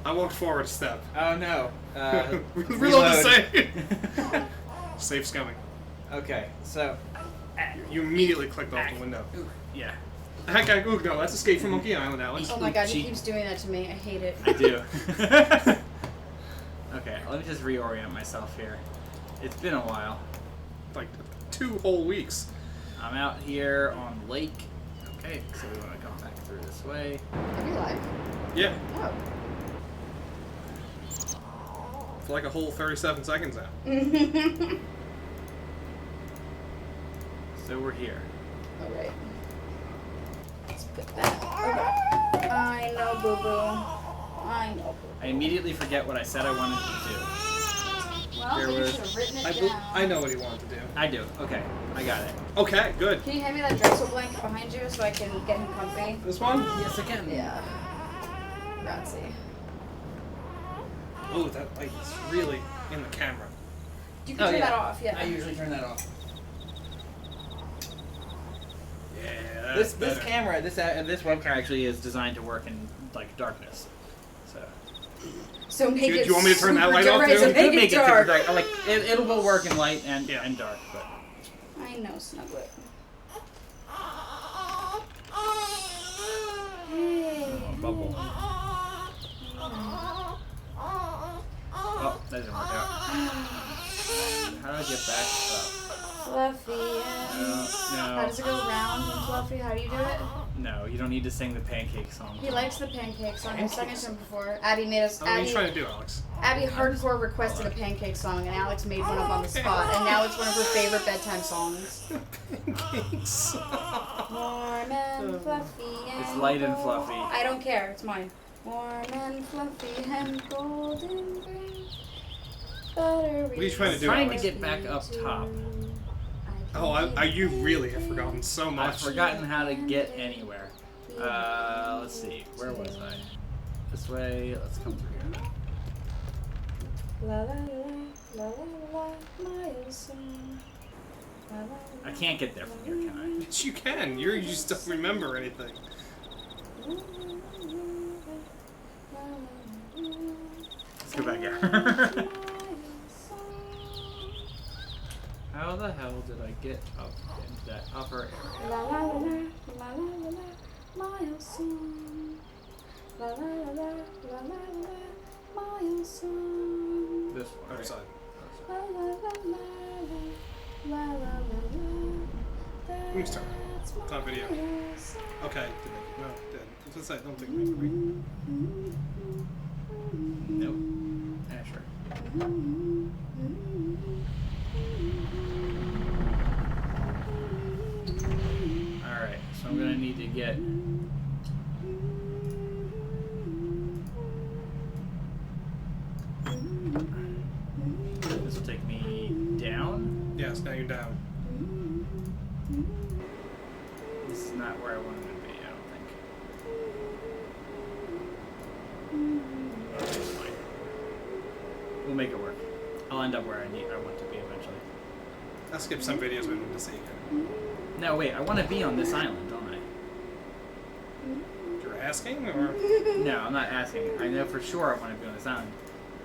I walked forward a step. Oh no. Reload the save. Safe's coming. Okay, so. You immediately clicked off the window. Ooh, yeah. Okay, ooh, no, that's Escape from Monkey Island, Alex. Oh my god, he keeps doing that to me. I hate it. I do. Okay, let me just reorient myself here. It's been a while. Like 2 whole weeks. I'm out here on lake. Okay, so we want to come back through this way. Are we live? Yeah, Oh. for like a whole 37 seconds now. So we're here. Alright. Let's put that. Okay. I know, boo boo. I know, boo. I immediately forget what I said I wanted to do. Well, There you was- should have written it down. I know what he wanted to do. I do. Okay, I got it. Okay, good. Can you hand me that dresser blanket behind you so I can get him comfy? This one? Yes, I can. Yeah. Grazie. Oh, that light is really in the camera. You can turn that off, yeah. I usually turn that off. Yeah, This that's better. camera, this webcam actually is designed to work in like darkness. So make Do it you want me to turn that super light dark, off, right, so too? make it dark. dark. Like it will work in light and Yeah. and dark, but I know, Snuglet. bubble. Oh, that didn't work out. How do I get back up? Fluffy and... How does it go round and fluffy? How do you do it? No, you don't need to sing the pancake song. He likes the pancake song. I sang it to him before. Abby made us... What are you trying to do, Alex? Abby hardcore requested a pancake song, and Alex made one up on the spot, and now it's one of her favorite bedtime songs. Pancakes. Warm and fluffy and It's light and fluffy. I don't care. It's mine. Warm and fluffy and golden green. Buttery. What are you trying to do, Trying to Alex? get back up top. Oh, you really have forgotten so I've much. forgotten how to get anywhere. Let's see. Where was I? This way. Let's come through here. La la la la la la milestone. La, la, la. I can't get there from here, can I? Yes, you can. You just don't remember anything. Let's go back here. How the hell did I get up into that upper area? La la la la la la la milestone. La la la la la la milestone. This one. Other side. La la la la la la la la. Let me start. It's on video. Okay. No, dead. What's that say? Don't take me for me. Nope. Yeah, sure. Alright, so I'm gonna need to get. This will take me down. Yes, now you're down. This is not where I wanted to be, I don't think. Okay, it's fine. We'll make it work. I'll end up where I want to be eventually. I'll skip some videos we need to see again. No, wait, I want to be on this island, don't I? You're asking, or? No, I'm not asking. I know for sure I want to be on this island.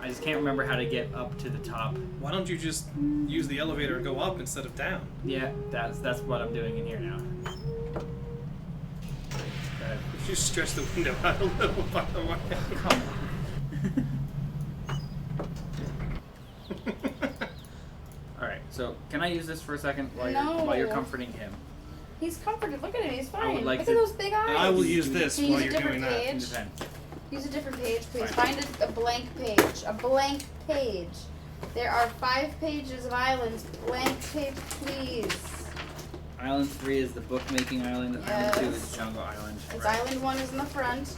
I just can't remember how to get up to the top. Why don't you just use the elevator and go up instead of down? Yeah, that's what I'm doing in here now. Okay. If you stretch the window out a little, by the way. Come on. Alright, so can I use this for a second while you're comforting him? He's comforted. Look at him. He's I fine. would like Look to- at those big eyes. I will use this Can you while use a you're doing different that. page? Depend. Use a different page, please. Fine. Find a blank page. A blank page. There are 5 pages of islands. Blank page, please. Island 3 is the bookmaking island. Yes. Island 2 is Jungle Island. It's Right. island 1 is in the front.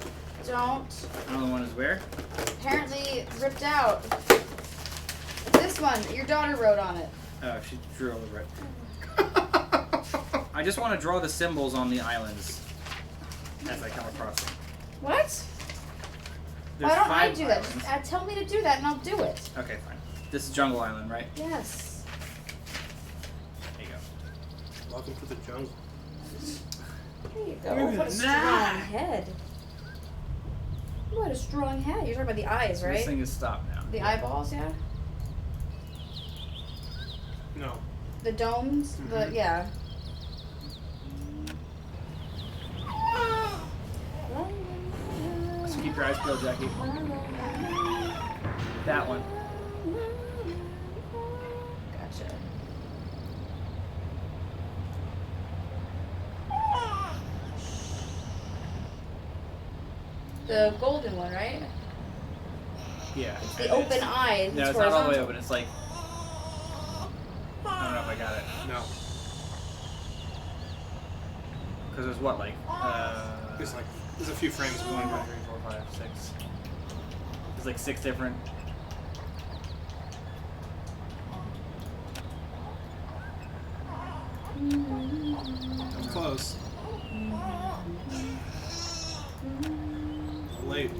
Don't. Island 1 is where? Apparently ripped out. This one. Your daughter wrote on it. Oh, she drew over it. I just want to draw the symbols on the islands as I come across them. What? There's Why don't I 5 do that? islands. Just, tell me to do that and I'll do it. Okay, fine. This is Jungle Island, right? Yes. There you go. Welcome to the jungle. There you go. What a strong head. What a strong head. You're talking about the eyes, right? This thing is stopped now. The eyeballs, yeah? No. The domes? The, yeah. So keep your eyes peeled, Jackie. That one. Gotcha. The golden one, right? Yeah. It's the open eye. No, it's not all the way open. It's like... I don't know if I got it. No. Because there's what, like... There's a few frames. 1, 2, 3, 4, 5, 6. There's like 6 different... That's close. Late.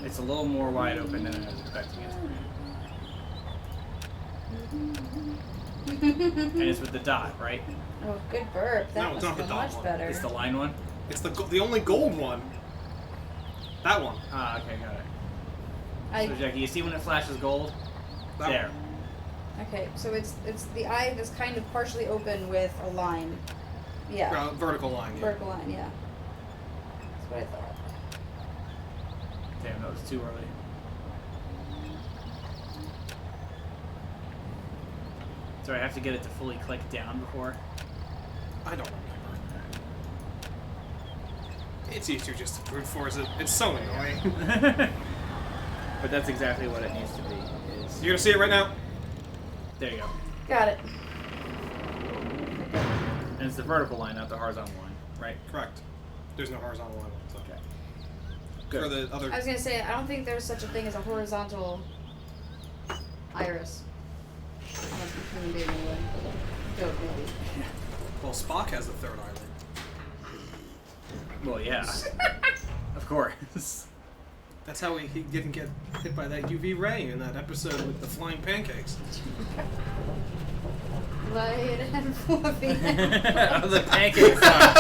It's a little more wide open than I was expecting it to be. And it's with the dot, right? Oh, good burp. That No, it's must not the feel dot much one. better. It's the line one? It's the only gold one. That one. Ah, okay, got it. I, So Jackie, you see when it flashes gold? That There. one. okay, so it's the eye that's kind of partially open with a line. Yeah. Vertical line. Yeah. Vertical line, yeah. That's what I thought. Damn, that was too early. So I have to get it to fully click down before? I don't remember. It's easier just to brute force it. It's so annoying. But that's exactly what it needs to be. Is You're gonna see it right now. there you go. Got it. And it's the vertical line, not the horizontal line, right? Correct. There's no horizontal line. So. Okay. For Good. the other. I was gonna say, I don't think there's such a thing as a horizontal iris. On a human being, anyway. Goat, maybe. Well, Spock has the third eyelid. Well, yeah. Of course. That's how he didn't get hit by that UV ray in that episode with the flying pancakes. Light and fluffy. Oh, the pancake song.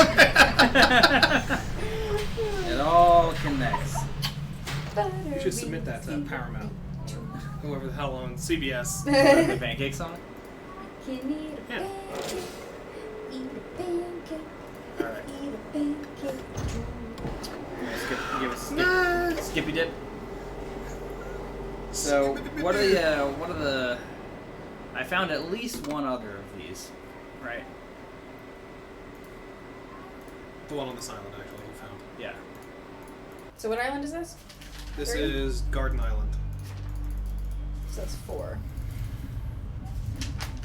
It all connects. You should submit that to Paramount. Whoever the hell owns CBS. The pancake song? Can eat a Yeah. pancake. Eat a pancake. Alright. Eat a pancake. Give us a skippy dip. So, what are the... I found at least one other of these, right? The one on this island, actually, you found. Yeah. So what island is this? This 3? is Garden Island, So that's 4.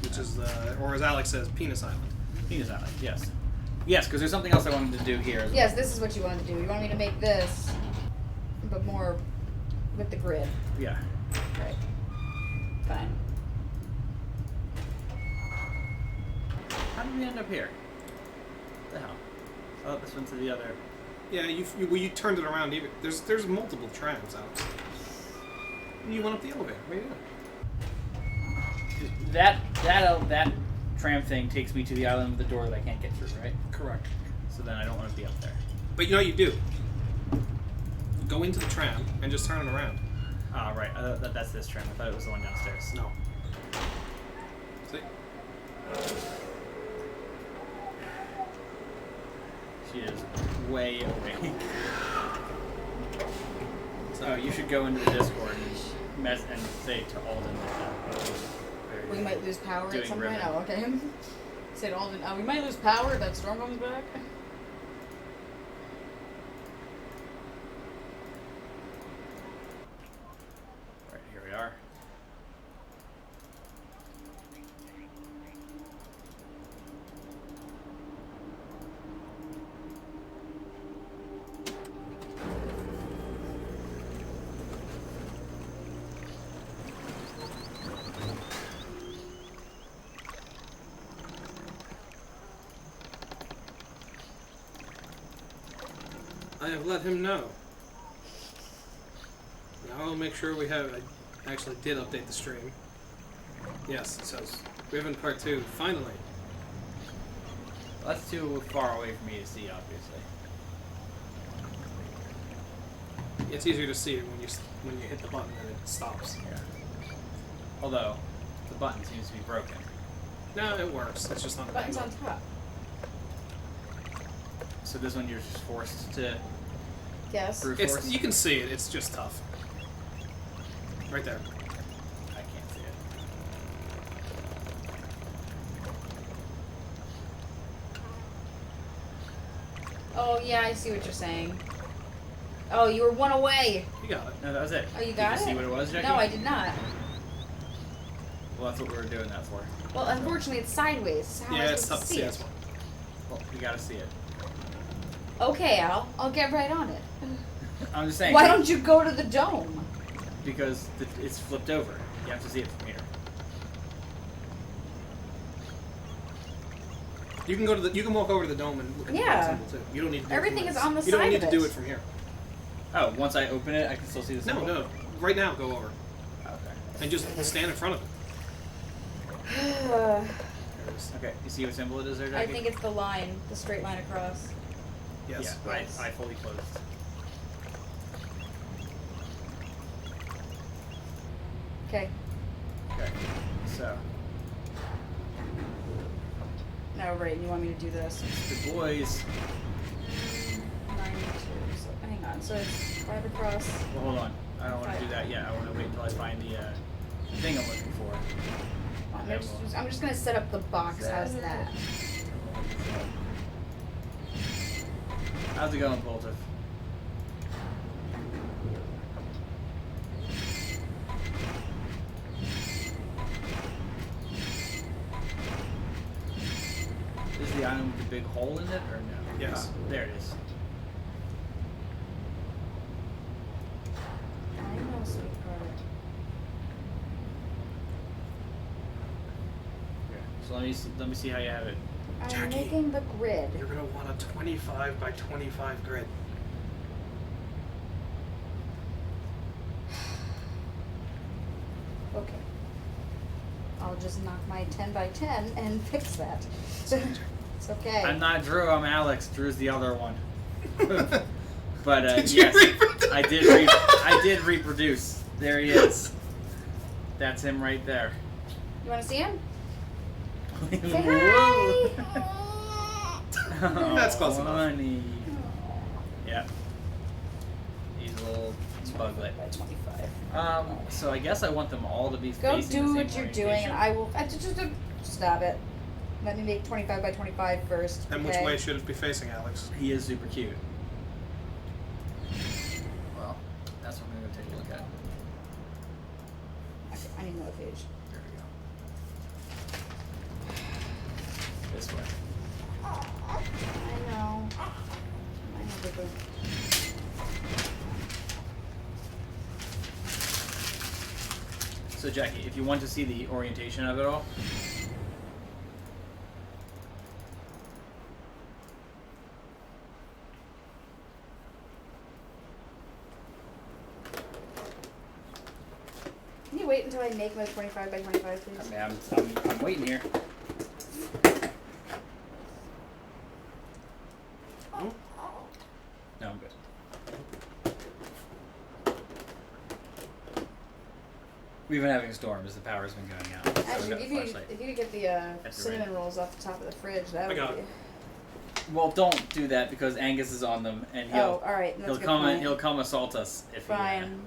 which is, or as Alex says, Penis Island. Penis Island, yes. Yes, because there's something else I wanted to do here as well. Yes, this is what you wanted to do. You want me to make this, but more with the grid. Yeah. Right. Fine. How did we end up here? What the hell? I thought this went to the other... Yeah, you turned it around. Even there's multiple trams, Alex. You went up the elevator. What are you doing? That tram thing takes me to the island with the door that I can't get through, right? Correct. So then I don't want to be up there. But you know what you do? Go into the tram and just turn it around. Ah, right. I thought that's this tram. I thought it was the one downstairs. No. See? She is way awake. So you should go into the Discord and mess and say to Alden that We might lose power Doing at some point. Riven. Oh, okay. Said Alden, we might lose power if that storm comes back. Right, here we are. I have let him know. Now I'll make sure we have. I actually did update the stream. Yes, it says Riven Part 2, finally. Well, that's too far away for me to see, obviously. it's easier to see it when you hit the button and it stops. Yeah. Although, the button seems to be broken. No, it works. It's just not The an button's on angle. top. So this one you're just forced to Yes. brute force? It's you can see it. It's just tough. Right there. I can't see it. Oh yeah, I see what you're saying. Oh, you were one away. You got it. No, that was it. Oh, you got Did you it? see what it was, Jackie? No, I did not. Well, that's what we were doing that for. Well, unfortunately, it's sideways. How am Yeah, I it's supposed tough to to see see this it? one. Well, we gotta see it. Okay, Al. I'll get right on it. I'm just saying. Why don't you go to the dome? Because it's flipped over. You have to see it from here. You can go to the. You can walk over to the dome and look at Yeah. the symbol too. You don't need to. Do Everything it from is this. on the You don't side need of to do it. it from here. Oh, once I open it, I can still see the No, symbol? no. Right now, go over Okay. and just stand in front of it. There it is. Okay, you see what symbol it is there, I Jackie? think it's the line, the straight line across. Yes. Yeah, Yes. I fully closed. Okay. Okay, so, No, right. You want me to do this? the boys... 92. So, hang on. So it's 5 across. Well, hold on. I don't want to do that yet. I want to wait until I find the thing I'm looking for. I'm just gonna set up the box. How's that? How's it going, Poltiff? Is the item with the big hole in it, or no? Yes. Ah, there it is. I know, sweetheart. Okay. So let me see how you have it. I'm Jackie. making the grid. You're gonna want a 25 by 25 grid. Okay. I'll just knock my 10 by 10 and fix that. It's okay. I'm not Drew. I'm Alex. Drew's the other one. But Did you yes, reproduce? I did reproduce. There he is. That's him right there. You want to see him? Say Whoa. hi. That's close enough. Funny. Yeah. He's a little buglet. By 25. So I guess I want them all to be Go facing do the what same you're doing, and orientation. I will. Just stop it. Let me make 25 by 25 first. And okay? which way should it be facing, Alex? He is super cute. Well, that's what I'm gonna take a look at. Okay, I need another page. There we go. This way. I know. I know, boo-boo. So Jackie, if you want to see the orientation of it all, Can you wait until I make my 25 by 25, please? I mean, I'm waiting here. Oh, No, I'm good. We've been having storms. The power's been going out. So we've Actually, got the if flashlight. you could get the the cinnamon right. rolls off the top of the fridge, that I would got be. it. Well, don't do that because Angus is on them, and Oh, all right. That's he'll a good come point. he'll come assault us if Fine.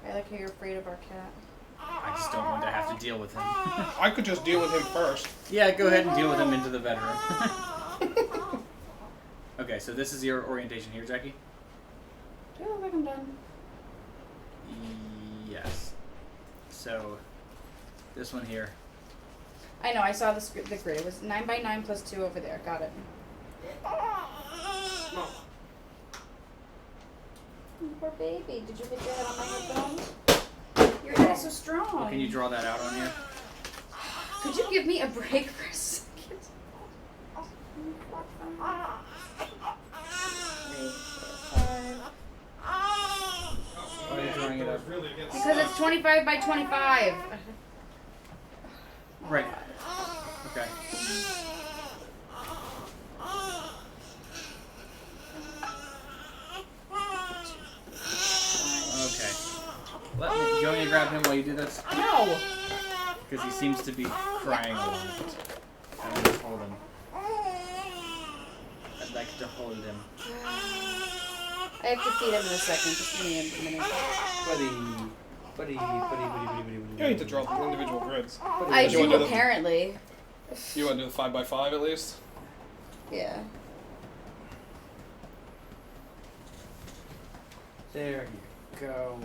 I like how you're afraid of our cat. I just don't want to have to deal with him. I could just deal with him first. Yeah, go ahead and deal with him into the bedroom. Okay, so this is your orientation here, Jackie? Do you look like I'm done? Yes. So, this one here. I know. I saw the grid. It was 9 by 9 plus 2 over there. Got it. Oh, Poor baby. Did you hit your head on my headphones? Your head is so strong. Well, can you draw that out on here? Could you give me a break for a second? 3, 4, 5. Why are you drawing it up? really against Because it's 25 by 25. Right. Okay. you want me to grab him while you do this? No. Because he seems to be crying a lot. I will just hold him. I'd like to hold him. I have to feed him in a second. Just give me a minute. Buddy. You don't need to draw the individual grids. I You wanna do do apparently. You want to do the 5x5 at least? Yeah. There you go.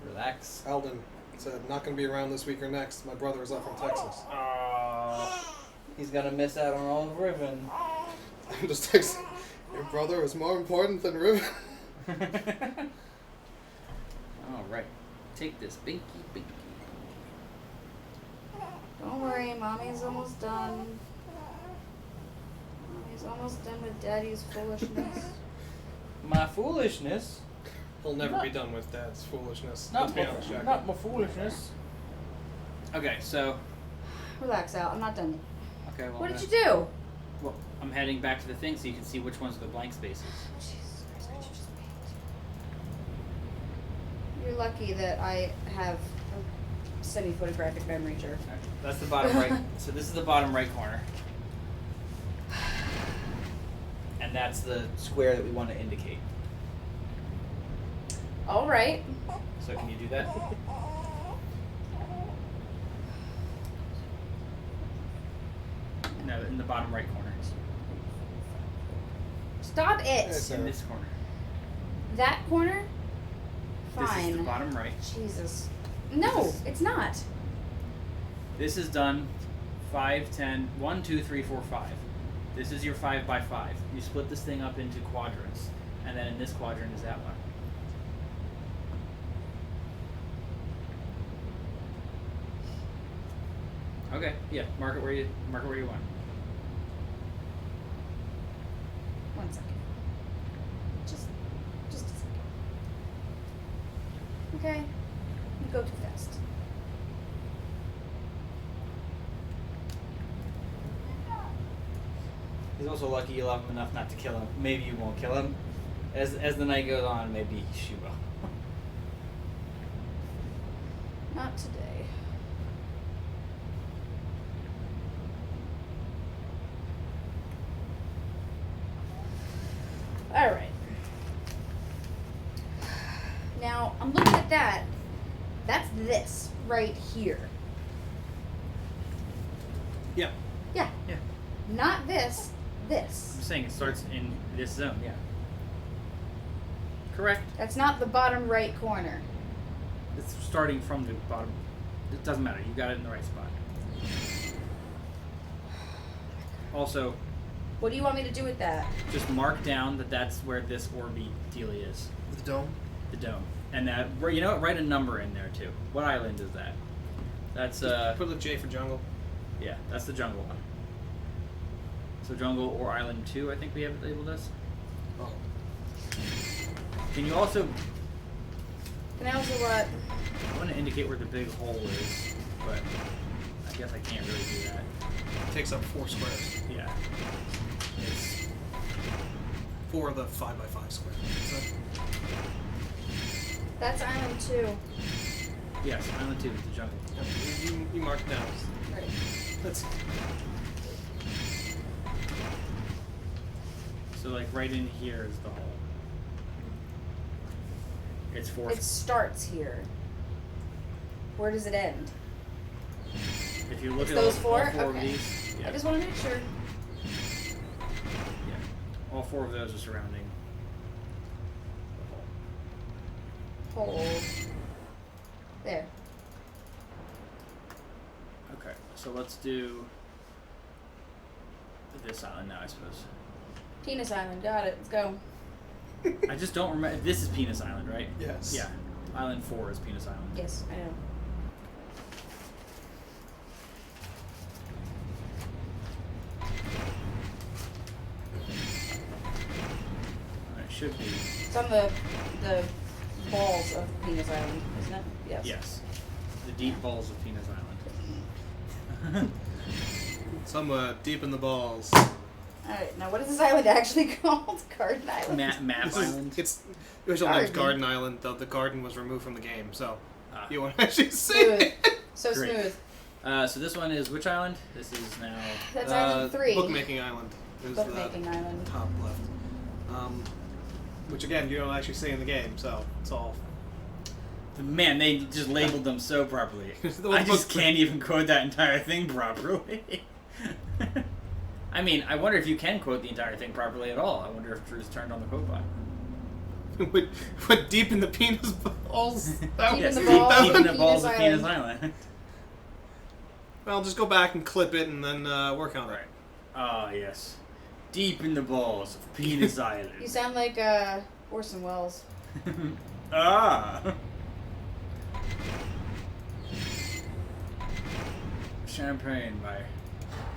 Relax. Alden said, not going to be around this week or next. My brother is up from Texas. He's gonna miss out on all of Riven. I'm just texting. Your brother is more important than Riven. Alright. Take this, Binky. Don't worry, Mommy's almost done. Mommy's almost done with Daddy's foolishness. My foolishness? He'll never be done with Dad's foolishness. Not Let's be my, honest, Jackie. not my foolishness. Okay, so... Relax, Al. I'm not done yet. Okay, well, What did you do? Well, I'm heading back to the thing so you can see which ones are the blank spaces. Jesus Christ, could you just wait? You're lucky that I have a semi-photographic memory, Jer. Alright, that's the bottom right. So this is the bottom right corner. And that's the square that we want to indicate. All right. So can you do that? No, in the bottom right corner. Stop it. Yes. In this corner. That corner? This is the Fine. bottom right. Jesus. No, This is- it's not. This is done 5, 10, 1, 2, 3, 4, 5. This is your 5x5. You split this thing up into quadrants. And then in this quadrant is that one. Okay, yeah, mark it where you want. 1 second. Just a second. Okay. You go too fast. He's also lucky you love him enough not to kill him. Maybe you won't kill him. As the night goes on, maybe she will. Not today. All right. Now, I'm looking at that. That's this right here. Yeah. Yeah. Yeah. Not this. This. I'm saying it starts in this zone, yeah. Correct. That's not the bottom right corner. It's starting from the bottom. It doesn't matter. You got it in the right spot. Also, What do you want me to do with that? just mark down that that's where this orby dealie is. The dome? The dome. And that, you know what? Write a number in there too. What island is that? That's, Put a J for jungle. yeah, that's the jungle one. So jungle or island 2, I think we have it labeled as. Oh. Can you also, Can I also what? I want to indicate where the big hole is, but I guess I can't really do that. It takes up 4 squares. Yeah. It's, 4 of the 5x5 square. So, That's island 2. yes, island 2 is the jungle. you mark it down. Right. That's So like right in here is the hole. It's 4. It starts here. Where does it end? If you look It's at those all 4? of Okay. these, yeah, I just want to make sure. yeah, all 4 of those are surrounding the hole. Hold. There. Okay, so let's do this island now, I suppose. Penis Island. Got it. Let's go. I just don't remember. This is Penis Island, right? yes. Yeah. Island 4 is Penis Island. Yes, I know. It should be. It's on the balls of Penis Island, isn't it? Yes. Yes. The deep balls of Penis Island. Somewhere deep in the balls. Alright, now what is this island actually called? Garden Island? Map Island. It's the original name's Garden. Garden Island, though the garden was removed from the game, so Ah. you want to actually see Smooth. it. So Great. smooth. So this one is which island? This is now. That's Island 3. Bookmaking Island is Bookmaking the Island. top left. Which again, you don't actually see in the game, so it's all. Man, they just labeled them so properly. The I one just book- can't even quote that entire thing properly. I mean, I wonder if you can quote the entire thing properly at all. I wonder if Drew's turned on the quote button. What deep in the penis balls? That Deep Yes, in deep, the balls deep of in the balls of Penis Penis Island. Well, just go back and clip it and then work on it. Ah, yes. Deep in the balls of Penis Island. You sound like Orson Welles. Ah! Champagne by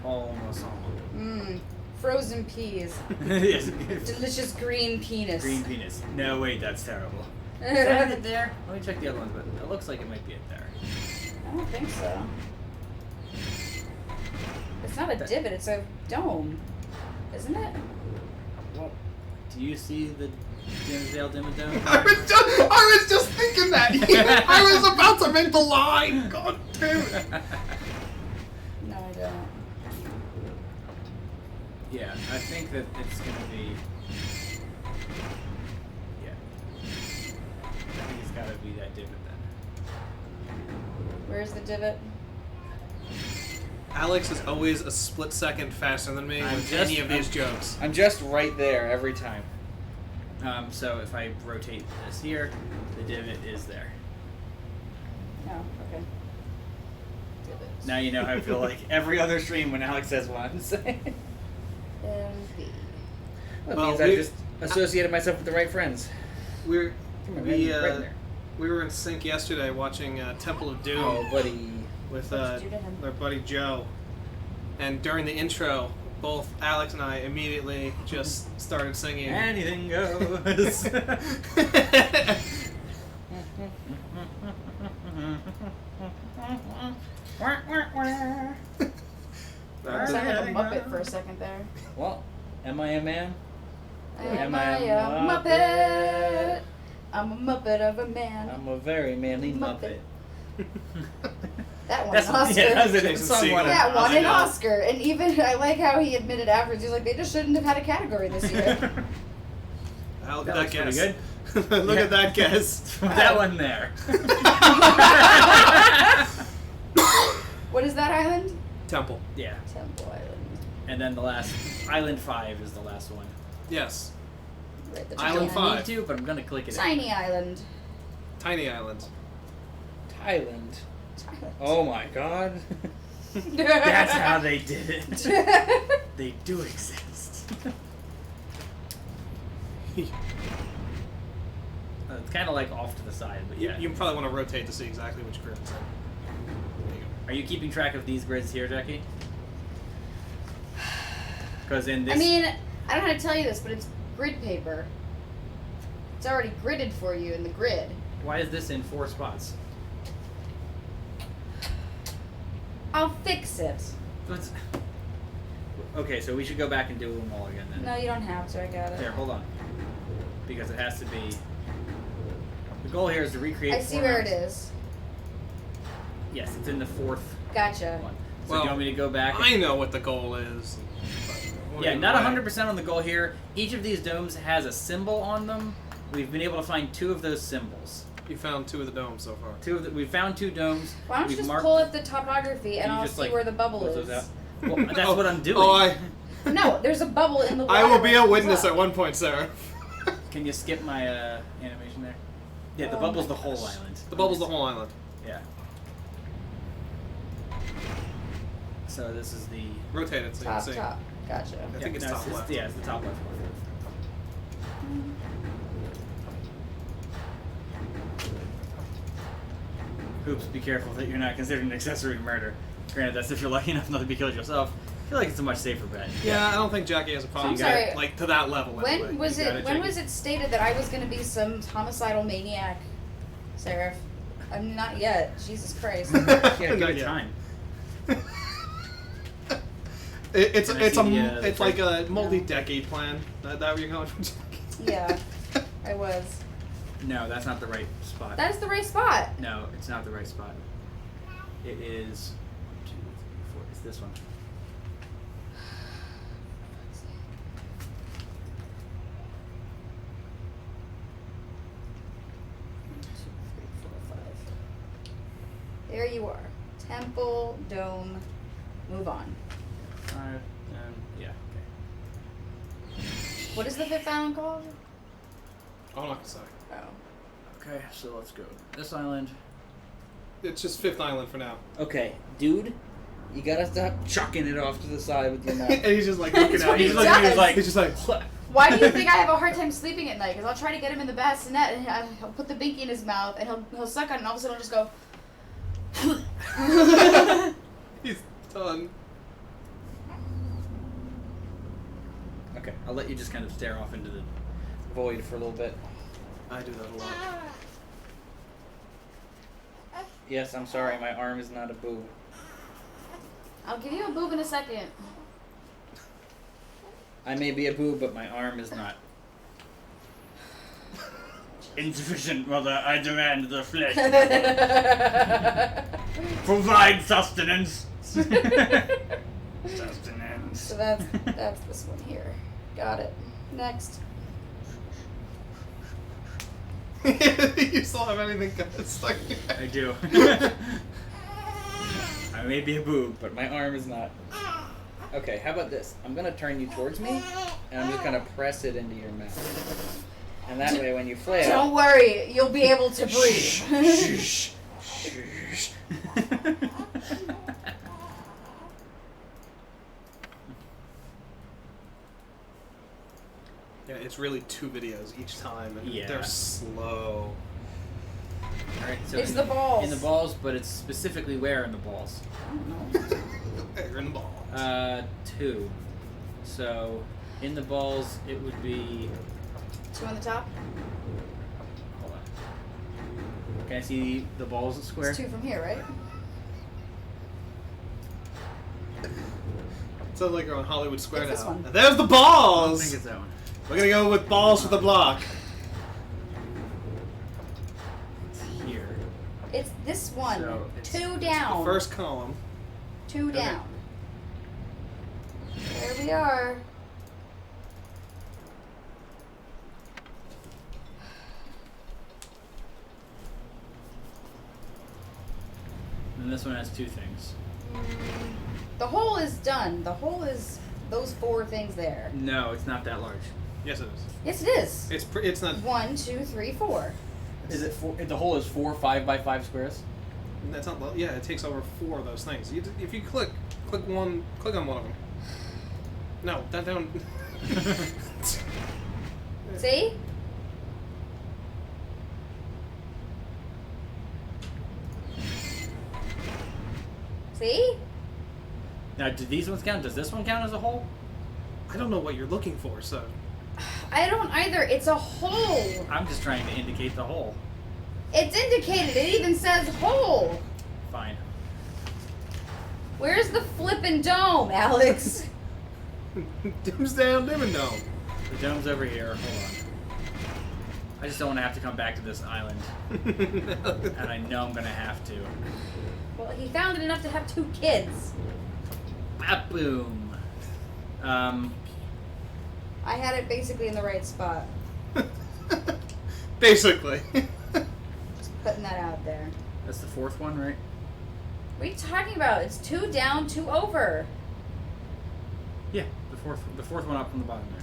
Paul Masson. Mmm. Frozen peas. Yes. Delicious green penis. Green penis. No, wait, that's terrible. Is that it there? Let me check the other ones, but it looks like it might be it there. I don't think so. It's not a divot, it's a dome. Isn't it? Well, do you see the Dimsdale Dimmadome? I was just thinking that. I was about to make the line. God damn it. No, I don't. Yeah, I think that it's gonna be. Yeah. I think it's gotta be that divot then. Where's the divot? Alex is always a split second faster than me I'm with just- any of these jokes. I'm just right there every time. So if I rotate this here, the divot is there. Oh, okay. Divot. Now you know how I feel like every other stream when Alex says what I'm saying. MB. That Well, means I've just associated myself with the right friends. We're Come on, we man, right there. we were in sync yesterday watching Temple of Doom Oh, buddy. with What'd you do to him? our buddy Joe, and during the intro, both Alex and I immediately just started singing. Anything goes. You sound like a Muppet for a second there. Well, am I a man? Am I a Muppet? I'm a Muppet of a man. I'm a very manly Muppet. Muppet. That won That's an Oscar. yeah, that's Jason it. Song Segel. won it. That won I an know. Oscar. And even, I like how he admitted afterwards, he's like, they just shouldn't have had a category this year. Look That at looks that pretty guess. good. Look Yeah. at that guess. That one there. What is that island? Temple. Yeah. Temple Island. And then the last, Island 5 is the last one. Yes. Right, the Island tiny- I 5. need to, but I'm gonna click it. Tiny island. Tiny Island. Thailand. Tiny. Oh my god. That's how they did it. They do exist. It's kind of like off to the side, but yeah. You probably want to rotate to see exactly which grid it's in. There you go. Are you keeping track of these grids here, Jackie? Because in this, I mean, I don't know how to tell you this, but it's grid paper. It's already gridded for you in the grid. why is this in 4 spots? I'll fix it. So it's- okay, so we should go back and do them all again then. No, you don't have to. I got it. There, hold on. Because it has to be. The goal here is to recreate. I see 4 where it maps. is. Yes, it's in the 4th Gotcha. one. So Well, do you want me to go back? I know what the goal is. but Yeah, either not way. 100% on the goal here. Each of these domes has a symbol on them. We've been able to find 2 of those symbols. You found 2 of the domes so far. We found 2 domes. Why don't you We've just marked pull up the topography and Can you I'll just, see like, where the bubble close is? those out? Well, that's what I'm doing. Oh, No, there's a bubble in the water. I will be when it a comes witness up. at one point, Sarah. Can you skip my animation there? Yeah, the Oh bubble's my the whole gosh. island. The bubble's the whole island. Yeah. So this is the. Rotate it so you can Top, see. top. Gotcha. I think it's no, top left. Yeah, it's the top left one. Oops, be careful that you're not considered an accessory to murder. Granted, that's if you're lucky enough not to be killed yourself. I feel like it's a much safer bet. Yeah, I don't think Jackie has a problem. I'm sorry. Like to that level. Anyway. When was You got it? it, When Jackie. was it stated that I was going to be some homicidal maniac, Seraph? I'm not yet. Jesus Christ. Yeah, give Not it yet. time. It's Can I see the it's like a multi-decade plan. That what you're going for? Yeah, I was. No, that's not the right spot. That is the right spot. No, it's not the right spot. It is 2, 3, 4. It's this one. There you are. Temple, dome, move on. 5, yeah. Okay. What is the fifth island called? I'm not gonna say. Oh. Okay, so let's go. This island. It's just Fifth Island for now. Okay, dude, you gotta stop chucking it off to the side with your mouth. And he's just like looking That's at what you. he does. He's just like. Why do you think I have a hard time sleeping at night? Because I'll try to get him in the bassinet and he'll put the binky in his mouth and he'll suck on it and all of a sudden he'll just go. He's done. Okay, I'll let you just kind of stare off into the void for a little bit. I do that a lot. Yes, I'm sorry, my arm is not a boob. I'll give you a boob in a second. I may be a boob, but my arm is not. Insufficient, mother, I demand the flesh. Provide sustenance. Sustenance. So that's this one here. Got it. Next. You still have anything stuck in your head? I do. I may be a boob, but my arm is not. Okay, how about this? I'm gonna turn you towards me, and I'm just gonna press it into your mouth. And that way, when you flail... Don't worry, you'll be able to breathe. Shh. Shh. Yeah, it's really 2 videos each time, and Yeah. they're slow. Alright, so It's in the balls. In the balls, but it's specifically where in the balls? They're in the ball. 2. So, in the balls, it would be... 2 on the top. Hold on. Can I see the balls square? It's 2 from here, right? Sounds like you're on Hollywood Square It's this now. one. And there's the I don't balls! think it's that one. We're gonna go with balls for the block. It's here. It's this one. So, it's 2 down. The first column. 2 down. There we are. And this one has 2 things. The hole is done. The hole is those 4 things there. No, it's not that large. Yes, it is. Yes, it is. It's not. 1, 2, 3, 4. Is it 4? The hole is 4 5x5 squares? That's not. Yeah, it takes over 4 of those things. If you click on one of them. No, that don't. See? See? Now, do these ones count? Does this one count as a hole? I don't know what you're looking for, so. I don't either. It's a hole. I'm just trying to indicate the hole. It's indicated. It even says hole. Fine. Where's the flippin' dome, Alex? Doomsday Dim Dome. The dome's over here. Hold on. I just don't want to have to come back to this island. And I know I'm going to have to. Well, he found it enough to have 2 kids. Boom. I had it basically in the right spot. Basically. Just putting that out there. That's the 4th one, right? What are you talking about? It's 2 down, 2 over. Yeah, the fourth one up from the bottom there.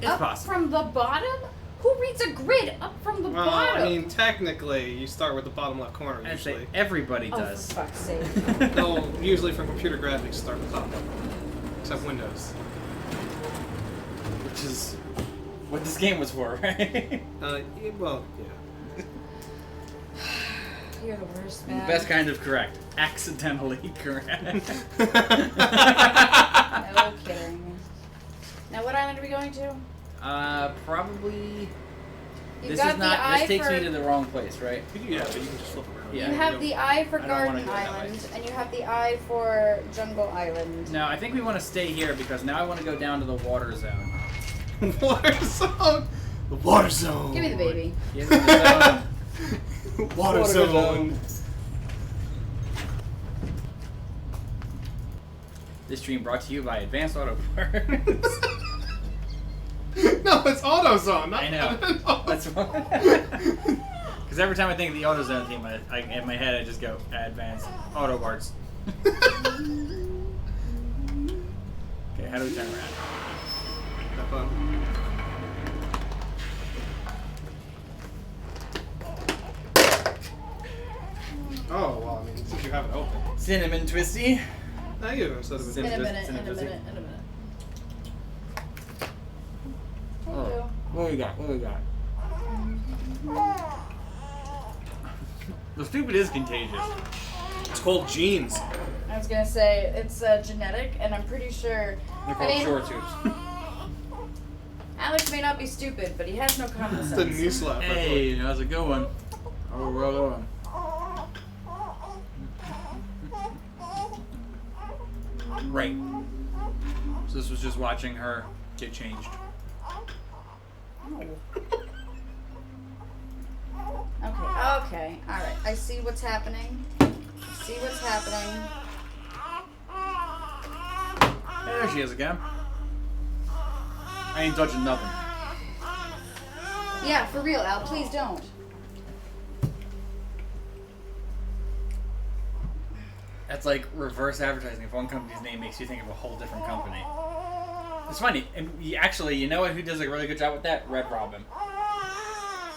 It's Up possible. from the bottom? Who reads a grid up from the Well, bottom? I mean, technically, you start with the bottom left corner I'd say usually. everybody oh, does. for fuck's sake. No, usually from computer graphics, start with top. Except Windows. Which is what this game was for, right? Well, yeah. You're the worst, man. Best kind of correct. Accidentally correct. No kidding. Now, what island are we going to? Probably You This got is not. the eye This takes for, me to the wrong place, right? Yeah, but you can just flip around. Yeah. You have the eye for I don't wanna Garden go that way. Island, and you have the eye for Jungle Island. No, I think we want to stay here because now I want to go down to the water zone. Water zone. The water zone. Give me the baby. Give me the zone. Water zone. This stream brought to you by Advanced Auto Parts. No, it's AutoZone. Not I know. That's why. Because every time I think of the AutoZone theme, in my head I just go Advanced Auto Parts. Okay, how do we turn around? Have fun. Oh, well, I mean, since you have it open. Cinnamon Twisty. Now you instead of In a Cinnamon minute, in a Twisty. minute, in a minute. Oh. Hello. What do we got? What do we got? The stupid is contagious. It's called jeans. I was gonna say it's genetic, and I'm pretty sure. They're called short tubes. Alex may not be stupid, but he has no common It's sense. the knee slap. Hey, that was a good one. Oh, well done. Right. So this was just watching her get changed. Okay, alright. I see what's happening. There she is again. I ain't touching nothing. Yeah, for real, Al. Please don't. That's like reverse advertising. If one company's name makes you think of a whole different company. It's funny. And actually, you know what? Who does a really good job with that? Red Robin.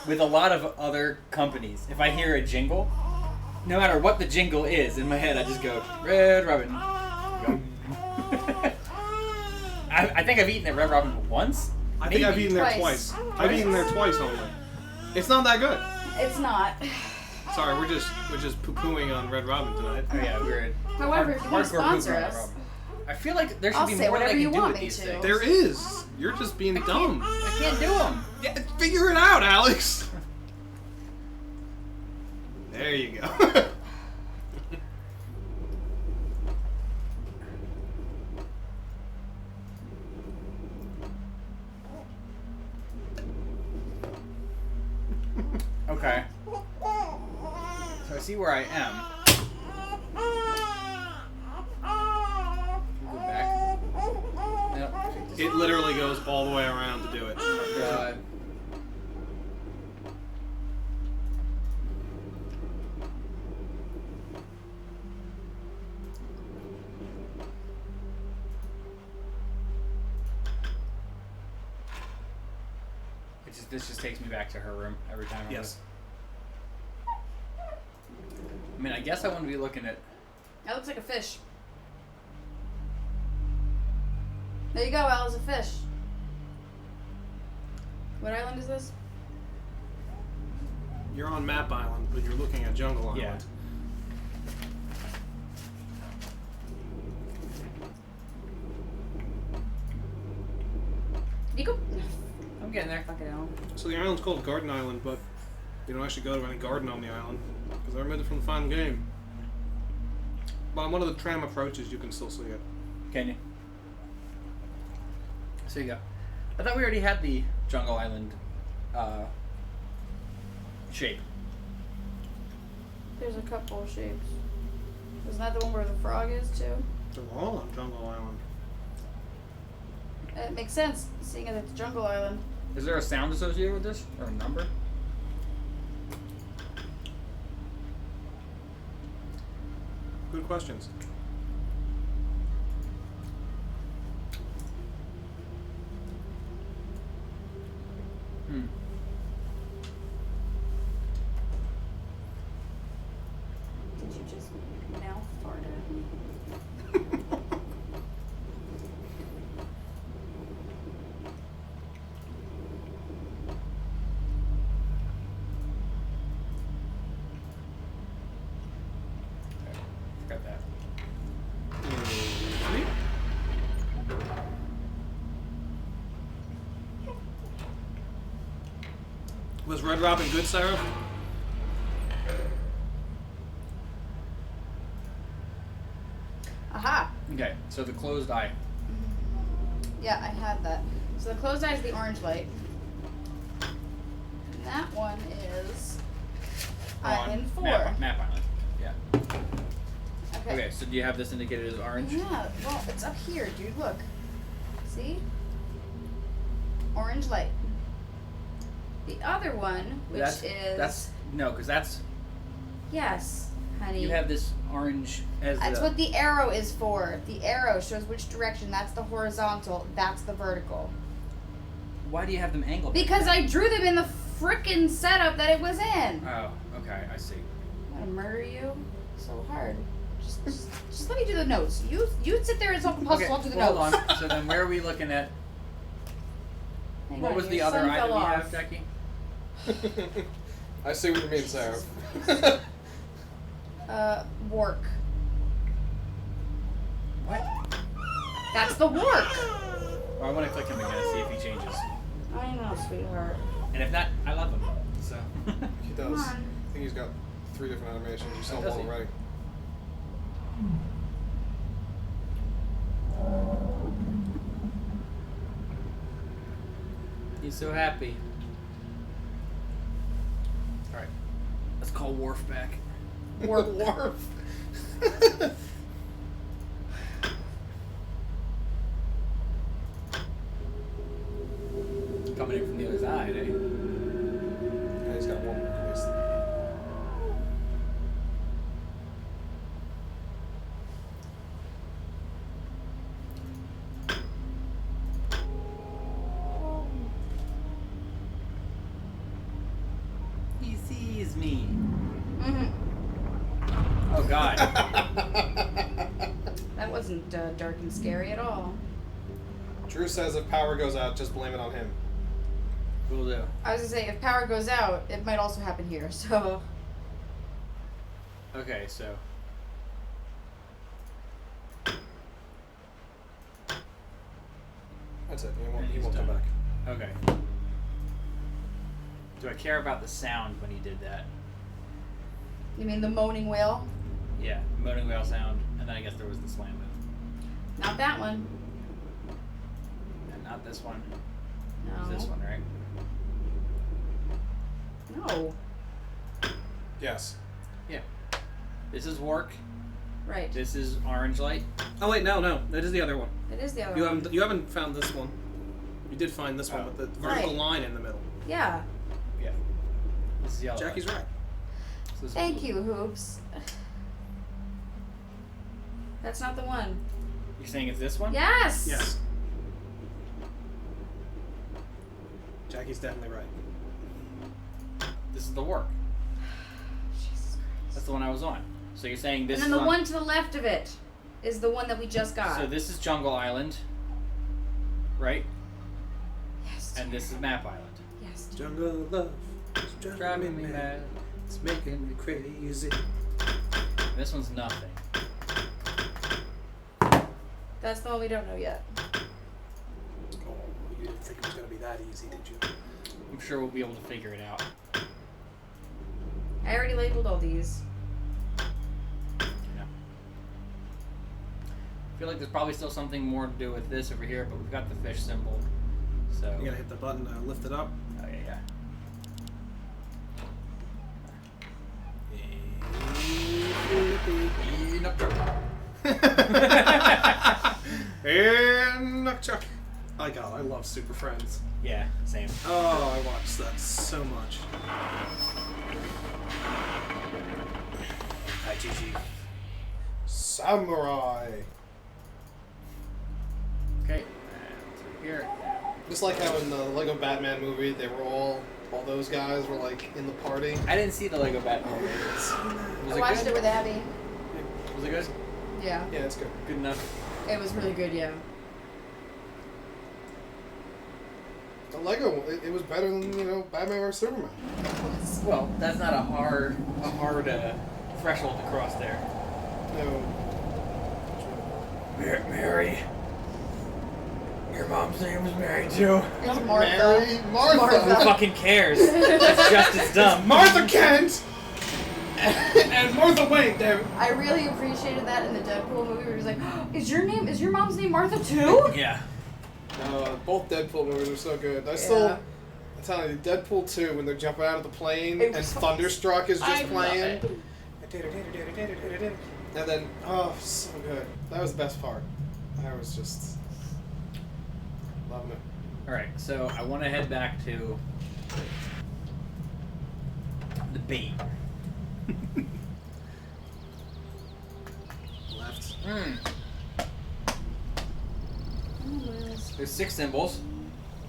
With a lot of other companies, if I hear a jingle, no matter what the jingle is, in my head I just go, Red Robin. Go. I think I've eaten at Red Robin once. I think I've Maybe. eaten there Twice. twice. I've eaten there twice only. It's not that good. It's not. Sorry, we're just poo-pooing on Red Robin tonight. Oh yeah, weird. However, if you want to Hardcore sponsor poop on Red us, Robin. I feel like there should I'll be say more whatever that I you can do want with me these to. things. There is. You're just being dumb. I can't do them. Yeah, figure it out, Alex. There you go. Okay. So I see where I am. Go back. Nope. It literally goes all the way around to do it. Oh my god. This just takes me back to her room every time. Yes. I mean, I guess I want to be looking at. that looks like a fish. There you go, Al. It's a fish. What island is this? You're on Map Island, but you're looking at Jungle Island. Yeah. Nico? I'm getting there. Fuck it, Al. So the island's called Garden Island, but you don't actually go to any garden on the island because I removed it from the final game. But on one of the tram approaches, you can still see it. Can you? So you go. I thought we already had the Jungle Island shape. There's a couple of shapes. Isn't that the one where the frog is, too? They're all on Jungle Island. It makes sense, seeing as it's Jungle Island. Is there a sound associated with this? Or a number? Good questions. Hmm. Did you just mouth fart at me? Got that. Sweet. Was Red Robin good, Sarah? Aha. Okay, so the closed eye. Yeah, I had that. So the closed eye is the orange light. And that one is Island 4. Map Island. Yeah. Okay. Okay, so do you have this indicated as orange? Yeah, well, it's up here, dude. Look. See? Orange light. The other one, which is... No, because that's... Yes, honey. You have this orange as That's the... what the arrow is for. The arrow shows which direction. That's the horizontal. That's the vertical. Why do you have them angled? Because I drew them in the frickin' setup that it was in. Oh, okay, I see. I'm gonna murder you so hard. Just let me do the notes. You sit there and solve the puzzle. I'll do the well, notes. hold on. So then where are we looking at? Hang What on, was your the other sun eye that fell we off. have, Jackie? I see what you mean, Sarah. Work. What? That's the work. Well, I want to click him again and see if he changes. I know, sweetheart. And if not, I love him. So. He Come does. on. I think he's got 3 different animations. You saw Oh, them does all he? already. He's so happy. Alright. Let's call Worf back. Work. Worf. Coming in from the other side, eh? Yeah, he's got one more voice. He sees me. Mm-hmm. Oh god. That wasn't dark and scary at all. Drew says if power goes out, just blame it on him. Will do. I was gonna say, if power goes out, it might also happen here, so... Okay, so. That's it. He won't, And he he's won't come done. back. Okay. Do I care about the sound when he did that? You mean the moaning whale? Yeah, moaning whale sound, and then I guess there was the slam move. Not that one. And not this one. No. It was this one, right? No. Yes. Yeah. This is work. Right. This is orange light. Oh wait, no, that is the other one. It is the other You one. haven't found this one. You did find this one with the vertical Right. line in the middle. Yeah. Yeah. This is yellow. Jackie's light. right. So this is Thank blue. you, Hoops. That's not the one. You're saying it's this one? Yes! Yes. Jackie's definitely right. This is the work. Jesus Christ. That's the one I was on. So you're saying this And then is the on- one to the left of it is the one that we just got. So this is Jungle Island, right? Yes. And this is Map Island. Yes. dear. Jungle love is Driving me mad. It's making me crazy. This one's nothing. That's the one we don't know yet. Oh, you didn't think it was gonna be that easy, did you? I'm sure we'll be able to figure it out. I already labeled all these. Yeah. I feel like there's probably still something more to do with this over here, but we've got the fish symbol. So. You gotta hit the button to lift it up. Oh yeah. And Chuck. My God, I love Super Friends. Yeah, same. Oh, I watched that so much. Hi, Chi-Chi. Samurai. Okay, and through here. Just like how in the Lego Batman movie, they were all those guys were like in the party. I didn't see the Lego Batman movie. Was I it watched good? it with Abby. Was it good? Yeah. Yeah, it's good. Good enough. It was really good, yeah. The Lego, it was better than Batman vs Superman. Well, that's not a hard threshold to cross there. No. Mary. Your mom's name was Mary too. It's Mary, Martha. Who fucking cares? It's just as dumb. Martha Kent! And Martha Wayne, damn it. I really appreciated that in the Deadpool movie where he was like, is your mom's name Martha too? Yeah. Both Deadpool movies are so good. I'm telling you, Deadpool 2, when they're jumping out of the plane and Thunderstruck is just playing. And then, oh, so good. That was the best part. I was just loving it. Alright, so I want to head back to the bait. Left. There's 6 symbols,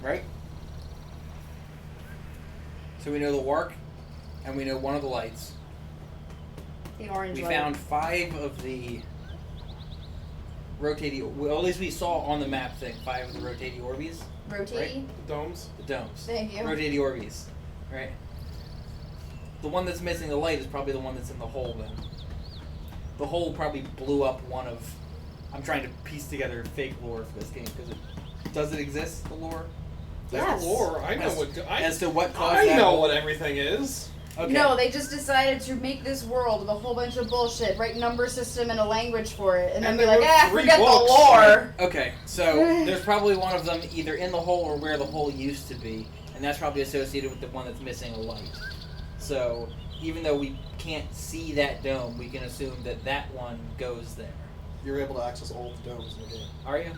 right? So we know the warp, and we know one of the lights. The orange We light. found 5 of the rotating, well, at least we saw on the map thing, 5 of the rotating Orbeez. Rotating? Right? The domes. The domes. Thank you. Rotating Orbeez, right? The one that's missing the light is probably the one that's in the hole then. The hole probably blew up one of... I'm trying to piece together fake lore for this game, because does it exist, the lore? Yes. That's lore. I know As to what caused I that know hole? what everything is. Okay. No, they just decided to make this world with a whole bunch of bullshit, write number system and a language for it, and then And be there like, were 3 forget books. the lore. Okay, so there's probably one of them either in the hole or where the hole used to be, and that's probably associated with the one that's missing a light. So even though we can't see that dome, we can assume that that one goes there. You're able to access all the domes in the game. Are you?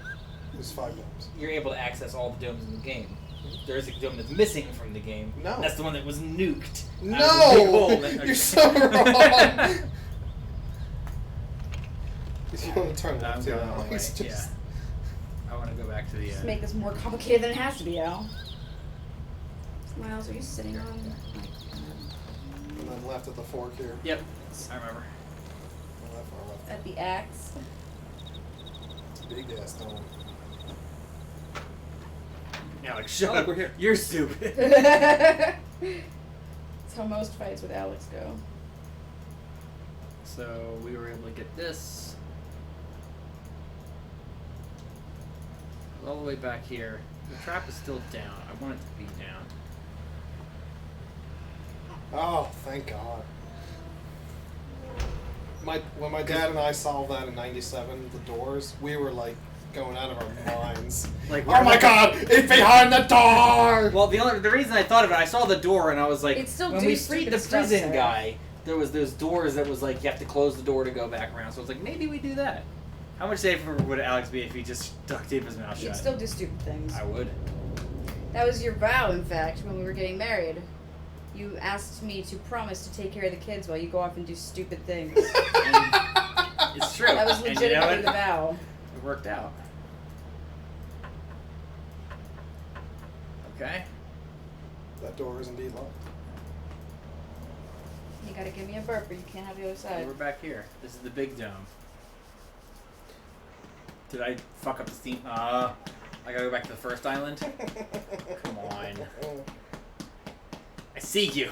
There's 5 domes. You're able to access all the domes in the game. There's a dome that's missing from the game. No. That's the one that was nuked. No! out of the big hole that- You're so wrong! If you want to turn I'm left, too, going now, all the way, it's just... yeah. I want to go back to the... Just make this more complicated than it has to be, Al. Miles, are you sitting on... And then left at the fork here. Yep, I remember. Left or left. At the axe. Big ass dome. Alex, shut Oh, up. we're here. You're stupid. That's how most fights with Alex go. So we were able to get this all the way back here. The trap is still down. I want it to be down. Oh, thank God. When my dad and I solved that in '97, the doors, we were like going out of our minds. Like, oh my God, it's behind the door! Well, the reason I thought of it, I saw the door and I was like, It's still when do we freed the stupid stuff, prison Sarah. guy, there was those doors that was like you have to close the door to go back around. So I was like, maybe we do that. How much safer would Alex be if he just duct taped his mouth You'd shut? still do stupid things. I would. That was your vow, in fact, when we were getting married. You asked me to promise to take care of the kids while you go off and do stupid things. And it's true. That was And you know legitimately what? the vow. It worked out. Okay. That door is indeed locked. You gotta give me a burp or you can't have the other side. We're back here. This is the big dome. Did I fuck up the steam? I gotta go back to the first island? Come on. I see you.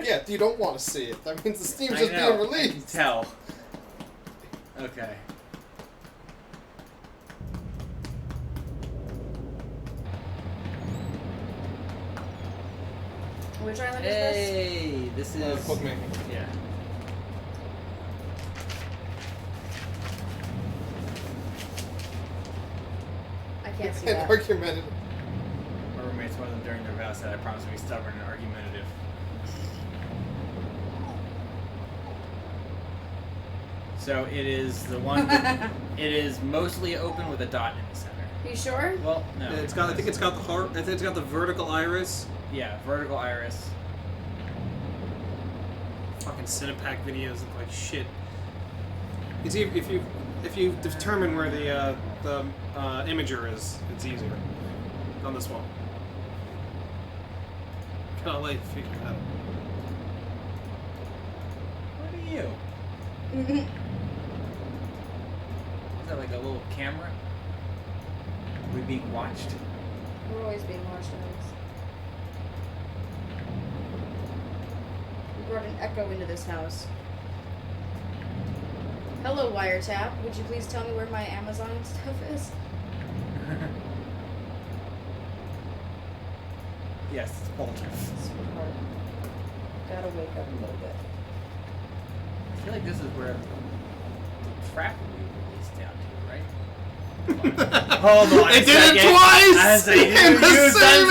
Yeah, you don't want to see it. That means the steam's I just know, being I can released. tell. Okay. Which island is this? Hey, this is... Bookmaking. Yeah. I can't see And that. argumentative. My roommates, one of them during their vow said I promised to be stubborn and argumentative. So it is the one. It is mostly open with a dot in the center. You sure? Well, no. I think it's got the heart. I think it's got the vertical iris. Yeah, vertical iris. Fucking Cinepack videos look like shit. It's if you determine where the imager is, it's easier on this one. Kind of late to figure it out. What are you? Mm-hmm. Is that like a little camera? Are we being watched? We're always being watched, Alex. We brought an echo into this house. Hello, wiretap. Would you please tell me where my Amazon stuff is? Yes, it's Bolter. Sweetheart. Gotta wake up a little bit. I feel like this is where the trap will be released down to, right? Hold on They did it twice! I say, In the same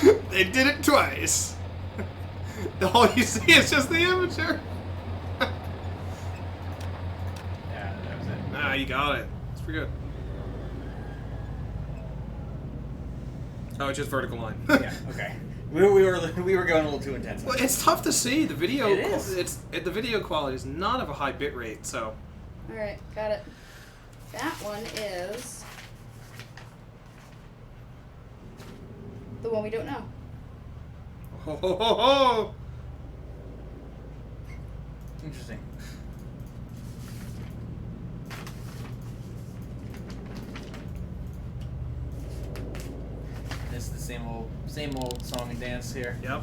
area! They did it twice. All you see is just the amateur. Yeah, that was it. Nah, you got it. It's pretty good. Oh, it's just vertical line. Yeah, okay. We were going a little too intense. Well, it's tough to see. The video, It is. The video quality is not of a high bit rate, so. All right, got it. That one is the one we don't know. Ho ho ho ho! Interesting. It's the same old song and dance here. Yep.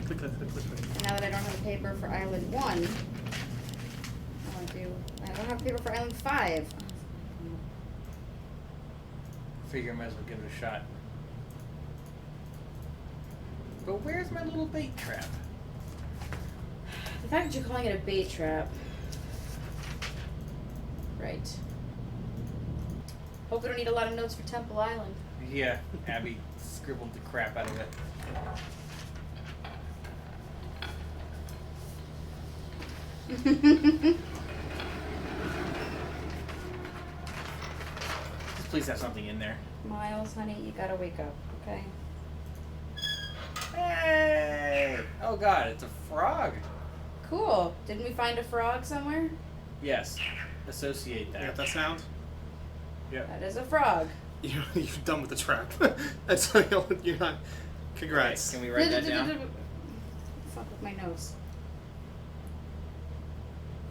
Click, click, click, click, click. And now that I don't have a paper for Island 1, I don't have a paper for Island 5. Figure I might as well give it a shot. But where's my little bait trap? The fact that you're calling it a bait trap. Right. Hope we don't need a lot of notes for Temple Island. Yeah, Abby scribbled the crap out of it. Just please have something in there. Miles, honey, you gotta wake up, okay? Hey! Oh god, it's a frog. Cool. Didn't we find a frog somewhere? Yes. Associate You that. got that sound? Yep. That is a frog. You're done with the trap. That's you're not. Congrats. Can we write that down? Fuck with my nose.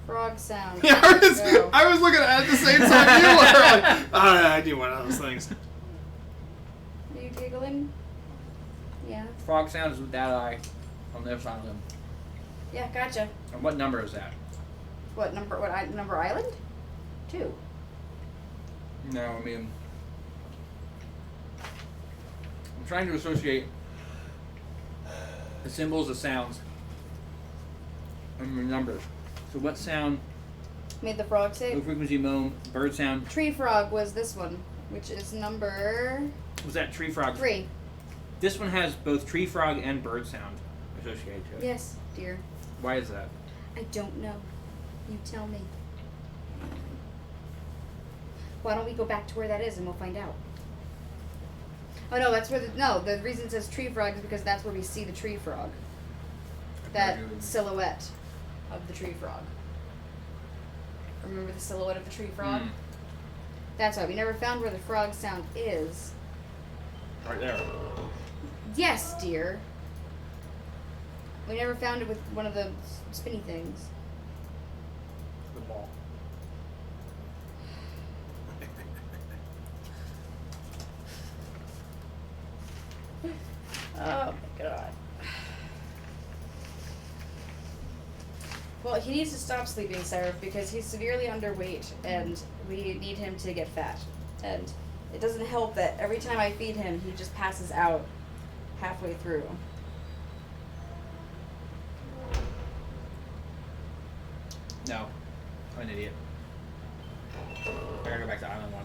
Frog sound. Yeah, Go. I was looking at it at the same time you were. Like, I do one of those things. Are you giggling? Yeah. Frog sound is with that eye on the other side of them. Yeah, gotcha. And what number is that? What number? Number island? 2. No, I mean, I'm trying to associate the symbols of sounds and the numbers. So what sound? Made the frog say. Low frequency moan, bird sound. Tree frog was this one, which is number Was that tree frog? 3. This one has both tree frog and bird sound associated to it. Yes, dear. Why is that? I don't know. You tell me. Why don't we go back to where that is and we'll find out? Oh no, that's where the reason it says tree frog is because that's where we see the tree frog. That silhouette of the tree frog. Remember the silhouette of the tree frog? That's why we never found where the frog sound is. Right there. Yes, dear. We never found it with one of the spinny things. The ball. Oh my god. Well, he needs to stop sleeping, Sarah, because he's severely underweight, and we need him to get fat. And it doesn't help that every time I feed him, he just passes out halfway through. No. I'm an idiot. I gotta go back to Island 1.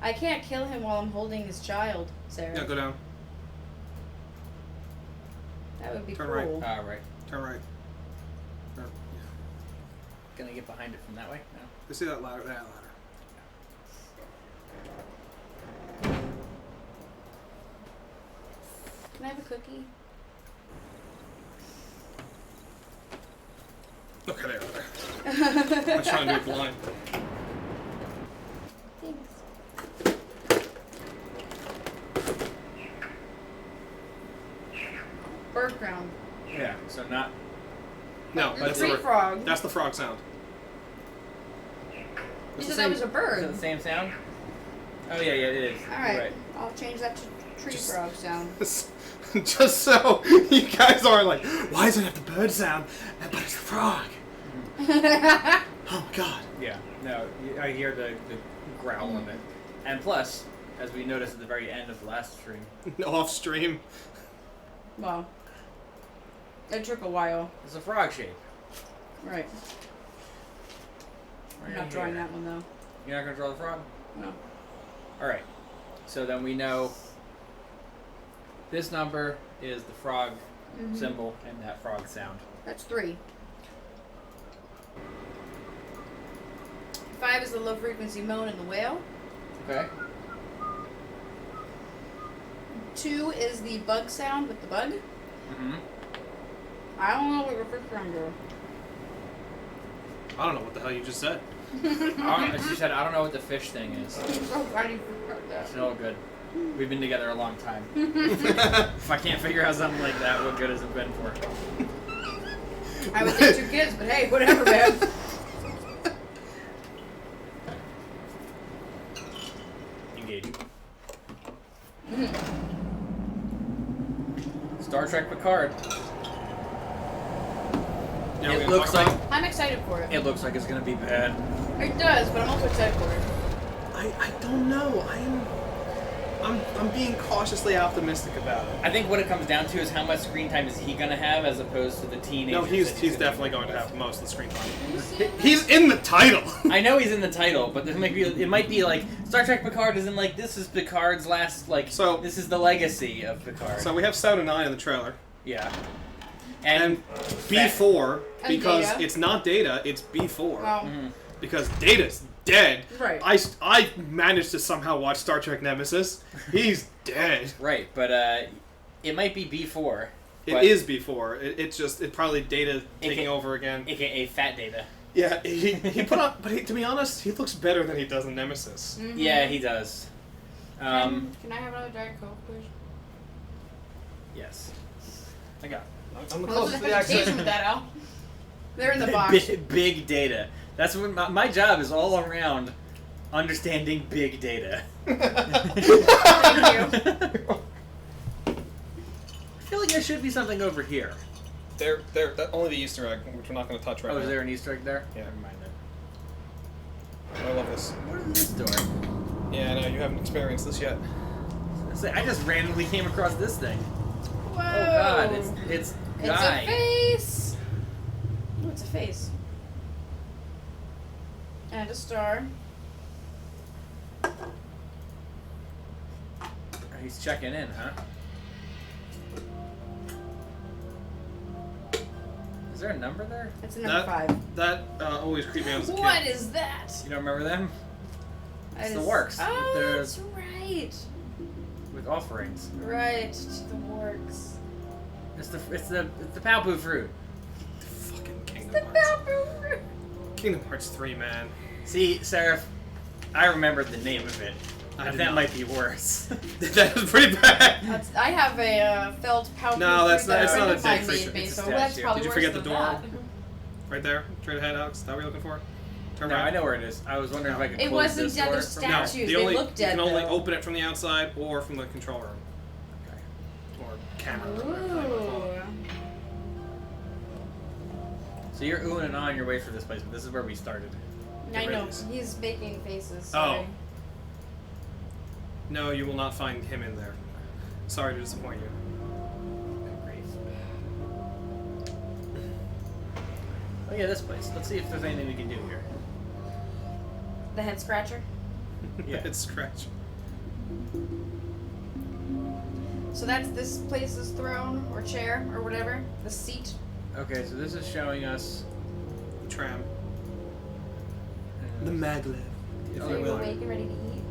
I can't kill him while I'm holding his child, Sarah. Yeah, go down. That would be Turn cool. right. Right. Turn right. Or, Gonna get behind it from that way? No. you see that ladder? That ladder. Can I have a cookie? Okay, there. I'm trying to do it blind. Thanks. Bird ground. Yeah, so not... No, The that's tree the frog. That's the frog sound. You It's said the that was a Is it bird. the same sound? Oh yeah, it is. Alright, You're right. I'll change that to tree frog sound. Just so you guys are like, why does it have the bird sound? But it's the frog. Oh my god. Yeah, no, I hear the growl of it. And plus, as we noticed at the very end of the last stream. Off stream. Well, it took a while. It's a frog shape. Right. I'm not drawing that one though. You're not going to draw the frog? No. Alright. So then we know this number is the frog symbol and that frog sound. That's 3. 5 is the low frequency moan and the wail. Okay. 2 is the bug sound with the bug. Mm-hmm. I don't know what your first number. I don't know what the hell you just said. She said, I don't know what the fish thing is. I'm so glad you forgot that. It's all good. We've been together a long time. If I can't figure out something like that, what good has it been for? I would say 2 kids, but hey, whatever, man. Engage. Star Trek Picard. Yeah, we're It gonna looks talk like about I'm excited for it. it looks like it's gonna be bad. It does, but I'm also excited for it. I don't know. I'm being cautiously optimistic about it. I think what it comes down to is how much screen time is he gonna have as opposed to the teenagers. No, he's that definitely gonna going to have most of the screen time. You see it? He's in the title. I know he's in the title, but there might be it might be like Star Trek Picard is in like this is Picard's last So- this is the legacy of Picard. So we have 7 and 9 in the trailer. yeah. And B4, And because Data. it's not Data, it's B4. Well, Because Data's dead. Right. I managed to somehow watch Star Trek Nemesis. He's dead. Right, but it might be B4. It is B4. It's probably Data taking AKA over again. AKA Fat Data. Yeah, he put on, but to be honest, he looks better than he does in Nemesis. Yeah, he does. can I have another Diet Coke, please? Yes. I got I'm the Well, closest there's to a the hesitation accent. with that, Al. They're in the box. big data. That's what my job is all around understanding big data. Thank you. I feel like there should be something over here. They're only the Easter egg, which we're not going to touch right Oh, now. is there an Easter egg there? Yeah. Never mind then. I love this. What is this door? Yeah, no, you haven't experienced this yet. I just randomly came across this thing. Whoa. Oh god, it's Guy. a face. Oh, it's a face. And a star. He's checking in, huh? Is there a number there? It's a number 5. That always creeped me out as a kid. What is that? You don't remember them? That It's the is- works. Oh, They're- that's right. With offerings. Right, the works. It's the Palpu fruit. Fucking Kingdom The Hearts. Bamboo. Kingdom Hearts 3, man. See, Seraph, I remembered the name of it. I But did that not. might be worse. That was pretty bad. I have a felt powder. No, that's not- it's not a dead dead creature. It's a so that's statue. probably Did you worse forget the than door? that. Right there. Straight ahead, Alex. Is that what you're looking for? Turn No, right. I know where it is. I was wondering if I could It close wasn't this dead, door. they're from- statues. No, They the only, look dead, you can only though. open it from the outside or from the control room. Okay. Or camera room. whatever you wanna call it. Ooh. So you're oohing and ahhing your way for this place, but this is where we started. I know. Raise. He's making faces. Oh. Sorry. No, you will not find him in there. Sorry to disappoint you. Oh yeah, this place. Let's see if there's anything we can do here. The head scratcher. Yeah. It's Scratch. So that's this place's throne or chair or whatever. The seat. Okay, so this is showing us Tram. uh, maglev. the So other you're one. awake and ready to eat.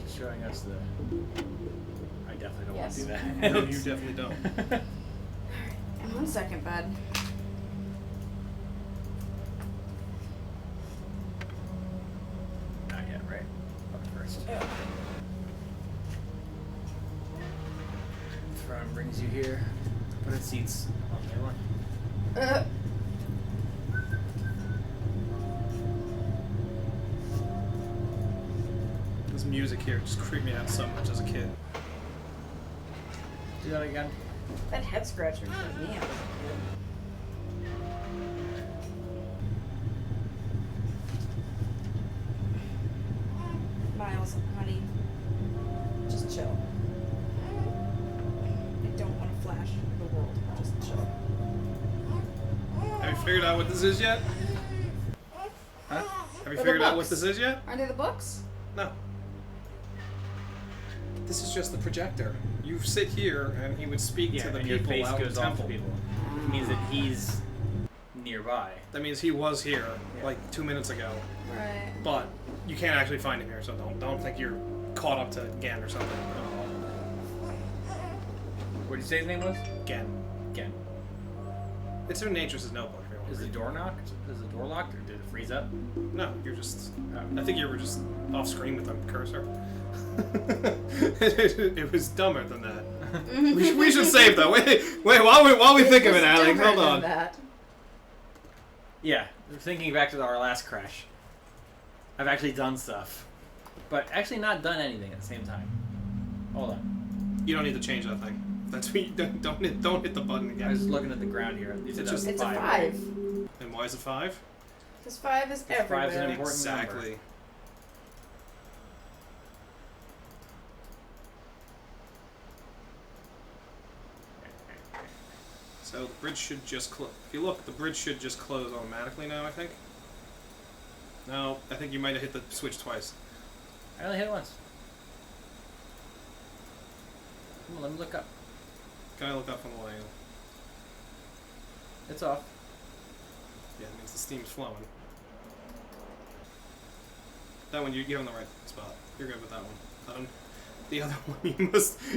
It's showing us the. I definitely don't Yes. want to do that. No, you definitely don't. Alright. And 1 second, bud. Not yet, right? Up first. Throne brings you here. Put its seats on the one. This music here just creeped me out so much as a kid. Do that again. That head scratcher put me out. Miles, honey, just chill. I don't want to flash the world. Just chill. Have you figured out what this is yet? Huh? Have you the figured out what books. this is yet? Aren't they the books? No. This is just the projector. You sit here, and he would speak Yeah, to the and your people face out in goes the off temple. to people. It means that he's nearby. That means he was here Yeah. like 2 minutes ago, Right. but you can't actually find him here. So don't think you're caught up to Gen or something. What did you say his name was? Gen. Again. It's in Nature's notebook. If you want Is to the read door knocked? Is the door locked, or did it freeze up? it. No, you're just. Oh. I think you were just off screen with the cursor. It was dumber than that. We should save though. Wait, while we think of it, Alex, hold on. Yeah, thinking back to our last crash. I've actually done stuff, but actually not done anything at the same time. Hold on. You don't need to change that thing. That's what you don't hit the button I again. was looking at the ground here. You said It's that was just- It's a five. 5. And why is it 5? Because 5 is Because 5 is an everywhere. important Exactly. So the bridge should just close. If you look, the bridge should just close automatically now, I think. No, I think you might have hit the switch twice. I only hit it once. Come on, let me look up. Can I look up from the angle? It's off. Yeah, it means the steam's flowing. That one, you're in the right spot. You're good with that one. The other one,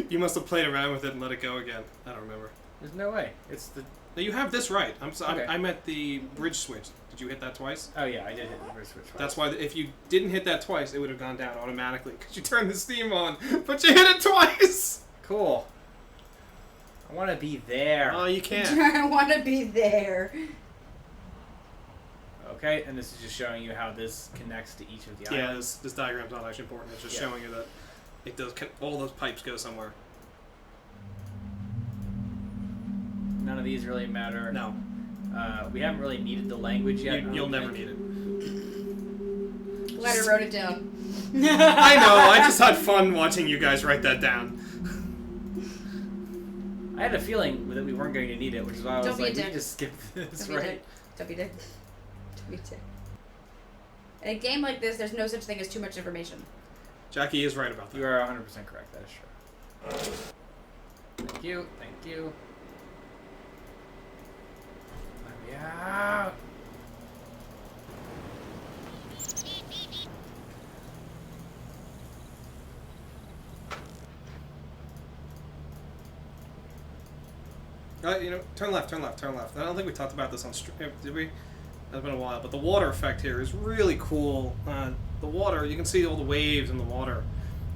you must have played around with it and let it go again. I don't remember. There's no way. It's the. No, you have this right. Okay. I meant the bridge switch. Did you hit that twice? Oh yeah, I did hit the first switch. That's why if you didn't hit that twice, it would have gone down automatically because you turned the steam on, but you hit it twice. Cool. I want to be there. Oh, you can't. I want to be there. Okay, and this is just showing you how this connects to each of the Yeah, islands. this diagram's not actually important. It's just Yeah. showing you that it does. All those pipes go somewhere. None of these really matter. No, We haven't really needed the language yet. you'll never need it. Glad I wrote it down. I know. I just had fun watching you guys write that down. I had a feeling that we weren't going to need it, which is why I Don't was be a like, we dick. just skip this, Don't be a right? dick. Don't be a dick. Don't be a dick. In a game like this, there's no such thing as too much information. Jackie is right about that. You are 100% correct. That is true. Thank you. Thank you. Let me out. Turn left, turn left, turn left. I don't think we talked about this on stream, did we? It's been a while, but the water effect here is really cool. The water, you can see all the waves in the water,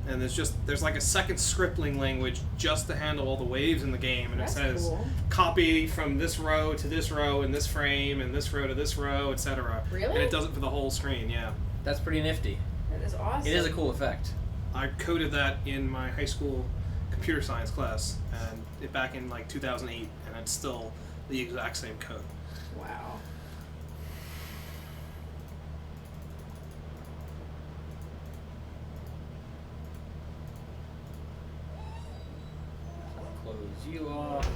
and there's like a second scriptling language just to handle all the waves in the game, and That's it says cool. copy from this row to this row in this frame, and this row to this row, etc. Really? And it does it for the whole screen. Yeah, That's pretty nifty. That is awesome. It is a cool effect. I coded that in my high school computer science class, and back in like 2008, and it's still the exact same code. Wow. Close you off.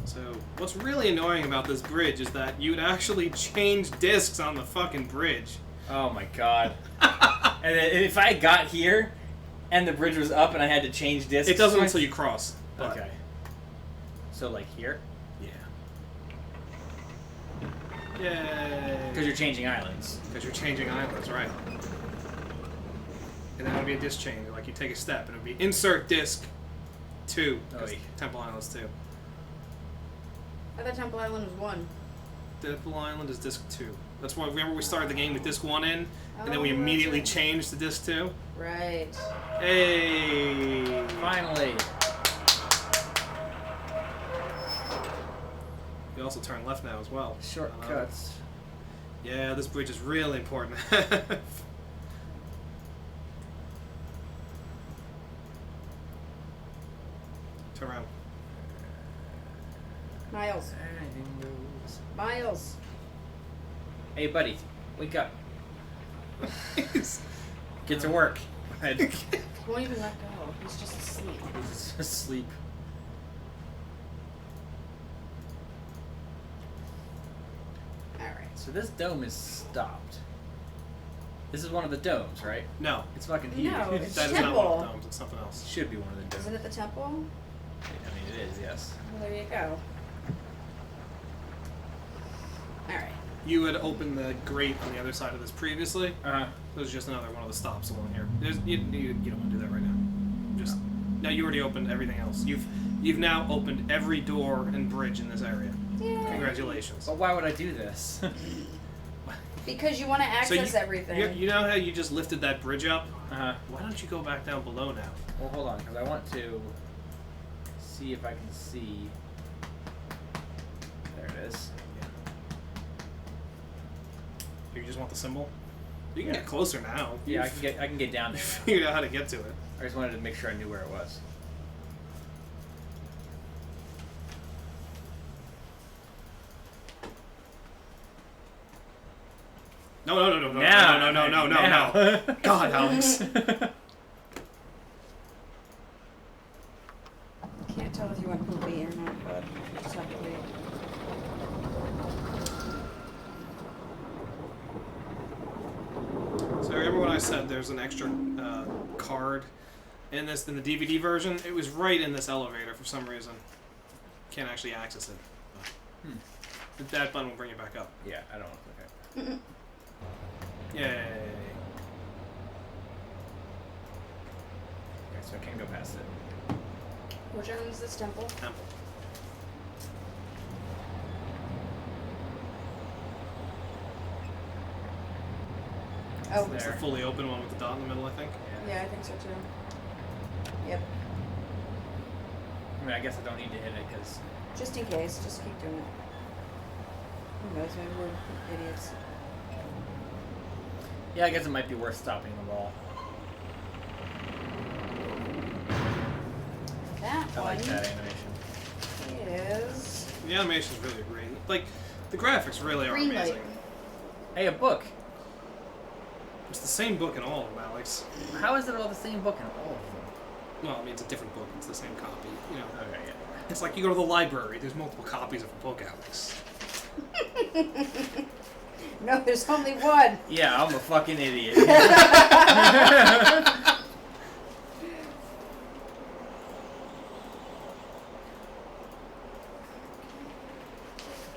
So, what's really annoying about this bridge is that you would actually change discs on the fucking bridge. Oh my god. And then if I got here and the bridge was up and I had to change discs. It doesn't until you cross. But Okay. So like here? Yeah. Yay. Because you're changing islands. Because you're changing islands, right. And then it'll be a disc change. Like you take a step and it'll be insert disc 2. 'Cause Oy. Temple Island's 2. I thought Temple Island was 1. Temple Island is disc 2. That's why remember we started the game with disc 1 in, and then we Oh, that's immediately right. changed to disc 2? Right. Hey! Finally. You also turn left now as well. Shortcuts. Yeah, this bridge is really important. Miles. Anything goes. Miles. Hey, buddy, wake up. Get to work. He won't even let go. He's just asleep. He's asleep. Alright. So this dome is stopped. This is one of the domes, right? No, It's fucking huge. No, it's that is not one of temple. the domes. It's something else. Should be one of the domes. Isn't it the temple? I mean, it is, yes. Well, there you go. Alright. You had opened the grate on the other side of this previously. Uh-huh. It was just another one of the stops along here. You don't want to do that right now. Just no. You already opened everything else. You've now opened every door and bridge in this area. Yay. Congratulations. But why would I do this? Because you want to access everything. You know how you just lifted that bridge up? Uh-huh. Why don't you go back down below now? Well, hold on, because I want to see if I can see. There it is. You just want the symbol? You can Yeah. get closer now. Yeah, I can get down You there. now. figured out how to get to it. I just wanted to make sure I knew where it was. No. Now. God, Alex. Can't tell if you went poopy or not, but just have to wait. So remember when I said there's an extra card in the DVD version? It was right in this elevator for some reason. Can't actually access it. But that button will bring you back up. Yeah, I don't want to look at it. Yay. Okay, so I can't go past it. Which one is this temple? Temple. Oh, It's the There. fully open one with the dot in the middle, I think. yeah, I think so too. Yep. I mean, I guess I don't need to hit it because Just in case, just keep doing it. Who knows, maybe we're idiots. yeah, I guess it might be worth stopping the ball. That I like one that animation. is The animation's really great. Like, the graphics really are green amazing. light. Hey, a book. It's the same book in all of them, Alex. How is it all the same book in all of them? Well, I mean, it's a different book. It's the same copy. You know, Okay, yeah. it's like you go to the library. There's multiple copies of a book, Alex. No, there's only one. Yeah, I'm a fucking idiot.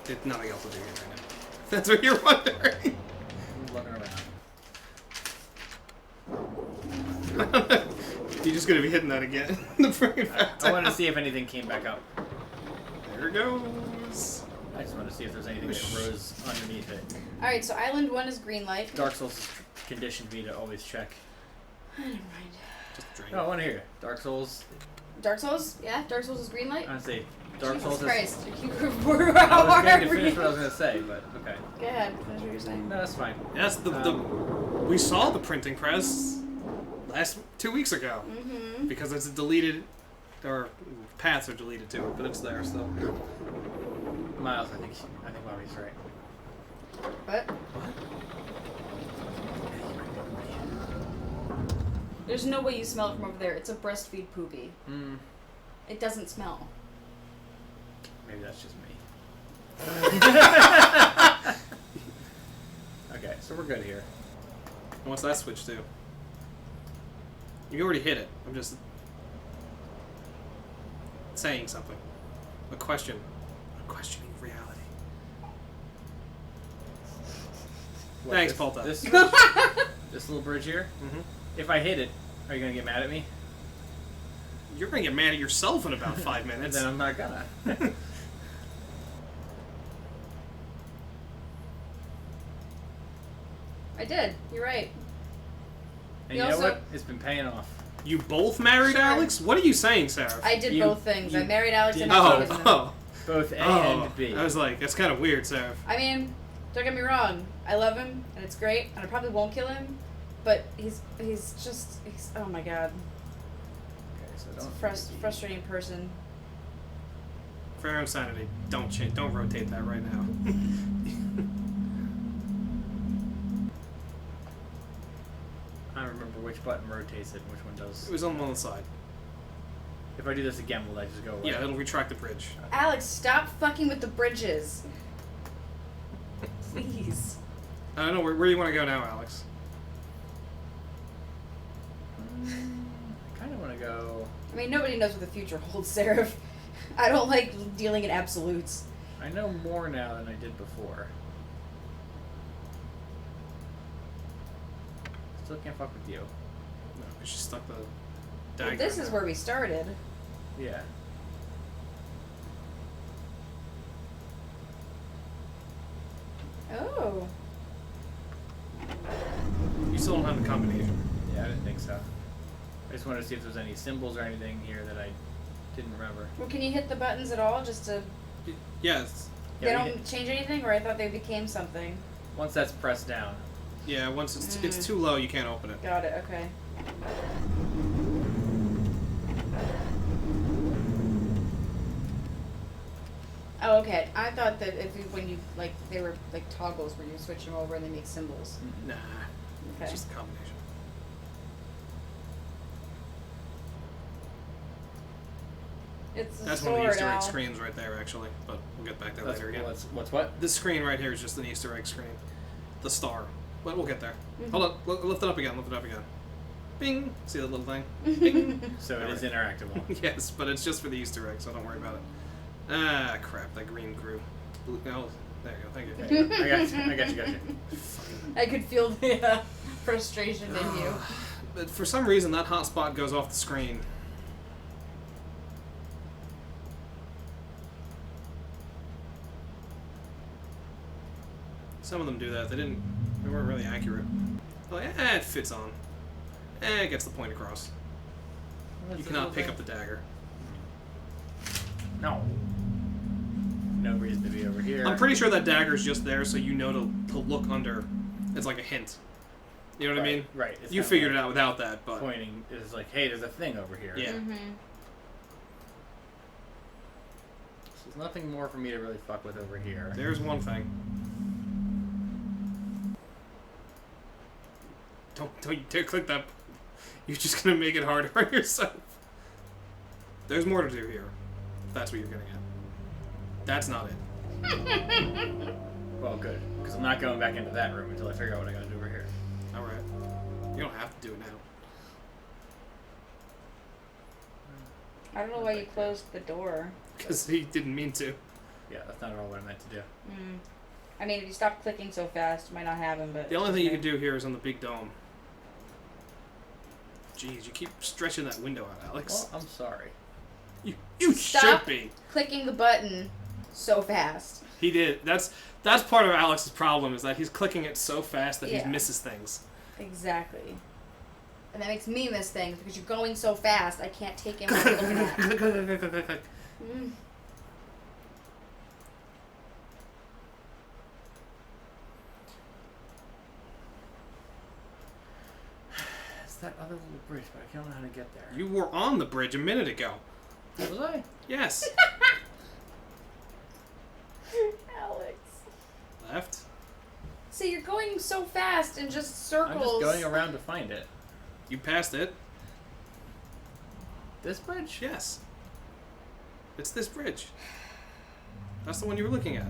There's nothing else to do here right now. That's what you're wondering. I'm looking around. You're just gonna be hitting that again. I wanted to see if anything came back up. There it goes. I just wanted to see if there's anything that rose underneath it. Alright, so Island 1 is green light. Dark Souls has conditioned me to always check. Never mind. Just a drink. No, I want to hear it. Dark Souls. Dark Souls? Yeah, Dark Souls is green light? I want to say Dark Jesus Souls Christ. is. You were I was going to finish what I was going to say, but okay. Go ahead, finish what you're saying. No, that's fine. Yes, we saw the printing press 2 weeks ago Mm-hmm. because it's deleted, or paths are deleted to it, but it's there still. Miles, I think Bobby's right. What? There's no way you smell it from over there. It's a breastfeed poopy. Hmm. It doesn't smell. Maybe that's just me. Okay, so we're good here. And what's that switch to? You already hit it. I'm just saying something. A question. I'm questioning reality. What, Thanks, this- Polta. This this little bridge here. Mm-hmm. If I hit it, are you gonna get mad at me? You're gonna get mad at yourself in about 5 minutes. Then I'm not gonna. I did. You're right. And You you know also- what? It's been paying off. You both married Sure. Alex? What are you saying, Sarah? I did You- both things. I you married Alex did and I both. cheated him. Oh, Both A oh. and B. I was like, that's kind of weird, Sarah. I mean, don't get me wrong. I love him, and it's great, and I probably won't kill him, but he's oh my god. Okay, so He's a don't. frustrating person. For your own sanity, don't rotate that right now. I don't remember which button rotates it and which one does. It was on the side. If I do this again, will that just go away? Yeah, it'll retract the bridge. Alex, stop fucking with the bridges. Please. I don't know, where do you want to go now, Alex? I kind of want to go... I mean, nobody knows what the future holds, Seraph. I don't like dealing in absolutes. I know more now than I did before. Still can't fuck with you. No, because she stuck the Well, dagger. this in is there. where we started. Yeah. Oh. You still don't have the combination. Yeah, I didn't think so. I just wanted to see if there's any symbols or anything here that I didn't remember. Well, can you hit the buttons at all just to... Yes. They Yeah, we don't hit- change anything? Or I thought they became something. once that's pressed down. Yeah, once it's too low, you can't open it. Got it, okay. Oh, okay. I thought that when you, like, they were, like, toggles where you switch them over and they make symbols. Nah. Okay. It's just a combination. It's a That's sword, one of the Easter egg Al. screens right there, actually. But we'll get back there later again. What's what? This screen right here is just an Easter egg screen. The star. But we'll get there. Mhm. Hold on. Lift it up again. Lift it up again. Bing. See that little thing? Bing. So it is Alright. interactable. Yes, but it's just for the Easter egg, so don't worry about it. Ah, crap. That green grew. Blue. Oh, there you go. Thank you. I got you. I could feel the frustration in you. But for some reason, that hotspot goes off the screen. Some of them do that. They weren't really accurate. Like, it fits on. It gets the point across. You cannot pick up the dagger. No. No reason to be over here. I'm pretty sure that dagger's just there so you know to look under. It's like a hint. You know what I mean? Right. It's You kinda figured like it out without that, but... pointing is like, hey, there's a thing over here. Yeah. Mm-hmm. So there's nothing more for me to really fuck with over here. There's one thing. Don't you dare click that. You're just gonna make it harder on yourself. There's more to do here. If that's what you're getting at. That's not it. Well, good. Because I'm not going back into that room until I figure out what I gotta do over here. Alright. You don't have to do it now. I don't know why you closed the door. Because he didn't mean to. Yeah, that's not at all what I meant to do. Mm. I mean, if you stop clicking so fast, you might not have him, but... The only thing you can do here is on the big dome. Jeez, you keep stretching that window out, Alex. Well, I'm sorry. You Stop should be. clicking the button so fast. He did. That's part of Alex's problem, is that he's clicking it so fast that he Yeah. misses things. Exactly. And that makes me miss things, because you're going so fast, I can't take in what I'm looking at. Mm. It's that other little bridge, but I don't know how to get there. You were on the bridge a minute ago. Was I? Yes. Alex. Left. See, you're going so fast in just circles. I'm just going around to find it. You passed it. This bridge? Yes. It's this bridge. That's the one you were looking at.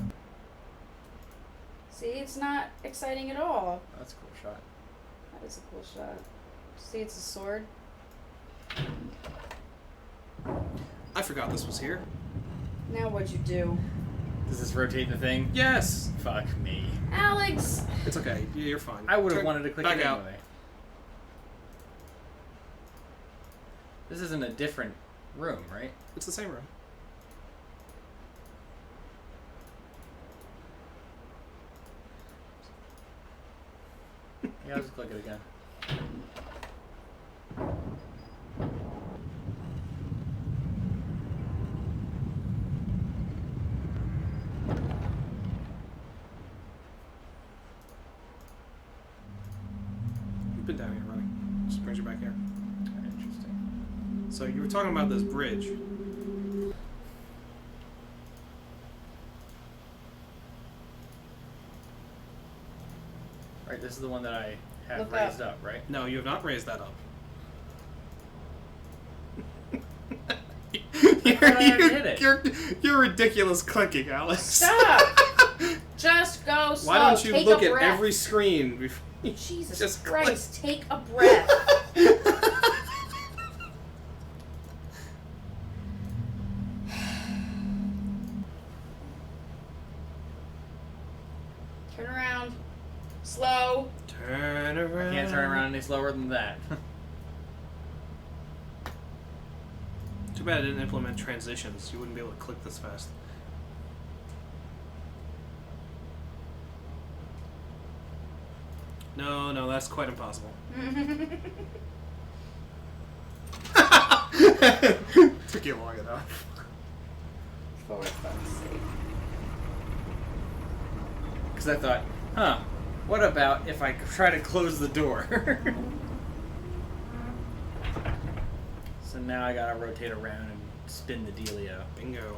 See, it's not exciting at all. That's a cool shot. That is a cool shot. See, it's a sword. I forgot this was here. Now what'd you do? Does this rotate the thing? Yes. Fuck me. Alex! It's okay. You're fine. I would have Turn- wanted to click back it out. anyway. This isn't a different room, right? It's the same room. Yeah, I'll just click it again. You've been down here running. Just brings you back here. Interesting. So you were talking about this bridge. Right, this is the one that I have Look raised up, right? No, you have not raised that up. thought I already did it. You're ridiculous clicking, Alex. Stop! Just go slow. Why don't you Take look a at breath. every screen before Jesus just Christ, take a breath. Turn around. Slow. Turn around. Can't turn around any slower than that. Too bad I didn't implement transitions. You wouldn't be able to click this fast. No, that's quite impossible. Took you long enough. For fuck's sake. Because I thought, what about if I try to close the door? So now I gotta rotate around and spin the dealio. Bingo.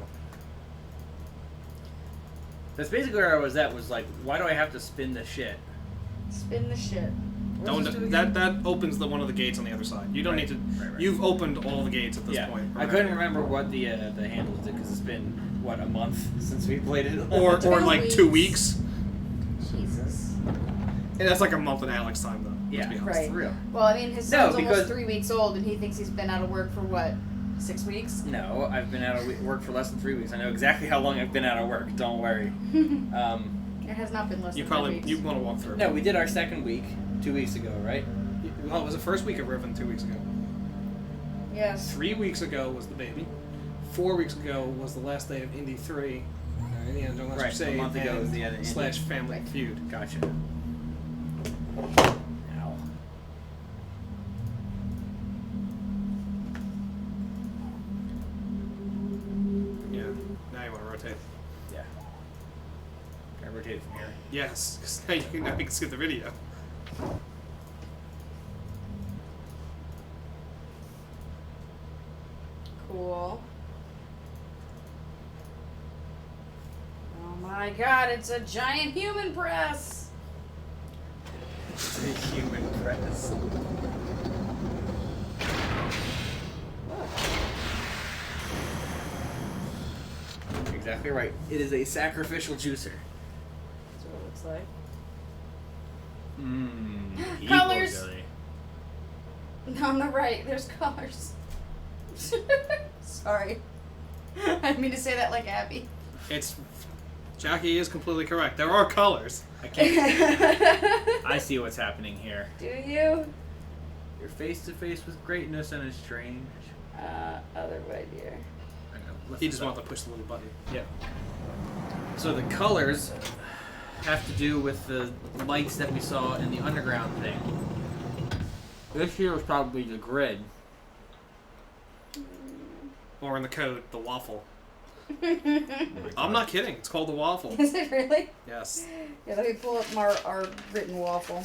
That's basically where I was at, was like, why do I have to spin the shit? Spin the shit. What does this do That again? that opens the one of the gates on the other side. You don't Right, need to. right. You've opened all the gates at this Yeah, point. I couldn't remember what the handles did because it's been what, a month since we played it. Or 2 like 2 weeks. Jesus. And that's like a month in Alex time though. Yeah, Let's be honest. Right. for real. Well, I mean, his No, son's because- almost 3 weeks old, and he thinks he's been out of work for what, 6 weeks? No, I've been out of work for less than 3 weeks. I know exactly how long I've been out of work. Don't worry. It has not been less You than probably 3 weeks. you want to walk through. No, we did our second week 2 weeks ago, right? Well, it was the first week of Riven 2 weeks ago. Yes. 3 weeks ago was the baby. 4 weeks ago was the last day of Indy 3. Indiana Jones Right, a Crusade, month ago and was the end of Indy. slash Family Right. Feud. Gotcha. Ow. Yeah. Now you want to rotate. Yeah. Can I rotate it from here? Yes, because now you can skip the video. Cool. Oh my god, it's a giant human press! The human press. Exactly right. It is a sacrificial juicer. That's what it looks like. Mmm. Colors! No, I'm not right. There's colors. Sorry. I didn't mean to say that like Abby. It's Jackie is completely correct. There are colors. I can't. I see what's happening here. Do you? You're face to face with greatness and it's strange. Other way, dear. I know. Lift He this just up. wanted to push the little button. Yep. So the colors have to do with the lights that we saw in the underground thing. This here was probably the grid. Or in the code, the waffle. I'm not kidding. It's called the waffle. Is it really? Yes. Yeah, let me pull up our written waffle.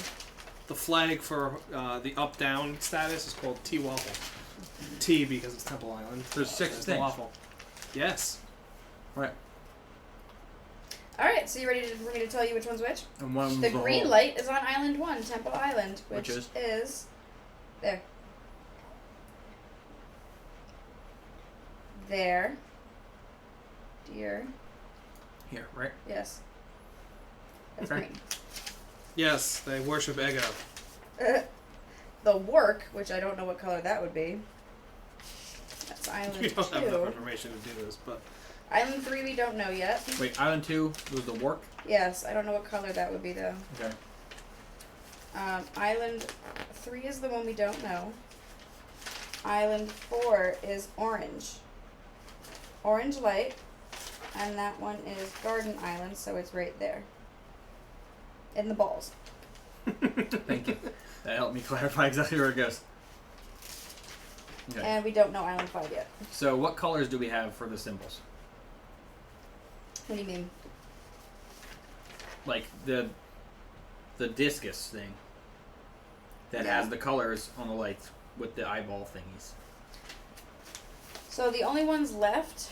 The flag for the up-down status is called T waffle. T because it's Temple Island. There's 6 It's the things. waffle. Yes. Right. Alright, so you ready for me to tell you which one's which? And one The green light is on Island 1, Temple Island, which Which is there. There. Dear. Here, right? Yes. That's Okay. green. Yes, they worship Ego. The work, which I don't know what color that would be. That's Island We don't have enough 2. information to do this, but Island 3 we don't know yet. Wait, Island 2 was the work? Yes, I don't know what color that would be though. Okay. Island 3 is the one we don't know. Island 4 is orange. Orange light. And that one is Garden Island, so it's right there. In the balls. Thank you. That helped me clarify exactly where it goes. Okay. And we don't know Island 5 yet. So what colors do we have for the symbols? What do you mean? Like the discus thing that Yeah. has the colors on the lights with the eyeball thingies. So the only ones left...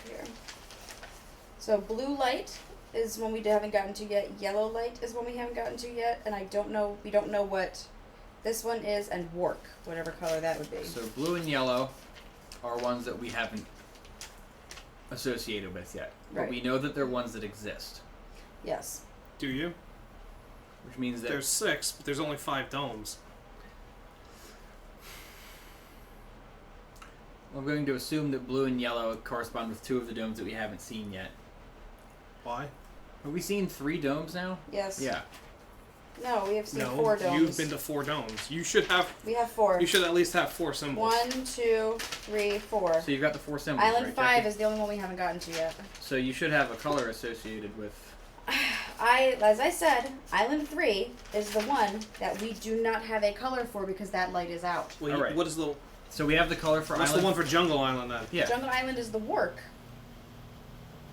Here. So blue light is one we haven't gotten to yet. Yellow light is one we haven't gotten to yet, and we don't know what this one is, and warp, whatever color that would be. So blue and yellow are ones that we haven't associated with yet. But Right. we know that they're ones that exist. Yes. Do you? Which means that There's 6, but there's only 5 domes. I'm going to assume that blue and yellow correspond with 2 of the domes that we haven't seen yet. Why? Have we seen 3 domes now? Yes. Yeah. No, we have seen No, 4 domes. you've been to 4 domes. You should have. We have 4. You should at least have 4 symbols. 1, 2, 3, 4. So you've got the 4 symbols, Island right, 5 Jackie? is the only one we haven't gotten to yet. So you should have a color associated with... As I said, Island 3 is the one that we do not have a color for because that light is out. Well, All right. What is the? So we have the color for What's Island... the one for Jungle Island then? Yeah. Jungle Island is the work.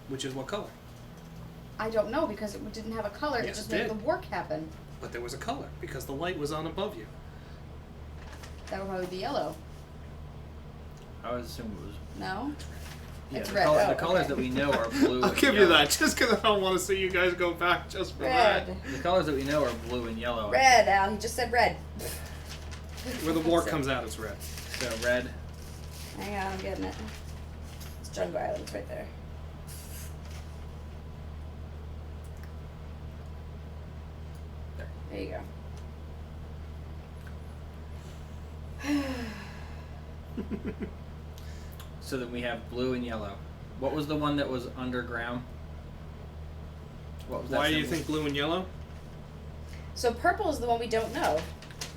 Which is what color? I don't know because it didn't have a color. Yes, It just it made did. the work happen. But there was a color because the light was on above you. That would probably be yellow. I would assume it was... No? Yeah, It's the, red. color, Oh, the colors okay. that we know are blue I'll and give you yellow. that just because I don't want to see you guys go back just for Red. The colors that we know are blue and yellow. Red, Al. He just said red. that. Where the war comes out, it's red. So red. Hang on, I'm getting it. It's Jungle Island. It's right there. There. There you go. So then we have blue and yellow. What was the one that was underground? What was that Why do you symbol? think blue and yellow? So purple is the one we don't know.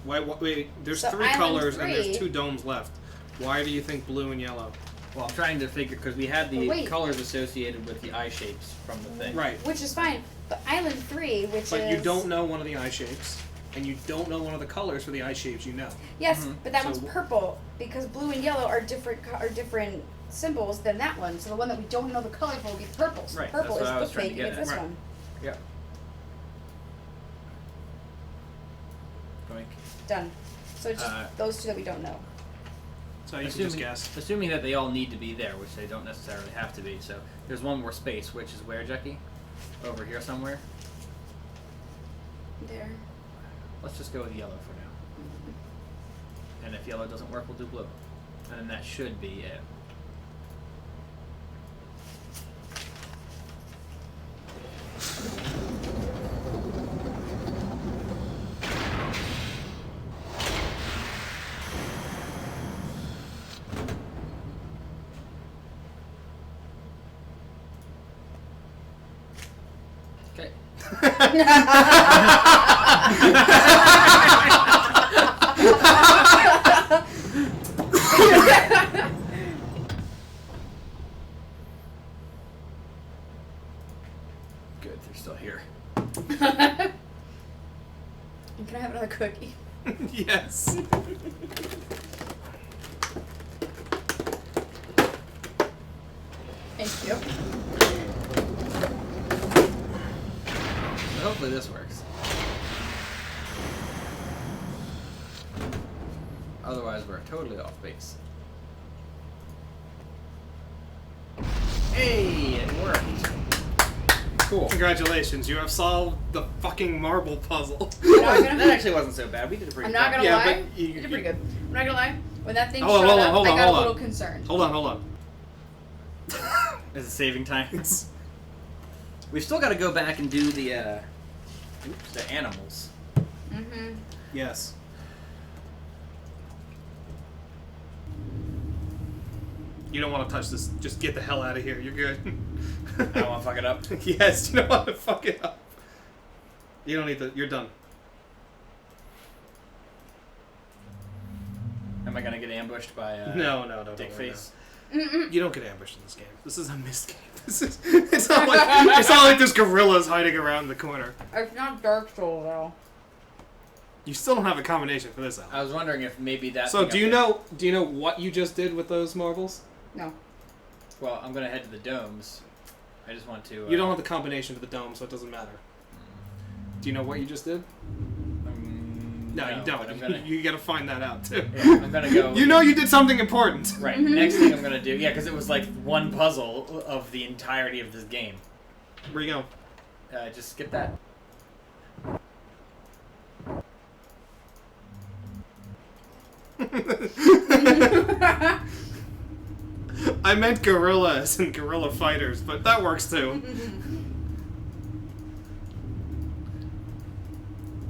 Wait, there's So 3 Island colors and there's 3 2 domes left. Why do you think blue and yellow? Well, I'm trying to figure because we had the Oh, wait. colors associated with the eye shapes from the thing. Right. Which is fine. But Island 3, which But is... you don't know one of the eye shapes, and you don't know one of the colors for the eye shapes you know. Yes, Mhm. but that So- one's purple because blue and yellow are different symbols than that one. So the one that we don't know the color for will be purple. So Right, purple that's what I was is trying to bookmaking get it's at. this Right. one. Yeah. Going. Done. So it's just Uh, those 2 that we don't know. So you can just guess. Assuming that they all need to be there, which they don't necessarily have to be. So there's one more space, which is where, Jackie? Over here somewhere. There. Let's just go with yellow for now. And if yellow doesn't work, we'll do blue. And then that should be it. Okay. Good, they're still here. Can I have another cookie? Yes. Thank you. So hopefully this works. Otherwise, we're totally off base. Hey, it worked. Cool. Congratulations, you have solved the fucking marble puzzle. That actually wasn't so bad. We did a pretty I'm good not job. gonna Yeah, lie. but You did pretty good. I'm not gonna lie. When that thing Hold on, shot hold on, up, hold I on, got hold a on. little concerned. Hold on. Is it saving time? We've still got to go back and do the animals. Mm-hmm. Yes. You don't want to touch this. Just get the hell out of here. You're good. I don't want to fuck it up. Yes, you don't want to fuck it up. You don't need to. You're done. Am I gonna get ambushed by No, dick don't worry, face? no. You don't get ambushed in this game. This is a Myst game. It's not like there's gorillas hiding around the corner. It's not Dark Souls though. You still don't have a combination for this, Alan. I was wondering if maybe that. So thing do you up there- know what you just did with those marbles? No. Well, I'm gonna head to the domes. I just want to. You don't have the combination for the dome, so it doesn't matter. Do you know what you just did? No, you but don't. I'm gonna. You gotta find that out too. Yeah, I'm gonna go. You know you did something important. Right. Next thing I'm gonna do, yeah, because it was like one puzzle of the entirety of this game. Where you going? Just skip that. I meant gorillas and gorilla fighters, but that works too.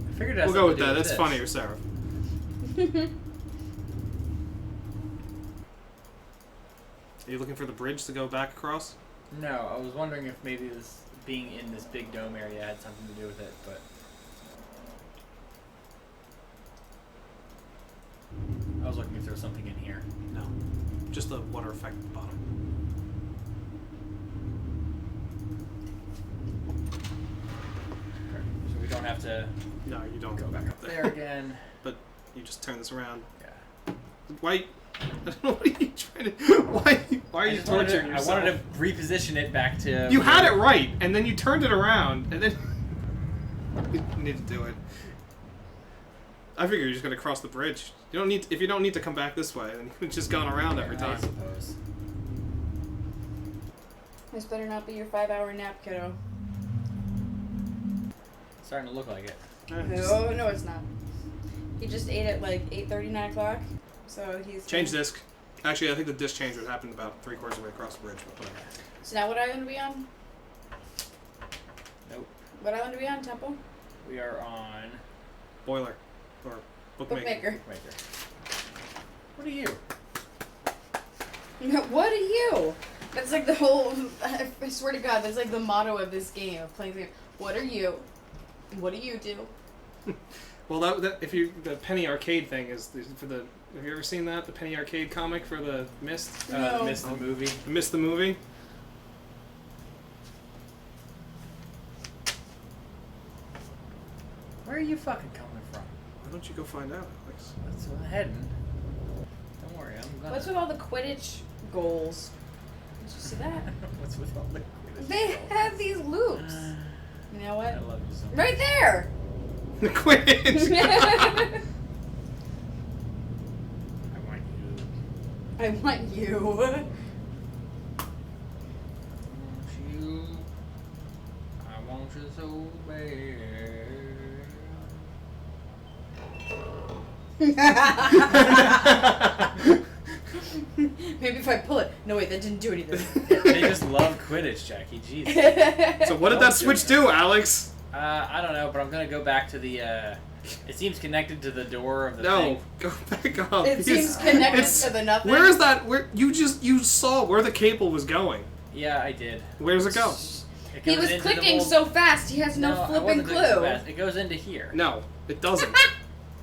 I figured that's We'll go with that. That's funnier, Sarah. Are you looking for the bridge to go back across? No, I was wondering if maybe this being in this big dome area had something to do with it, but I was looking if there was something in here. No. Just the water effect at the bottom. Okay. So we don't have to No, you don't go back up there there. again. But you just turn this around. Yeah. Why? I don't know what are you trying to. Why are you torturing yourself? I wanted to reposition it back to. You had it right, and then you turned it around, and then you need to do it. I figure you're just gonna cross the bridge. You don't need. If you don't need to come back this way, then you could have just gone around every I time. suppose. This better not be your 5-hour nap, kiddo. It's starting to look like it. No, no, it's not. He just ate at like 8:30, 9 o'clock. So he's Change disc. Actually, I think the disc change would happen about 3/4 of the way across the bridge. But whatever. So now what island are we on? Nope. What island are we on, Temple? We are on Boiler or bookmaker. Bookmaker. Maker. What are you? What are you? That's like the whole. I swear to God, that's like the motto of this game of playing the game. What are you? What do you do? Well, that if you the Penny Arcade thing is for the. Have you ever seen that? The Penny Arcade comic for the Myst? No. The Myst the movie. Myst the movie? Where are you fucking coming from? Why don't you go find out, Alex? That's where I'm heading. Don't worry, I'm gonna. What's with all the Quidditch goals? Did you see that? What's with all the Quidditch They goals? have these loops. You know what? I love you so much. Right there. The Quidditch! I want you. I want you. I want you. I want you so bad. Maybe if I pull it. No, wait, that didn't do anything. They just love Quidditch, Jackie. Jeez. So what did that switch do, Alex? I don't know, but I'm gonna go back to the. It seems connected to the door of the No, thing. go back up. It seems connected to the nothing. Where is that? Where you saw where the cable was going? Yeah, I did. Where does it go? It He goes was into the clicking mold- so fast, he has no I flipping wasn't clicking so clue. fast. It goes into here. No, it doesn't.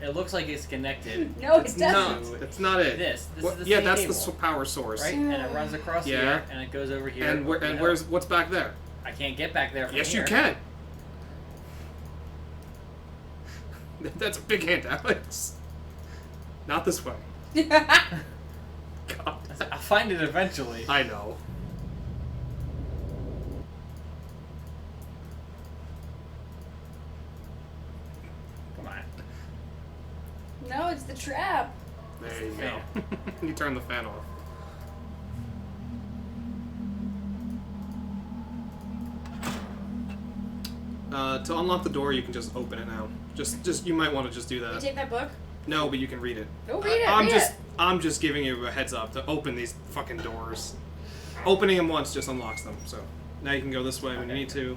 It looks like it's connected. No, It's it not. doesn't. It's not it. This What- is the yeah, same that's cable, the power source. right? And it runs across Yeah. here, and it goes over here. And where's what's back there? I can't get back there from Yes, here. you can. That's a big hint, Alex. Not this way. God. I'll find it eventually. I know. Come on. No, it's the trap. There you Fan. go. You turn the fan off. To unlock the door, you can just open it now. Just you might want to just do You that. take that book? No, but you can read it. Go read it. I'm read just it. I'm just giving you a heads up to open these fucking doors. Opening them once just unlocks them. So now you can go this way when you Okay. need to.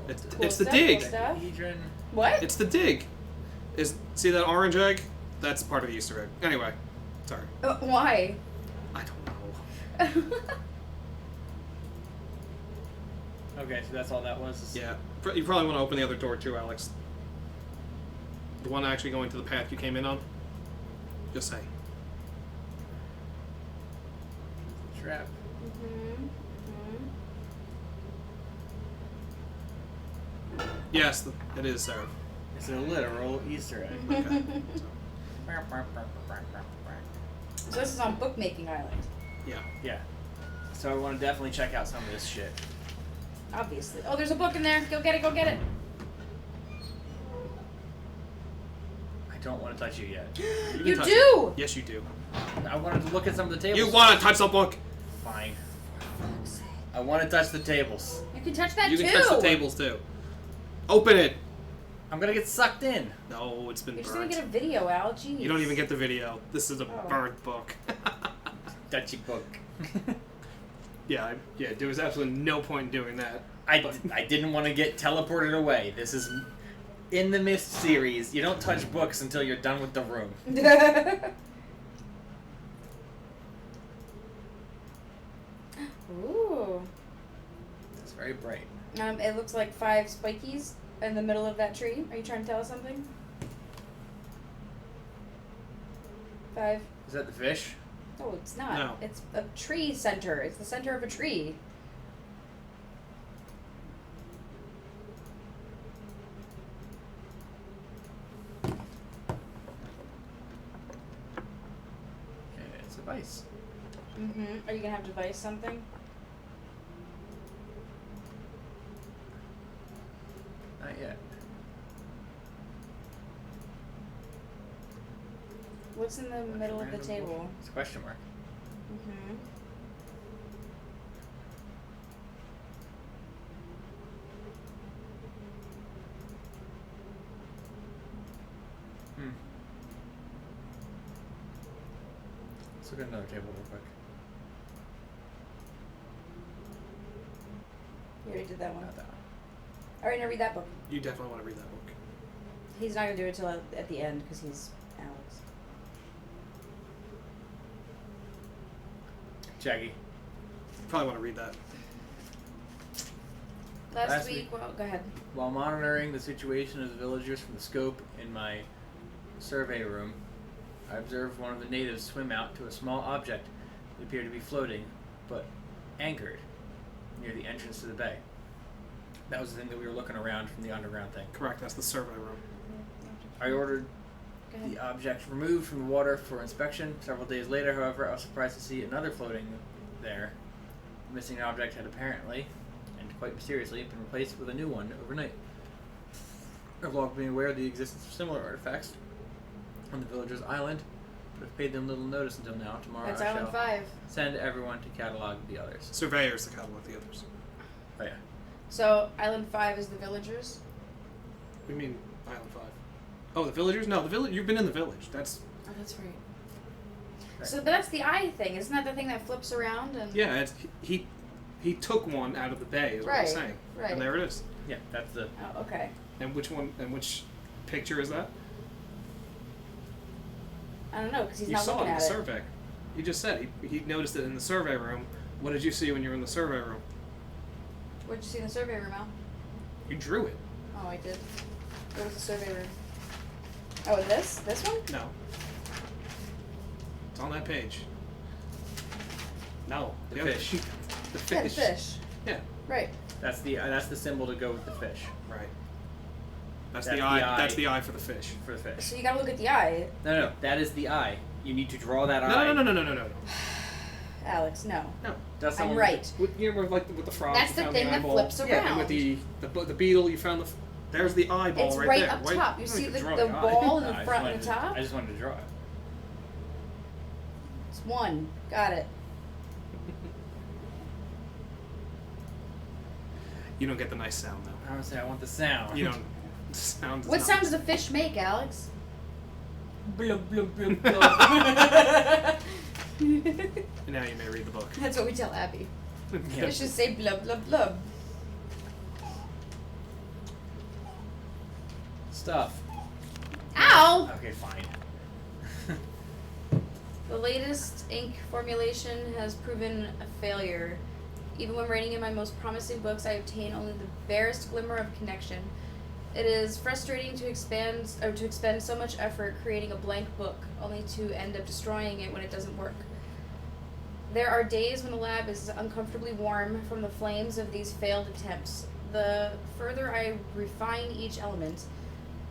It's Cool the stuff, dig. cool stuff. Hedron. What? It's the dig. See that orange egg? That's part of the Easter egg. Anyway, sorry. Why? I don't know. Okay, so that's all that was. Yeah, you probably want to open the other door too, Alex. The one actually going to the path you came in on. Just saying. Trap. Mhm. Yes, it is, Sarah. It's a literal Easter egg. Okay. So this is on Bookmaking Island, Yeah. Yeah. So I want to definitely check out some of this shit. obviously. Oh, there's a book in there. Go get it. Go get it. I don't want to touch you yet. can You touch do! it. Yes, you do. I wanted to look at some of the tables. You want to touch the book? Fine. I want to touch the tables. You can touch that You too! can touch the tables too. Open it. I'm gonna get sucked in. No, it's been You're just gonna burnt. get a video, Al. Jeez. You don't even get the video. This is a Oh. burnt book. Touchy book. Yeah, there was absolutely no point in doing that. I didn't want to get teleported away. This is in the Myst series. You don't touch books until you're done with the room. Ooh. It's very bright. It looks like 5 spikies in the middle of that tree. Are you trying to tell us something? 5. Is that the fish? No, it's not. No. It's a tree center. It's the center of a tree. Okay, it's a vice. Mm-hmm. Are you gonna have to device something? Not yet. What's in the middle of the Random table? bullshit. It's a question mark. Mm-hmm. Hmm. Let's look at another table real quick. You already did that one. Not that one. Alright, now read that book. You definitely want to read that book. He's not gonna do it till at the end because he's Alex. Jackie. You probably want to read that. Last week, well, go ahead. While monitoring the situation of the villagers from the scope in my survey room, I observed one of the natives swim out to a small object that appeared to be floating, but anchored near the entrance to the bay. That was the thing that we were looking around from the underground thing. Correct, that's the survey room. I ordered Go ahead. the object removed from the water for inspection. Several days later, however, I was surprised to see another floating there. The missing object had apparently, and quite mysteriously, been replaced with a new one overnight. I've long been aware of the existence of similar artifacts on the villagers' island, but have paid them little notice until now. Tomorrow That's I Island shall 5. send everyone to catalog the others. Surveyors, the catalog the others. Oh yeah. So, Island 5 is the villagers? What do you mean, Island 5? Oh, the villagers? No, the village. You've been in the village. That's... Oh, that's right. Right. So that's the eye thing. Isn't that the thing that flips around? And Yeah, it's, he took one out of the bay, is what I'm Right, saying. right. And there it is. Yeah, that's the. Oh, okay. And which one, and which picture is that? I don't know, because he's You not saw it looking in at the it. survey. You just said he noticed it in the survey room. What did you see when you were in the survey room? What'd you see in the survey room, Al? You drew it. Oh, I did. Where was the survey room? Oh, this? This one? No. It's on that page. No. The other- fish. The Yeah, fish. the fish. Yeah. Right. That's the symbol to go with the fish. Right. That's, That's the the eye. eye. That's the eye for the fish. For the fish. So you gotta look at the eye. No, that is the eye. You need to draw that eye. No. Alex, no. No. Does I'm someone- right. With, you remember, like with the frog. That's you the found thing that eyeball. flips Yeah, and with around. the beetle, you found the. There's the eyeball It's right right there. up Why- top. You don't see need to the draw the eye. ball in No, the I front just and the wanted to- top? I just wanted to draw it. It's one. Got it. You don't get the nice sound though. I would say I want the sound. You don't. Sound. does What not- sound does a fish make, Alex? Blub, blub, blub, blub. Now you may read the book. That's what we tell Abby. Yeah. Fish just say blub, blub, blub. Stuff. Ow! Okay, fine. The latest ink formulation has proven a failure. Even when writing in my most promising books, I obtain only the barest glimmer of connection. It is frustrating to expend so much effort creating a blank book, only to end up destroying it when it doesn't work. There are days when the lab is uncomfortably warm from the flames of these failed attempts. The further I refine each element,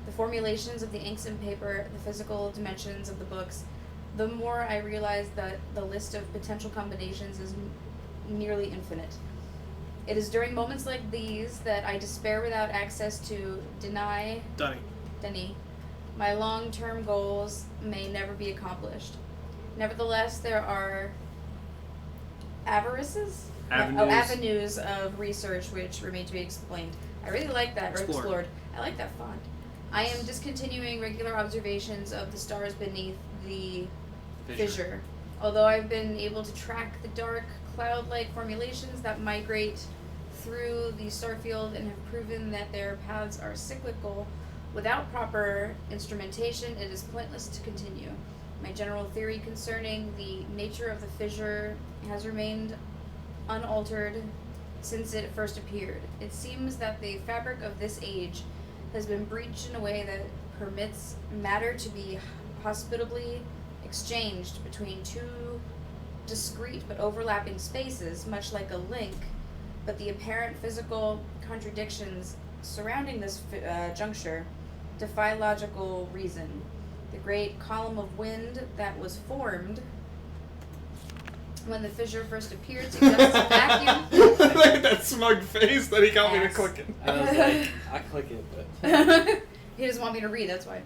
the formulations of the inks and paper, the physical dimensions of the books, the more I realize that the list of potential combinations is nearly infinite. It is during moments like these that I despair without access to Denny, Dunny. My long-term goals may never be accomplished. Nevertheless, there are avenues of research which remain to be explained. I really like that, or explored. I like that font. I am discontinuing regular observations of the stars beneath the fissure. Although I've been able to track the dark, cloud-like formulations that migrate through the starfield and have proven that their paths are cyclical, without proper instrumentation, it is pointless to continue. My general theory concerning the nature of the fissure has remained unaltered since it first appeared. It seems that the fabric of this age has been breached in a way that permits matter to be hospitably exchanged between two discrete but overlapping spaces, much like a link, but the apparent physical contradictions surrounding this juncture defy logical reason. The great column of wind that was formed when the fissure first appeared suggests a vacuum. Look at that smug face that he got me to click it. I was like, I click it, but he doesn't want me to read, that's why.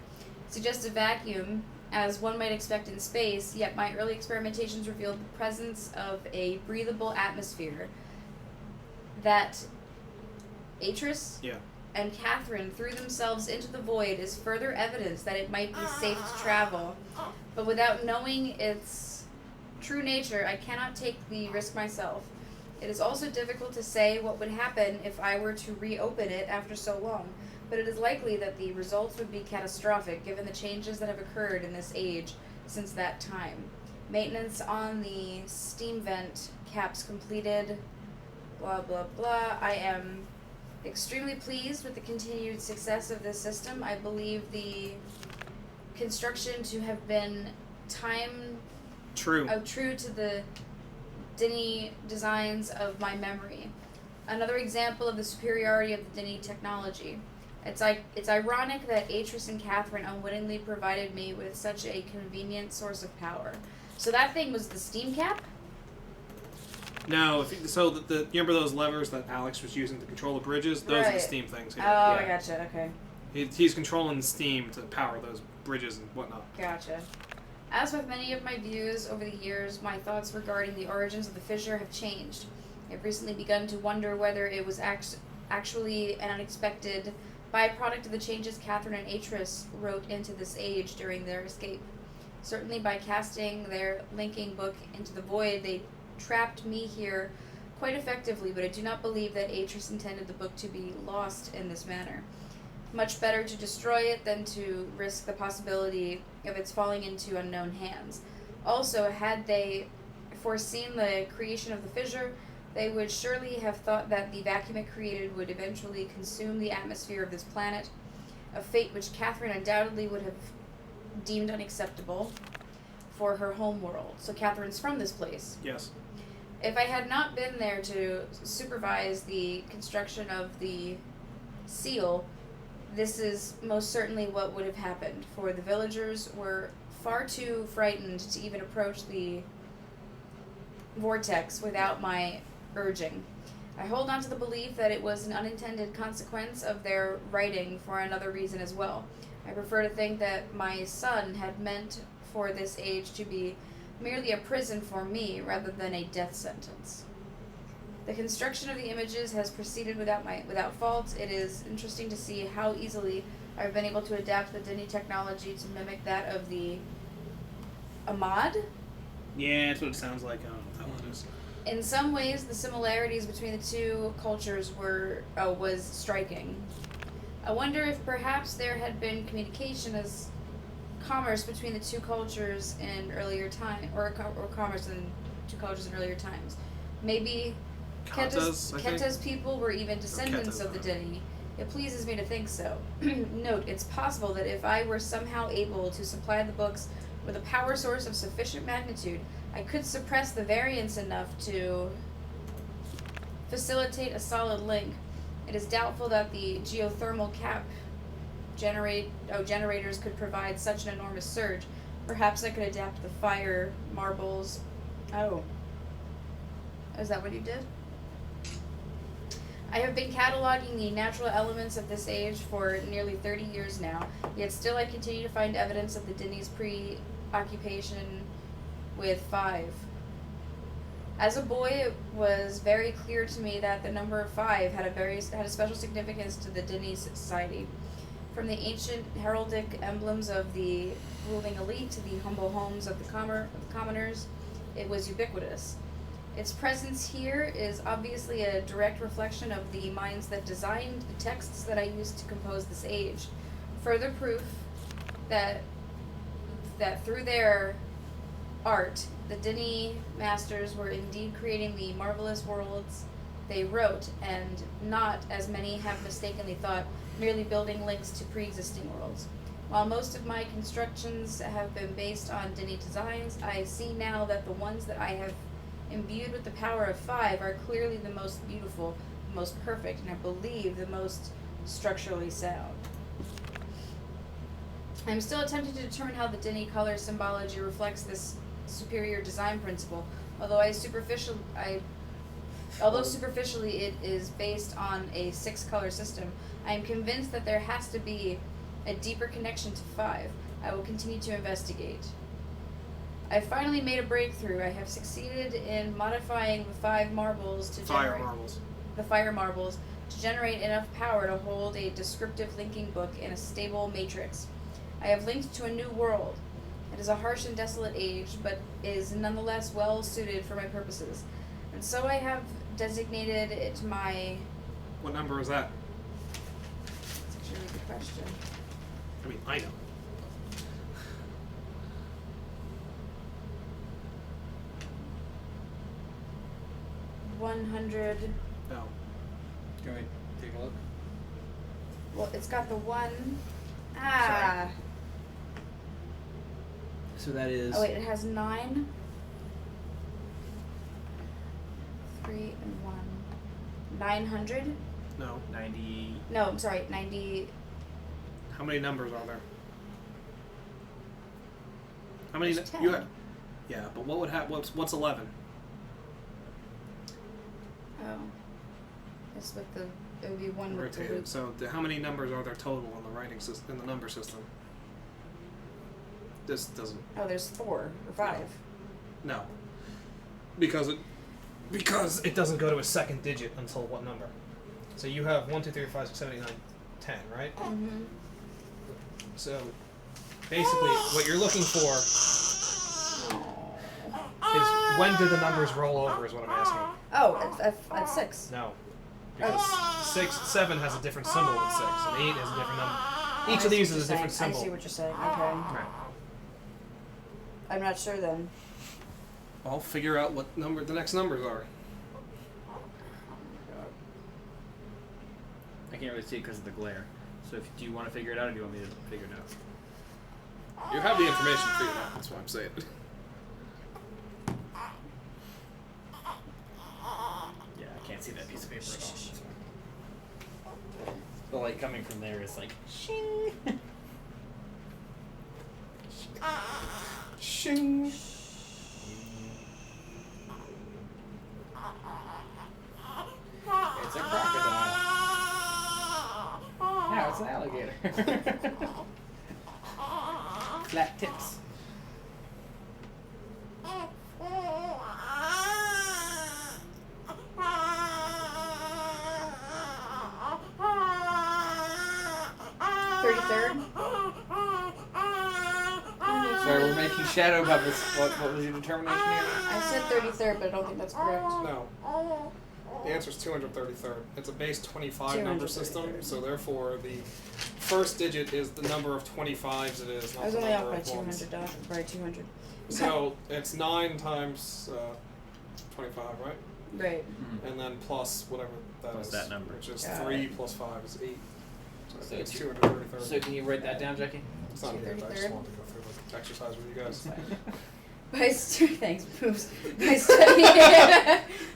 Suggests a vacuum, as one might expect in space, yet my early experimentations revealed the presence of a breathable atmosphere that Atris and Catherine threw themselves into the void is further evidence that it might be safe to travel. But without knowing its true nature, I cannot take the risk myself. It is also difficult to say what would happen if I were to reopen it after so long, but it is likely that the results would be catastrophic given the changes that have occurred in this age since that time. Maintenance on the steam vent caps completed, blah blah blah. I am extremely pleased with the continued success of this system. I believe the construction to have been true to the Dini designs of my memory. Another example of the superiority of the Dini technology. It's ironic that Atris and Catherine unwittingly provided me with such a convenient source of power. So that thing was the steam cap? No, you remember those levers that Alex was using to control the bridges? Those are the steam things. Oh, yeah. I gotcha, okay. He's controlling the steam to power those bridges and whatnot. Gotcha. As with many of my views over the years, my thoughts regarding the origins of the fissure have changed. I've recently begun to wonder whether it was actually an unexpected byproduct of the changes Catherine and Atris wrote into this age during their escape. Certainly by casting their linking book into the void, they trapped me here quite effectively, but I do not believe that Atris intended the book to be lost in this manner. Much better to destroy it than to risk the possibility of its falling into unknown hands. Also, had they foreseen the creation of the fissure, they would surely have thought that the vacuum it created would eventually consume the atmosphere of this planet, a fate which Catherine undoubtedly would have deemed unacceptable for her home world. So Catherine's from this place. Yes. If I had not been there to supervise the construction of the seal, this is most certainly what would have happened, for the villagers were far too frightened to even approach the vortex without my urging. I hold on to the belief that it was an unintended consequence of their writing for another reason as well. I prefer to think that my son had meant for this age to be merely a prison for me rather than a death sentence. The construction of the images has proceeded without fault. It is interesting to see how easily I've been able to adapt the Dini technology to mimic that of the Ahmad. Yeah, that's what it sounds like. I don't know what that one is. In some ways, the similarities between the two cultures was striking. I wonder if perhaps there had been communication as commerce between the two cultures in earlier time, or commerce in two cultures in earlier times. Maybe Keta's people were even descendants of the Dini. It pleases me to think so. Note, it's possible that if I were somehow able to supply the books with a power source of sufficient magnitude, I could suppress the variance enough to facilitate a solid link. It is doubtful that the geothermal cap generators could provide such an enormous surge. Perhaps I could adapt the fire marbles. Oh. Is that what you did? I have been cataloging the natural elements of this age for nearly 30 years now, yet still I continue to find evidence of the Dinny's preoccupation with 5. As a boy, it was very clear to me that the number 5 had a special significance to the Dinny society. From the ancient heraldic emblems of the ruling elite to the humble homes of the commoners, it was ubiquitous. Its presence here is obviously a direct reflection of the minds that designed the texts that I used to compose this age. Further proof that through their art, the Dinny masters were indeed creating the marvelous worlds they wrote, and not, as many have mistakenly thought, merely building links to pre-existing worlds. While most of my constructions have been based on Dinny designs, I see now that the ones that I have imbued with the power of 5 are clearly the most beautiful, the most perfect, and I believe the most structurally sound. I am still attempting to determine how the Dinny color symbology reflects this superior design principle, although superficially it is based on a 6-color system. I am convinced that there has to be a deeper connection to 5. I will continue to investigate. I finally made a breakthrough. I have succeeded in modifying the 5 marbles to Fire marbles to generate enough power to hold a descriptive linking book in a stable matrix. I have linked to a new world. It is a harsh and desolate age, but is nonetheless well suited for my purposes. And so I have designated it my... What number is that? That's actually a really good question. I mean, I know. 100. No. Can we take a look? Well, it's got the 1. Ah. Sorry. So that is... Oh, wait, it has 9. 3 and 1. 900? No. 90... No, I'm sorry, 90. How many numbers are there? How many? There's 10. You have, yeah, but what would happen? What's 11? Oh. It's with the... It would be 1 with the Rotated. loop. So how many numbers are there total in the writing system, in the number system? This doesn't. Oh, there's 4 or 5. No. Because it doesn't go to a second digit until what number? So you have 1, 2, 3, 4, 5, 6, 7, 8, 9, 10, right? Mm-hmm. So basically, what you're looking for is when do the numbers roll over? Is what I'm asking. Oh, at 6. No, because 7 has a different symbol than 6, and 8 has a different number. Each of these is a different symbol. I see what you're saying. Okay. Right. I'm not sure then. I'll figure out what number the next numbers are. I can't really see it because of the glare. So do you want to figure it out, or do you want me to figure it out? You have the information figured out. That's what I'm saying. Yeah, I can't see that piece of paper at all. The light coming from there is like shing. Shing. It's a crocodile. No, it's an alligator. Flat tips. Sorry, we're making shadow puppets. What was your determination here? I said 33rd, but I don't think that's correct. No. The answer is 233rd. It's a base 25 number system, so therefore the first digit is the number of 25s it is, I not was the only off number by of ones. 200. By 200. So it's 9 times 25, right? Right. Mm-hmm. And then plus whatever that Plus is. that number. Which is Got 3 it. plus 5 is 8. So I So think it's it's- 233rd. So can you write that down, Jackie? It's not here, but I just 233rd. wanted to go through the exercise with you guys. Thanks, Boobs.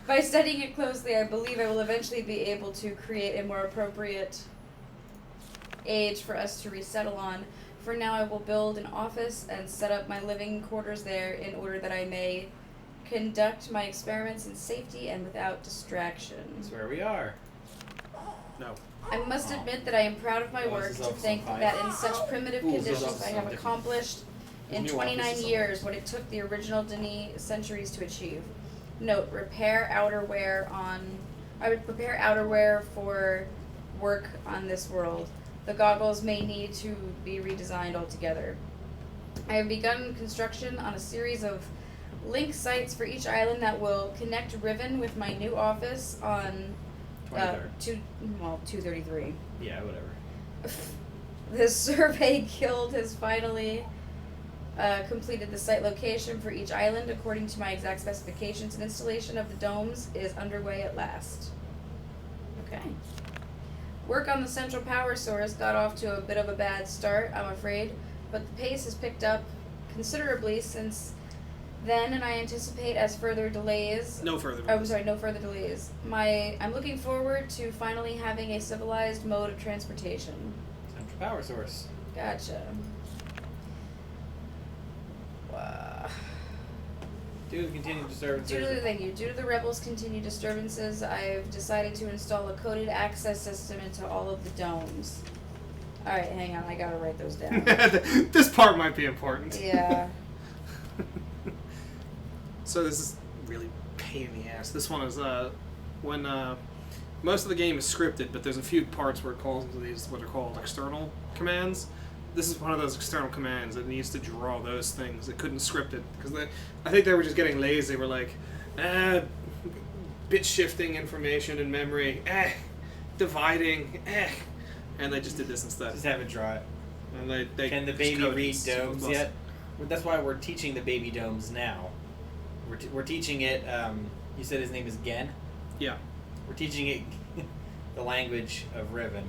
By studying it closely, I believe I will eventually be able to create a more appropriate age for us to resettle on. For now, I will build an office and set up my living quarters there in order that I may conduct my experiments in safety and without distraction. That's where we are. No. I must admit that I am proud of my Oh, work this is to also think some that in such primitive Ooh, this is conditions also I some have different. accomplished in New 29 offices years what it took the original Denis centuries to achieve. Note: repair outerwear I would prepare outerwear for work on this world. The goggles may need to be redesigned altogether. I have begun construction on a series of link sites for each island that will connect Riven with my new office on 23rd. 233. Yeah, whatever. The survey guild has finally completed the site location for each island according to my exact specifications, and installation of the domes is underway at last. Okay. Work on the central power source got off to a bit of a bad start, I'm afraid, but the pace has picked up considerably since then, and I anticipate as further delays. No further. Oh, I'm sorry, no further delays. I'm looking forward to finally having a civilized mode of transportation. Central power source. Gotcha. Wow. Due to the continued disturbances. Due to the rebels' continued disturbances, I've decided to install a coded access system into all of the domes. Alright, hang on, I gotta write those down. This part might be important. Yeah. So this is really pain in the ass. This one is when most of the game is scripted, but there's a few parts where it calls into these what are called external commands. This is one of those external commands that needs to draw those things. It couldn't script it because I think they were just getting lazy. They were like, bit shifting information in memory, dividing, and they just did this instead. Just have it draw it. And they Can the just baby coded read C++. domes yet? Well, that's why we're teaching the baby domes now. We're teaching it. You said his name is Gen. Yeah. We're teaching it the language of Riven.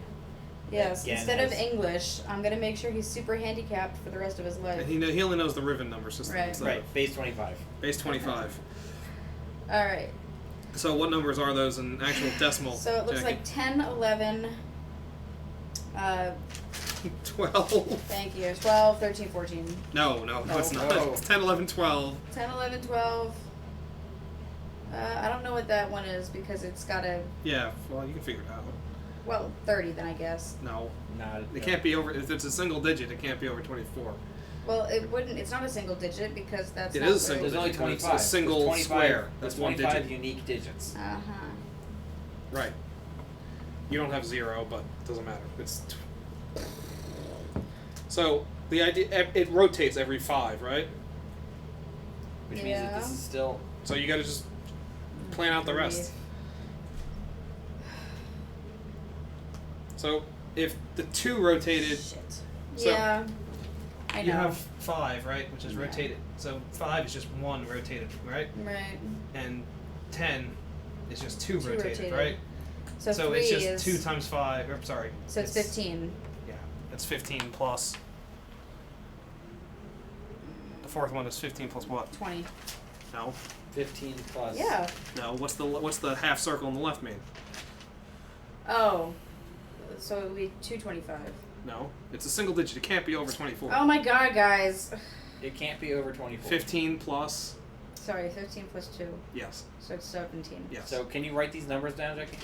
Yes, Again, instead of has- English, I'm gonna make sure he's super handicapped for the rest of his life. And he only knows the Riven number system. Right. So Right, base 25. Base 25. Alright, So what numbers are those in actual decimal? so it looks Jackie? like 10, 11, 12. thank you, 12, 13, 14. No, it's not. No. It's 10, 11, 12. 10, 11, 12. I don't know what that one is because it's got a, Yeah, well, you can figure it out. well, 30 then I guess. No. Not. It can't be over, if it's a single digit, it can't be over 24. Well, it's not a single digit because that's It not is a right. single There's only digit, 25. it's a single There's 25 square. That's there's one 25 digit. unique digits. Uh-huh. Right. You don't have 0, but it doesn't matter. It's so the idea it rotates every 5, right? Which means that this Yeah. is still. So you got to just plan out the rest. So if the 2 rotated, Shit. So- Yeah. I know. you have 5, right, which is Yeah. rotated. So 5 is just 1 rotated, right? Right. And 10 is just 2 Two rotated, rotated. right? So, So 3 it's just is 2 times 5. Or, sorry. So it's 15. Yeah, it's 15 plus. The fourth one is 15 plus what? 20. No, 15 plus. Yeah. no. What's the half circle on the left mean? Oh. So it would be 225. No, it's a single digit. It can't be over 24. Oh my god, guys. It can't be over 24. 15 plus. Sorry, 15 plus 2. Yes. So it's 17. Yes. So can you write these numbers down, Jackie?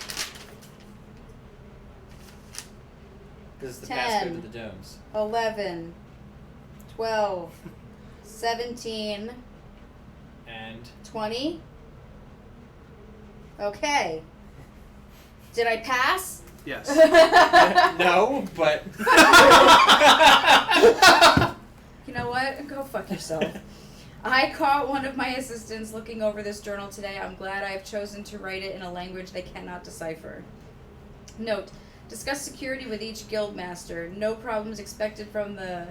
Because it's the 10. passcode to the domes. 11. 12. 17. And 20. Okay. Did I pass? Yes. no, but You know what? Go fuck yourself. I caught one of my assistants looking over this journal today. I'm glad I have chosen to write it in a language they cannot decipher. Note: discuss security with each guild master. No problems expected from the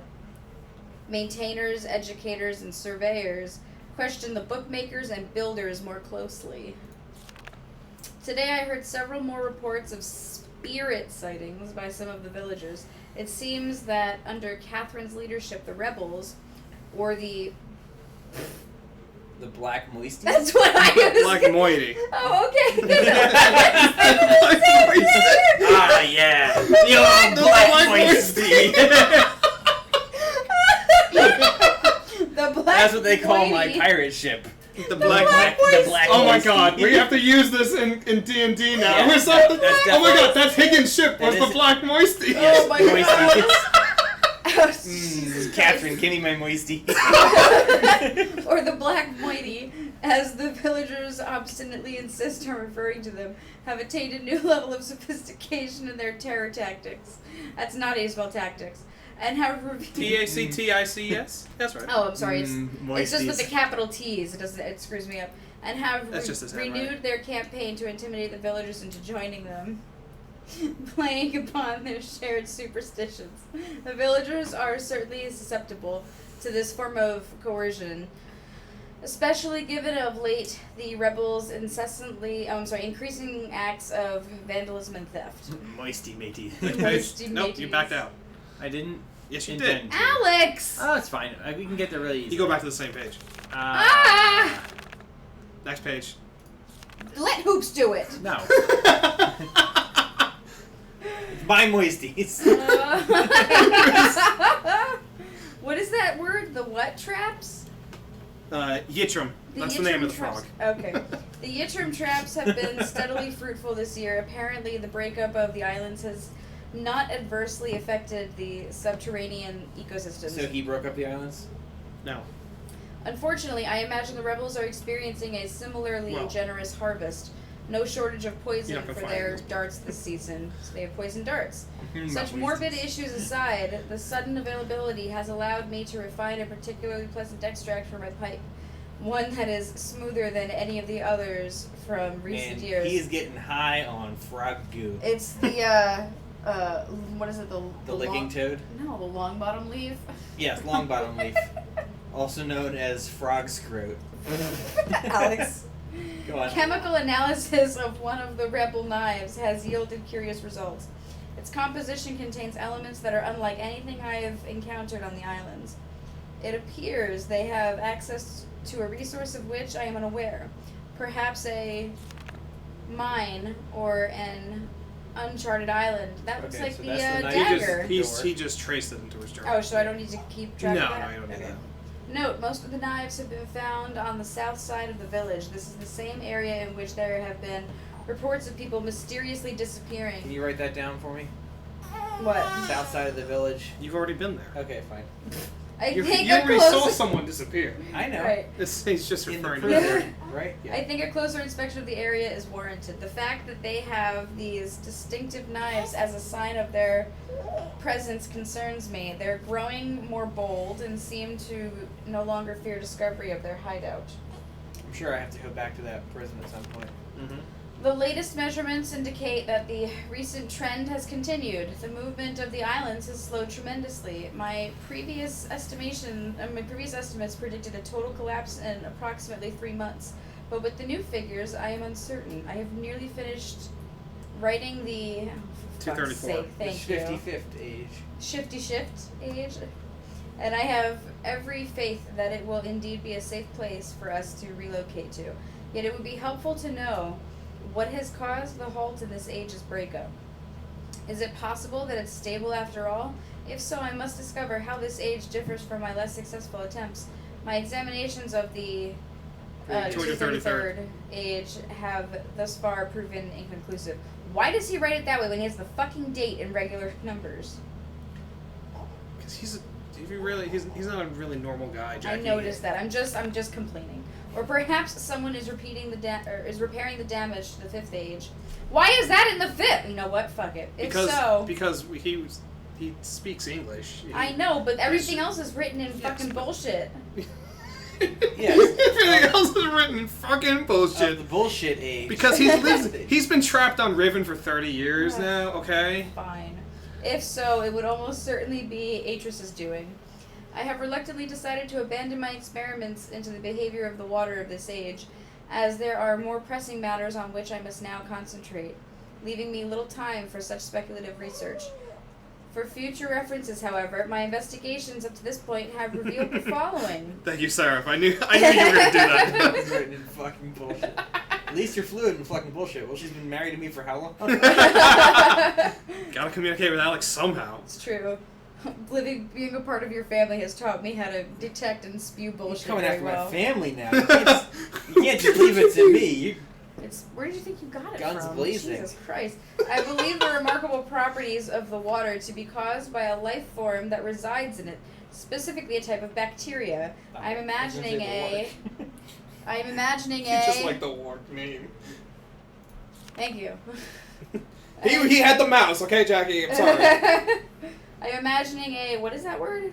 maintainers, educators, and surveyors. Question the bookmakers and builders more closely. Today I heard several more reports of spirit sightings by some of the villagers. It seems that under Catherine's leadership, the rebels, or the... the black moisty. That's what I was... Black moiety. Oh, okay. Ah, yeah. The old The black black moisty. The black That's what they call my lady. pirate ship. The black Oh my god, we have to use this in D&D now. Yeah, Or something. Oh my god, definitely- that's Higgins' ship. That What's the is- black moisty? Oh my Moisty. Jesus Catherine, Christ. give me my moisty. Or the Black Mighty, as the villagers obstinately insist on referring to them, have attained a new level of sophistication in their terror tactics. That's not how you spell tactics. And have revealed... TACTICS? That's right. Oh, I'm sorry. It's just with the Moisties. capital T's. It screws me up. And have That's just his renewed handwriting. their campaign to intimidate the villagers into joining them, playing upon their shared superstitions. The villagers are certainly susceptible to this form of coercion, especially given of late the rebels' increasing acts of vandalism and theft. Moisty matey. Next Moisty page. Nope, you mateys. backed out. I didn't. Yes, you intend did. to. Alex! Oh, it's fine. We can get there really easy. You go back to the same page. Ah! Next page. Let Hoops do it! No. It's my moisties. What is that word? The what traps? Yitram. That's the name of the traps. frog. Okay. The Yitram traps have been steadily fruitful this year. Apparently, the breakup of the islands has not adversely affected the subterranean ecosystems. So he broke up the islands? No. Unfortunately, I imagine the rebels are experiencing a similarly Well. generous harvest. No shortage of poison You're not for gonna find their this. darts this season. So they have poison darts. Such My morbid moisties. issues aside, the sudden availability has allowed me to refine a particularly pleasant extract for my pipe. One that is smoother than any of the others from recent And years. he is getting high on frog goo. It's the, what is it? The the licking long, toad? No, the long bottom leaf. Yes, long bottom leaf. Also known as frog scrote. Alex. Go on. Chemical analysis of one of the rebel knives has yielded curious results. Its composition contains elements that are unlike anything I have encountered on the islands. It appears they have access to a resource of which I am unaware. Perhaps a mine or an uncharted island. That looks Okay, like so the that's the knife. dagger. He just traced it into his journal. Oh, so I don't need to keep track No, of that? no, you don't need Okay. that. Note, most of the knives have been found on the south side of the village. This is the same area in which there have been reports of people mysteriously Can disappearing. you write that down for me? What? South side of the village. You've already been there. Okay, fine. I You think already a saw closer... someone disappear. I know. Right. He's just In the referring to prison, right? Yeah. I think a closer inspection of the area is warranted. The fact that they have these distinctive knives as a sign of their presence concerns me. They're growing more bold and seem to no longer fear discovery of their hideout. I'm sure I have to go back to that prison at some point. Mm-hmm. The latest measurements indicate that the recent trend has continued. The movement of the islands has slowed tremendously. My previous estimates predicted a total collapse in approximately 3 months, but with the new figures, I am uncertain. I have nearly finished writing the. For fuck's 234. sake, thank you. 55th age. Shifty shift age. And I have every faith that it will indeed be a safe place for us to relocate to. Yet it would be helpful to know what has caused the halt in this age's breakup. Is it possible that it's stable after all? If so, I must discover how this age differs from my less successful attempts. My examinations of the 233rd age have thus far proven inconclusive. Why does he write it that way when he has the fucking date in regular numbers? Because he's not a really normal guy, Jackie. I noticed that. I'm just complaining. Or perhaps someone is repairing the damage to the 5th age. Why is that in the 5th? You know what? Fuck it. Because he speaks English. I know, but everything else is written in fucking but- bullshit. Yes. Everything else is written in fucking bullshit. Of the bullshit age. Because he's been trapped on Riven for 30 years now, okay? Fine. If so, it would almost certainly be Atris's doing. I have reluctantly decided to abandon my experiments into the behavior of the water of this age, as there are more pressing matters on which I must now concentrate, leaving me little time for such speculative research. For future references, however, my investigations up to this point have revealed the following. Thank you, Seraph. I knew you were going to do that. It's written in fucking bullshit. At least you're fluent in fucking bullshit. Well, she's been married to me for how long? Gotta communicate with Alex somehow. It's true. being a part of your family has taught me how to detect and spew bullshit He's coming very after well. my family now. You can't just leave it to me. Where did you think you got it Guns from? blazing. Jesus Christ. I believe the remarkable properties of the water to be caused by a life form that resides in it, specifically a type of bacteria. I'm imagining Just like the warp name. Thank you. He had the mouse, okay, Jackie? I'm sorry. I'm imagining what is that word?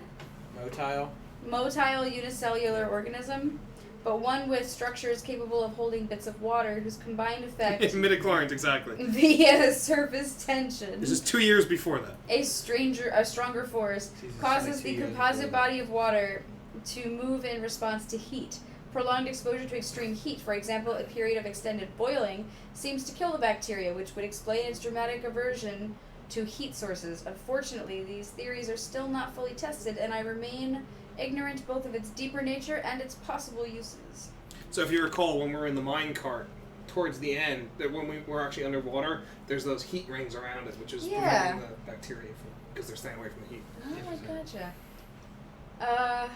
Motile. Motile unicellular organism, but one with structures capable of holding bits of water whose combined effect Midichlorians, exactly. via surface tension. This is 2 years before that. A stronger force Jesus, causes 22 the years composite ago. body of water to move in response to heat. Prolonged exposure to extreme heat, for example, a period of extended boiling, seems to kill the bacteria, which would explain its dramatic aversion to heat sources. Unfortunately, these theories are still not fully tested, and I remain ignorant both of its deeper nature and its possible uses. So if you recall, when we're in the mine cart, towards the end, that when we're actually underwater, there's those heat rings around it, which is preventing the bacteria because they're staying away from the heat. Oh, I gotcha.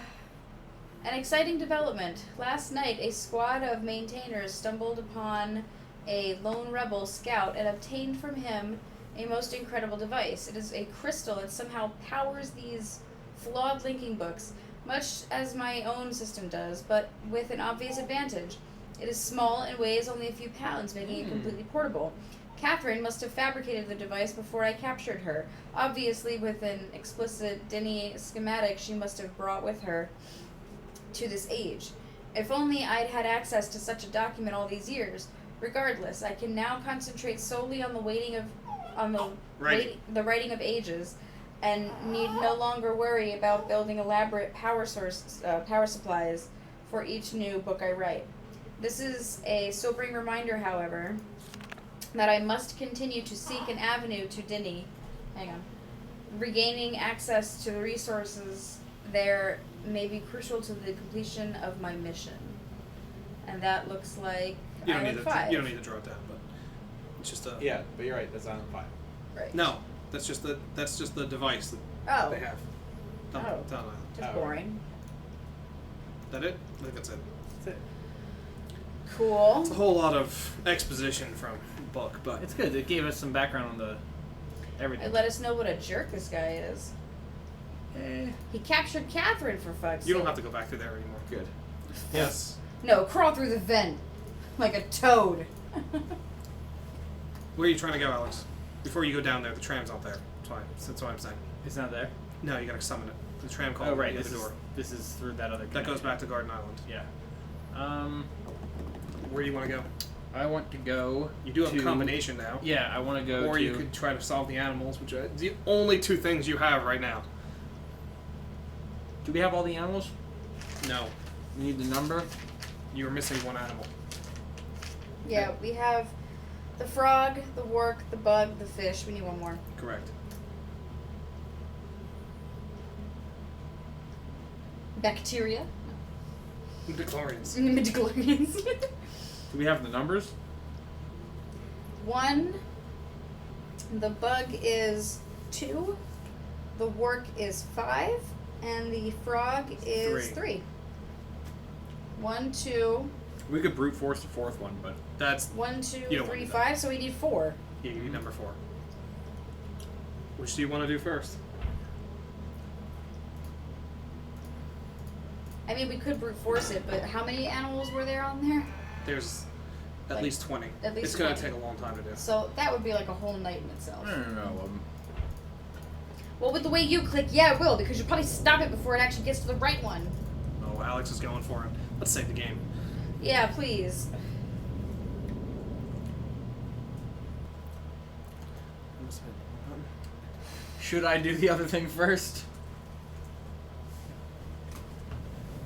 An exciting development. Last night, a squad of maintainers stumbled upon a lone rebel scout and obtained from him a most incredible device. It is a crystal that somehow powers these flawed linking books, much as my own system does, but with an obvious advantage. It is small and weighs only a few pounds, making it completely portable. Catherine must have fabricated the device before I captured her. Obviously, with an explicit Denny schematic she must have brought with her to this age. If only I'd had access to such a document all these years. Regardless, I can now concentrate solely on the writing of ages, and need no longer worry about building elaborate power supplies for each new book I write. This is a sobering reminder, however, that I must continue to seek an avenue to Denny. Regaining access to the resources there may be crucial to the completion of my mission. And that looks like You don't Island 5. You don't need to draw it down, but it's just a Yeah, but you're right. That's Island 5. Right. no. That's just the device that Oh. they have. Down Island. That's Oh. boring. That it? I think that's it. That's it. Cool. It's a whole lot of exposition from the book, but It's good. It gave us some background on the everything. It let us know what a jerk this guy is. He captured Catherine, for fuck's sake. you don't have to go back through there anymore. Good. Yes. No, crawl through the vent. Like a toad. Where are you trying to go, Alex? Before you go down there, the tram's not there. That's why. That's what I'm saying. It's not there. No, you gotta summon it. The tram called Oh right. the This door. is through that other. That goes back to Garden Island. Yeah. Where do you want to go? I want to go. You do have to, a combination now. Yeah, I want to go. Or to, you could try to solve the animals, which are the only two things you have right now. Do we have all the animals? No. We need the number. You were missing one animal. Yeah, we have the frog, the work, the bug, the fish. We need one more. Correct. Bacteria. Midichlorians. Midichlorians. Do we have the numbers? 1. The bug is 2. The work is 5. And the frog is 3. 1, 2. We could brute force the fourth one, but 1, 2, You don't 3, want to 5. So we need 4. Yeah, you need number 4. Which do you want to do first? I mean, we could brute force it, but how many animals were there on there? There's at Like, least 20. at least it's going to 20. take a long time to do. So that would be like a whole night in itself. no. Well, with the way you click, yeah, it will, because you'll probably stop it before it actually gets to the right one. Oh, Alex is going for it. Let's save the game. Yeah, please. Should I do the other thing first?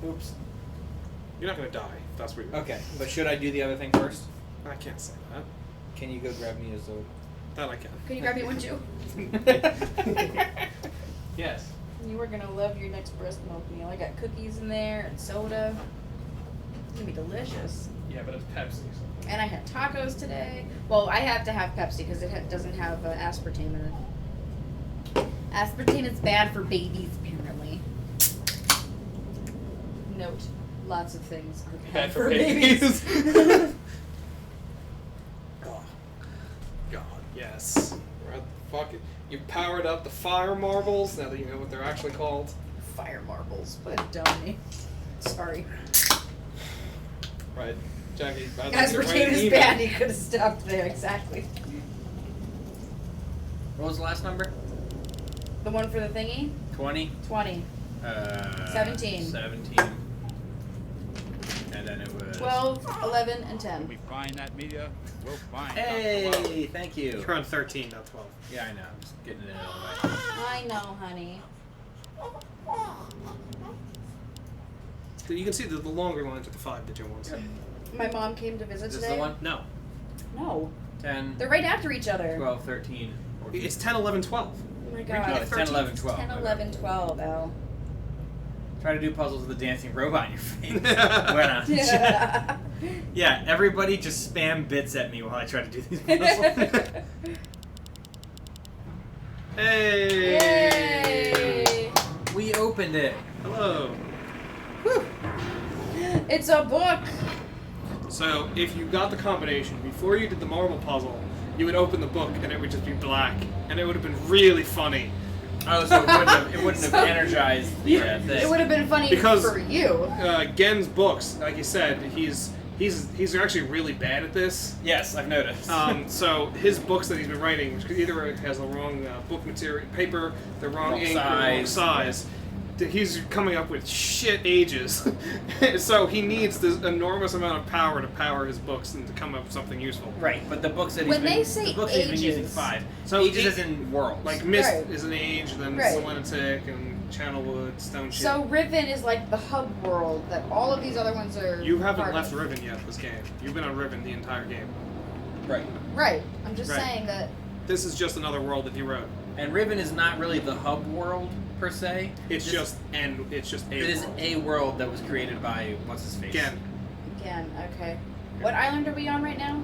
Oops. You're not going to die. If that's what you're Okay, but should I do the other thing first? I can't say that. Can you go grab me a Zod? That I can. Can you grab me one too? Yes. You are gonna love your next breast milk meal. I got cookies in there and soda. It's gonna be delicious. Yeah, but it's Pepsi. So. And I had tacos today. Well, I have to have Pepsi because it doesn't have aspartame in it. Aspartame is bad for babies, apparently. Note, lots of things are bad for babies. Oh, God, yes. We're at the fucking... You powered up the fire marbles, now that you know what they're actually called. Fire marbles. What a dummy. Sorry. Right. Jackie, I'd like Guys, to we're write taking an this email. bad. He could have stopped there, exactly. What was the last number? The one for the thingy? 20? 20. 17. 17. And then it was... 12, 11, and 10. When we find that media, we'll find Hey, Dr. Wells. thank you. You're on 13, not 12. Yeah, I know. I'm just getting it out of the way. I know, honey. You can see the longer lines are the 5-digit ones. My mom came to visit Is this today. the one? No. No. 10, They're right after each other. 12, 13, 14. It's 10, 11, 12. Oh my No, god. it's 10, 11, 12. 10, 11, 12, Al. Try to do puzzles with a dancing robot in your face. Why not? Yeah. Yeah, everybody just spam bits at me while I try to do these puzzles. Hey! Yay! We opened it. Hello. Whew. It's a book! So, if you got the combination before you did the marble puzzle, you would open the book and it would just be black, and it would have been really funny. Oh, so it wouldn't have So- energized the thing. It would have been funny Because- for you. Gen's books, like you said, he's actually really bad at this. Yes, I've noticed. So his books that he's been writing, either it has the wrong book material, paper, the wrong Wrong ink, or the wrong size. size. He's coming up with shit ages. So he needs this enormous amount of power to power his books and to come up with something useful. Right, but the books that When he's been, they say the books he's been using ages- 5. So Ages it- as in worlds. Like Myst Right. is an age, and then Right. Selenitic and Channelwood, Stone Shit. So Riven is like the hub world that all of these other ones are. You haven't part left of. Riven yet this game. You've been on Riven the entire game. Right. Right. I'm just Right. saying that. This is just another world that you wrote. And Riven is not really the hub world per se. It's This- just a It is world. a world that was created by what's his face. Again, Again, okay. What island are we on right now?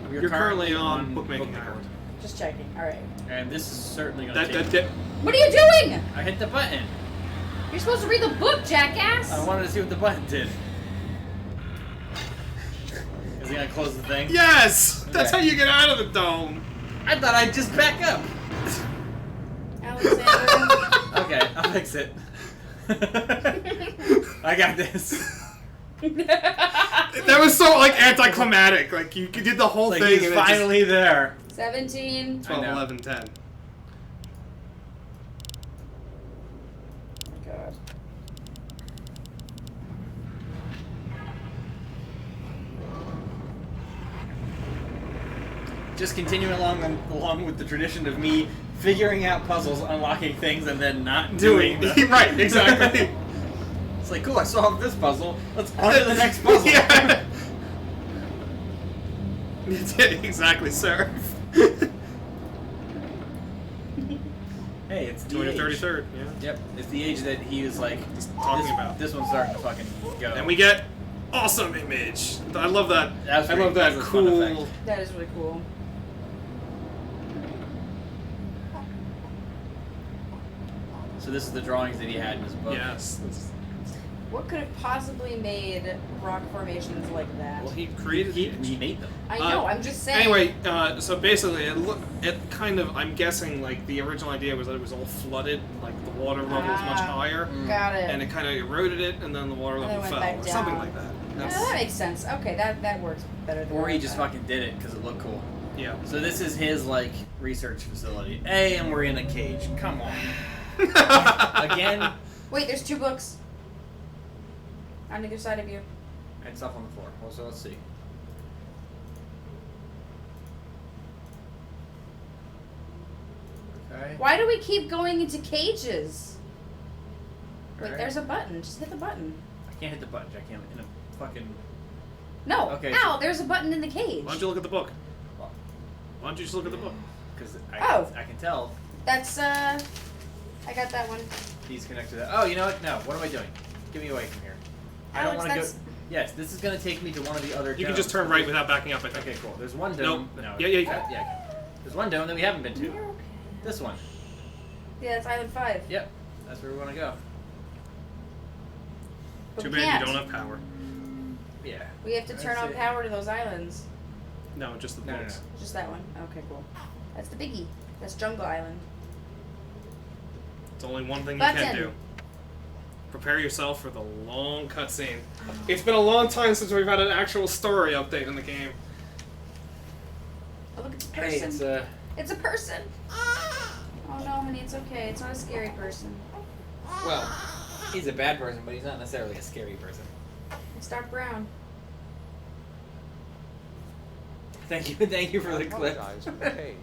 We're you're currently on Bookmaking Island. Just checking. Alright. And this is certainly going to That, take... that, that, What are you doing? I hit the button. You're supposed to read the book, jackass! I wanted to see what the button did. Is he going to close the thing? yes! That's Okay. how you get out of the dome! I thought I'd just back up. Alexander. Okay, I'll fix it. I got this. That was so, like, anticlimactic. Like, you did the whole Like thing he's and it finally there. 17. just... 12, I know. 11, 10. Oh my god. Just continuing along with the tradition of me figuring out puzzles, unlocking things, and then not doing them. Right, exactly. It's like, cool, I solved this puzzle. Let's on to the next puzzle. Yeah. Exactly, sir. Hey, it's the 20 age. 33rd, yeah. Yep, it's the age that he was like talking this, about. This one's starting to fucking go. And we get awesome image. I love that. That's I pretty- love that that's a fun cool. effect. That is really cool. So this is the drawings that he had in his book. Yes. that's- What could have possibly made rock formations like that? Well, he created He the image. made them. I know, I'm just saying. Anyway, so basically, it kind of, I'm guessing, like, the original idea was that it was all flooded, like, the water level was much Ah. higher, Got it. and it kind of eroded it, and then the water And level then it fell, went or back something down. like that. Yeah, That's, that makes sense. Okay, that works better than Or what he I just thought. fucking did it because it looked cool. yeah. So this is his like research facility. Hey, and we're in a cage. Come on. Again, Wait, there's 2 books. On either side of you. and stuff on the floor. Well, so let's see. Okay. Why do we keep going into cages? Wait, Alright. there's a button. Just hit the button. I can't hit the button. I can't in a fucking. No. Okay, Ow, there's a button in the cage. Why don't you look at the book? Why don't you just look at the book? Because Oh. I can tell That's, I got that one. he's connected. To, oh, you know what? No. What am I doing? Get me away from here. I don't Alex, want to go. that's... Yes, this is gonna take me to one of the other. You can domes. just turn right without backing up, I think. Okay, cool. There's one Nope. dome. No. Yeah, yeah, you yeah. There's one dome that we haven't been to. You're okay. This one. Yeah, it's Island 5. Yep, that's where we want to go. But Too we bad can't. you don't have power. Yeah. We have to turn on power to those islands. No, just the No, no, books. no. Just that one. Okay, cool. That's the biggie. That's Jungle Island. It's only one thing you Button. can do. Prepare yourself for the long cutscene. It's been a long time since we've had an actual story update in the game. Oh, look, it's a Hey, person. It's a person. Oh no, honey, it's okay. It's not a scary person. well, he's a bad person, but he's not necessarily a scary person. It's dark brown. Thank you for the clip. apologize for the cage.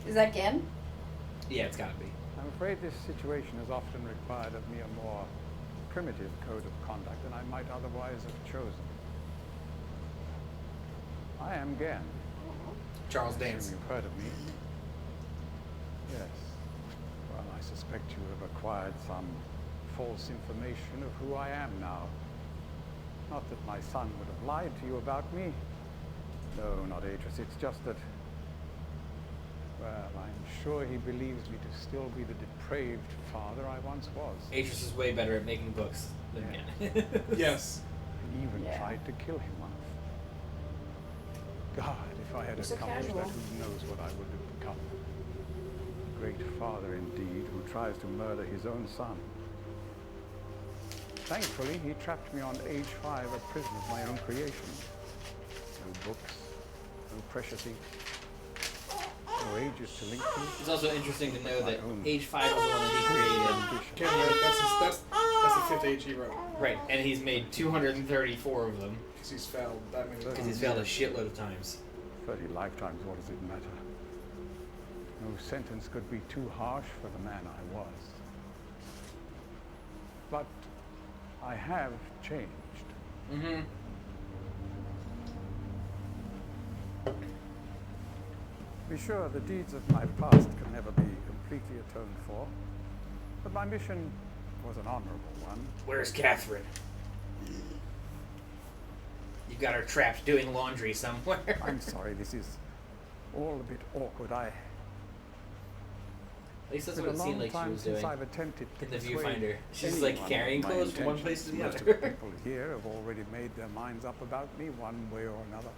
Is that Gen? Yeah, it's gotta be. I'm afraid this situation has often required of me a more primitive code of conduct than I might otherwise have chosen. I am Gen. Charles I assume Dance. you've heard of me. Yes. Well, I suspect you have acquired some false information of who I am now. Not that my son would have lied to you about me. No, not Atreus. It's just that, well, I'm sure he believes me to still be the depraved father I once was. Atreus is way better at making books than me. Yes. He even Yeah. tried to kill him once. God, if I had You're so accomplished that, casual. who knows what I would have become. A great father indeed, who tries to murder his own son. Thankfully, he trapped me on age 5, a prison of my own creation. No books, no precious ink, no ages to link to. It's also interesting to know that My own age 5 is the one that he created. Can't remember. That's the fifth age he wrote. Right, and he's made 234 of them Because he's failed that many because times. he's failed a shitload of times. 30 lifetimes, what does it matter? No sentence could be too harsh for the man I was. But I have changed. Mm-hmm. Be sure the deeds of my past can never be completely atoned for, but my mission was an honorable one. Where's Catherine? You got her trapped doing laundry somewhere. I'm sorry, this is all a bit awkward. At least that's It's what been it a seemed long like she time was since doing I've attempted to in the persuade viewfinder. She's anyone like of carrying my clothes from one place to the intentions. other. Most of the people here have already made their minds up about me one way or another.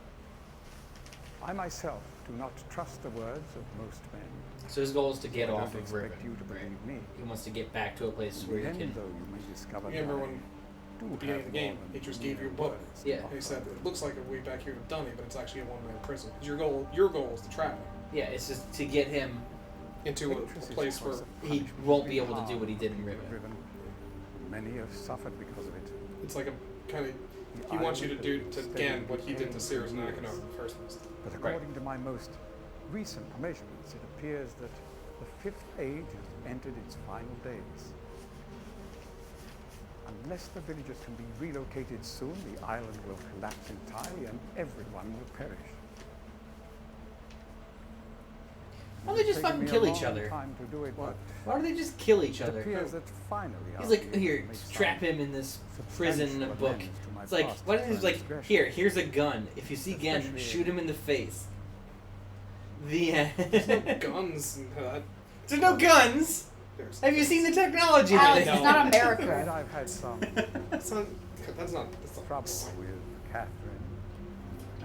I myself do not trust the words of most men. So his goal is to get I off don't of expect Riven. you to believe me. He wants to get back to a place In where the he end, can. though, you may discover Remember that when I do at the beginning have of the game, more he than just gave you a mere book. words to Yeah. And he offer. said, it looks like a way back here with Dunny, but it's actually a one-man prison. 'Cause your goal is to trap him Yeah, it's just to get him. into a Atreus is, place of where course, a He punishment won't has be been able to do hard what he did in on Riven. Many have suffered because of it. it's like a kind of The he wants you to island do has to been again what he did to steady Cirrus and decay for Achenar years. in the first place. But Right. according to my most recent measurements, it appears that the fifth age has entered its final days. Unless the villagers can be relocated soon, the island will collapse entirely and everyone will perish. Why don't they just It's taken fucking me a kill each long other? time to do it, but Why don't they just kill each it other? appears that finally He's I'll like, be able here, to make trap some him in this prison substantial book. amends to my It's like, past why don't you just like, transgressions. here's a gun. If you see Gen, Especially- shoot him in the face. The There's no end. guns and that. There's no guns. There's Have you seen the technology? Alex, that it's they- not I'm afraid America. I've had some that's not trouble with Catherine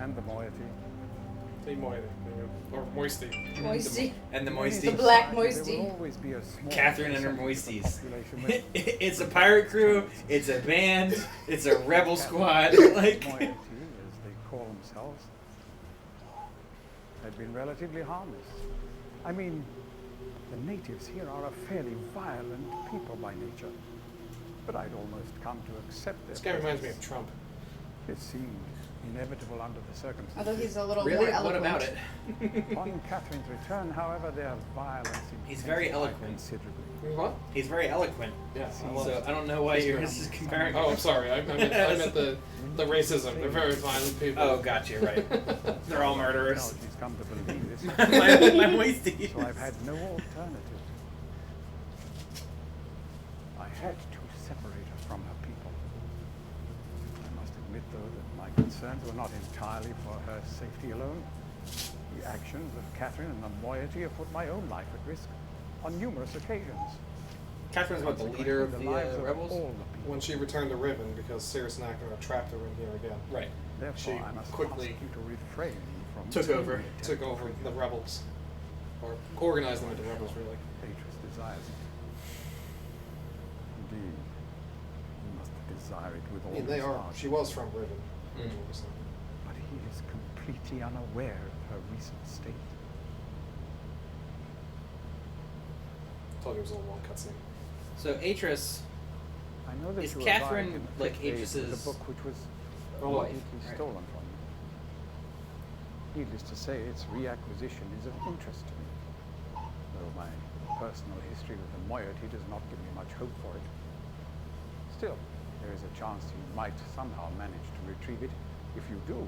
and the moiety. Say Moity, or Moisty. Moisty. And the In moisty. The black society, moisty. There will always be a small Catherine and her percentage of the moisties. population with It's a pirate crew. It's a band. It's a rebel squad. Like, moiety, as they call themselves, had been relatively harmless. I mean, the natives here are a fairly violent people by nature. But I'd almost come to accept their This guy reminds me of presence. Trump. It seemed inevitable under the circumstances. Although he's a little really? more What eloquent. about it? Upon Catherine's return, however, their violence He's very intensified eloquent. considerably. What? He's very eloquent. Yeah. So I don't know why you're just comparing. Oh, I'm sorry. I meant the racism. They're very violent people. Oh, gotcha. Right. They're all murderers. Technology's come to believe this. my moisties. So I've had no alternative. I had to separate her from her people. I must admit, though, that my concerns were not entirely for her safety alone. The actions of Catherine and the moiety have put my own life at risk on numerous occasions. Catherine's what, the leader of the lives of rebels? all the people. When she returned to Riven because Sirius and Akron trapped her in here again. Right. Therefore, she I must quickly ask you to refrain from took over the rebels. Or organized them into rebels, really. Beatrice desires it. Indeed, he must desire it with all I mean, they his are. heart. She was from Riven. But he is completely unaware of her recent state. Told you it was a little long cutscene. So Atris, I know that Is you Catherine, arrived in the like, fifth age with Atris's a book which was wife, completely right? stolen from you. Needless to say, its reacquisition is of interest to me. Though my personal history with the moiety does not give me much hope for it. Still, there is a chance you might somehow manage to retrieve it. If you do,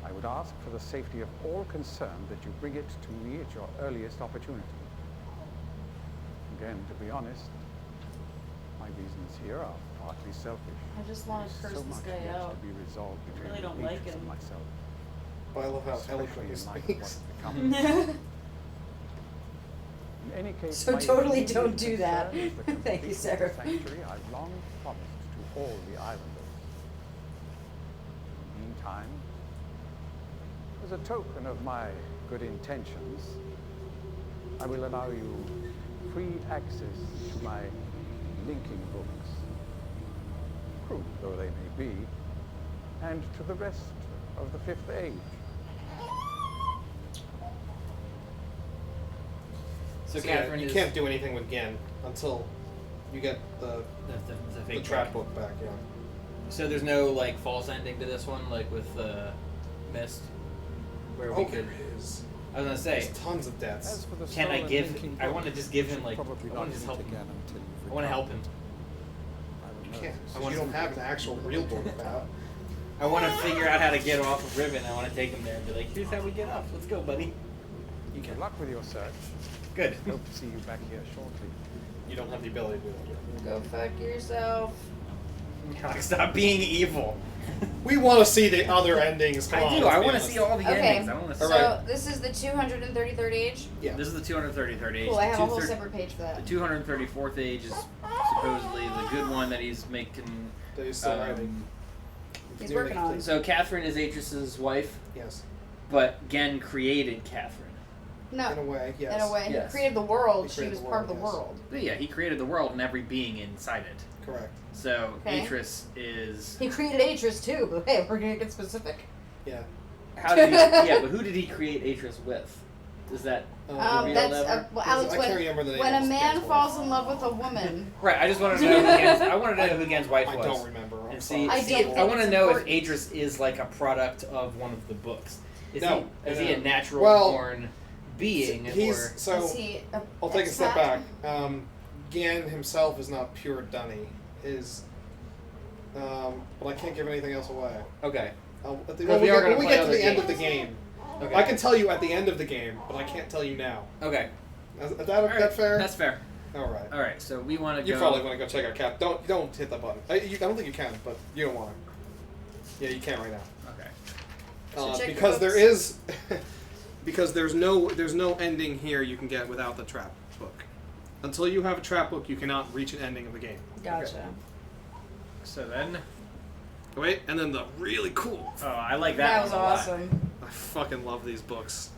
I would ask for the safety of all concerned that you bring it to me at your earliest opportunity. Again, to be honest, my reasons here are partly selfish. I just want to There is curse so this much guy yet out. to be resolved between really don't the like interests him. of myself. But I love how Especially eloquent he in light of what speaks. has become. In any case, So my totally immediate don't do that. concern is the Thank you, completion of Sarah. the sanctuary I've long promised to all the islanders. In the meantime, as a token of my good intentions, I will allow you free access to my linking books, crude though they may be, and to the rest of the Fifth Age. so So yeah, Catherine you is can't do anything with Gen until you get the the fake trap book. book back, yeah. So there's no like false ending to this one, like with Myst, where we could. There is. I was gonna say, There's tons of deaths. As for the can I stolen give? linking I book, want to just give you him should like. probably I not want to just meet help him. again until you've I want to help him. recovered. I will You know can't. this. Because you don't have an actual real book about. I want to figure out how to get off of Riven. I want to take him there and be like, here's how we get off. Let's go, buddy. You Good can. luck with your search. Good. Hope to see you back here shortly. You don't have the ability to do that yet. Go fuck yourself. Stop being evil. We want to see the other endings. Come I on, do. let's I be want to honest. see all the Okay, endings. I want to see. so Alright. this is the 233rd age. Yeah. This is the 233rd age. Cool, I have the a whole 230 separate page for that. The 234th age is supposedly the good one that he's making. That he's still writing. Um, He's working on it. so Catherine is Atris's wife, Yes. but Gen created Catherine. No, In a way, yes. in a way, Yes. he created the world. He She created was the part of the world, yes. world. But yeah, he created the world and every being inside it. Correct. So Okay. Atris is. He created Atris too, but hey, we're gonna get specific. Yeah. How did he? Yeah, but who did he create Atris with? Is that revealed That's ever? well, Alex. I can't remember the name When of a his man kid's falls wife. in love with a woman, Right. I just wanted to know. Who Gen's, I wanted to know who Gen's wife I was. don't remember. I'm And see, I sorry. don't I think want to it's know important. if Atris is like a product of one of the books. Is No. he? Is he a No. natural Well, born being? He's or so. is he a I'll take a step expat? back. Gan himself is not pure Dunny. His, but I can't give anything else away. okay. When Well, we we are gonna get play to other the end of the games. game, Okay. I can tell you at the end of the game, but I can't tell you now. Okay. Is that All right. that fair? That's fair. All right. All right. So we want to You go. probably want to go check out Cap. Don't hit that button. I don't think you can, but you don't want to. Yeah, you can right now. Okay. So check your Because there books. is, because there's no ending here you can get without the trap book. Until you have a trap book, you cannot reach an ending of the game. Gotcha. So then. Wait, and then the really cool. Oh, I like that. That was one a lot. awesome. I fucking love these books.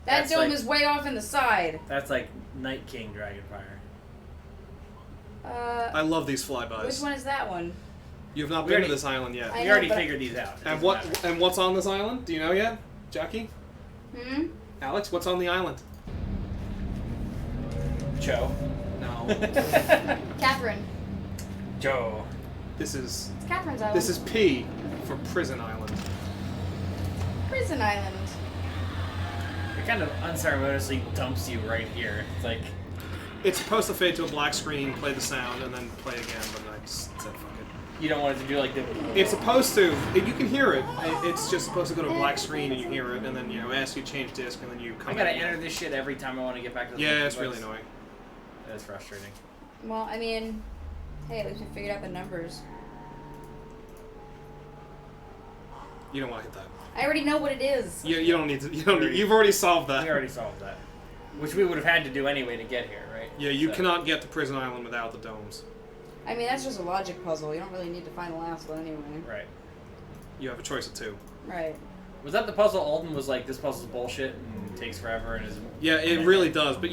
That That's dome like- is way off in the side. That's like Night King Dragonfire. I love these flybys. Which one is that one? You have not We been already- to this island yet. I We know, already but- figured these out. It And doesn't what matter. and what's on this island? Do you know yet, Jackie? Hmm. Alex, what's on the island? Joe. No. Catherine. Joe. This is It's Catherine's island. this is P for Prison Island. Prison Island. It kind of unceremoniously dumps you right here. It's like, It's supposed to fade to a black screen, play the sound, and then play again. But I just said fuck it. you don't want it to do like the. It's supposed to. You can hear it. It's just supposed to go to a black screen and you hear it, and then ask you to change disc, and then you come. I gotta back. enter this shit every time I want to get back to the. Yeah, fucking it's really books. annoying. That's frustrating. Well, I mean, hey, at least we figured out the numbers. You don't want to hit that. I already know what it is. You don't need to. You've already solved that. We already solved that. Which we would have had to do anyway to get here, right? Yeah, you So- cannot get to Prison Island without the domes. I mean, that's just a logic puzzle. You don't really need to find the last one anyway. Right. You have a choice of two. Right. Was that the puzzle Alden was like, this puzzle's bullshit and takes forever and is... Yeah, it really does. But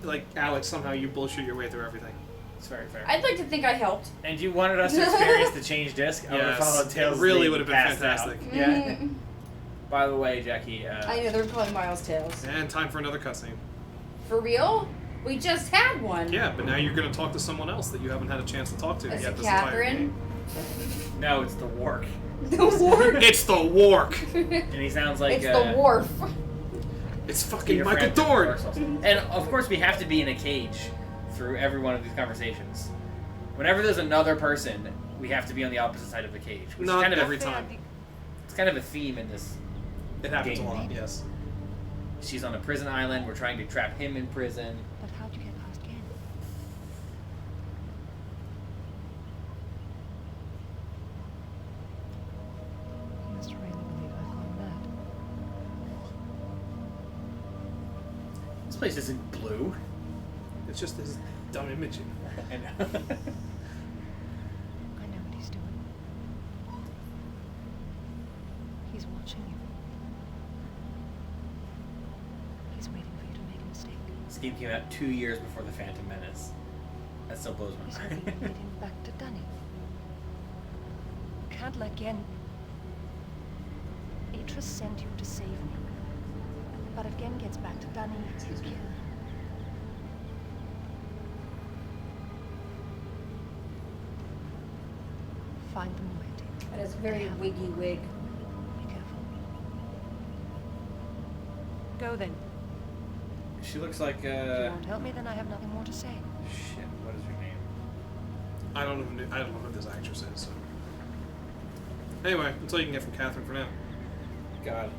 like Alex, somehow you bullshit your way through everything. It's very fair. I'd like to think I helped. And you wanted us to experience the change disc? I would have followed Tails' it really lead would have been passed out. fantastic. Yeah. By the way, Jackie, I know they're calling Miles Tails. And time for another cutscene. For real? We just had one. Yeah, but now you're going to talk to someone else that you haven't had a chance to talk to Is yet it this entire Catherine? game. no, it's the Wark. The wharf. It's the Wark! And he sounds like... It's the wharf. It's fucking Peter Michael Francis Dorn! reversals. And of course we have to be in a cage through every one of these conversations. Whenever there's another person, we have to be on the opposite side of the cage. Which Not is kind of every a, time. It's kind of a theme in this. It happens a game. lot, yes. She's on a prison island. We're trying to trap him in prison. But how'd you get past Ken? You must really believe I've gone mad. This place isn't blue. It's just this dumb imaging. I know. I know what he's doing. He's watching you. He's waiting for you to make a mistake. This game came out 2 years before The Phantom Menace. That still blows He's my hoping mind. to lead him back to Dunning. Can't let Gen... Atris sent you to save me. But if Gen gets back to Dunning, it's his kill. Find the moiety. That is a very wiggy wig. Be careful. Go then. She looks like, If you won't help me, then I have nothing more to say. Shit, what is her name? I don't know who this actress is, so... Anyway, that's all you can get from Catherine for now. God.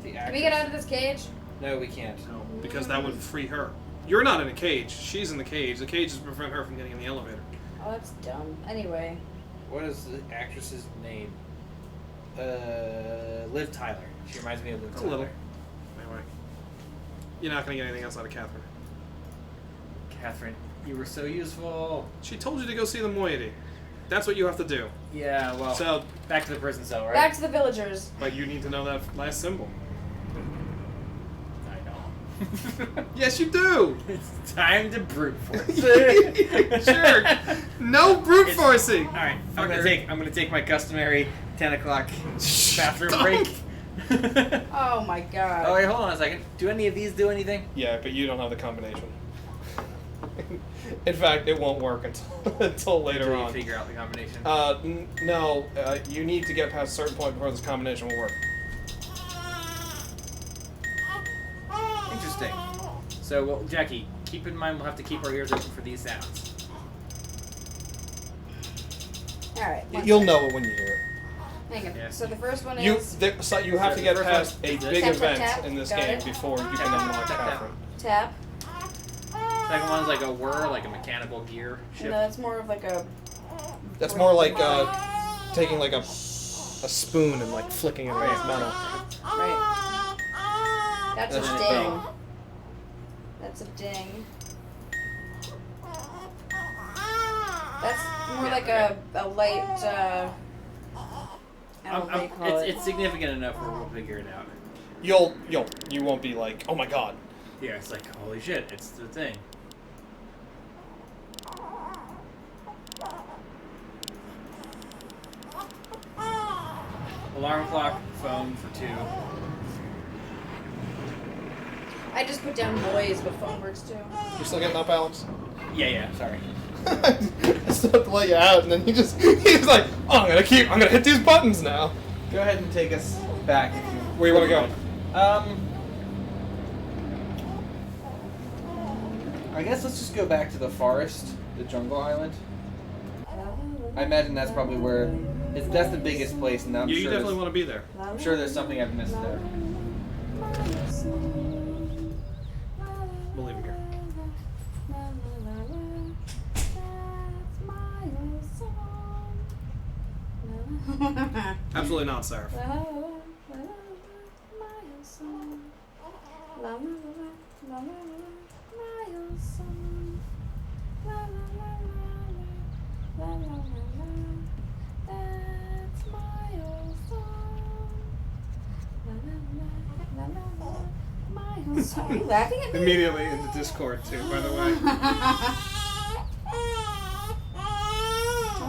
The actress. Can we get out of this cage? No, we can't. No, because that would free her. You're not in a cage. She's in the cage. The cage is to prevent her from getting in the elevator. Oh, that's dumb. Anyway. What is the actress's name? Liv Tyler. She reminds me of Liv A Tyler. little. Anyway. You're not going to get anything else out of Catherine. Catherine, you were so useful. She told you to go see the moiety. That's what you have to do. Yeah, well, So, back to the prison cell, right? Back to the villagers. but you need to know that last symbol. I know. Yes, you do! It's time to brute force. Sure. No brute It's- forcing! Alright, I'm Fucker. gonna take my customary 10 o'clock bathroom Stop. break. Oh my god. Oh wait, hold on a second. Do any of these do anything? Yeah, but you don't have the combination. In fact, it won't work until later Until you on. figure out the combination. No, you need to get past a certain point before this combination will work. Interesting. So, well, Jackie, keep in mind we'll have to keep our ears open for these sounds. Alright. You'll know it when you hear it. Hang on. Yeah. So the first one You is so you have to get First past one a is big tap, tap, event tap. in this Got game it. before you Tap, can tap, unlock tap, tap. Catherine. tap. Second one's like a whir, like a mechanical gear shift. No, it's more of like a. That's more like taking like a spoon and like flicking it against metal. Right. That's And a then it ding. goes. That's a ding. That's more Yeah, like okay. a light. I don't know what they call it. It's significant enough where we'll figure it out. You won't be like, oh my god. Yeah, it's like, holy shit, it's the thing. Alarm clock, phone for 2. I just put down noise, but phone works too. You still getting up, Alex? Yeah, sorry. I still have to let you out, and then he's like, oh, I'm gonna hit these buttons now. Go ahead and take us back if you. Where you wanna go? I guess let's just go back to the forest, the jungle island. I imagine that's probably where that's the biggest place, and I'm You sure definitely there's- want to be there. I'm sure there's something I've missed there. We'll leave him here. Absolutely not, Seraph. La, la, la, la, la, milestone. La, la, la, la, la, la, milestone. La, la, la, la, la, la, la, la, that's milestone. La, la, la, la, la, la, milestone. Are you laughing at me? Immediately into Discord too, by the way.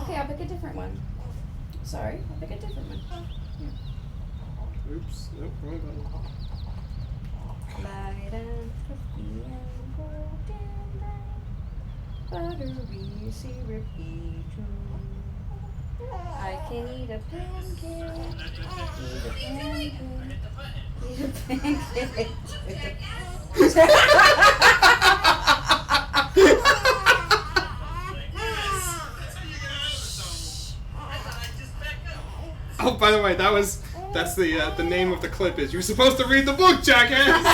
Okay, I'll pick a different one. Sorry, I'll pick a different one. Oops. Nope, wrong button. Light and fluffy and golden brown, buttery syrupy too. I can eat a pancake. Eat a pancake. Eat a pancake. Oh, by the way, that's the name of the clip is you're supposed to read the book, jackass.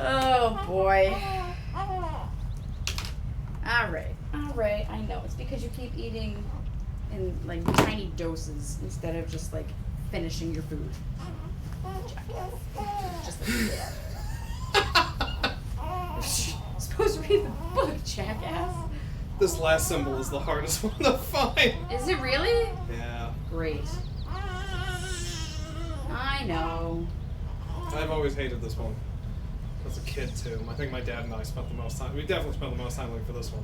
Oh boy. Alright, I know. It's because you keep eating in like tiny doses instead of just like finishing your food. Just like that. You're supposed to read the book, jackass. This last symbol is the hardest one to find. Is it really? Yeah. Great. I know. I've always hated this one. As a kid too. I think my dad and I spent the most time. We definitely spent the most time looking for this one,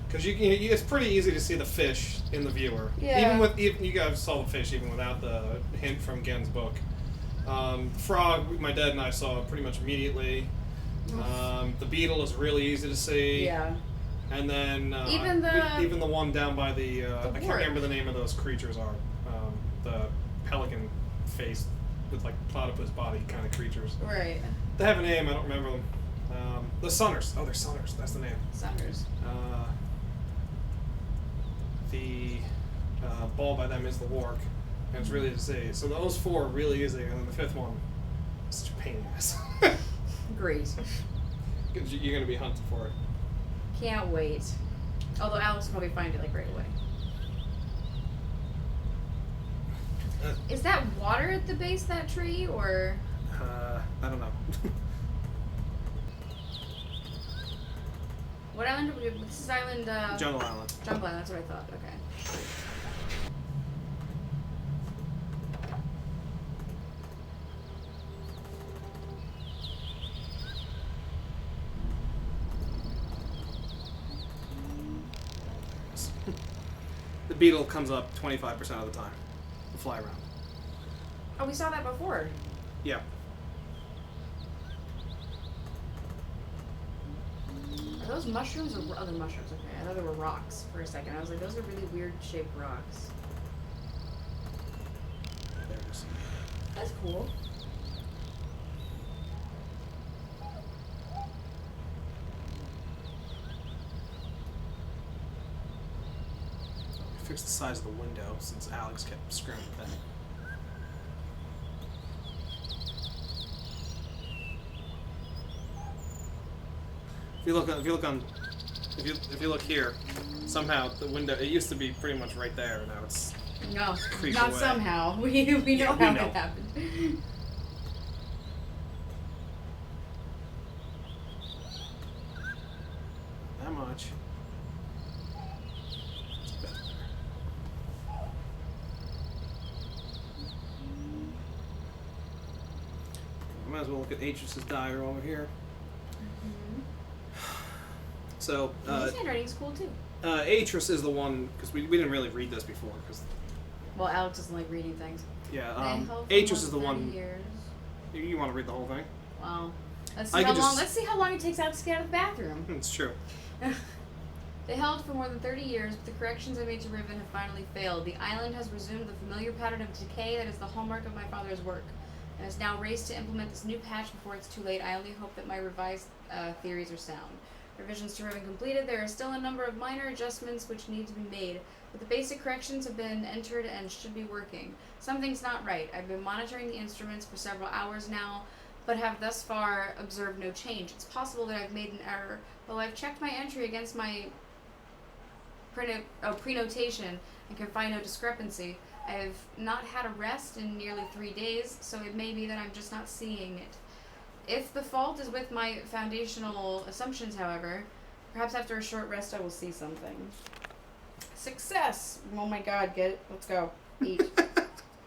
because it's pretty easy to see the fish in the viewer. Yeah. Even you guys saw the fish even without the hint from Gen's book. Frog, my dad and I saw pretty much immediately. The beetle is really easy to see. Yeah. And then Even the one down by the I can't wart. remember the name of those creatures are the pelican face with like platypus body kind of creatures. Right. They have a name, I don't remember them. The Sunners. Oh, they're Sunners. That's the name. Summers. The ball by them is the Warg, and it's really easy to see. So those four are really easy, and then the fifth one is such a pain in the ass. Great. You're going to be hunting for it. Can't wait. Although Alex will probably find it like right away. Is that water at the base of that tree, or? I don't know. What island? This is island. Jungle Island. Jungle Island. That's what I thought. Okay. The beetle comes up 25% of the time. The fly around. Oh, we saw that before. Yeah. Are those mushrooms or other mushrooms? Okay, I thought they were rocks for a second. I was like, those are really weird shaped rocks. There it is. That's cool. Fix the size of the window since Alex kept screwing with that. If you look here, somehow the window, it used to be pretty much right there, now it's No, creeped not away. somehow. We know Yeah, we how know. it happened. that much. It's better. Might as well look at Atrus's diary over here. So, His handwriting's cool too. Atrus is the one, because we didn't really read this before, because, Well, Alex doesn't like reading things. yeah, They held for Atrus more is the than one, 30 years. you want to read the whole thing? Wow. Let's I see how could long. just- Let's see how long it takes Alex to get out of the bathroom. It's true. They held for more than 30 years, but the corrections I made to Riven have finally failed. The island has resumed the familiar pattern of decay that is the hallmark of my father's work, and has now raced to implement this new patch before it's too late. I only hope that my revised theories are sound. Revisions to Riven completed. There are still a number of minor adjustments which need to be made, but the basic corrections have been entered and should be working. Something's not right. I've been monitoring the instruments for several hours now, but have thus far observed no change. It's possible that I've made an error, though I've checked my entry against my prenotation and can find no discrepancy. I have not had a rest in nearly 3 days, so it may be that I'm just not seeing it. If the fault is with my foundational assumptions, however, perhaps after a short rest I will see something. Success! Oh my god, get it? Let's go. 8. Oh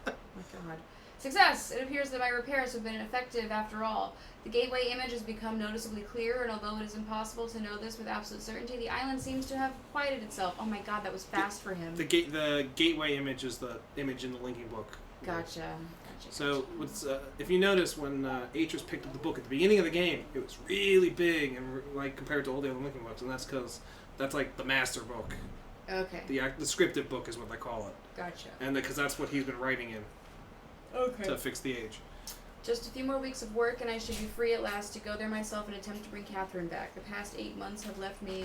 my god. Success! It appears that my repairs have been effective after all. The gateway image has become noticeably clearer, and although it is impossible to know this with absolute certainty, the island seems to have quieted itself. Oh my god, that was fast for him. The gateway image is the image in the linking book. Gotcha. So, what's, if you notice, when Atris picked up the book at the beginning of the game, it was really big and like compared to all the other linking books, and that's because that's like the master book. Okay. The descriptive book is what they call it. Gotcha. And because that's what he's been writing in. Okay. To fix the age. Just a few more weeks of work and I should be free at last to go there myself and attempt to bring Catherine back. The past 8 months have left me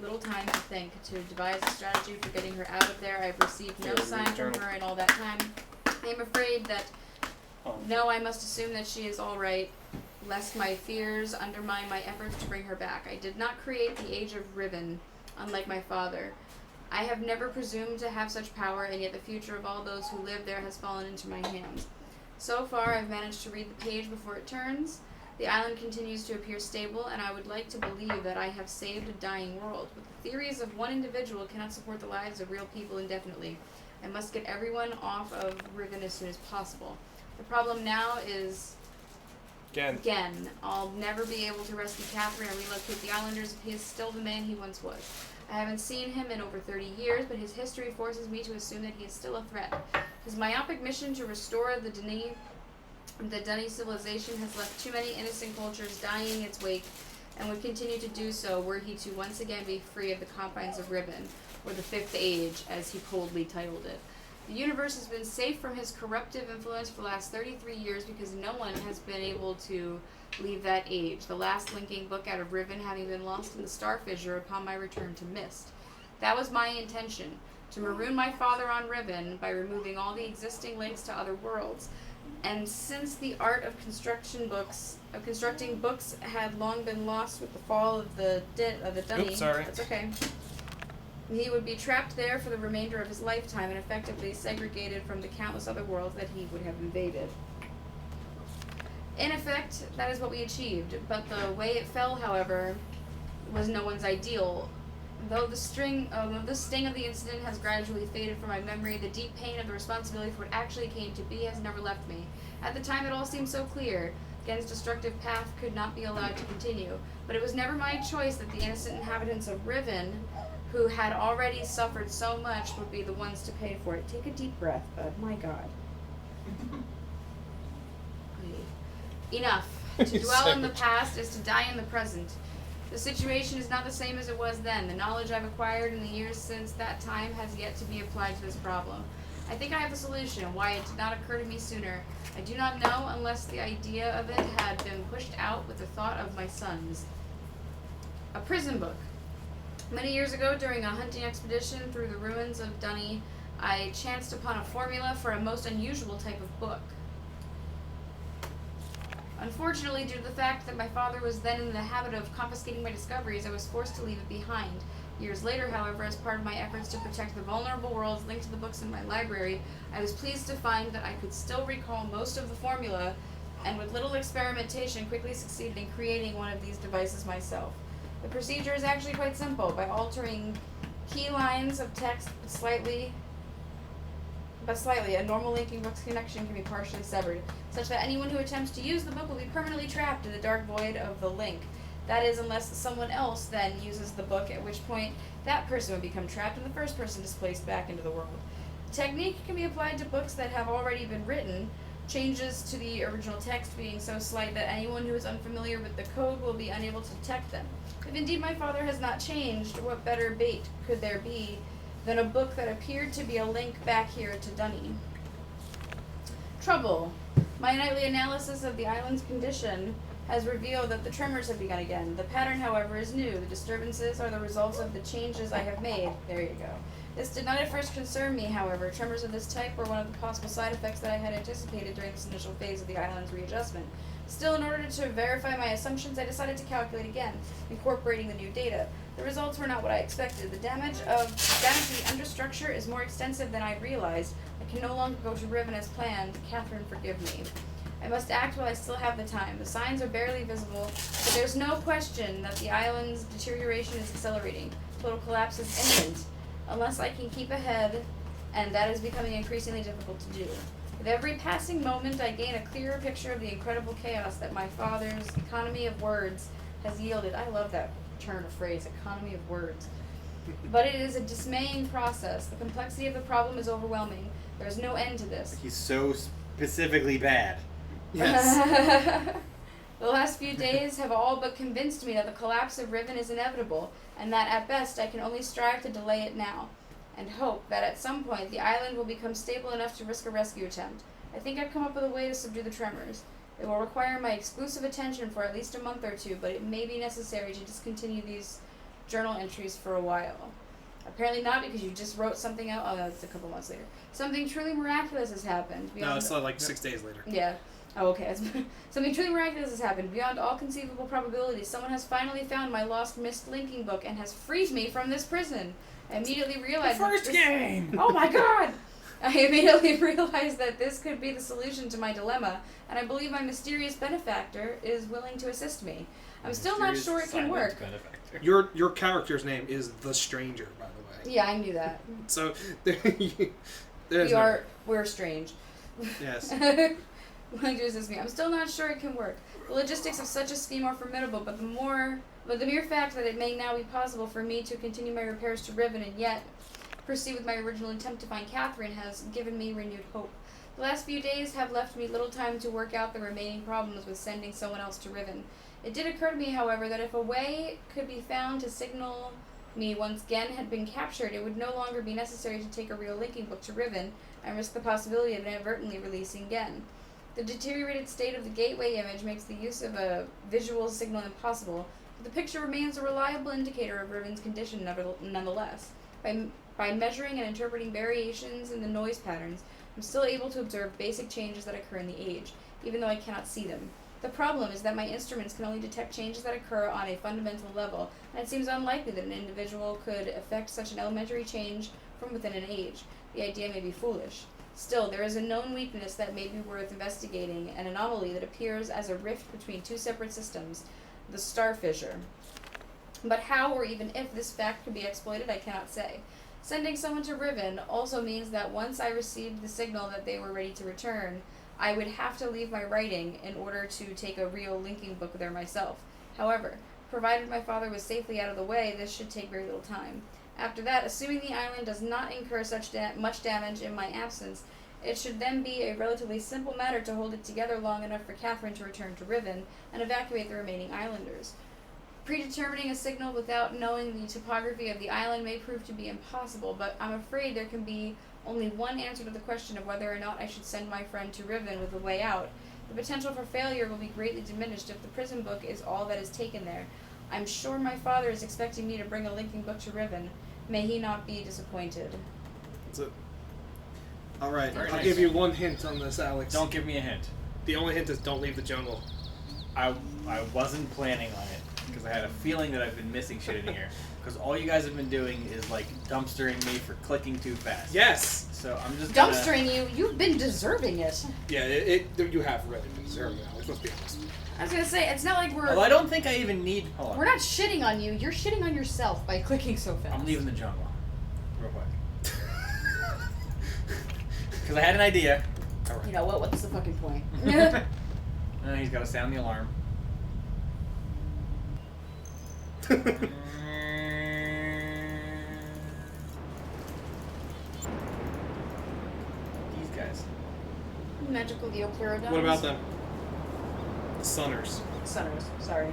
little time to think, to devise a strategy for getting her out of there. I've received no sign from her in all that time. I am afraid that, no, I must assume that she is all right, lest my fears undermine my efforts to bring her back. I did not create the Age of Riven, unlike my father. I have never presumed to have such power, and yet the future of all those who live there has fallen into my hands. So far, I've managed to read the page before it turns. The island continues to appear stable, and I would like to believe that I have saved a dying world. But the theories of one individual cannot support the lives of real people indefinitely. I must get everyone off of Riven as soon as possible. The problem now is Gen. I'll never be able to rescue Catherine or relocate the islanders if he is still the man he once was. I haven't seen him in over 30 years, but his history forces me to assume that he is still a threat. His myopic mission to restore the Dunny civilization has left too many innocent cultures dying in its wake, and would continue to do so were he to once again be free of the confines of Riven, or the Fifth Age, as he coldly titled it. The universe has been safe from his corruptive influence for the last 33 years because no one has been able to leave that age, the last linking book out of Riven having been lost in the Star Fissure upon my return to Myst. That was my intention, to maroon my father on Riven by removing all the existing links to other worlds. And since the art of constructing books had long been lost with the fall of the Dunny, Oops, sorry. That's okay. He would be trapped there for the remainder of his lifetime and effectively segregated from the countless other worlds that he would have invaded. In effect, that is what we achieved, but the way it fell, however, was no one's ideal. Though the sting of the incident has gradually faded from my memory, the deep pain of the responsibility for what actually came to be has never left me. At the time, it all seemed so clear. Gen's destructive path could not be allowed to continue, but it was never my choice that the innocent inhabitants of Riven, who had already suffered so much, would be the ones to pay for it. Take a deep breath, bud. My God. Enough. To dwell in the past is to die in the present. The situation is not the same as it was then. The knowledge I've acquired in the years since that time has yet to be applied to this problem. I think I have a solution, why it did not occur to me sooner. I do not know unless the idea of it had been pushed out with the thought of my sons. A prison book. Many years ago, during a hunting expedition through the ruins of Dunny, I chanced upon a formula for a most unusual type of book. Unfortunately, due to the fact that my father was then in the habit of confiscating my discoveries, I was forced to leave it behind. Years later, however, as part of my efforts to protect the vulnerable worlds linked to the books in my library, I was pleased to find that I could still recall most of the formula, and with little experimentation quickly succeeded in creating one of these devices myself. The procedure is actually quite simple. By altering key lines of text slightly, a normal linking book's connection can be partially severed, such that anyone who attempts to use the book will be permanently trapped in the dark void of the link. That is, unless someone else then uses the book, at which point that person would become trapped and the first person displaced back into the world. The technique can be applied to books that have already been written, changes to the original text being so slight that anyone who is unfamiliar with the code will be unable to detect them. If indeed my father has not changed, what better bait could there be than a book that appeared to be a link back here to Dunny? Trouble. My nightly analysis of the island's condition has revealed that the tremors have begun again. The pattern, however, is new. The disturbances are the results of the changes I have made. There you go. This did not at first concern me, however. Tremors of this type were one of the possible side effects that I had anticipated during this initial phase of the island's readjustment. Still, in order to verify my assumptions, I decided to calculate again, incorporating the new data. The results were not what I expected. The damage to the understructure is more extensive than I realized. I can no longer go to Riven as planned. Catherine, forgive me. I must act while I still have the time. The signs are barely visible, but there's no question that the island's deterioration is accelerating. Total collapse is imminent, unless I can keep ahead, and that is becoming increasingly difficult to do. With every passing moment, I gain a clearer picture of the incredible chaos that my father's economy of words has yielded. I love that turn of phrase, economy of words. But it is a dismaying process. The complexity of the problem is overwhelming. There is no end to this. He's so specifically bad. Yes. The last few days have all but convinced me that the collapse of Riven is inevitable, and that at best I can only strive to delay it now, and hope that at some point the island will become stable enough to risk a rescue attempt. I think I've come up with a way to subdue the tremors. It will require my exclusive attention for at least a month or two, but it may be necessary to discontinue these journal entries for a while. Apparently not, because you just wrote something out. Oh, no, it's a couple months later. Something truly miraculous has happened. No, it's like 6 days later. Yeah. Oh, okay. Something truly miraculous has happened. Beyond all conceivable probability, someone has finally found my lost Myst linking book and has freed me from this prison. I immediately realized game! Oh my god! I immediately realized that this could be the solution to my dilemma, and I believe my mysterious benefactor is willing to assist me. I'm still not sure it can work. Your character's name is The Stranger, by the way. Yeah, I knew that. So We're strange. Yes. Willing to assist me. I'm still not sure it can work. The logistics of such a scheme are formidable, but the mere fact that it may now be possible for me to continue my repairs to Riven and yet proceed with my original intent to find Catherine has given me renewed hope. The last few days have left me little time to work out the remaining problems with sending someone else to Riven. It did occur to me, however, that if a way could be found to signal me once Gen had been captured, it would no longer be necessary to take a real linking book to Riven and risk the possibility of inadvertently releasing Gen. The deteriorated state of the gateway image makes the use of a visual signal impossible, but the picture remains a reliable indicator of Riven's condition nonetheless. By measuring and interpreting variations in the noise patterns, I'm still able to observe basic changes that occur in the age, even though I cannot see them. The problem is that my instruments can only detect changes that occur on a fundamental level, and it seems unlikely that an individual could effect such an elementary change from within an age. The idea may be foolish. Still, there is a known weakness that may be worth investigating, an anomaly that appears as a rift between two separate systems, the star fissure. But how or even if this fact can be exploited, I cannot say. Sending someone to Riven also means that once I received the signal that they were ready to return, I would have to leave my writing in order to take a real linking book there myself. However, provided my father was safely out of the way, this should take very little time. After that, assuming the island does not incur such much damage in my absence, it should then be a relatively simple matter to hold it together long enough for Catherine to return to Riven and evacuate the remaining islanders. Predetermining a signal without knowing the topography of the island may prove to be impossible, but I'm afraid there can be only one answer to the question of whether or not I should send my friend to Riven with a way out. The potential for failure will be greatly diminished if the prison book is all that is taken there. I'm sure my father is expecting me to bring a linking book to Riven. May he not be disappointed. That's it. Alright, Very I'll nice. give you one hint on this, Alex. Don't give me a hint. The only hint is don't leave the jungle. I wasn't planning on it because I had a feeling that I've been missing shit in here. Because all you guys have been doing is like dumpstering me for clicking too fast. Yes! So I'm just Dumpstering you? You've been deserving it. Yeah, you have really been deserving it, Alex, let's be honest. I was gonna say, it's not like Well, I don't think I even need. Hold on. we're not shitting on you. You're shitting on yourself by clicking so fast. I'm leaving the jungle. Real quick. Because I had an idea. You know what? What's the fucking point? He's got to sound the alarm. These guys. Magical Leopterodons. What about them? The Sunners. Sunners. Sorry. You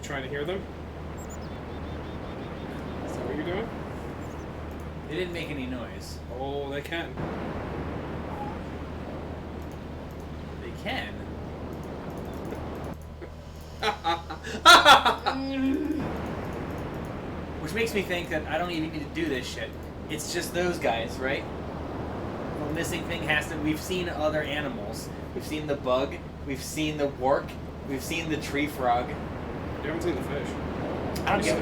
trying to hear them? Is that what you're doing? They didn't make any noise. Oh, they can. They can. Which makes me think that I don't even need to do this shit. It's just those guys, right? missing thing has to. We've seen other animals. We've seen the bug. We've seen the wark. We've seen the tree frog. You haven't seen the fish. I don't give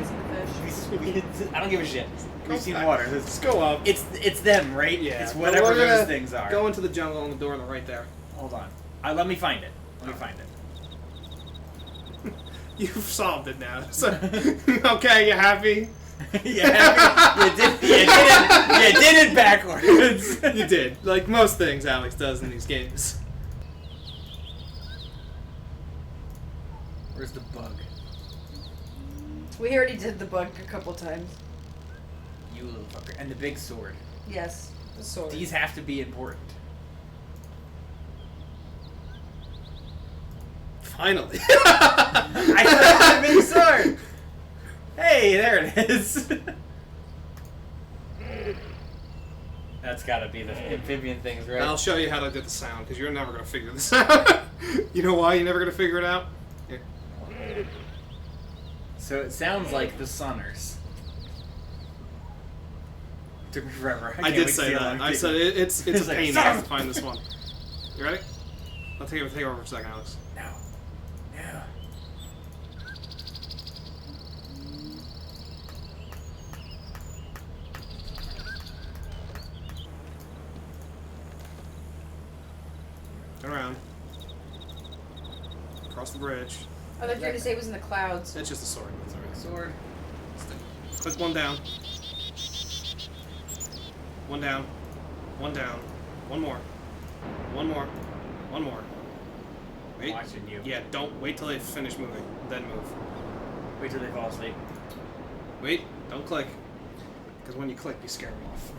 It's the fish. I don't give a shit. Go We've seen back. water. Let's go up. It's them, right? Yeah. It's But whatever we're gonna those things are. Go into the jungle on the door on the right there. Hold on. Let me find it. Let me find it. You've solved it now. So, okay, you happy? Yeah, you did it backwards. You did. Like most things Alex does in these games. Where's the bug? We already did the bug a couple times. You little fucker. And the big sword. Yes, the sword. These have to be important. Finally. I found the big sword! Hey, there it is. That's gotta be the amphibian things, right? I'll show you how to do the sound, because you're never going to figure this out. You know why you're never going to figure it out? Here. So it sounds like the Sunners. Took me forever. I did say that. I said it's It's a like, pain "Son to find this one. You ready? I'll take over for a second, Alex. No. No. Turn around. Cross the bridge. I thought you were going to say it was in the clouds. It's just a sword. That's all right. Sword. Click one down. One down. One down. One more. One more. One more. Wait. Watching you. Yeah, don't wait till they finish moving. Then move. Wait till they fall asleep. Wait. Don't click. Because when you click, you scare them off.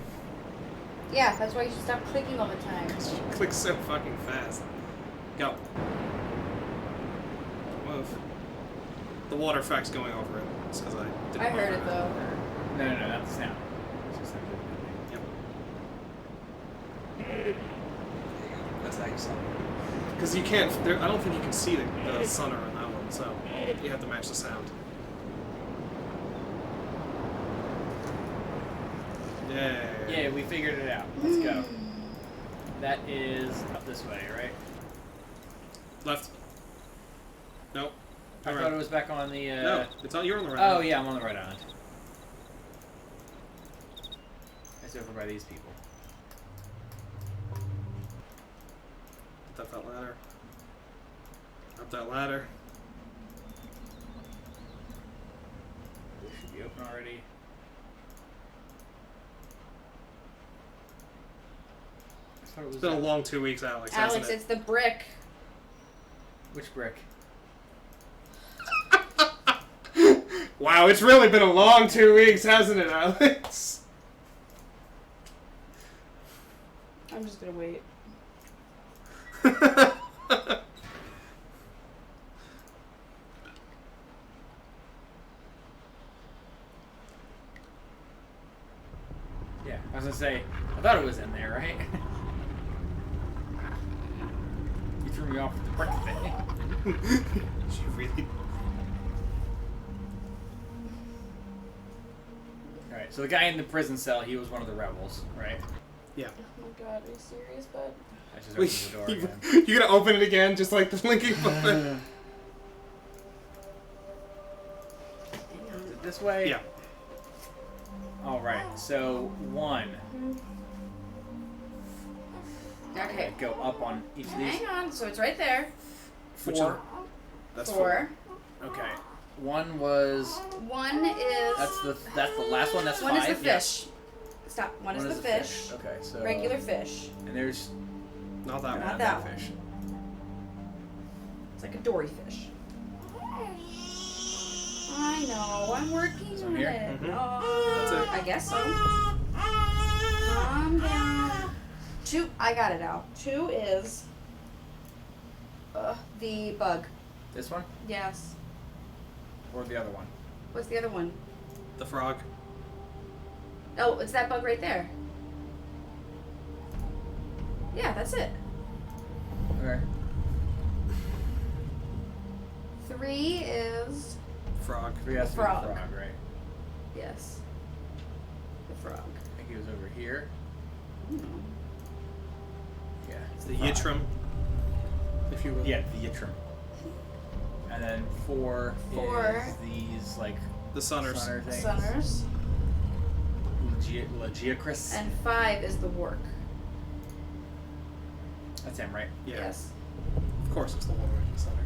Yeah, that's why you should stop clicking all the time. You click so fucking fast. Go. Move. The water effect's going over it. It's because I didn't I heard it monitor though. No, not the sound. It's just like Yep. That's how you sound. Because you can't. I don't think you can see the sunner on that one, so you have to match the sound. Yay. Yeah, we figured it out. Let's go. That is up this way, right? Left. Nope. I All thought right. it was back on the. No, it's on. You're on the right. Oh one. yeah, I'm on the right island. It's over by these people. Up that ladder. Up that ladder. This should be open already. I thought it was It's been a long 2 weeks, Alex. Alex, hasn't it's the brick. Which brick? it? Wow, it's really been a long 2 weeks, hasn't it, Alex? I'm just gonna wait. Yeah, I was gonna say. I thought it was in there, right? You threw me off with the brick thing. She really. All right, so the guy in the prison cell, he was one of the rebels, right? Yeah. Oh my god, are you serious, bud? I just opened the door You again. gonna open it again, just like the linking button? Is it this way? Yeah. All right, so 1. Okay. Go up on each of these. Hang on, so it's right there. 4. That's 4. Okay. 1 was. 1 is. That's the last one. That's 5. One is the fish. Yes. Stop. One is One the fish. Okay, so Regular fish. And there's Not that Not one. that fish. It's like a dory fish. I know. I'm working one on here? it. Mhm. Oh, That's it. I guess so. Calm down. 2. I got it out. 2 is the bug. This one Yes. or the other one? What's the other one? The frog. Oh, it's that bug right there. Yeah, that's it. Okay. 3 is Frog. 3 has to be the frog. frog, right? yes. The frog. I think he was over here. Hmm. Yeah. It's the Yttrium, if you will. Yeah, the Yttrium. And then 4 4. is these, like, The Sunners. Sunner things. Sunners. Legiacris. And 5 is the Work. That's him, right? Yeah. Yes. Of course, it's the one right in the center.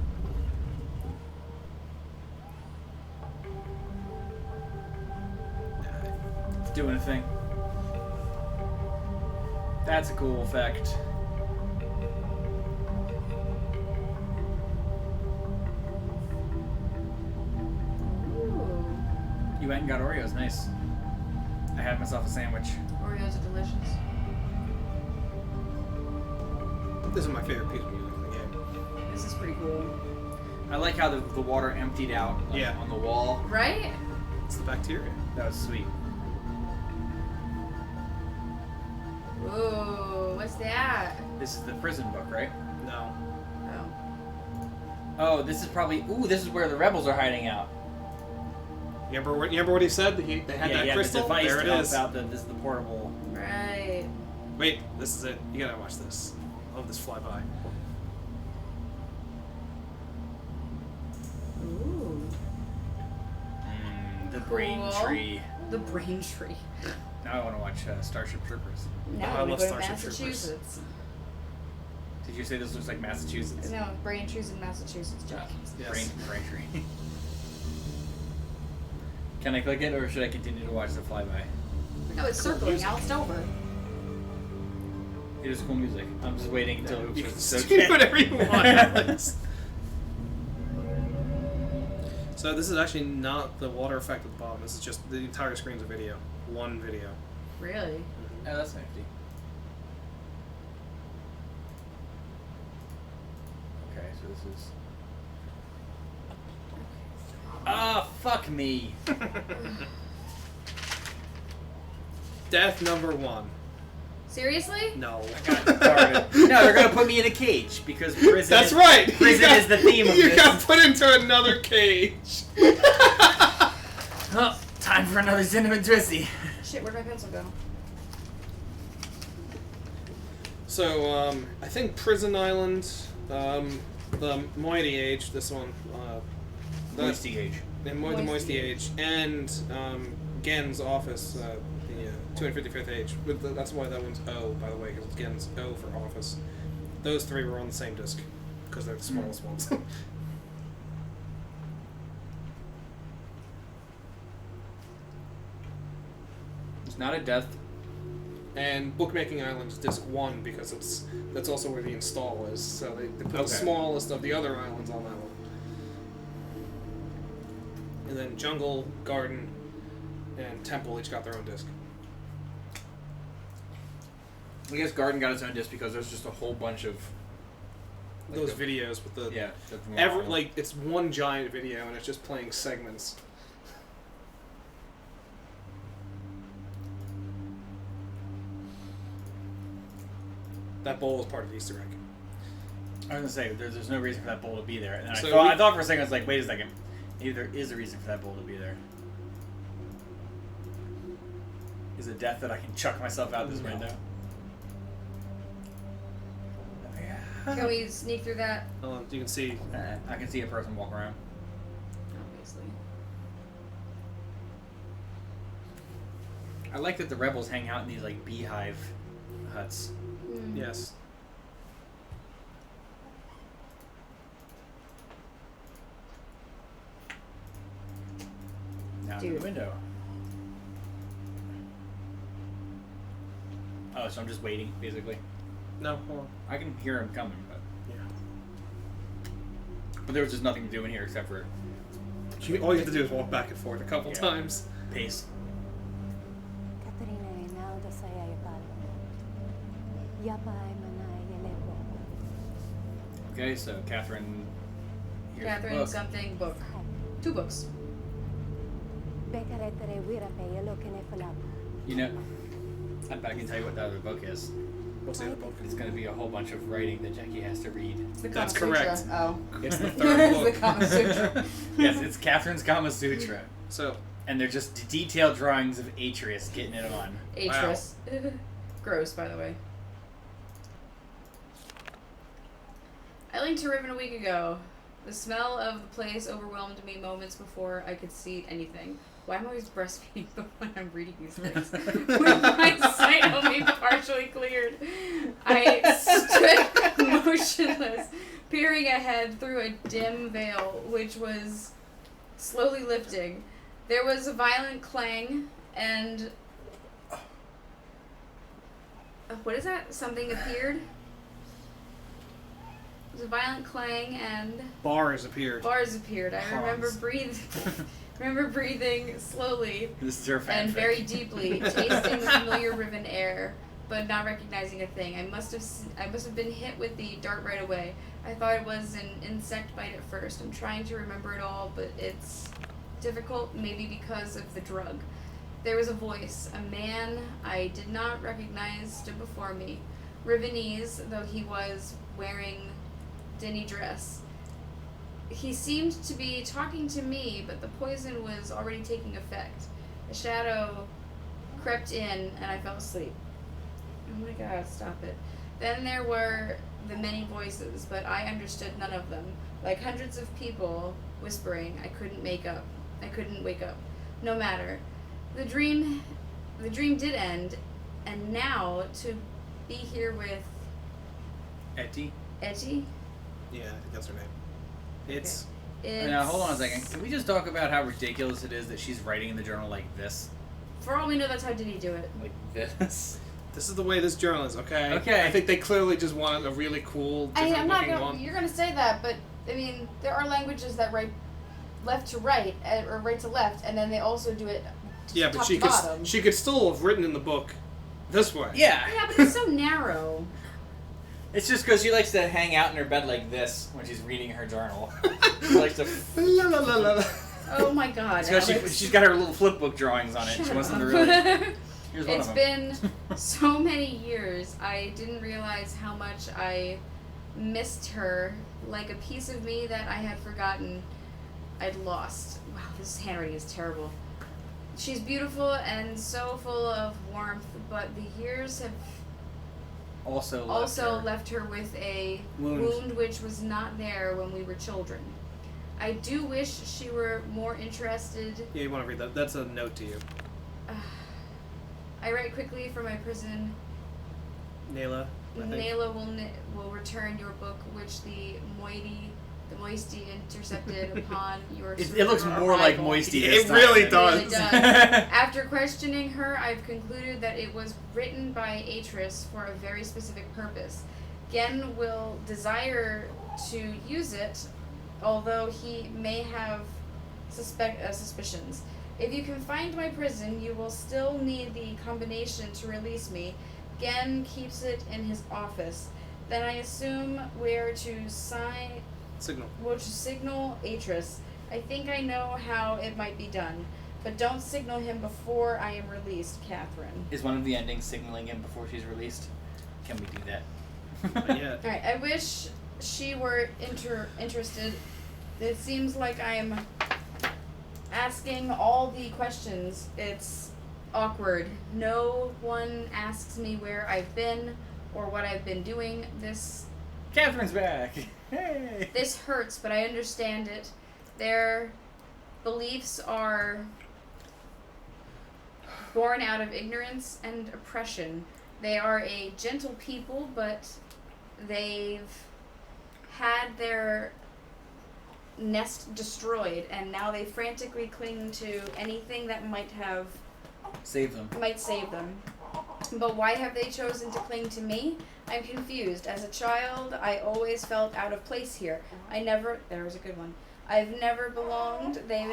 It's doing a thing. That's a cool effect. Ooh. You went and got Oreos. Nice. I had myself a sandwich. Oreos are delicious. This is my favorite piece of music in the game. This is pretty cool. I like how the water emptied out Yeah. on the wall. Right? It's the bacteria. That was sweet. Ooh, what's that? This is the prison book, right? No. Oh. Oh, this is probably... Ooh, this is where the rebels are hiding out. You remember what he said? They had that crystal? The device There to it help is. out this is the portable... Right. Wait, this is it. You gotta watch this. I love this flyby. Ooh. The brain Cool. tree. The brain tree. Now I want to watch Starship Troopers. Now I we love go to Starship Troopers. Massachusetts. Did you say this looks like Massachusetts? No, brain trees in Massachusetts, Jack. Yes. Brain tree. Can I click it, or should I continue to watch the flyby? No, it's circling. Now it's over. It is cool music. I'm just waiting until You it's can okay. do whatever you want, Alex. So this is actually not the water effect at the bottom. This is just the entire screen's a video. One video. Really? Oh, that's nifty. Okay, so this is... Ah, fuck me. Death number 1. Seriously? No. No, they're gonna put me in a cage because prison. That's right. Prison is the theme of you this. got put into another cage. Oh, time for another cinnamon twisty. Shit, where'd my pencil go? So, I think Prison Island, the Moiety Age, this one, Moisty age. the Moisty Age, and Gen's office, the 255th Age. That's why that one's O, by the way, because it's Gen's O for office. Those 3 were on the same disc, because they're the smallest ones. It's not a death. And Bookmaking Island is disc 1, because that's also where the install is. So they put the Okay. smallest of the other islands on that one. And then Jungle, Garden, and Temple each got their own disc. I guess Garden got its own disc because there's just a whole bunch of Those videos with the it's one giant video and it's just playing segments. That bowl is part of the Easter egg. I was gonna say there's no reason for that bowl to be there, and then So I thought for a second I was like, wait a second, maybe there is a reason for that bowl to be there. Is it death that I can chuck myself out this No. window? Can we sneak through that? You can see. I can see a person walk around. Obviously. I like that the rebels hang out in these like beehive huts. Mm. Yes. Down Dude. the window. Oh, so I'm just waiting, basically. No, hold on. I can hear him coming, but Yeah. there was just nothing to do in here except for All you have to do is walk back and forth a couple Yeah. times. pace. Katarina Rinaldo saya Yapai manay yelebo. Okay, so Catherine. Here's the Catherine book. something book. 2 books. Bekaretere wira pe yelo kene falabo. You know, I bet I can tell you what the other book is. What's the other book? It's going to be a whole bunch of writing that Jackie has to read. It's the That's Kama Sutra. correct. Oh. It's the It's third the book. Kama Sutra. Yes, it's Catherine's Kama Sutra. So, And they're just detailed drawings of Atreus getting it on. Atreus. Gross, by the way. I linked to Riven a week ago. The smell of the place overwhelmed me moments before I could see anything. Why am I always breastfeeding when I'm reading these things? With my sight only partially cleared, I stood motionless, peering ahead through a dim veil, which was slowly lifting. There was a violent clang, and... what is that? Something appeared? There was a violent clang, and... Bars appeared. I remember breathing slowly This is her fanfic. and very deeply, tasting the familiar Riven air, but not recognizing a thing. I must have been hit with the dart right away. I thought it was an insect bite at first. I'm trying to remember it all, but it's difficult, maybe because of the drug. There was a voice. A man I did not recognize stood before me. Rivenese, though he was wearing dingy dress. He seemed to be talking to me, but the poison was already taking effect. A shadow crept in, and I fell asleep. Oh my god, stop it. Then there were the many voices, but I understood none of them. Like hundreds of people whispering, I couldn't wake up. No matter. The dream did end, and now to be here with Etty? Etty? Yeah, I think that's her name. It's... It's, Now, hold on a second. Can we just talk about how ridiculous it is that she's writing in the journal like this? For all we know, that's how did he do it. Like this? This is the way this journal is, okay? Okay. I think they clearly just wanted a really cool, different I'm not looking gonna. one. You're gonna say that, but I mean, there are languages that write left to right or right to left, and then they also do it. Yeah, but top she to could bottom. she could still have written in the book this way. Yeah. Yeah, but it's so narrow. It's just because she likes to hang out in her bed like this when she's reading her journal. She likes to... La, la, la, la. Oh my god. It's because Alex. she's got her little flip book drawings on it. Shut She wants them to up. really... Here's one It's of them. been so many years. I didn't realize how much I missed her, like a piece of me that I had forgotten I'd lost. Wow, this handwriting is terrible. She's beautiful and so full of warmth, but the years have Also left her with a Wound. wound which was not there when we were children. I do wish she were more interested. Yeah, you want to read that? That's a note to you. I write quickly from my prison. Nayla, I think. Nayla will return your book, which the Moisty intercepted upon your. It looks more like arrival. Moisty It this time. really It does. really does. After questioning her, I've concluded that it was written by Atris for a very specific purpose. Gen will desire to use it, although he may have suspicions. If you can find my prison, you will still need the combination to release me. Gen keeps it in his office. Then I assume where to signal Atris. I think I know how it might be done, but don't signal him before I am released, Catherine. Is one of the endings signaling him before she's released? Can we do that? Not yet. Alright, I wish she were interested. It seems like I'm asking all the questions. It's awkward. No one asks me where I've been or what I've been doing. Catherine's back! Hey! This hurts, but I understand it. Their beliefs are born out of ignorance and oppression. They are a gentle people, but they've had their nest destroyed, and now they frantically cling to anything that might Save them. save them. But why have they chosen to cling to me? I'm confused. As a child, I always felt out of place here. There was a good one. I've never belonged. They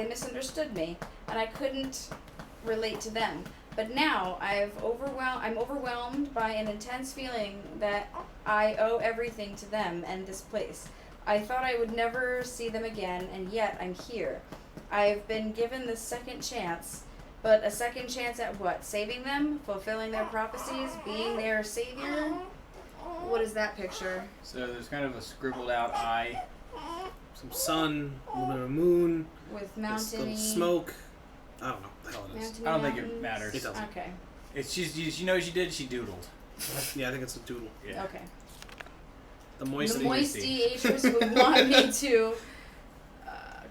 misunderstood me, and I couldn't relate to them. But now I'm overwhelmed by an intense feeling that I owe everything to them and this place. I thought I would never see them again, and yet I'm here. I've been given the second chance, but a second chance at what? Saving them? Fulfilling their prophecies? Being their savior? What is that picture? So there's kind of a scribbled out eye. Some sun, a little bit of moon, With this mountainy... little smoke. I don't know what the hell it is. mountainy I don't think it mountains? matters. It doesn't. Okay. It's she knows she did. She doodled. Yeah, I think it's a doodle. Yeah. Okay. The the moisty. moisty Atris would want me to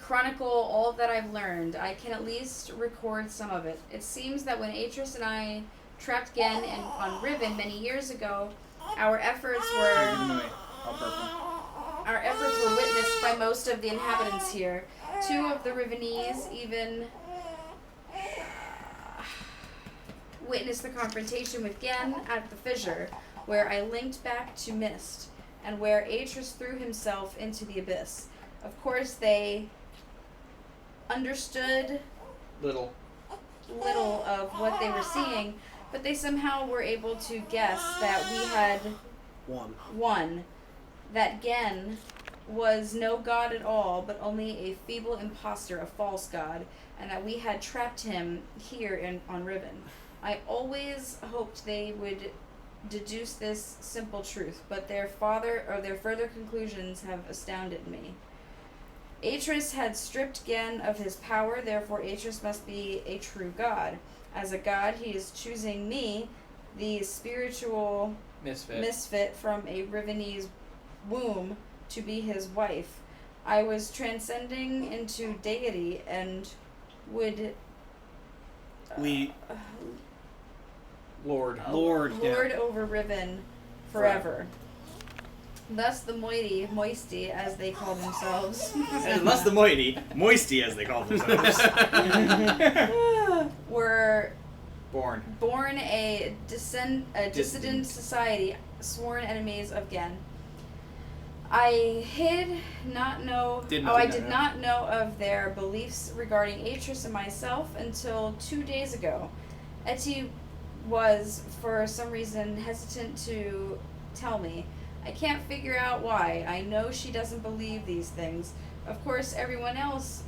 chronicle all that I've learned. I can at least record some of it. It seems that when Atris and I trapped Gen on Riven many years ago, our efforts were witnessed by most of the inhabitants here. 2 of the Rivenese even witnessed the confrontation with Gen at the fissure, where I linked back to Myst, and where Atris threw himself into the abyss. Of course, they understood little of what they were seeing, but they somehow were able to guess that we had won, that Gen was no god at all, but only a feeble impostor, a false god, and that we had trapped him here on Riven. I always hoped they would deduce this simple truth, but their further conclusions have astounded me. Atris had stripped Gen of his power, therefore Atris must be a true god. As a god, he is choosing me, the spiritual misfit from a Rivenese womb, to be his wife. I was transcending into deity and would Lord over Riven forever. Thus the moisty, as they call themselves. And thus the moisty, as they call themselves. were born a dissident society, sworn enemies of Gen. I did not know of their beliefs regarding Atris and myself until 2 days ago. Etty was, for some reason, hesitant to tell me. I can't figure out why. I know she doesn't believe these things. Of course, everyone else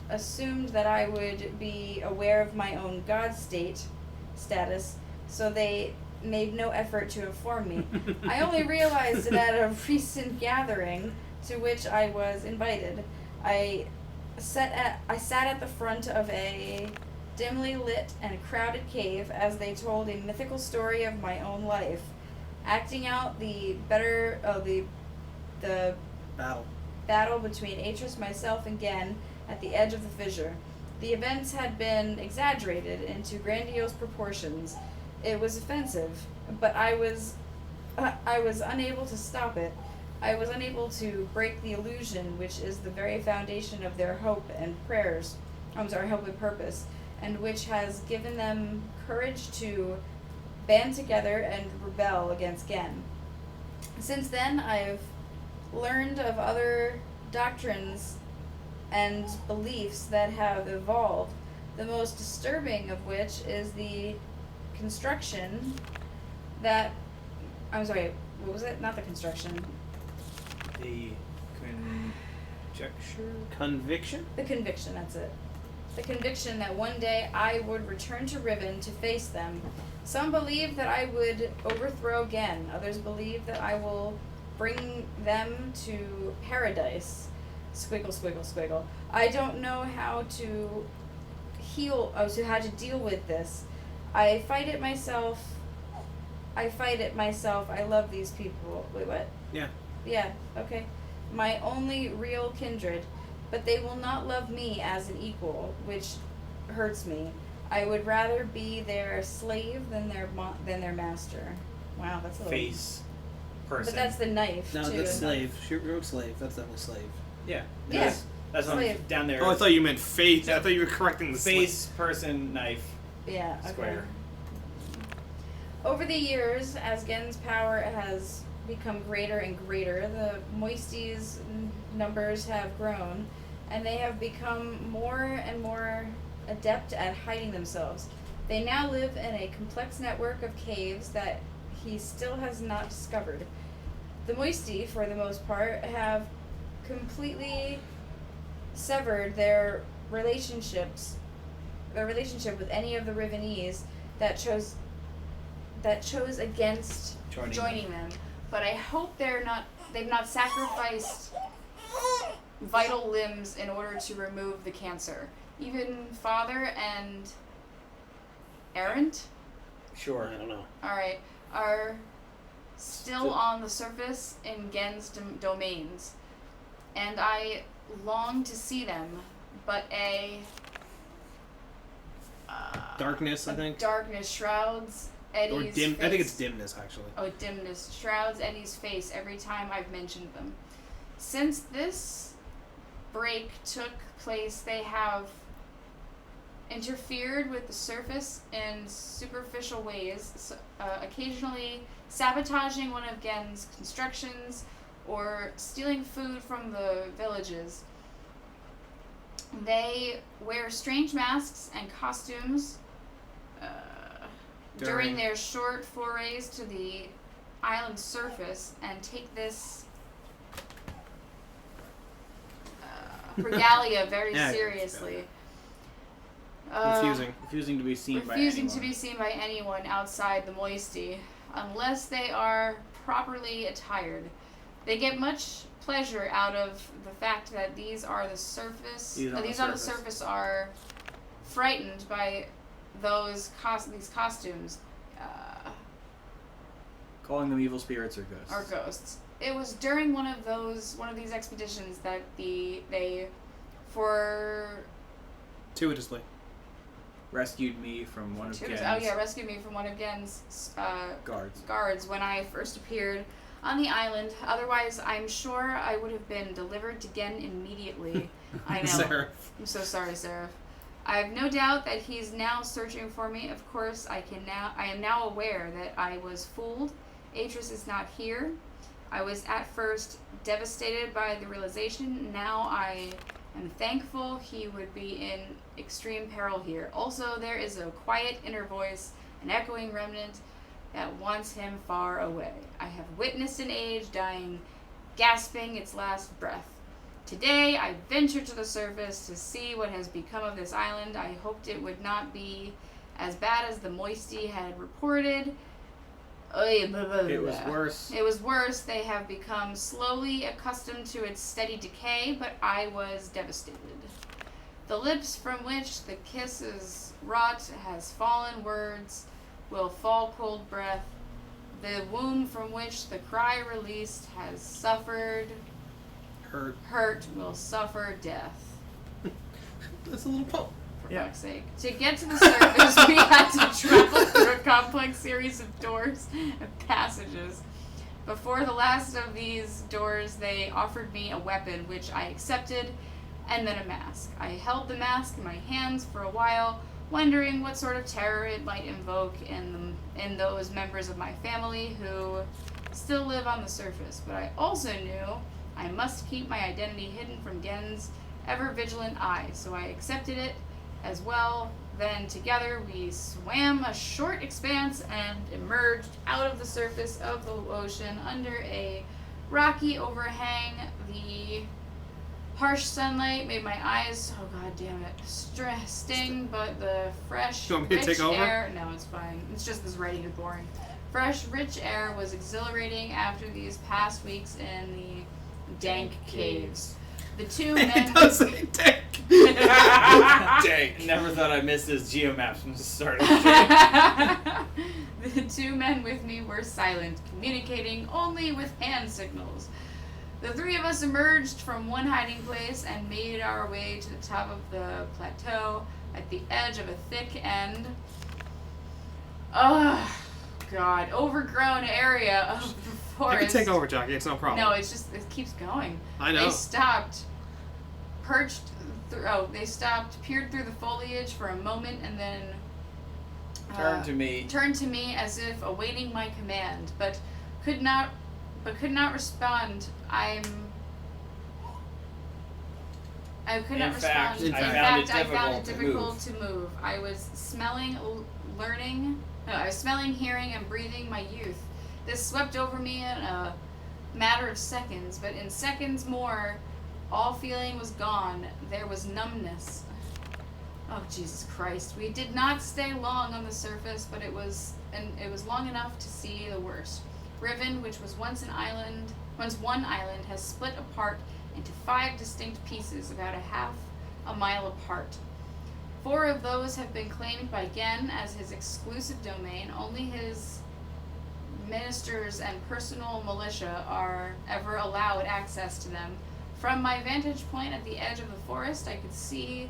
assumed that I would be aware of my own god status, so they made no effort to inform me. I only realized it at a recent gathering to which I was invited. I sat at the front of a dimly lit and crowded cave as they told a mythical story of my own life, acting out the battle between Atris, myself, and Gen at the edge of the fissure. The events had been exaggerated into grandiose proportions. It was offensive, but I was unable to stop it. I was unable to break the illusion, which is the very foundation of their hope and purpose, and which has given them courage to band together and rebel against Gen. Since then, I've learned of other doctrines and beliefs that have evolved, the most disturbing of which is the construction that... I'm sorry, what was it? Not the construction. The Conviction? The conviction, that's it. The conviction that one day I would return to Riven to face them. Some believe that I would overthrow Gen. Others believe that I will bring them to paradise. Squiggle, squiggle, squiggle. I don't know how to how to deal with this. I fight it myself. I love these people. Wait, what? Yeah. Yeah, okay. My only real kindred. But they will not love me as an equal, which hurts me. I would rather be their slave than their master. Wow, that's a little... face person. But that's the knife, No, too. that's slave. She wrote slave. That's definitely slave. Yeah. Yeah. That's what I'm Slave. down there. Oh, I thought you meant face. I thought you were correcting the face, person, knife, Yeah, okay. square. Over the years, as Gen's power has become greater and greater, the Moisties' numbers have grown, and they have become more and more adept at hiding themselves. They now live in a complex network of caves that he still has not discovered. The Moisty, for the most part, have completely severed their relationship with any of the Rivenese that chose against joining them. But I hope they've not sacrificed vital limbs in order to remove the cancer. Even Father and Errant? Sure. I don't know. Alright. Are still on the surface in Gen's domains, and I long to see them, but Darkness, I think. Darkness shrouds Eddie's Or dim. face. I think it's dimness, actually. Oh, dimness shrouds Eddie's face every time I've mentioned them. Since this break took place, they have interfered with the surface in superficial ways, occasionally sabotaging one of Gen's constructions or stealing food from the villages. They wear strange masks and costumes during their short forays to the island's surface and take this regalia very seriously. Refusing to be seen by anyone. Refusing to be seen by anyone outside the Moisty, unless they are properly attired. They get much pleasure out of the fact that these on the surface are frightened by these costumes. Calling them evil spirits or ghosts. Or ghosts. It was during one of these expeditions that Fortuitously. Rescued me from one of Gen's... rescued me from one of Gen's guards when I first appeared on the island. Otherwise, I'm sure I would have been delivered to Gen immediately. I know. Seraph. I'm so sorry, Seraph. I have no doubt that he's now searching for me. Of course, I am now aware that I was fooled. Atris is not here. I was at first devastated by the realization. Now I am thankful he would be in extreme peril here. Also, there is a quiet inner voice, an echoing remnant that wants him far away. I have witnessed an age dying, gasping its last breath. Today, I ventured to the surface to see what has become of this island. I hoped it would not be as bad as the Moisty had reported. It was worse. It was worse. They have become slowly accustomed to its steady decay, but I was devastated. The lips from which the kisses wrought has fallen, words will fall cold breath. The womb from which the cry released has suffered hurt will suffer death. That's a little poem. For fuck's sake. To get to the surface, we had to travel through a complex series of doors and passages. Before the last of these doors, they offered me a weapon, which I accepted, and then a mask. I held the mask in my hands for a while, wondering what sort of terror it might invoke in those members of my family who still live on the surface. But I also knew I must keep my identity hidden from Gen's ever-vigilant eye, so I accepted it as well. Then together we swam a short expanse and emerged out of the surface of the ocean under a rocky overhang. The harsh sunlight made my eyes, oh god damn it, sting, but the fresh, you want me to rich take over? air, no, it's fine. It's just this writing is boring. Fresh, rich air was exhilarating after these past weeks in the dank caves. The two men... It does say dank. Dank. Never thought I'd miss this geomaps from the start. The two men with me were silent, communicating only with hand signals. The three of us emerged from one hiding place and made our way to the top of the plateau at the edge of a thick and... overgrown area of the forest. I can take over, Jockey. It's no problem. No, it's just, it keeps going. I know. They stopped, peered through the foliage for a moment, and then Turned to me as if awaiting my command, but could not respond. I could not respond. In fact, I found it difficult to move. I was smelling, hearing, and breathing my youth. This swept over me in a matter of seconds, but in seconds more, all feeling was gone. There was numbness. Oh, Jesus Christ. We did not stay long on the surface, but it was long enough to see the worst. Riven, which was once one island, has split apart into 5 distinct pieces about a mile apart. 4 of those have been claimed by Gen as his exclusive domain. Only his ministers and personal militia are ever allowed access to them. From my vantage point at the edge of the forest, I could see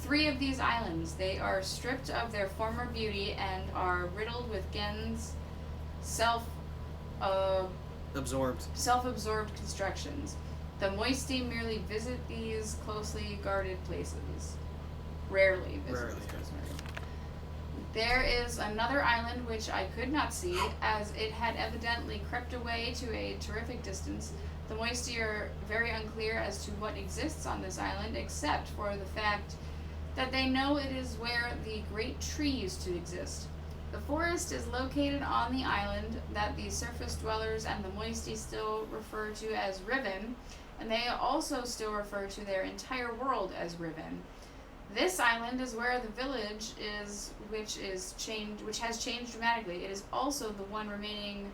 3 of these islands. They are stripped of their former beauty and are riddled with Gen's self-absorbed constructions. The Moisty merely visit these closely guarded places. Rarely visit these places. There is another island which I could not see, as it had evidently crept away to a terrific distance. The Moisty are very unclear as to what exists on this island, except for the fact that they know it is where the great tree used to exist. The forest is located on the island that the surface dwellers and the Moisty still refer to as Riven, and they also still refer to their entire world as Riven. This island is where the village is, which has changed dramatically. It is also the one remaining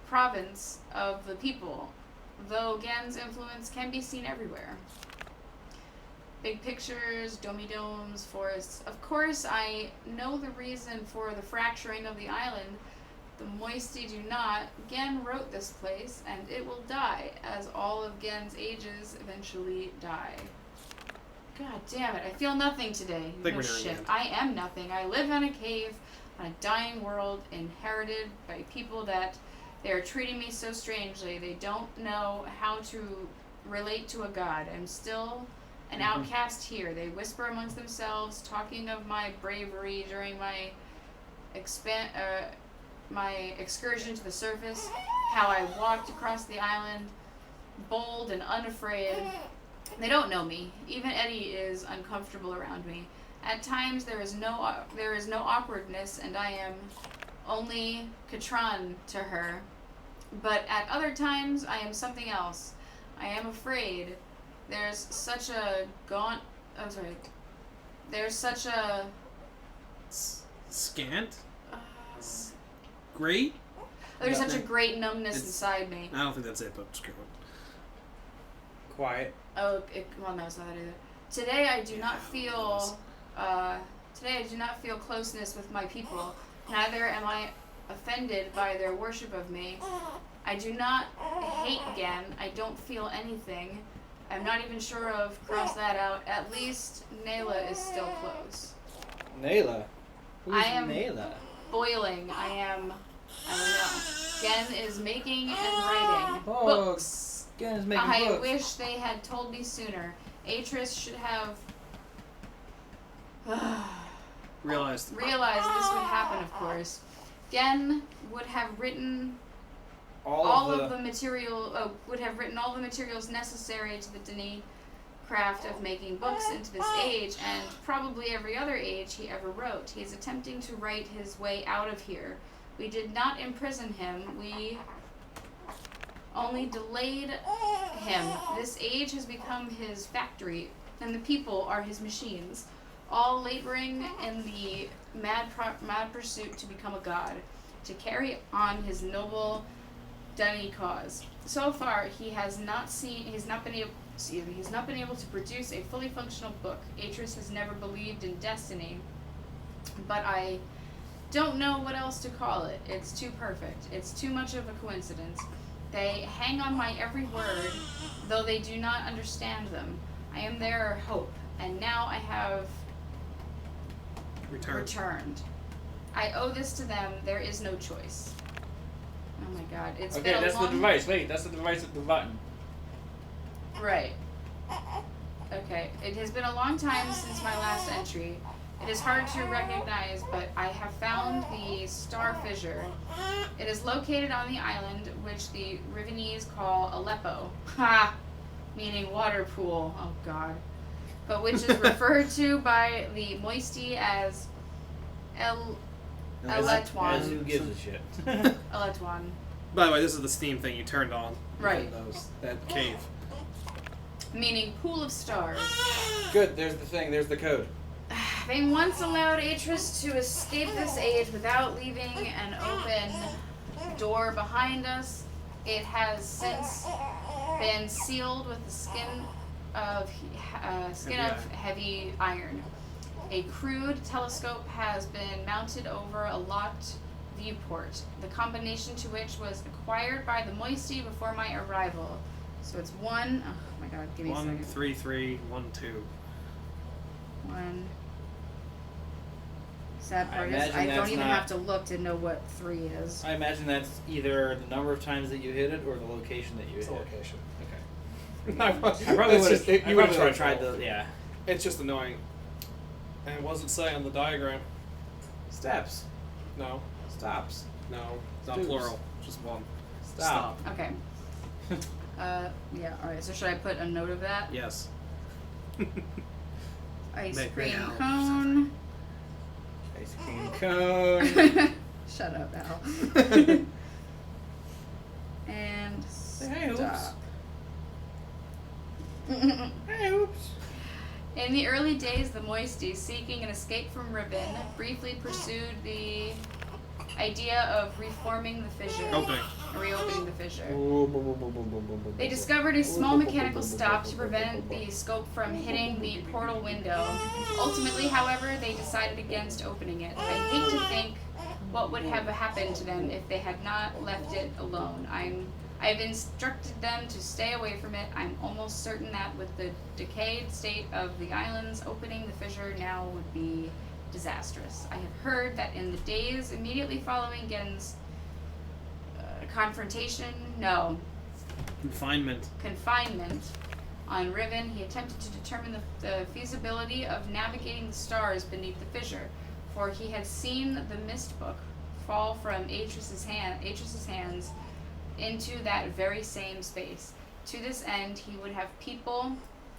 province of the people, though Gen's influence can be seen everywhere. Big pictures, domes, forests. Of course, I know the reason for the fracturing of the island. The Moisty do not. Gen wrote this place, and it will die, as all of Gen's ages eventually die. God damn it, I feel nothing today. I think No we're nearing the shit. end. I am nothing. I live in a cave on a dying world inherited by people that they are treating me so strangely. They don't know how to relate to a god. I'm still an outcast here. They whisper amongst themselves, talking of my bravery during my excursion to the surface, how I walked across the island, bold and unafraid. They don't know me. Even Eddie is uncomfortable around me. At times there is no awkwardness, and I am only Katran to her. But at other times I am something else. I am afraid. There's such a Scant? Great? there's such a great numbness It's- inside me. I don't think that's it, but screw it. Quiet. Oh, well, no, it's not that either. Today I do not feel. Today I do not feel closeness with my people. Neither am I offended by their worship of me. I do not hate Gen. I don't feel anything. I'm not even sure of. Cross that out. At least Nayla is still close. Nayla. Who's I am- Nayla? Boiling. I don't know. Gen is making and writing books. Gen is making I books. wish they had told me sooner. Atris should have Realized. realized this would happen, of course. Gen would have written all of the material. Would have written all the materials necessary to the Denis craft of making books into this age, and probably every other age he ever wrote. He is attempting to write his way out of here. We did not imprison him. We only delayed him. This age has become his factory, and the people are his machines, all laboring in the mad pursuit to become a god, to carry on his noble Denis cause. So far, he's not been able to produce a fully functional book. Atris has never believed in destiny, but I don't know what else to call it. It's too perfect. It's too much of a coincidence. They hang on my every word, though they do not understand them. I am their hope, and now I have returned. I owe this to them. There is no choice. Oh my god. It's Okay, been a that's long... the device. Wait, that's the device with the button. Right. Okay. It has been a long time since my last entry. It is hard to recognize, but I have found the Star Fissure. It is located on the island, which the Rivenese call Aleppo. Ha! Meaning water pool. Oh god. But which is referred to by the Moisty as Eletwan. As who gives a shit? Eletwan. By the way, this is the Steam thing you turned on. Right. That cave. Meaning pool of stars. Good, there's the thing, there's the code. Having once allowed Atris to escape this age without leaving an open door behind us, it has since been sealed with the skin of heavy iron. A crude telescope has been mounted over a locked viewport, the combination to which was acquired by the Moisty before my arrival. So it's 1. Oh my god, give me a second. 13312. 1. Sad I part is imagine I don't that's even not- have to look to know what 3 is. I imagine that's either the number of times that you hit it or the location that you It's hit the it. location. Okay. I probably would've- I probably would've tried the. the yeah. It's just annoying. And what does it say on the diagram? Steps. No. Stops. No. It's not Stoops. plural. Just one. Stop. Okay. Yeah, alright, so should I put a note of that? Yes. Ice Make cream me cone. Ice cream cone. Shut up, Al. And Hey, oops. stop. Hey, oops. In the early days, the Moisty, seeking an escape from Riven, briefly pursued the idea of reforming the fissure. Reopening the fissure. They discovered a small mechanical stop to prevent the scope from hitting the portal window. Ultimately, however, they decided against opening it. I hate to think what would have happened to them if they had not left it alone. I've instructed them to stay away from it. I'm almost certain that with the decayed state of the islands, opening the fissure now would be disastrous. I have heard that in the days immediately following Gen's confinement on Riven, he attempted to determine the feasibility of navigating the stars beneath the fissure, for he had seen the Myst book fall from Atris's hands into that very same space. To this end, he would have people,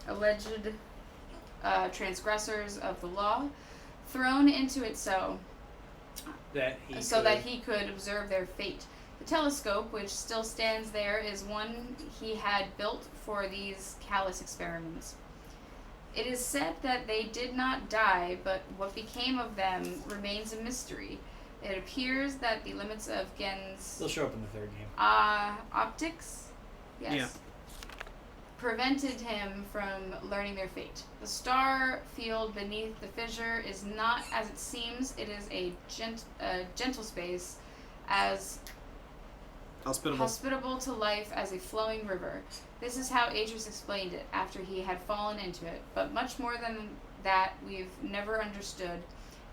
alleged transgressors of the law, thrown into it so that he could observe their fate. The telescope, which still stands there, is one he had built for these callous experiments. It is said that they did not die, but what became of them remains a mystery. It appears that the limits of Gen's They'll show up in the third game. optics, yes, Yeah. prevented him from learning their fate. The star field beneath the fissure is not as it seems. It is a gentle space, as hospitable to life as a flowing river. This is how Atris explained it after he had fallen into it. But much more than that we've never understood,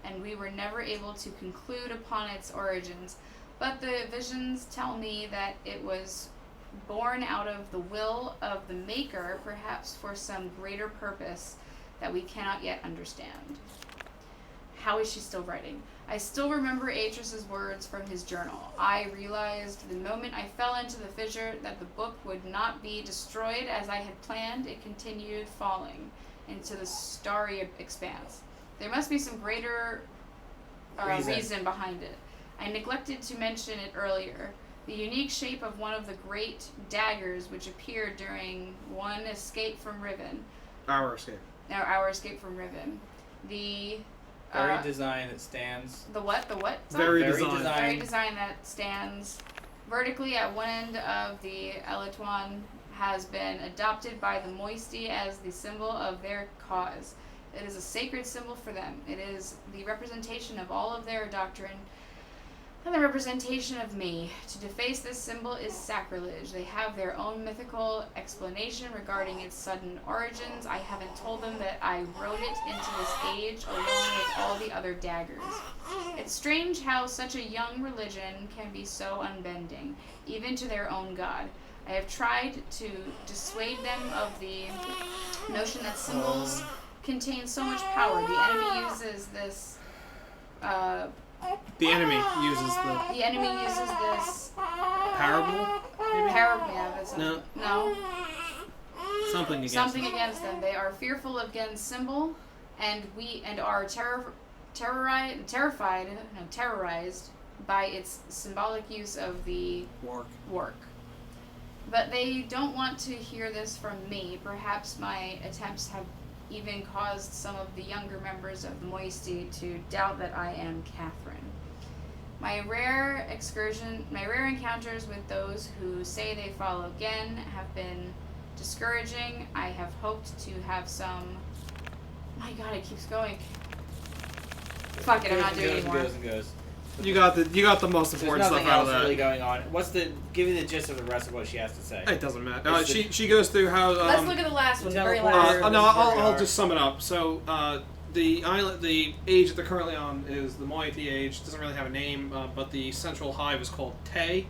and we were never able to conclude upon its origins. But the visions tell me that it was born out of the will of the Maker, perhaps for some greater purpose that we cannot yet understand. How is she still writing? I still remember Atris's words from his journal. I realized the moment I fell into the fissure that the book would not be destroyed as I had planned. It continued falling into the starry expanse. There must be some greater reason behind it. I neglected to mention it earlier. The unique shape of one of the great daggers which appeared during one escape from Riven. Our escape. Our escape from Riven. The Very design that stands. The what? The what? Very Very design. design. Very design that stands vertically at one end of the Elatuan has been adopted by the Moisty as the symbol of their cause. It is a sacred symbol for them. It is the representation of all of their doctrine and the representation of me. To deface this symbol is sacrilege. They have their own mythical explanation regarding its sudden origins. I haven't told them that I wrote it into this age along with all the other daggers. It's strange how such a young religion can be so unbending, even to their own god. I have tried to dissuade them of the notion that symbols contain so much power. The enemy uses this The enemy uses this parable. Maybe? yeah, that's No. Something against. something against them. They are fearful of Gen's symbol, and are terrorized by its symbolic use of the work. But they don't want to hear this from me. Perhaps my attempts have even caused some of the younger members of Moisty to doubt that I am Catherine. My rare encounters with those who say they follow Gen have been discouraging. I have hoped to have some... My god, it keeps going. Fuck it, I'm not doing it anymore. Goes. You got the most There's important nothing stuff out else of that. really going on. Give me the gist of the rest of what she has to say. It doesn't matter. It's She goes through how. Let's look at the last one, the very teleport. last. No, This is where we I'll are. just sum it up. So the island, the age that they're currently on is the Moiety age. Doesn't really have a name, but the central hive is called Tay.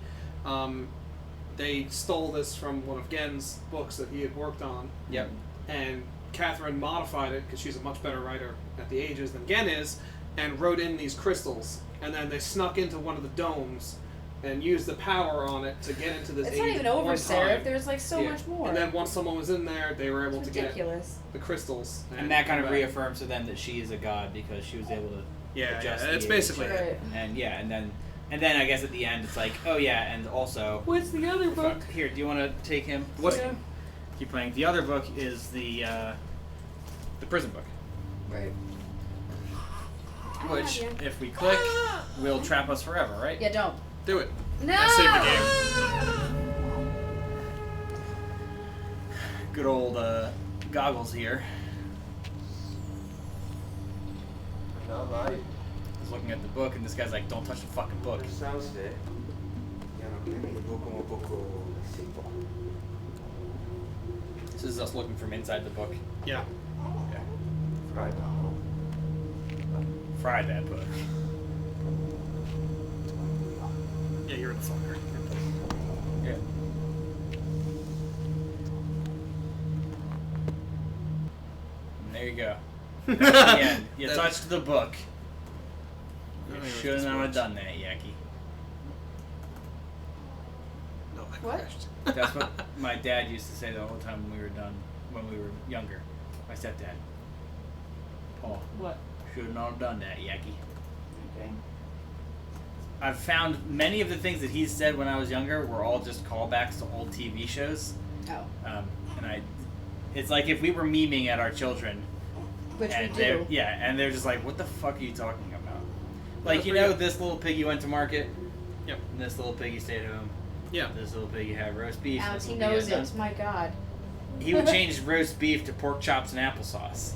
They stole this from one of Gen's books that he had worked on. Yep. And Catherine modified it because she's a much better writer at the ages than Gen is, and wrote in these crystals. And then they snuck into one of the domes and used the power on it to get into this It's age not even over, one Sarah. time. There's like so Yeah. much more. And then once someone was in there, they were able It's to get ridiculous. the crystals. And that kind of come back. reaffirms to them that she is a god because she was able to Yeah, adjust yeah, the it's age. basically it. Right. And then I guess at the end it's like, oh yeah, and also What's the other book? here, do you want to take him? What's So, keep playing. The other book is the prison book, Right. which yeah. if we click, will trap us forever, right? Yeah, don't. Do it. No! I saved the game. Good old goggles here. He's looking at the book, and this guy's like, "Don't touch the fucking book." This is us looking from inside the book. Yeah. Yeah. Fry that book. Yeah, you're the fucker. Yeah. And there you go. That's the end. You touched the book. You should not have done that, Yaki. No, I What? crashed. That's what my dad used to say the whole time when we were younger. My stepdad. Paul. What? Should not have done that, Yaki. Okay. I've found many of the things that he said when I was younger were all just callbacks to old TV shows. Oh. It's like if we were memeing at our children, Which we and do. they're just like, what the fuck are you talking about? Like, That's you pretty know, good. this little piggy went to market, Yep. and this little piggy stayed home. Yeah. This little piggy had roast beef. Alex, this he little piggy knows had it. My God. He would change roast beef to pork chops and applesauce.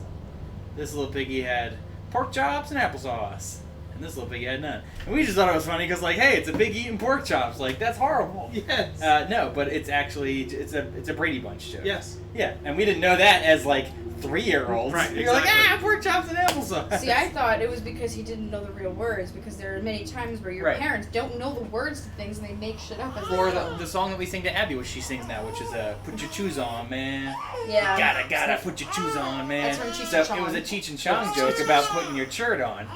This little piggy had pork chops and applesauce. And this little piggy had none. And we just thought it was funny because, like, hey, it's a pig eating pork chops. Like, that's horrible. Yes. No, but it's actually, it's a Brady Bunch joke. Yes. Yeah, and we didn't know that as, like, 3-year-olds. Right, You're like, exactly. pork chops and applesauce. See, I thought it was because he didn't know the real words, because there are many times where your Right. parents don't know the words to things and they make shit up as they Or go. the song that we sing to Abby, which she sings now, which is put your shoes on, man. Yeah. Gotta put your shoes on, man. That's from Cheech so and Chong. it was a Cheech and Chong joke about putting your shirt on.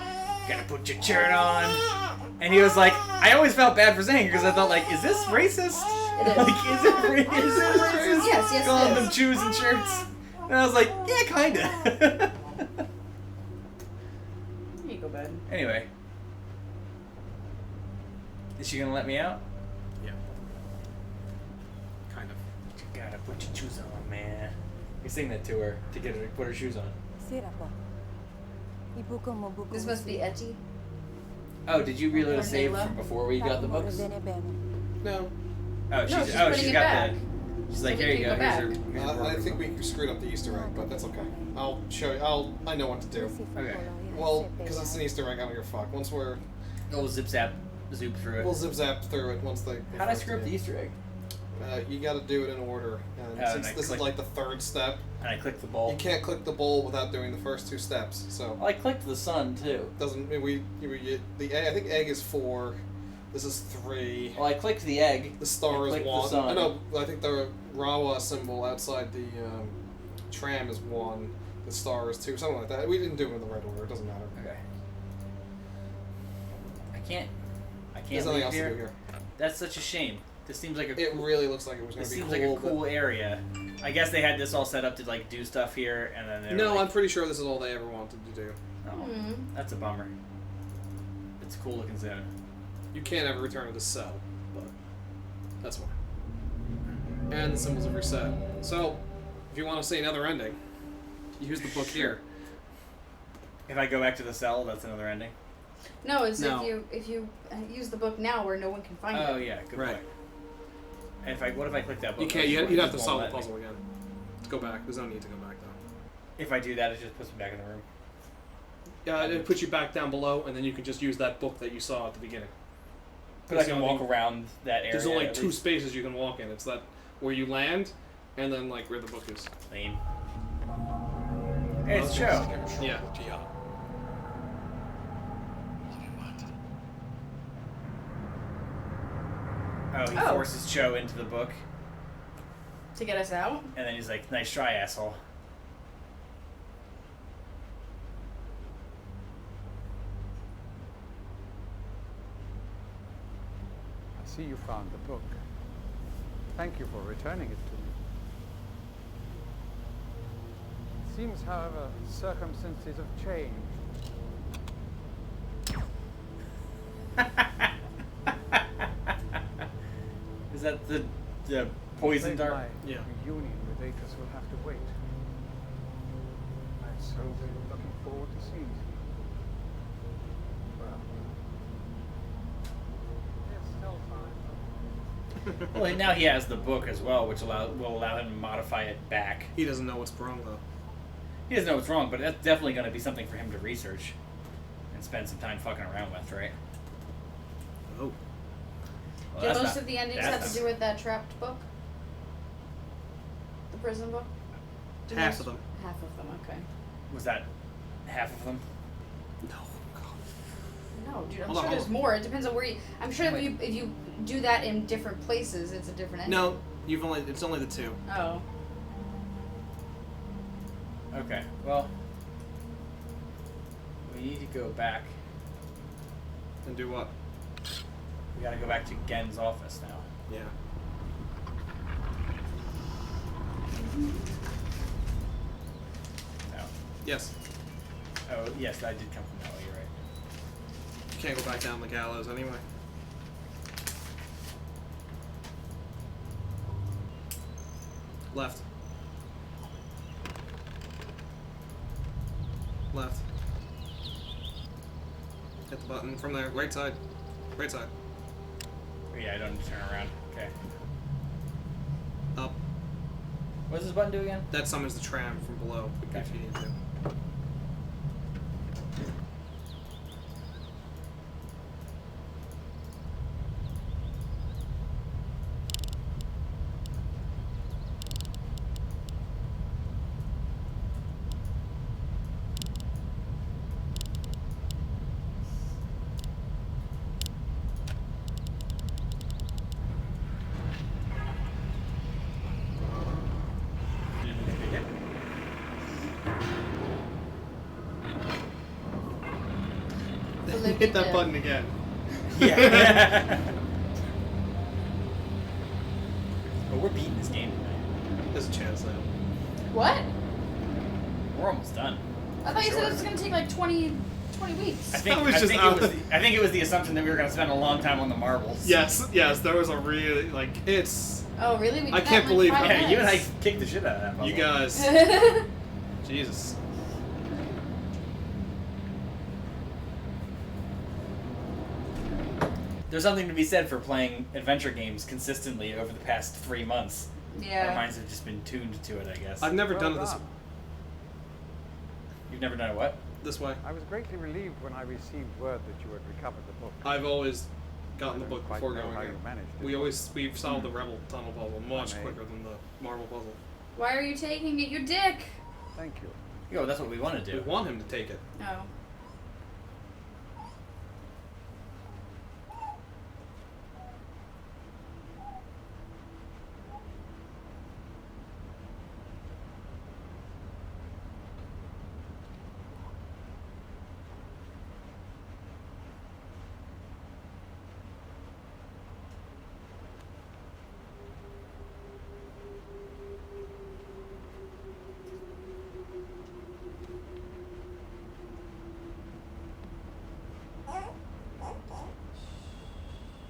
Gotta put your shirt on. And he was like, I always felt bad for saying it because I thought, like, is this racist? It is. Like, is it racist? Yes, yes, Calling it them is. shoes and shirts. And I was like, yeah, kinda. Here you go, bud. Anyway. Is she gonna let me out? Yeah. Kind of. You gotta put your shoes on, man. You sing that to her to get her to put her shoes on. This must be Etty. Oh, did you reload a Or save Nayla. from before we got the books? No. Oh, she's she's putting it got back. the. She's like, So here we you can go. go Here's her. back. Here's her I book." think we screwed up the Easter egg, but that's okay. I'll show you. I know what to do. Okay. Well, because it's an Easter egg, I don't give a fuck. Once we're We'll zip zap, zoop through it. we'll zip zap through it once they. How'd I screw up the Easter egg? You got to do it in order, and Oh, since and I this is click- like the third step, And I clicked the bowl. you can't click the bowl without doing the first two steps. So Well, I clicked the sun too. doesn't the egg, I think egg is 4. This is 3. Well, I clicked the egg. The star I is clicked the 1. sun. I know. I think the Rawa symbol outside the tram is 1. The star is 2. Something like that. We didn't do it in the right order. It doesn't matter. Okay. I can't There's nothing leave else here. to do here. That's such a shame. This seems like a. It really looks like it was going This to be seems cool. like a cool area. I guess they had this all set up to like do stuff here, and then they were No, like, I'm pretty sure this is all they ever wanted to do. oh, Hmm. that's a bummer. It's a cool looking zone. You can't ever return to the cell, but that's fine. And the symbols of reset. So, if you want to see another ending, use the book here. If I go back to the cell, that's another ending. No, it's No. if you use the book now where no one can find Oh it. yeah, good Right. point. And if what if I click that book? You can't. It You'd have to just solve won't the let me. puzzle again. Let's go back. There's no need to go back though. If I do that, it just puts me back in the room. It puts you back down below, and then you can just use that book that you saw at the beginning. But I can walk around that area. There's only at 2 least. spaces you can walk in. It's that where you land, and then like where the book is. Lame. Hey, it's Joe. Yeah. Oh, he forces Cho into the book, To get us out? and then he's like, "Nice try, asshole." I see you found the book. Thank you for returning it to me. It seems, however, circumstances have changed. Is that the poison Afraid dart? my Yeah. reunion with Aethys will have to wait. I've so been looking forward to seeing you. Well, there's still time. Well, now he has the book as well, which will allow him to modify it back. He doesn't know what's wrong though. He doesn't know what's wrong, but that's definitely going to be something for him to research and spend some time fucking around with, right? Oh. Well, Do that's most not- of the endings that's have to not- do with that trapped book? The prison book? Do Half most- of them. Half of them, okay. Was that half of them? No. God. No, dude, I'm Hold on, sure there's hold on. more. It depends on where you. I'm sure Wait. if you do that in different places, it's a different ending. No, it's only the 2. Oh. Okay, well, we need to go back. And do what? We got to go back to Gen's office now. Yeah. No. Yes. Oh, yes, I did come from that way. You're right. You can't go back down the gallows anyway. Left. Left. Hit the button from there. Right side. Right side. Oh, yeah, I don't need to turn around. Okay. Up. What does this button do again? That summons the tram from below. If you need to. Hit that button again. Yeah. But we're beating this game tonight. There's a chance though. What? We're almost done. I thought you said Sure. it was gonna take like 20 weeks. I think, That was I, just think out it was the, I think it was the assumption that we were going to spend a long time on the marbles. Yes, there was a really it's Oh, really? We did I that can't in, believe like, how- 5 Yeah, you and I minutes. kicked the shit out of that puzzle. you guys. Jesus. There's something to be said for playing adventure games consistently over the past 3 months. Our Yeah. minds have just been tuned to it, I guess. I've never Well done it this done. You've never done it what? way. I was greatly relieved when I received word that you had recovered the book. I've always gotten the I don't book quite before know going how in. you managed it. We've solved the rebel tunnel puzzle much Okay. quicker than the marble puzzle. Why are you taking it, you dick? Thank you. Yo, that's what we want to We do. want him to take it. Oh.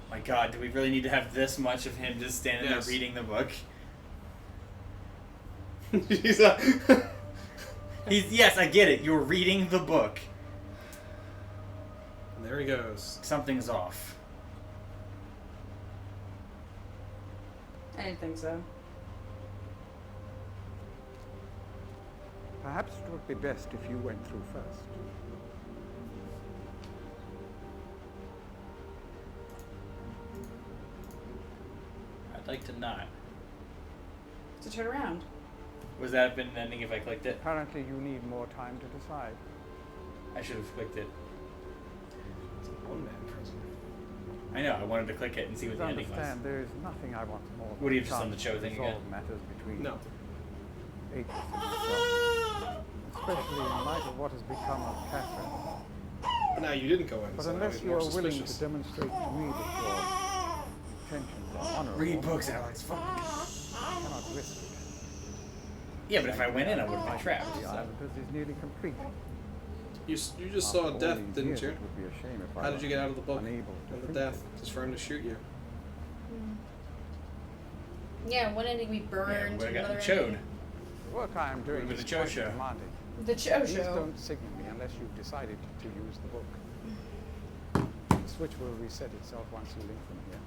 My God, do we really need to have this much of him just standing Yes. there reading the book? He's a Yes, I get it. You're reading the book. And there he goes. Something's off. I didn't think so. Perhaps it would be best if you went through first. I'd like to not. To turn around. Was that been an ending if I clicked it? Apparently you need more time to decide. I should have clicked it. It's a one-man prison. I know, I wanted to click it and see what the Please ending was. understand, there is nothing I want more What, are you than just on chance the show to thing resolve again? matters between No. Aegis and yourself. Especially in light of what has become of Catherine. But now you didn't go in, But so now unless he's you more are willing to suspicious. demonstrate to me that your intentions are honorable, Read books, Alex. Fuck. I cannot risk it. Yeah, but if I went in, I would have been trapped. The So. Islanders is nearly complete. You just After saw all death, these didn't years, you? It would be a shame if I How did you get out of the book? unable to And the finish death, it. just for him to shoot you. Yeah, one ending we Yeah, burned, would have another gotten chode. ending. The work I am doing Would've is been a quite Cho show. demanding. The Cho Please Show. don't signal me unless you've decided to use the book. The switch will reset itself once you leave from here.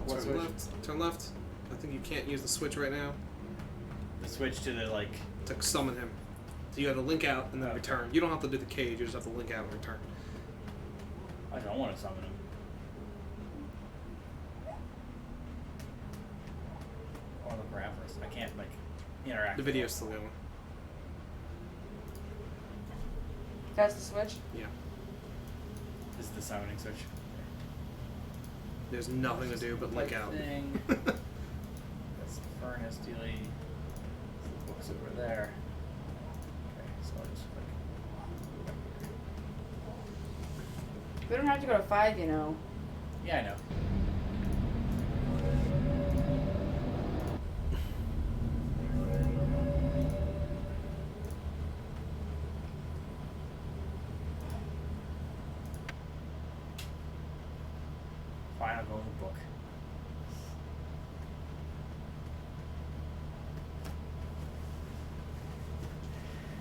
What Turn switch? left. Turn left. I think you can't use the switch right now The switch to the, like... to summon him. So you have to link out and then Oh. return. You don't have to do the cage, you just have to link out and return. I don't want to summon him. Or look around first. I can't, like, interact. The video's still going. That's the switch. Yeah. This is the summoning switch. There's nothing to do but link Light out. thing. That's the furnace dealy. The book's over there. Okay, so I'll just like... We don't have to go to 5, you know. Yeah, I know. Fine, I'll go in the book.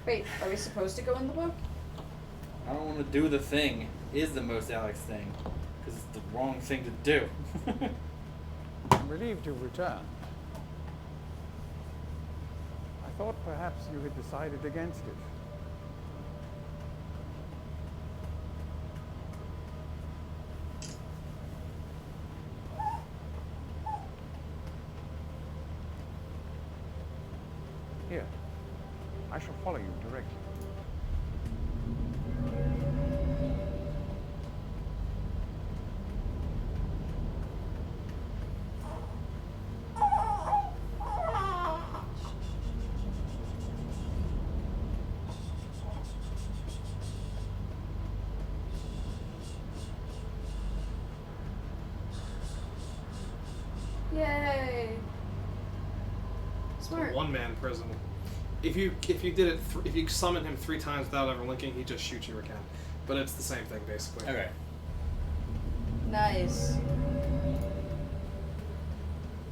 Wait, are we supposed to go in the book? I don't want to do the thing. Is the most Alex thing. Because it's the wrong thing to do. I'm relieved you've returned. I thought perhaps you had decided against it. Here, I shall follow you directly. Yay! Smart. One-man prison. If you did it, if you summon him 3 times without ever linking, he just shoots you again. But it's the same thing basically. Okay. Nice.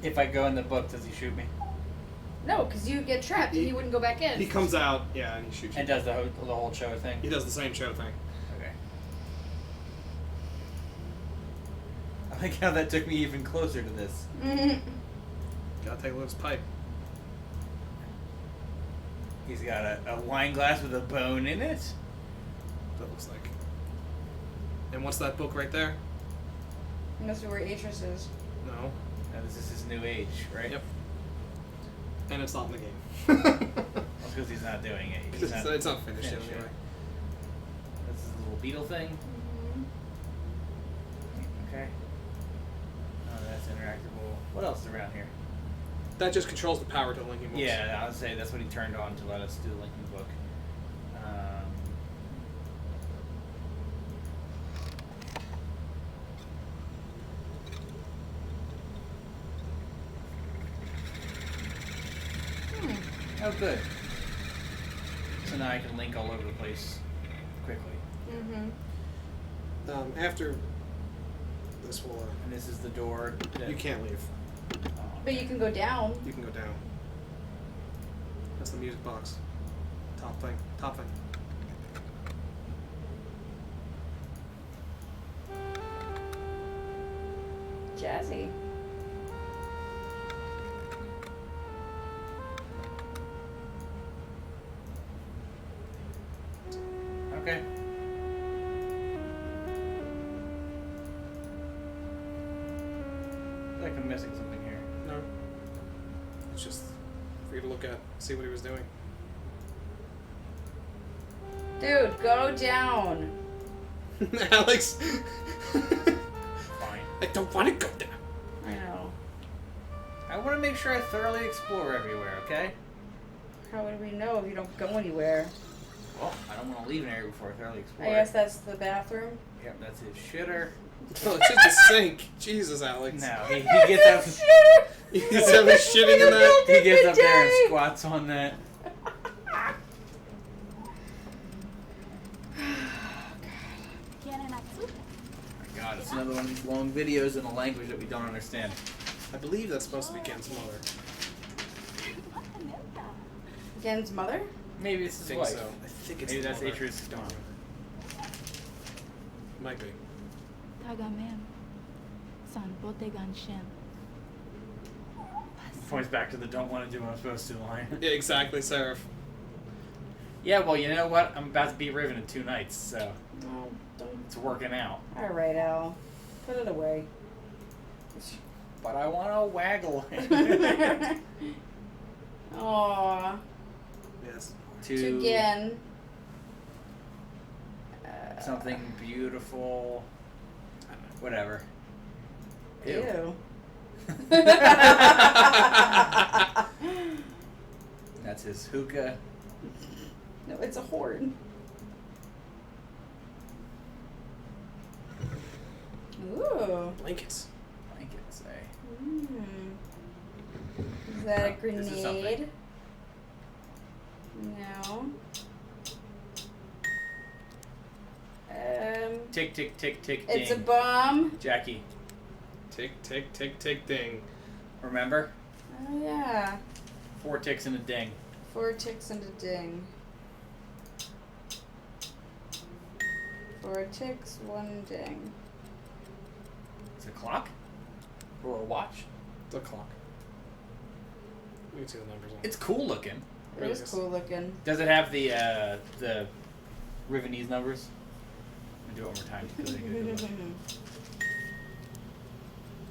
If I go in the book, does he shoot me? No, because you get trapped and he wouldn't go back in. He comes out, yeah, and he shoots you. And does the whole show thing? He does the same show thing. Okay. I like how that took me even closer to this. Gotta take a look at his pipe. He's got a wine glass with a bone in it. That looks like. And what's that book right there? Must be where Atris is. No. Now this is his new age, right? Yep. And it's not in the game. That's because he's not doing it. He's It's not finished yet anyway. That's his little beetle thing. Okay. Oh, that's interactable. What else is around here? That just controls the power to linking books. Yeah, I would say that's what he turned on to let us do the linking book. Oh, good. So now I can link all over the place quickly. After this will, And this is the door. That, you can't leave. Oh, But you can go down. You can go down. That's the music box. Top thing. Top thing. Jazzy. Okay. I feel like I'm missing something here. No. It's just for you to look at, see what he was doing. Dude, go down. Alex. Fine. I don't want to go there. I know. I want to make sure I thoroughly explore everywhere, okay? How would we know if you don't go anywhere? Well, I don't want to leave an area before I thoroughly explore I guess that's the bathroom. Yep, that's his shitter. Oh, it's just a sink. Jesus, Alex. No, he gets up. He's having shitting in that. He gets up there and squats on that. Quieren azúcar. My God, it's another one of these long videos in a language that we don't understand. I believe that's supposed to be Ken's mother. Gen's mother? Maybe it's I his think wife. so. I think it's Maybe the that's mother. Atreus' Don't mom. remember. Might be. Tagamem. San botegan shem. Points back to the don't want to do what I'm supposed to line. Yeah, exactly, Seraph. Yeah, well, you know what? I'm about to beat Riven in 2 nights, so No, don't. it's working out. Alright, Al. Put it away. But I want to waggle Aww. Yes. To Gen. Something beautiful. Whatever. Ew. That's his hookah. No, it's a horn. Ooh. Blankets. Blankets, eh? Is that a This is something. grenade? No. Tick, tick, tick, tick, ding. It's a bomb. Jackie, Tick, tick, tick, tick, ding. remember? Oh yeah. 4 ticks and a ding. 4 ticks and a ding. 4 ticks, 1 ding. It's a clock? Or a watch? The clock. We can see the numbers on it. It's cool looking. It is cool looking. Does it have the Rivenese numbers? I'm gonna do it one more time. Because I think it'll do it.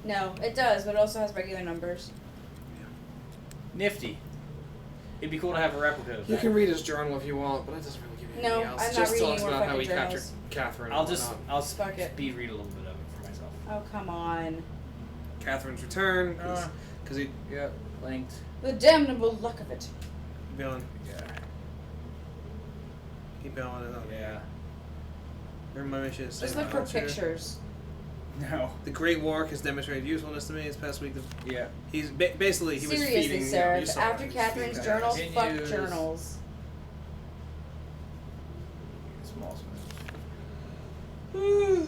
No, it does, but it also has regular numbers. Nifty. It'd be cool to have a replica of You that. can read his journal if you want, but it doesn't really give you No, anything else. I'm It not just reading talks more about how he fucking captured journals. Catherine. I'll and just whatnot. I'll Fuck it. speed read a little bit of it for myself. Oh, come on. Catherine's return, because he Yep. Linked. The damnable luck of it. bailing. Yeah. Keep bailing it up. Yeah. My mission is Just save look my for culture. pictures. No. The Great War has demonstrated usefulness to me this past week. Yeah. He's basically he was Seriously, feeding. Sarah, you saw after it, he was Catherine's feeding journals, guys. fuck Continues. journals. Small Well,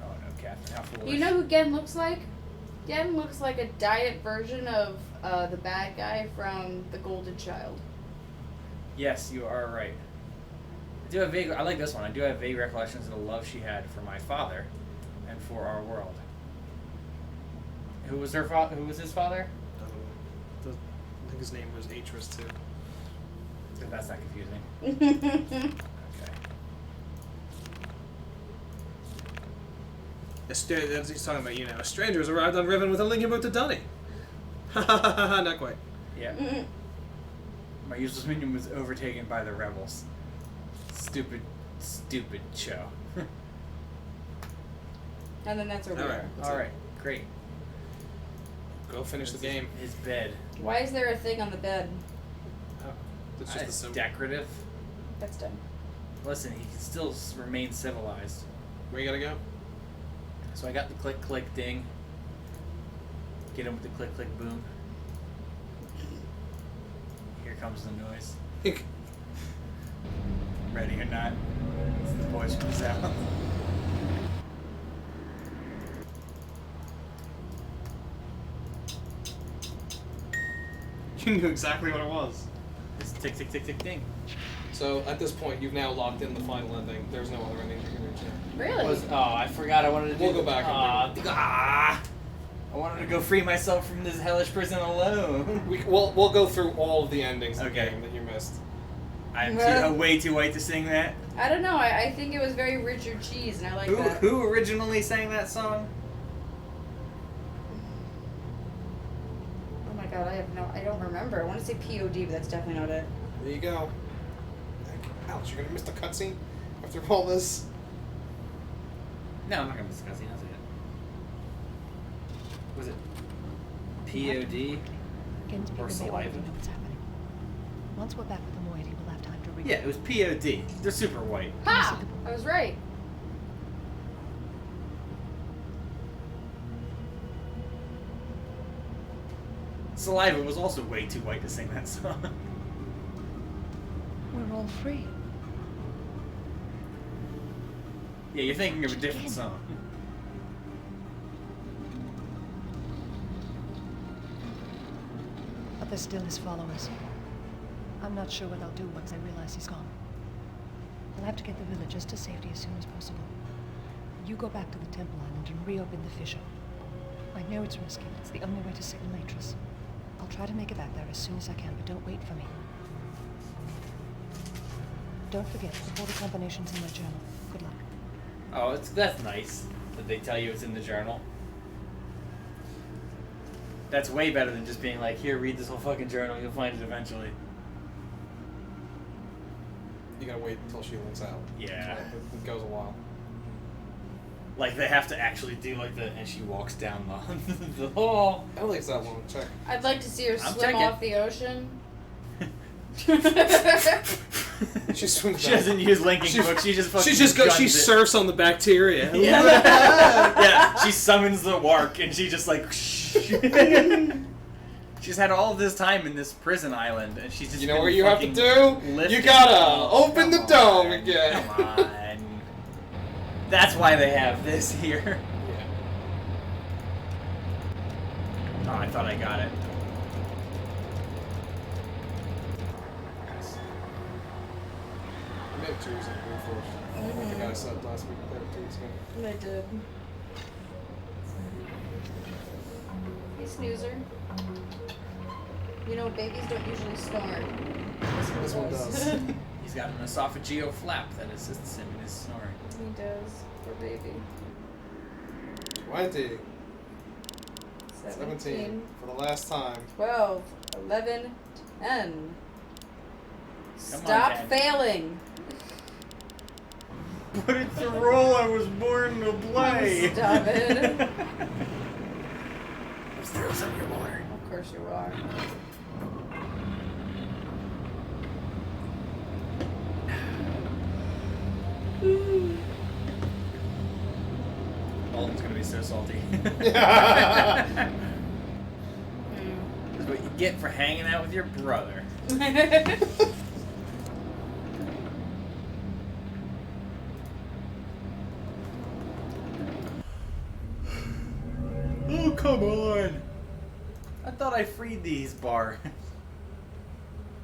oh no, Catherine. How foolish. You know who Gen looks like? Gen looks like a diet version of the bad guy from The Golden Child. Yes, you are right. I do have vague. I like this one. I do have vague recollections of the love she had for my father, and for our world. Who was her father? Who was his father? I don't know. I think his name was Atreus too. That's not confusing. Okay. As he's talking about, a stranger has arrived on Riven with a link about to Dunny. Ha ha ha ha! Not quite. Yeah. My useless minion was overtaken by the rebels. Stupid show. And then that's where we All are. right. That's All it. right, great. Go finish the game. His bed. Why is there a thing on the bed? Oh, that's just the It's symbol. decorative. That's done. Listen, he can still remain civilized. Where you gotta go? So I got the click click ding. Get him with the click click boom. Here comes the noise. Ready or not, it's the voice from the south. You knew exactly what it was. It's tick tick tick tick ding. So at this point, you've now locked in the final ending. There's no other ending you can reach now. Really? I forgot I wanted to do. We'll go back and I wanted to go free myself from this hellish prison alone. We'll go through all of the endings of the Okay. game that you missed. I'm Well- way too white to sing that. I don't know. I think it was very Richard Cheese, and I like that. Who originally sang that song? Oh my god, I don't remember. I want to say POD, but that's definitely not it. There you go. Ouch, you're gonna miss the cutscene after all this. No, I'm not gonna discuss it. I'll say it. Was it POD? Gen's people Or may saliva. already know what's happening. Once we're back with the moiety, we'll have time to read. Yeah, it was POD. They're super white. Ha! I was right. Saliva was also way too white to sing that song. We're all free. Yeah, you're thinking of a different song. But there's still his followers. I'm not sure what I'll do once I realize he's gone. I'll have to get the villagers to safety as soon as possible. You go back to the Temple Island and reopen the fissure. I know it's risky, but it's the only way to save Latris. I'll try to make it back there as soon as I can, but don't wait for me. Don't forget, the portal combination's in my journal. Good luck. Oh, that's nice that they tell you it's in the journal. That's way better than just being like, here, read this whole fucking journal. You'll find it eventually. You gotta wait until she links out. Yeah. It goes a while. Like they have to actually do like the, and she walks down the hall. I don't think it's that long. Check. I'd like to see her I'm swim checking. off the ocean. She swims. She down. doesn't use linking book. She just fucking. She just goes. She guns it. surfs on the bacteria. Yeah. Yeah. She summons the wark, and she just like. She's had all of this time in this prison island, and she's just. You know been what you have to fucking do? lifting. You gotta Oh, open the come dome on, again. Come on. That's why they have this here. Yeah. Oh, I thought I got it. We have two reasons to go first. I think I said last week that two weeks ago. I did. Hey, snoozer. You know, babies don't usually snore. This one does. He's got an esophageal flap that assists him in his snoring. He does. Poor baby. 20. 17. For the last time. 12, 11, 10. Come on, Stop 10. failing. But it's the role I was born to play. Stop it. Let's throw some in your water. Of course you are. Alden's gonna be so salty. Yeah. That's what you get for hanging out with your brother. Oh, come on! I thought I freed these bars.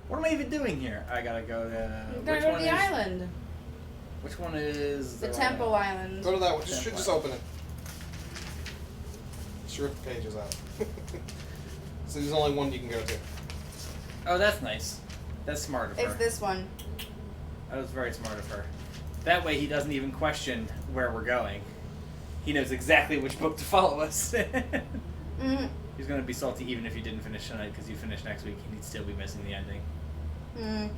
What am I even doing here? I gotta go to... We're gonna go to the island. Which one is... The right Temple one? Island. Go to that one. Just open it. Just rip the pages out. So there's only one you can go to. Oh, that's nice. That's smart of her. It's this one. That was very smart of her. That way he doesn't even question where we're going. He knows exactly which book to follow us. Mm. He's going to be salty even if you didn't finish tonight, because you finish next week, he'd still be missing the ending. Mm.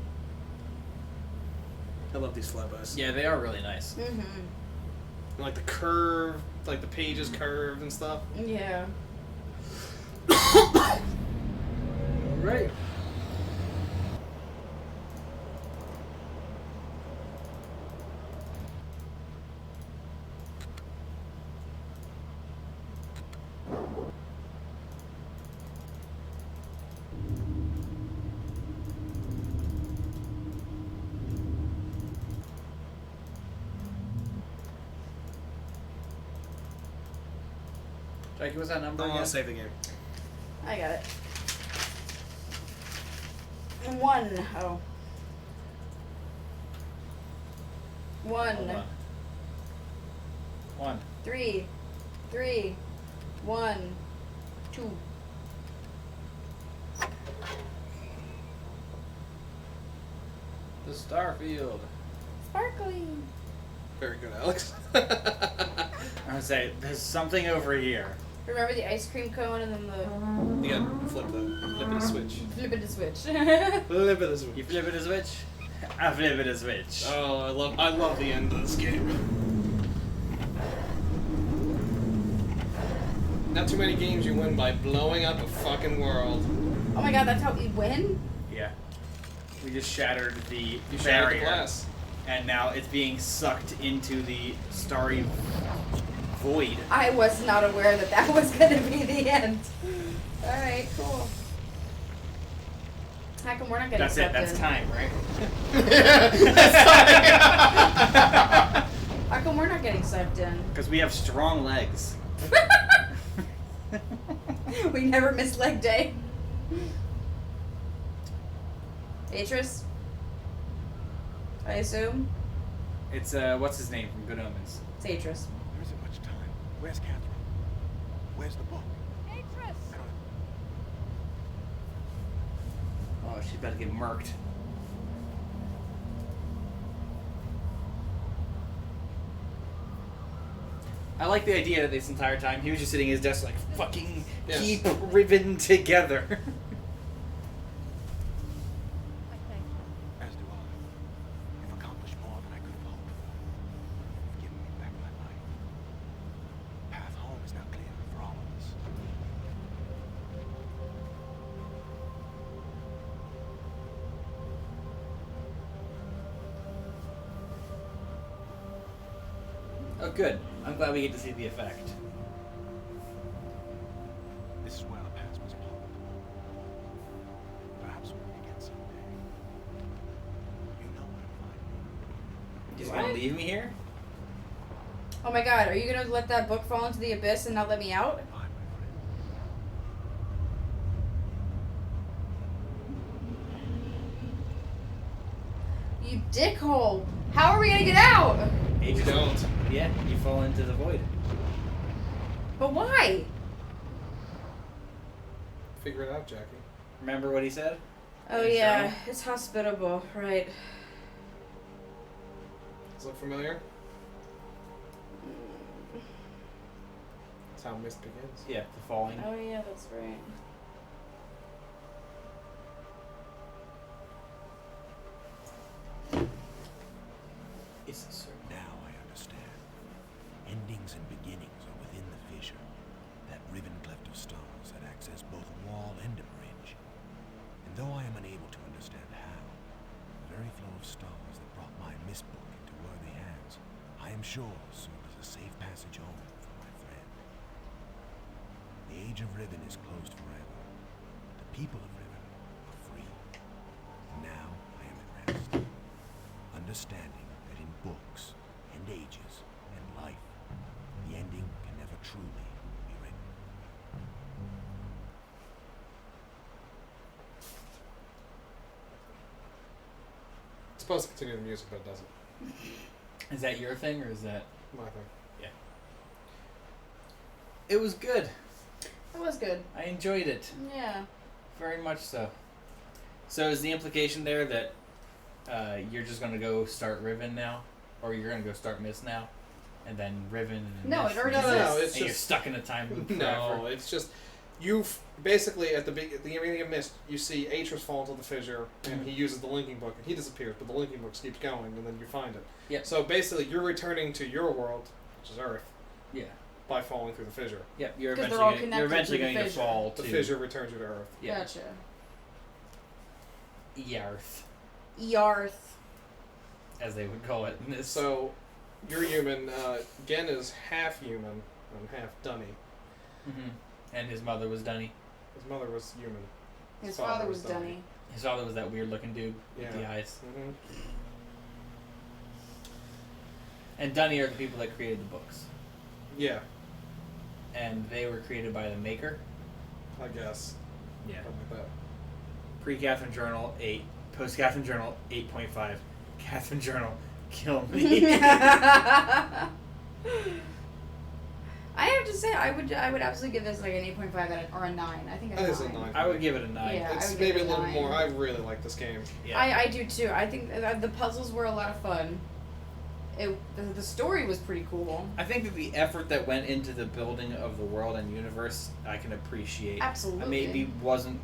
I love these flybys. Yeah, they are really nice. Mm-hmm. And like the curve, like the pages curved and stuff. Yeah. Right. Jackie, what's that number I want again? to save the game. I got it. 1. Oh. 1. Hold on. 1. 3. 3. 1. 2. The Starfield. Sparkling. Very good, Alex. I would say there's something over here. Remember the ice cream cone and then the You gotta flip it a switch. flip it to switch. Flip it a switch. You flip it a switch. I flip it a switch. Oh, I love the end of this game. Not too many games you win by blowing up a fucking world. Oh my god, that's how we win? Yeah. We just shattered the You barrier. shattered the glass. And now it's being sucked into the starry void. I was not aware that that was going to be the end. Alright, cool. How come we're not getting That's it. sucked That's in? time, right? How come we're not getting sucked in? Because we have strong legs. We never miss leg day. Atris? I assume? It's, what's his name from Good Omens? It's Atris. There isn't much time. Where's Catherine? Where's the book? Atris! Oh, she's about to get murked. I like the idea that this entire time he was just sitting at his desk like, fucking Yes. keep Riven together. I thank you. As do I. You've accomplished more than I could have hoped for. You've given me back my life. The path home is now clear for all of us. Oh, good. I'm glad we get to see the effect. This is where our paths must part. Perhaps we'll meet again someday. You know where to find me. He's What? gonna leave me here? Oh my god, are you gonna let that book fall into the abyss and not let me out? Bye, my friend. You dickhole! How are we gonna get out? You don't. Yeah, you fall into the void. But why? Figure it out, Jackie. Remember what he said? Oh His yeah, journal? it's hospitable, right. Does it look familiar? That's how Myst begins. Yeah, the falling. Oh yeah, that's right. It's a circle. Now I understand. Endings and beginnings are within the fissure. That riven cleft of stars that acts as both a wall and a bridge. And though I am unable to understand how, the very flow of stars that brought my Myst book into worthy hands, I am sure served as a safe passage home for my friend. The age of Riven is closed forever. The people of Riven are free. Now I am at rest. Understanding that in books and ages and life, the ending can never truly be written. It's supposed to continue the music, but it doesn't. Is that your thing or is that? My thing. It was good. That was good. I enjoyed it. Yeah. Very much so. So is the implication there that you're just going to go start Riven now? Or you're going to go start Myst now? And then Riven and No, Myst it already and No, Myst, no, exists. it's and you're just stuck in a time loop no. forever. It's just you've basically at the beginning of Myst, you see Atris fall into the fissure, and he uses the linking book, and he disappears, but the linking book keeps going, and then you find it. Yep. So basically, you're returning to your world, which is Earth, Yeah. by falling through the fissure. Yep, you're 'Cause they're eventually all gonna, connected you're eventually through the going to fissure. fall The to fissure returns you to Earth. Yeah. Gotcha. Yarth, Yarth. as they would call it in this. So, you're human. Gen is half human and half Dunny. Mhm. And his mother was Dunny. His mother was human. His father was Dunny. His father was that weird looking dude with the Yeah. eyes. Mm-hmm. And Dunny are the people that created the books. Yeah, And they were created by the maker. I guess. Yeah. Something like that. Pre-Catherine Journal 8, post-Catherine Journal 8.5, Catherine Journal kill me. I have to say, I would absolutely give this like an 8.5 or a 9. I think That a is a 9. 9. I would give it a 9. Yeah. I It's would maybe give a it a little 9. more. I really like this game. Yeah. I do too. I think the puzzles were a lot of fun. The story was pretty cool. I think that the effort that went into the building of the world and universe, I can appreciate. Absolutely. I maybe wasn't.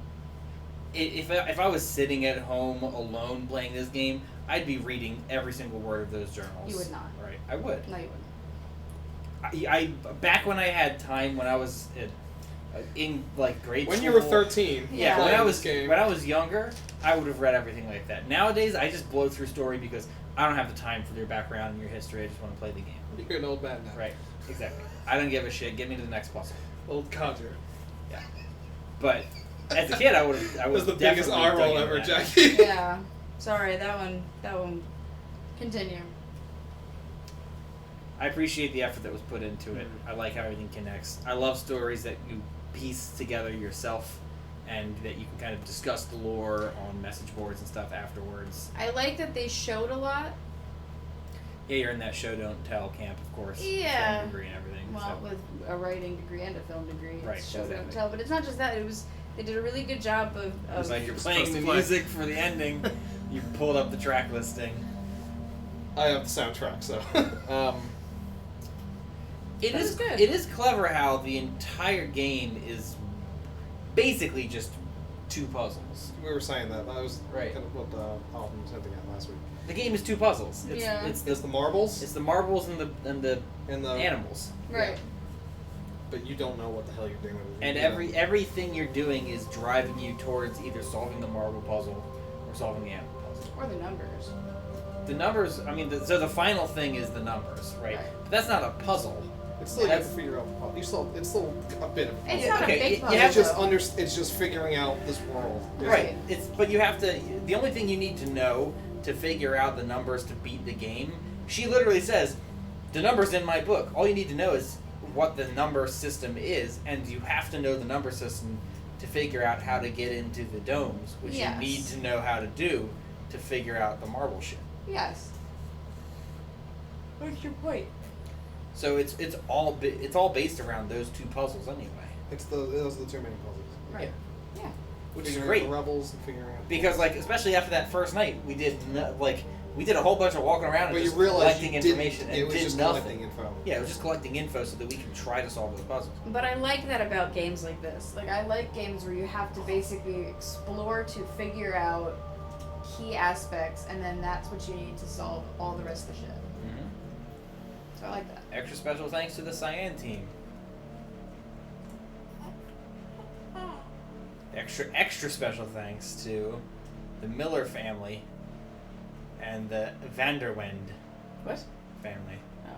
If I was sitting at home alone playing this game, I'd be reading every single word of those journals. You would not. Right. I would. No, you wouldn't. I back when I had time when I was in like grade When school. you were 13, Yeah, playing when I this was game. when I was younger, I would have read everything like that. Nowadays, I just blow through story because I don't have the time for your background and your history. I just want to play the game. You're an old man now. Right. Exactly. I don't give a shit. Get me to the next puzzle. Old codger. Yeah. But as a kid, I would. That was the biggest definitely eye dug roll into ever, that. Jackie. Yeah. Sorry, that one. Continue. I appreciate the effort that was put into it. I like how everything connects. I love stories that you piece together yourself, and that you can kind of discuss the lore on message boards and stuff afterwards. I like that they showed a lot. Yeah, you're in that show don't tell camp, of course. Yeah. Film degree and everything. Well, so. with a writing degree and a film degree, Right, it's show don't exactly. tell. But it's not just that. They did a really good job of. It was like you're supposed playing the to play. music for the ending. You pulled up the track listing. I have the soundtrack, so. It That is was good. It is clever how the entire game is basically just two puzzles. We were saying that. That was Right. kind of what Alvin was hinting at last week. The game is two puzzles. It's, Yeah. it's It's the marbles the marbles and the and the animals. Right. but you don't know what the hell you're doing. And everything you're doing is driving you towards either solving the marble puzzle or solving the animal puzzle. Or the numbers. The numbers, I mean, so the final thing is the numbers, right? Right. But that's not a puzzle. It's still you have to That's- figure out. It's still a bit of. A It's puzzle. not okay, a big you puzzle. have It's to- just it's just figuring out this world. Right. But you have to. The only thing you need to know to figure out the numbers to beat the game. She literally says, "The numbers in my book. All you need to know is what the number system is, and you have to know the number system to figure out how to get into the domes, which Yes. you need to know how to do to figure out the marble shit. Yes. What's your point? So it's all based around those two puzzles anyway. Those are the two main puzzles. Right. Yeah. Which is Figuring great. out the rebels and figuring out. Because like especially after that first night, we did we did a whole bunch of walking around and But you just realize collecting you information didn't. and It was did just nothing. collecting info. Yeah, it was just collecting info so that we can try to solve those puzzles. But I like that about games like this. Like, I like games where you have to basically explore to figure out key aspects, and then that's what you need to solve all the rest of the shit. Mm-hmm. So I like that. Extra special thanks to the Cyan team. Extra special thanks to the Miller family and the Vanderwend What? family. Oh.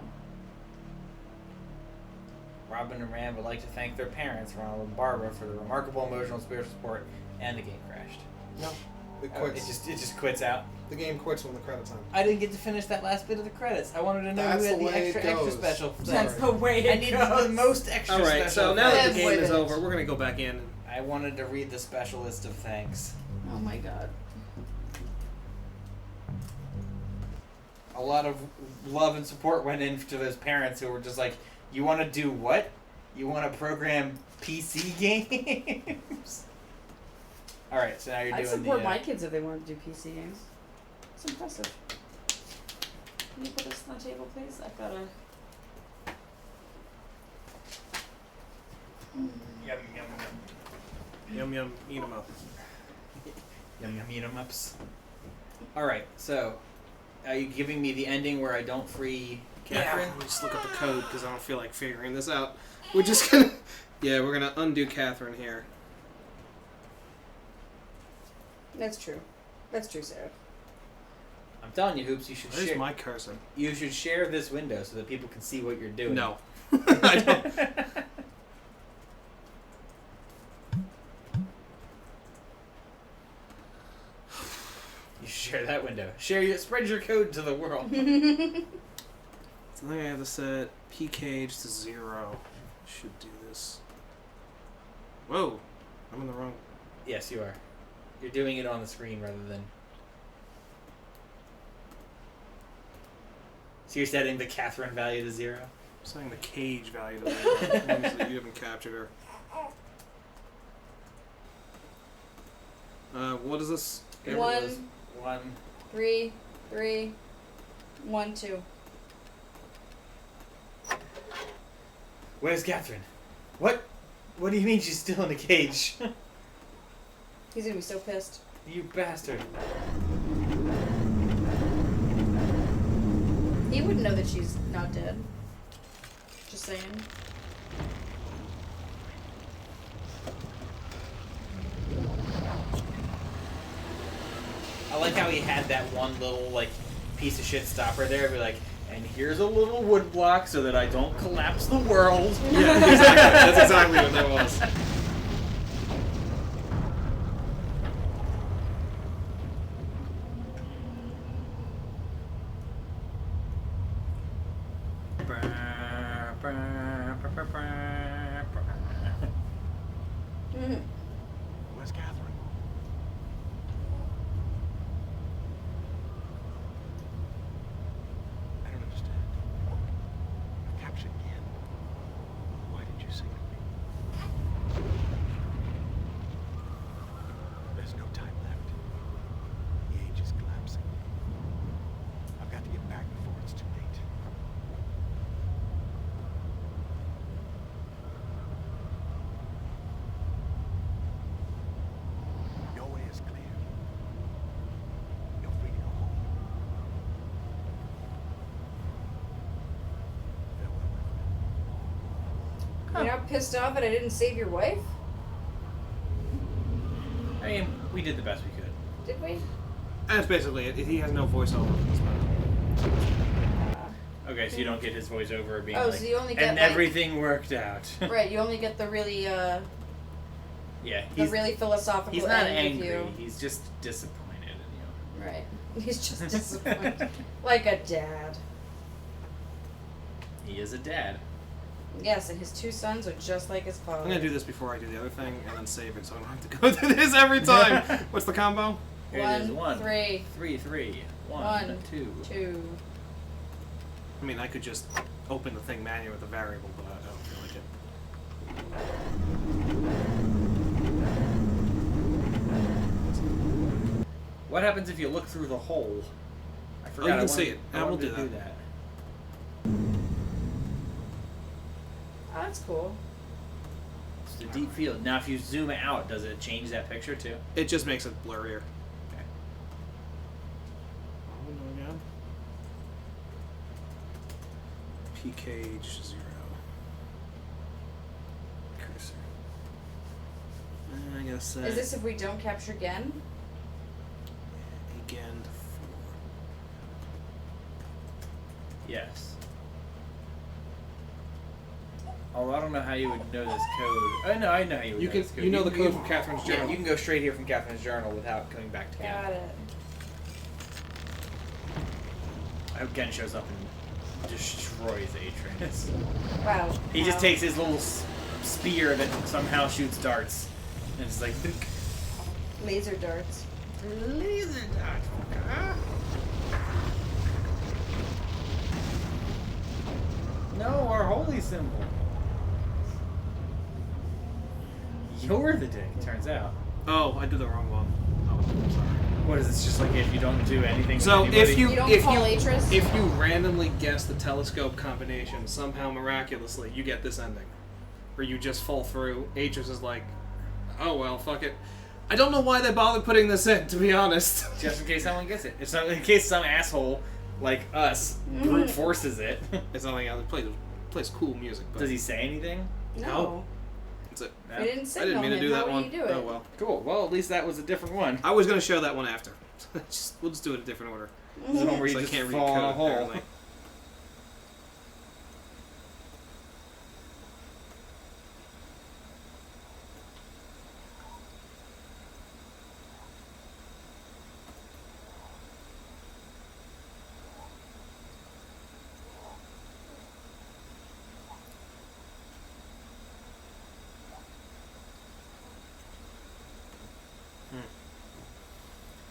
Robin and Rand would like to thank their parents, Ronald and Barbara, for the remarkable emotional and spiritual support, and the game crashed. No. It Oh, quits. it just quits out. The game quits when the credits end. I didn't get to finish that last bit of the credits. I wanted to know That's who had the the way it extra goes. special. That's Sorry. the way I it needed goes. the most extra All right. special. So now that the Live game with is it. over, we're gonna go back in. I wanted to read the special list of thanks. Oh my god. A lot of love and support went into those parents who were just like, "You want to do what? You want to program PC games?" All right, so now you're I'd doing support the. my kids if they wanted to do PC games. It's impressive. Can you put this on the table, please? I've got a. Yum yum Yum yum, eat 'em up. yum yum eat 'em ups. All right, so are you giving me the ending where I don't free Catherine? Yeah, let me just look up the code because I don't feel like figuring this out. We're just gonna. Yeah, we're gonna undo Catherine here. That's true. That's true, Sarah. I'm telling you, Hoops, you should Where's share. my cursor? You should share this window so that people can see what you're doing. No. I don't. You should share that window. Spread your code to the world. So then I have to set P cage to 0. Should do this. Whoa, I'm in the wrong. Yes, you are. You're doing it on the screen rather than. So you're setting the Catherine value to 0? Saying the cage value to the ones that you haven't captured her. What is this? One. 1. 3, 3, 1, 2. Where's Catherine? What? What do you mean she's still in a cage? He's gonna be so pissed. You bastard. He wouldn't know that she's not dead. Just saying. I like how he had that one little, like, piece of shit stopper there. Be like, and here's a little wood block so that I don't collapse the world. Yeah, exactly. That's exactly what that was. Mhm. Where's Catherine? I don't understand. I've captured Yen. Why did you sing to me? There's no time left. The age is collapsing. I've got to get back before it's too late. Your way is clear. You're free to go home. Farewell, my friend. You're not pissed off that I didn't save your wife? I mean, we did the best we could. Did we? That's basically it. He has no voiceover in this one. Okay, so you don't get his voiceover being Oh, like, so you only get, and like- everything worked out. Right, you only get the really, Yeah, the he's, really philosophical he's not end of angry. you. He's just disappointed in Right. He's just disappointed. Like a dad. you. He is a dad. Yes, and his 2 sons are just like his father. I'm gonna do this before I do the other thing, and then save it, so I don't have to go through this every time. What's the combo? Here it is. 1, 3, 3. 1, 1, 2. 2. I mean, I could just open the thing manually with a variable, but I don't feel like it. What happens if you look through the hole? I forgot. you I can wanted- see it. I will wanted do to that. Oh, that's cool. It's a deep field. Now, if you zoom out, does it change that picture too? It just makes it blurrier. Okay. Oh my god. P cage 0. Cursor. I gotta say. Is this if we don't capture Gen? again to 4? Yes. Although I don't know how you would know this code. Oh no, I know how you would You know can this code. you know the can- code from Catherine's Yeah, journal. you can go straight here from Catherine's journal without coming back to Got Gen. it. I hope Gen shows up and destroys Atreus. Wow. He just Wow. takes his little spear that somehow shoots darts, and it's like Laser darts. laser dart. No, our holy symbol. You're the dick. Turns out. Oh, I did the wrong one. Oh, I'm sorry. What is this? Just like if you don't do anything. So with anybody? if you You don't if call you Atreus? if you randomly guess the telescope combination, somehow miraculously you get this ending, where you just fall through. Atreus is like, oh well, fuck it. I don't know why they bothered putting this in, to be honest. just in case someone gets it. If some, in case some asshole like us brute forces it. It's not like it plays cool music. But Does he say anything? No. That's it. No? I didn't I signal didn't mean to him. do How that would one. you do it? Oh well. Cool. Well, at least that was a different one. I was gonna show that one after. We'll just do it in a different order. This is the one where you So I just can't read fall in a code, hole. apparently.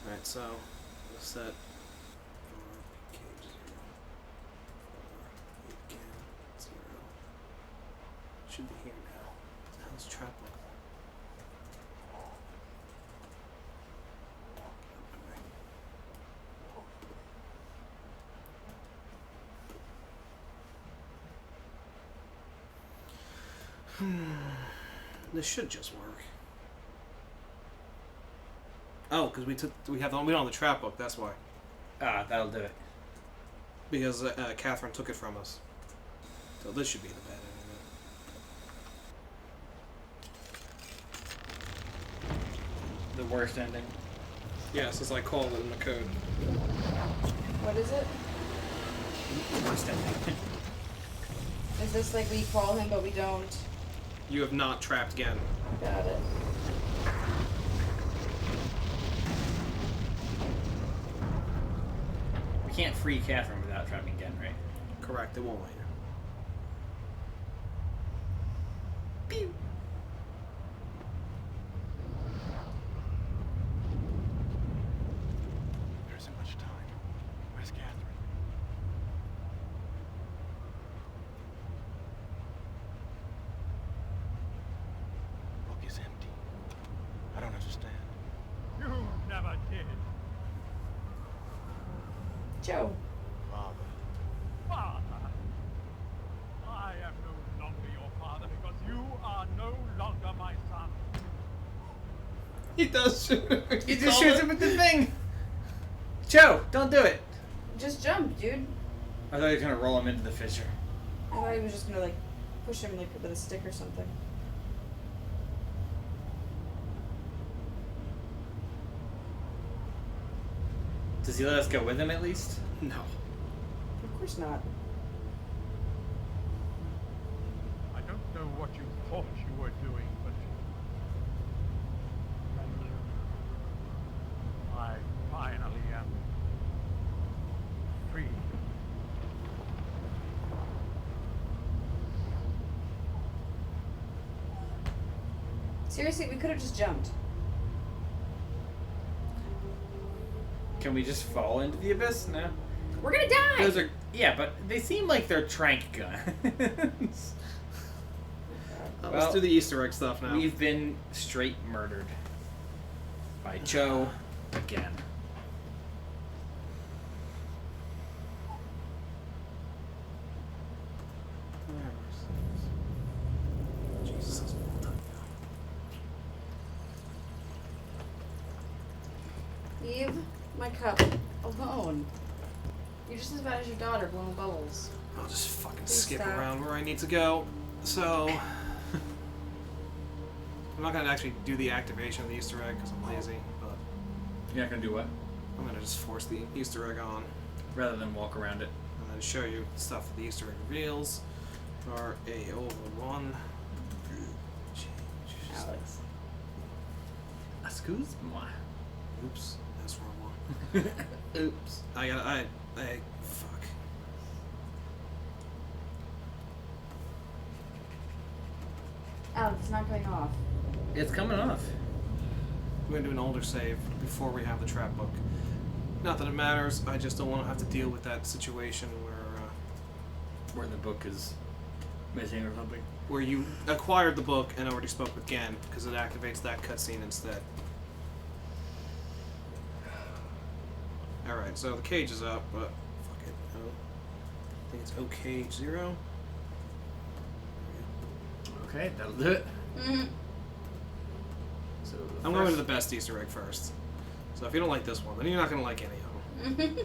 Alright, so we'll set cage 0. should be here now. How's trap book? This should just work. Oh, because we don't have the trap book. That's why. Ah, that'll do it. Because Catherine took it from us. So this should be the bad ending. The worst ending. Yes, as I called it in the code. What is it? The worst ending. Is this like we call him but we don't? You have not trapped again. Got it. We can't free Catherine without trapping again, right? Correct. It won't let you. Pew! There isn't much time. Where's Catherine? Book is empty. I don't understand. You never did. Joe. Father. Father. I am no longer your father because you are no longer my son. He does shoot. He just shoots him with the thing! Joe, don't do it! Just jump, dude. I thought he was gonna roll him into the fissure. I thought he was just gonna like push him like with a stick or something. Does he let us go with him at least? No. Of course not. I don't know what you thought you were doing, but I finally am free. Seriously, we could have just jumped. Can we just fall into the abyss? No. We're gonna die! Those are but they seem like they're trank guns. Let's Well, do the Easter egg stuff now. We've been straight murdered by Joe again. Jesus, that's a long time ago. Leave my cup alone. You're just as bad as your daughter blowing bubbles. I'll just fucking Please skip stop. around where I need to go. So, I'm not gonna actually do the activation of the Easter egg because I'm lazy, but You're not gonna do what? I'm gonna just force the Easter egg on Rather than walk around it. and then show you stuff that the Easter egg reveals. RA01. Change. Alex. Excuse-moi. Oops, that's the wrong one. Oops. I fuck. Alex, it's not going off. It's coming off. We're gonna do an older save before we have the trap book. Not that it matters, I just don't want to have to deal with that situation Where the book is missing or something. where you acquired the book and already spoke with Gan, because it activates that cutscene instead. Alright, so the cage is up, but fuck it. Oh. I think it's OKH0. Okay, that'll do it. Mm-hmm. So I'm going to the best Easter egg first. So if you don't like this one, then you're not going to like any of them.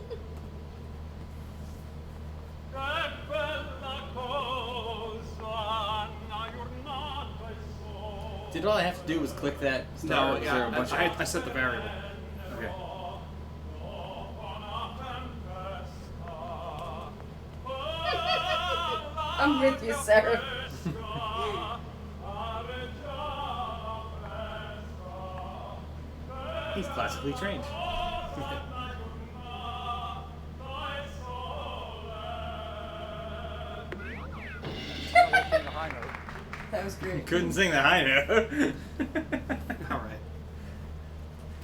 Did all I have to do was click that star? No, or is there a yeah, bunch I set the variable. Okay. I'm with you, Sarah. He's classically trained. That was great. Couldn't sing the high note. Alright.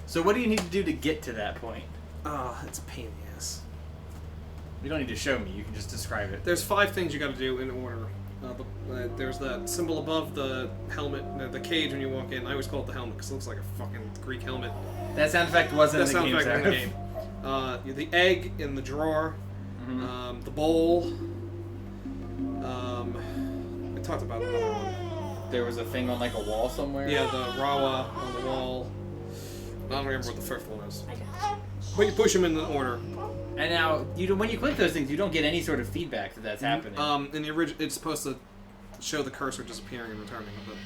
So what do you need to do to get to that point? It's a pain in the ass. You don't need to show me. You can just describe it. There's 5 things you got to do in order There's that symbol above the helmet, the cage when you walk in. I always call it the helmet because it looks like a fucking Greek helmet. That sound effect wasn't That in the sound game. effect in the game. The egg in the drawer. Mhm. The bowl. I talked about another one. There was a thing on like a wall somewhere. Yeah, the Rawa on the wall. I don't remember what the first one is. But you push them in the order. And now, when you click those things, you don't get any sort of feedback that that's happening. In the original, it's supposed to show the cursor disappearing and returning. But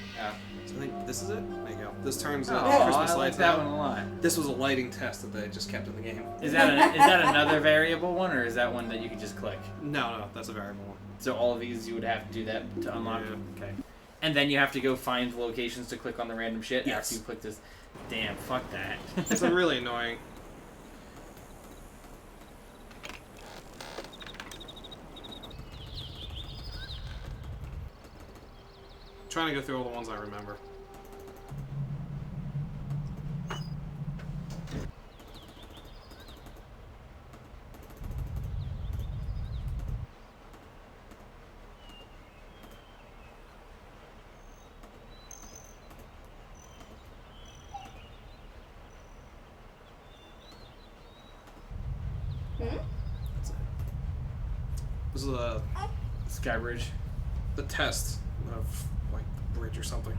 so I think this is it. There you go. This turns Oh, Christmas I like lights that out. one a lot. This was a lighting test that they just kept in the game. Is that another variable one, or is that one that you could just click? No, that's a variable one. So all of these, you would have to do that to unlock. Yeah. Okay. And then you have to go find the locations to click on the random shit Yes. after you click this. Damn, fuck that. It's really annoying. Trying to go through all the ones I remember. This is Skybridge. the test of like the bridge or something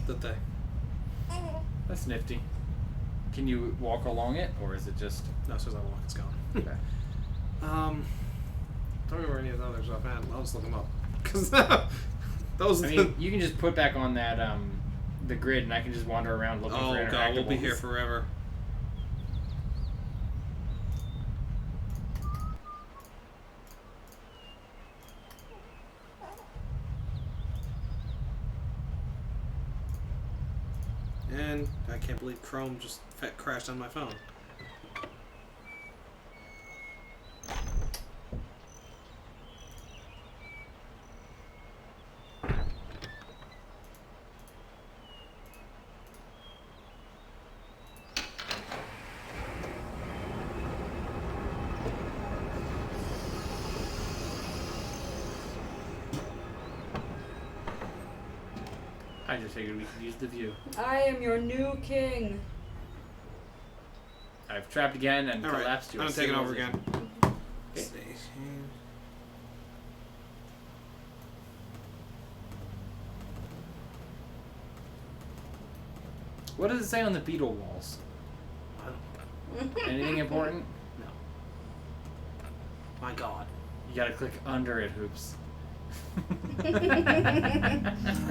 that they. That's nifty. Can you walk along it, or is it just? No, as soon as I walk, it's gone. Okay. Don't remember any of the others offhand. I'll just look them up because those. I mean, you can just put back on that the grid, and I can just wander around looking for Oh interactables. god, we'll be here forever. And I can't believe Chrome just crashed on my phone. I just figured we could use the view. I am your new king. I've trapped again and All right, collapsed you. I'm taking over again. Okay. What does it say on the beetle walls? Anything important? No. My god. You gotta click under it, Hoops.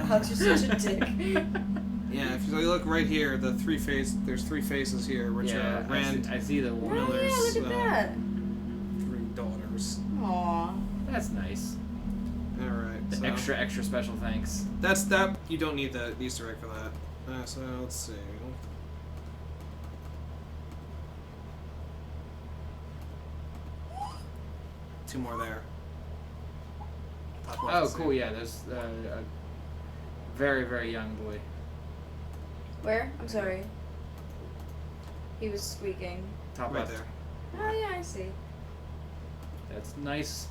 Hugs, you're such a dick. Yeah, if you look right here, there's three faces here, which Yeah, are Rand, I see the Oh one. Miller's, yeah, look at that. three daughters. Aw. That's nice. Alright, The so extra special thanks. that's that. You don't need the Easter egg for that. So let's see. Two more there. Top left Oh, is cool. there. Yeah, there's a very, very young boy. Where? I'm sorry. He was squeaking. Top Right left. there. Oh yeah, I see. That's nice.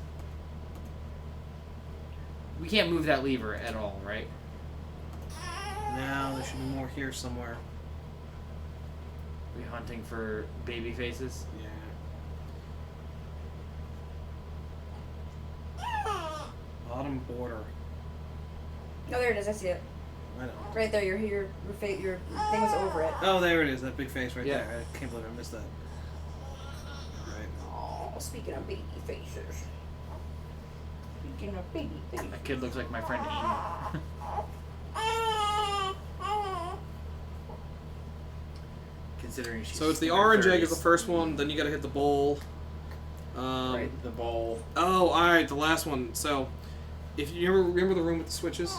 We can't move that lever at all, right? Now there should be more here somewhere. We hunting for baby faces. Yeah. Bottom border. Oh, there it is. I see it. I know. Right there. Your thing was over it. Oh, there it is. That big face right Yeah. there. I can't believe I missed that. Right. Oh, speaking of baby faces. Speaking of baby faces. That kid looks like my friend Amy. Considering she's So it's the in her orange egg is 30s. the first one. Then you gotta hit the bowl. Right, the bowl. Oh, all right. The last one. So, if you remember the room with the switches,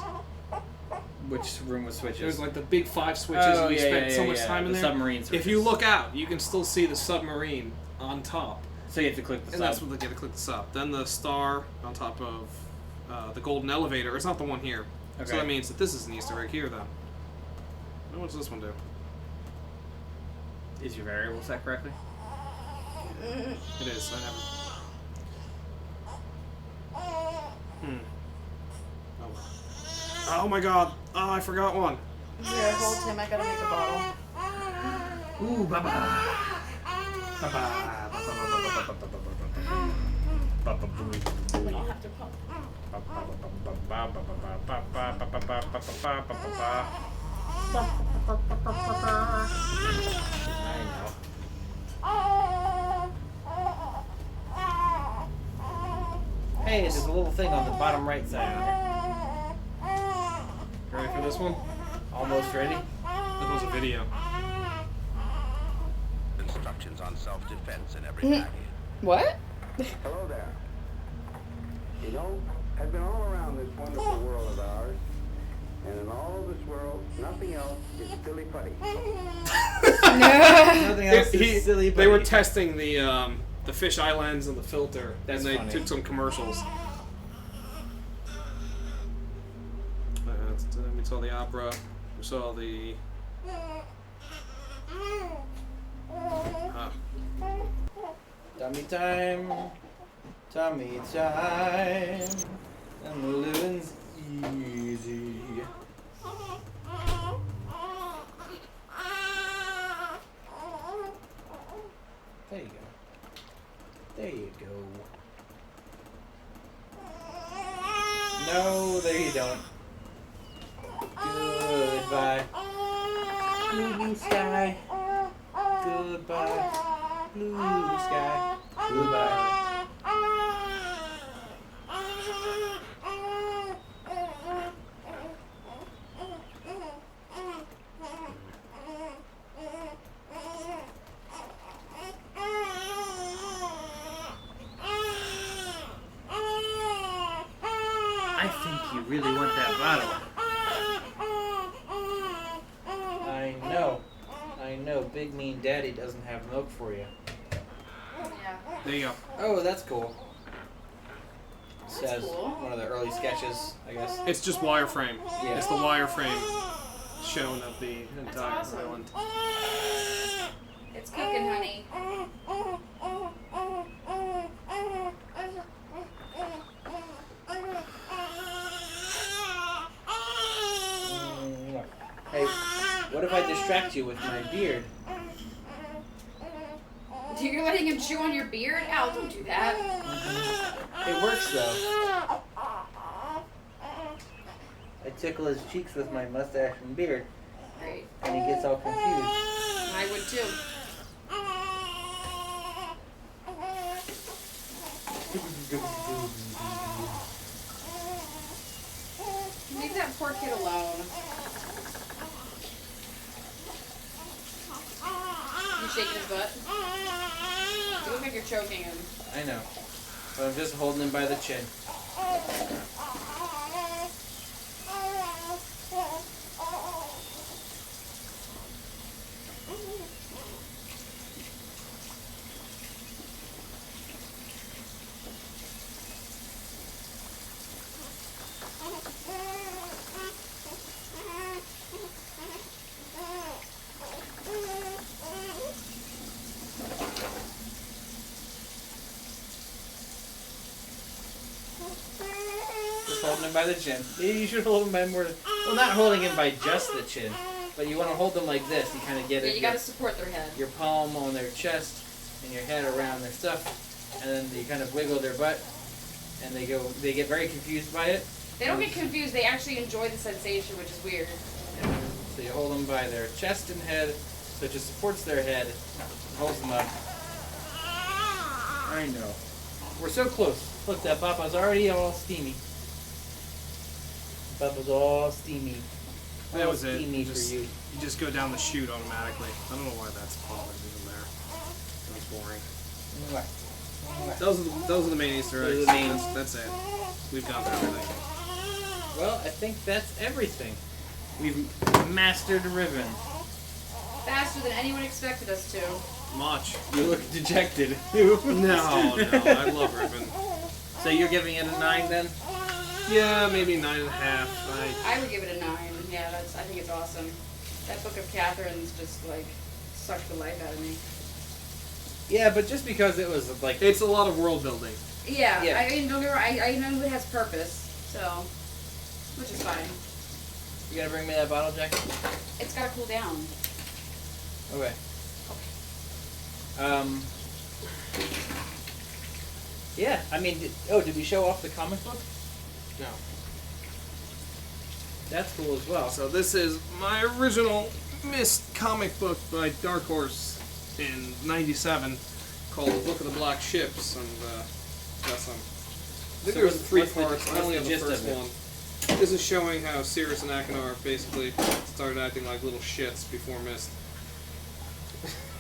Which room with switches? there's like the big 5 switches. Oh, and we yeah, spent yeah, so yeah, much yeah. time in The there. submarine If switches. you look out, you can still see the submarine on top, So you have to click the and sub. that's what they get to click this up. Then the star on top of the golden elevator. It's not the one here. Okay. So that means that this is an Easter egg here. Then. Now what does this one do? Is your variable set correctly? It is. I haven't. Oh my god. Oh, I forgot one. Here, hold him. I gotta make a bottle. Ooh, bye-bye. Bye-bye. We don't have to pump. Hey, there's a little thing on the bottom right side. You ready for this one? Almost ready. This was a video. Instructions on self-defense in every package. What? Hello there. You know, I've been all around this wonderful world of ours, and in all of this world, nothing else is silly putty. Nothing else is silly. They were testing the fisheye lens and the filter, That's and they funny. took some commercials. We saw the opera. We saw the. Tummy time. Tummy time. And the living's easy. There you go. There you go. No, there you don't. Goodbye. Blue sky. Goodbye. Blue sky. Goodbye. I think you really want that bottle. I know. Big Mean Daddy doesn't have milk for you. Yeah. There you go. Oh, that's cool. That's Says cool. one of the early sketches, I guess. It's just wireframe. Yeah. It's the wireframe shown of the That's entire awesome. island. It's cooking, honey. Hey, what if I distract you with my beard? You're letting him chew on your beard? Al, don't do that. It works though. I tickle his cheeks with my mustache and beard, Great. and he gets all confused. I would too. Leave that poor kid alone. You shaking his butt? You look like you're choking him. I know, but I'm just holding him by the chin. Just holding him by the chin. You should hold him by more. Well, not holding him by just the chin, but you want to hold them like this. You kind of get Yeah, it. you gotta support their head. Your palm on their chest and your head around their stuff, and then you kind of wiggle their butt, and they get very confused by it. They don't get confused, they actually enjoy the sensation, which is weird. So you hold them by their chest and head, so it just supports their head, holds them up. I know. We're so close. Look, that papa's already all steamy. Papa's all steamy. That All was it. steamy You just, for you. you just go down the chute automatically. I don't know why that's even there. That's boring. Those are the main Easter Those are eggs. the main- That's it. We've got everything. Well, I think that's everything. We've mastered Riven. Faster than anyone expected us to. Much. You look dejected. No, I love Riven. So you're giving it a 9 then? Yeah, maybe 9.5. I would give it a 9. Yeah, I think it's awesome. That Book of Catherine's just like sucked the life out of me. Yeah, but just because it was like It's a lot of world building. Yeah, Yeah. I mean, don't get me wrong, I know it has purpose, so, which is fine. You gotta bring me that bottle, Jack? It's gotta cool down. Okay. Yeah, I mean, did we show off the comic book? No. That's cool as well. So this is my original Myst comic book by Dark Horse in '97, called The Book of the Black Ships, and got some. I think So there was three what's the- parts. I what's only the have the gist first of it? one. This is showing how Sirius and Achenar basically started acting like little shits before Myst.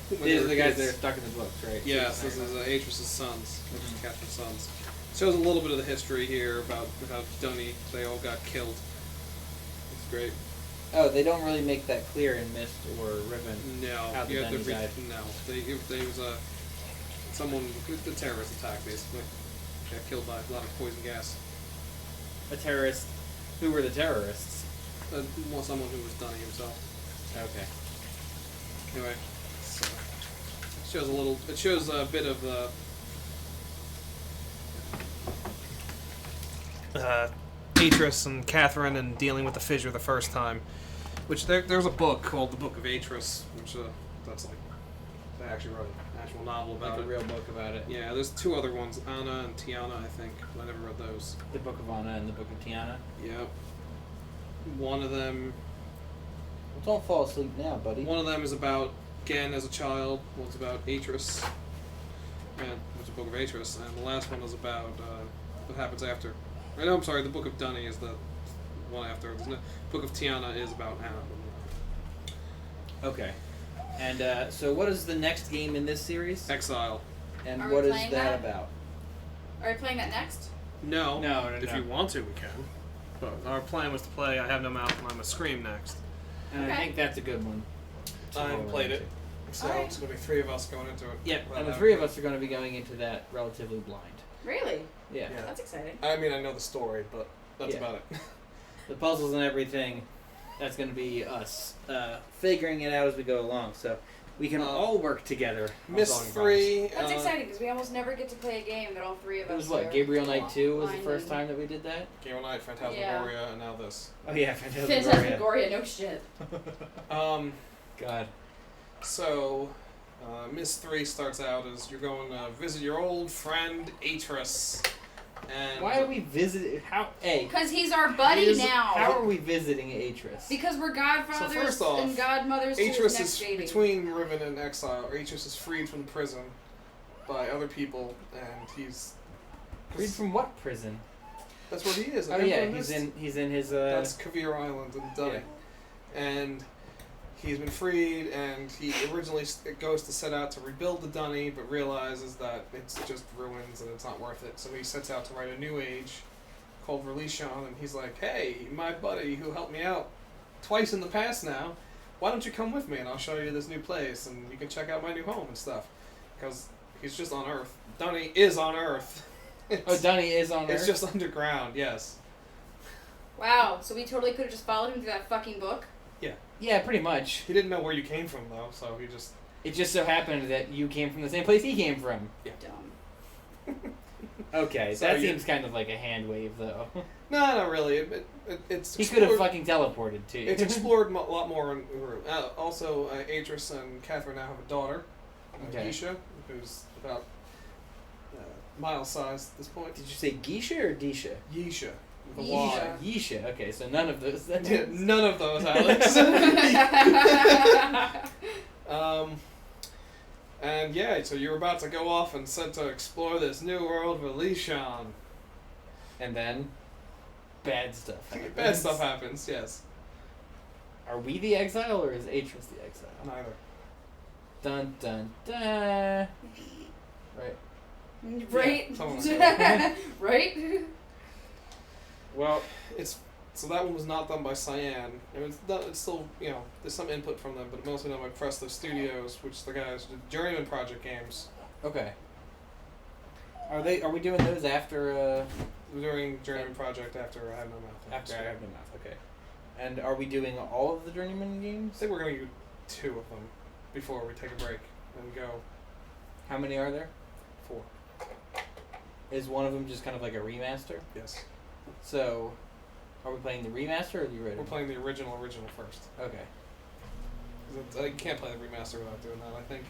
When they These are were the guys that are kids. stuck in the books, right? Yes, this is Atris's sons, Atris Catherine's sons. Shows a little bit of the history here about how Dunny, they all got killed. It's great. Oh, they don't really make that clear in Myst or Riven. No, How the you have to Dunny died. No, they was someone the terrorist attack basically. Got killed by a lot of poison gas. A terrorist. Who were the terrorists? Well, someone who was Dunny himself. Okay. Anyway, so shows a little. It shows a bit of Atris and Catherine and dealing with the fissure the first time. Which there's a book called The Book of Atris, which that's like they actually wrote an actual novel about Like a it. real book about it. Yeah, there's two other ones, Anna and Tiana, I think. But I never read those. The Book of Anna and the Book of Tiana. Yep. One of them Well, don't fall asleep now, buddy. One of them is about Gen as a child. One's about Atris, and it's a book of Atris, and the last one is about what happens after. Right? No, I'm sorry. The Book of Dunny is the one after. The Book of Tiana is about Anna. Okay. And so, what is the next game in this series? Exile. And Are we what is playing that that? about? Are we playing that next? No. No, If no. you want to, we can. But our plan was to play I Have No Mouth and I'm a Scream next. And I Okay. think that's a good one. I haven't played it, so Alright. it's going to be three of us going into it. Yep, Without and the having three to- of us are going to be going into that relatively blind. Really? Yeah. Yeah. That's exciting. I mean, I know the story, but that's Yeah. about it. The puzzles and everything, that's going to be us figuring it out as we go along. So we can all work together. Myst 3. That's exciting because we almost never get to play a game that all three of It us was what, are Gabriel Knight 2 was the blind first and- time that we did that? Game of Night, Phantasmagoria, and now this. Oh yeah, Phantasmagoria. Phantasmagoria, no shit. God. So, Myst 3 starts out as you're going to visit your old friend Atris. And Why are we visiting? How? Hey. Because he's our buddy now. How are we visiting Atris? Because we're godfathers So first off, and godmothers to his Atris next is baby. between Riven and exile. Or Atris is freed from the prison by other people, and he's Freed from what prison? That's where he is. Oh yeah, he's in his. That's Kavir Island in Dunny. And he's been freed, and he originally goes to set out to rebuild the Dunny, but realizes that it's just ruins and it's not worth it. So he sets out to write a new age called Relishon, and he's like, hey, my buddy who helped me out twice in the past now, why don't you come with me and I'll show you this new place and you can check out my new home and stuff. Because he's just on Earth. Dunny is on Earth. Oh, Dunny is on Earth? It's just underground, yes. Wow, so we totally could have just followed him through that fucking book? Yeah. Yeah, pretty much. He didn't know where you came from, though, so he just... It just so happened that you came from the same place he came from. Yeah. Dumb. Okay, So that you- seems kind of like a hand wave, though. No, not really. It's He could have explored- fucking teleported, too. It's explored a lot more in Uru. Also, Atris and Catherine now have a daughter, Okay. Geisha, who's about mile size at this point. Did you say Geisha or Disha? Yeisha. With a Yeisha. Y. Yeisha. Okay, so none of those. Yeah, none of those, Alex. And yeah, so you're about to go off and set to explore this new world with Lishan. And then, bad stuff happens. Bad stuff happens, yes. Are we the exile or is Atris the exile? Neither. Dun dun dun. Right. Right? Yeah, something like that. Right? Well, So that one was not done by Cyan. It's still, there's some input from them, but mostly done by Presto Studios, which the guys did Journeyman Project games. okay. Are we doing those after During Journeyman Project after I Have No Mouth. after I Have No Mouth? Okay. And are we doing all of the Journeyman I games? think we're going to do 2 of them before we take a break and go How many are there? 4. Is one of them just kind of like a remaster? Yes. So, Are we playing the remaster or the original? We're playing the original first. Okay. 'Cause you can't play the remaster without doing that. I think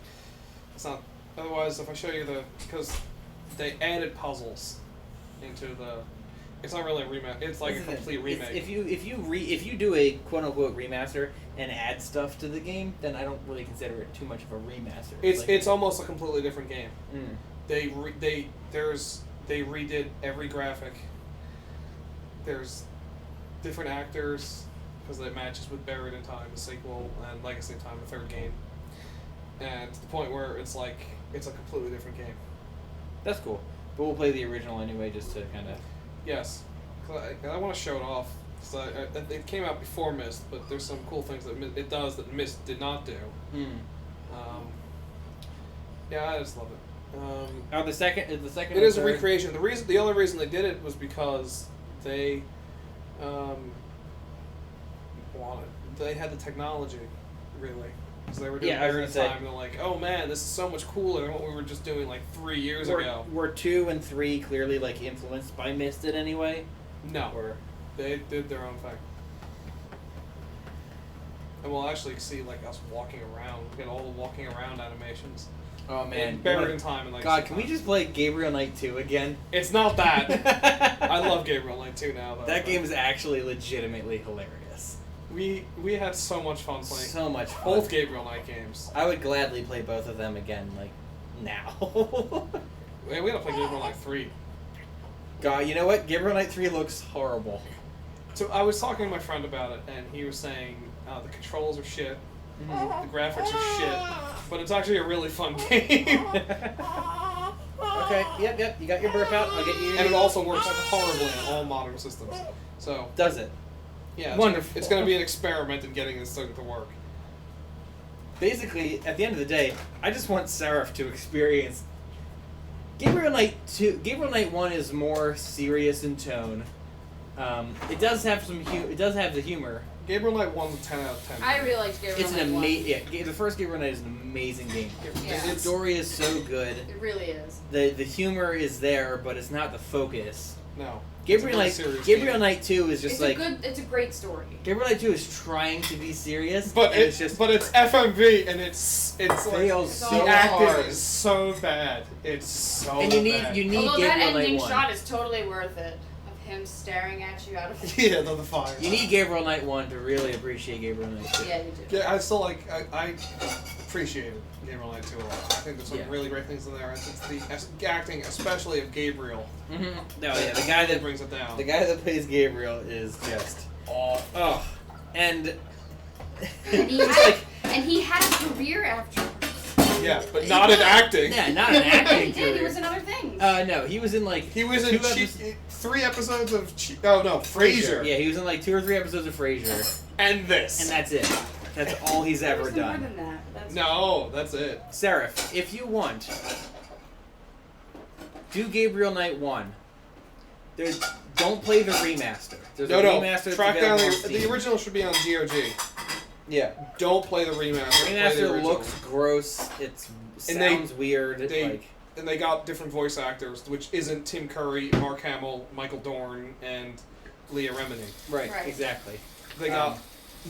it's not. Otherwise, if I show you because they added puzzles into the. It's not really a remaster. It's like a complete remake. If you do a quote unquote remaster and add stuff to the game, then I don't really consider it too much of a remaster. It's almost a completely different game. Mm. They redid every graphic. There's different actors because it matches with Buried in Time, the sequel, and Legacy of Time, the third game. And to the point where it's like it's a completely different game. That's cool. But we'll play the original anyway, just to kind of. Yes, 'cause I want to show it off. So it came out before Myst, but there's some cool things that it does that Myst did not do. Mm. Yeah, I just love it. The second. It is a recreation. The only reason they did it was because they wanted. They had the technology, really. Because they were doing I was Buried in gonna say. Time, and they're like, oh man, this is so much cooler than what we were just doing like 3 years ago. Were 2 and 3 clearly like influenced by Myst in any way? No, Or they did their own thing. And we'll actually see like us walking around. We get all the walking around animations. oh man, And Buried in Time and like. God, can we just play Gabriel Knight 2 again? It's not that. I love Gabriel Knight 2 now though. That game is actually legitimately hilarious. We had so much fun playing So much fun. both Gabriel Knight games. I would gladly play both of them again, like now. Man, we gotta play Gabriel Knight 3. God, you know what? Gabriel Knight 3 looks horrible. So I was talking to my friend about it, and he was saying the controls are shit, the graphics are shit, but it's actually a really fun game. Okay, yep, you got your burp out. I'll get you. And it also works horribly on all modern systems. So Does it? yeah, Wonderful. It's gonna be an experiment in getting this thing to work. Basically, at the end of the day, I just want Seraph to experience. Gabriel Knight 2. Gabriel Knight 1 is more serious in tone. It does have it does have the humor. Gabriel Knight 1's a 10 out of 10. I really liked Gabriel It's an Knight 1. amazing. Yeah, the first Gabriel Knight is an amazing game. Yeah. The story is so good. It really is. The humor is there, but it's not the focus. No. Gabriel It's a very Knight. serious Gabriel game. Knight 2 is just It's a great story. Gabriel Knight 2 is trying to be serious, But and it's FMV and it's fails It's so all the acting hard. is so bad. It's so And you need bad. Although Gabriel that Knight ending 1. shot is totally worth it. Of him staring at you out of Yeah, the fire. You need Gabriel Knight 1 to really appreciate Gabriel Knight 2. Yeah, you do. Yeah, I still like. I appreciated Gabriel Knight 2 a lot. I think there's some Yeah. really great things in there. It's the acting, especially of Gabriel, Mm-hmm. No, yeah, the guy that brings it down. the guy that plays Gabriel is just awful. Oh, and And he it's had, like and he had a career afterwards. Yeah, but not in acting. yeah, not an acting He did. He career. was in other things. No, he was in like He was in 2 episodes- 3 episodes of. Oh no, Frasier. Yeah, he was in like 2 or 3 episodes of Frasier, And this. and that's it. That's all he's There ever was more done. than that. That's No, that's it. Seraph, if you want, do Gabriel Knight 1. Don't play the remaster. There's No, a no. remaster that's Track down available on the Steam. original should be on GOG. Yeah. Don't play the remaster. Play the Remaster original. looks gross. It And they- sounds weird. And they got different voice actors, which isn't Tim Curry, Mark Hamill, Michael Dorn, and Leah Remini. Right, Right. exactly. They got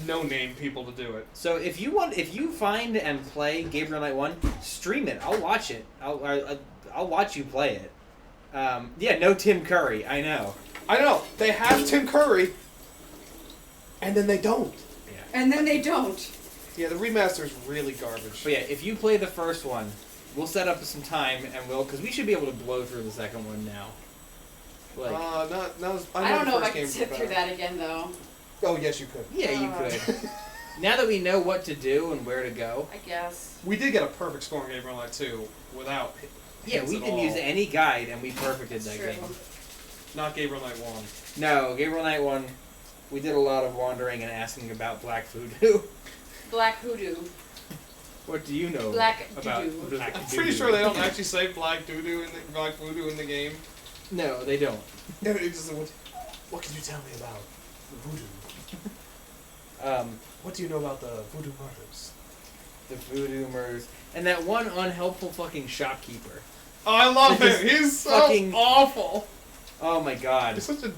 no-name people to do it. So if you find and play Gabriel Knight 1, stream it. I'll watch it. I'll watch you play it. Yeah, no Tim Curry. I know. I know they have Tim Curry, and then they don't. And then they don't. Yeah, the remaster is really garbage. But yeah, if you play the first one, we'll set up some time and because we should be able to blow through the second one now. Like, I don't know if I can can sit through that again though. Oh yes, you could. yeah, you could. Now that we know what to do and where to go. I guess. We did get a perfect score in Gabriel Knight 2 without. Yeah, hits we at didn't all. use any guide and we perfected that True. game. Not Gabriel Knight 1. No, Gabriel Knight 1, we did a lot of wandering and asking about Black Voodoo. Black Hoodoo. What do you know Black about Voodoo. Black I'm Voodoo? pretty sure they don't actually say Black Voodoo in the game. No, they don't. It's just, what can you tell me about voodoo? What do you know about the voodoo murders? The voodoo murders. And that one unhelpful fucking shopkeeper. Oh, I love This him. He's so fucking- awful. Oh my god. It's such a.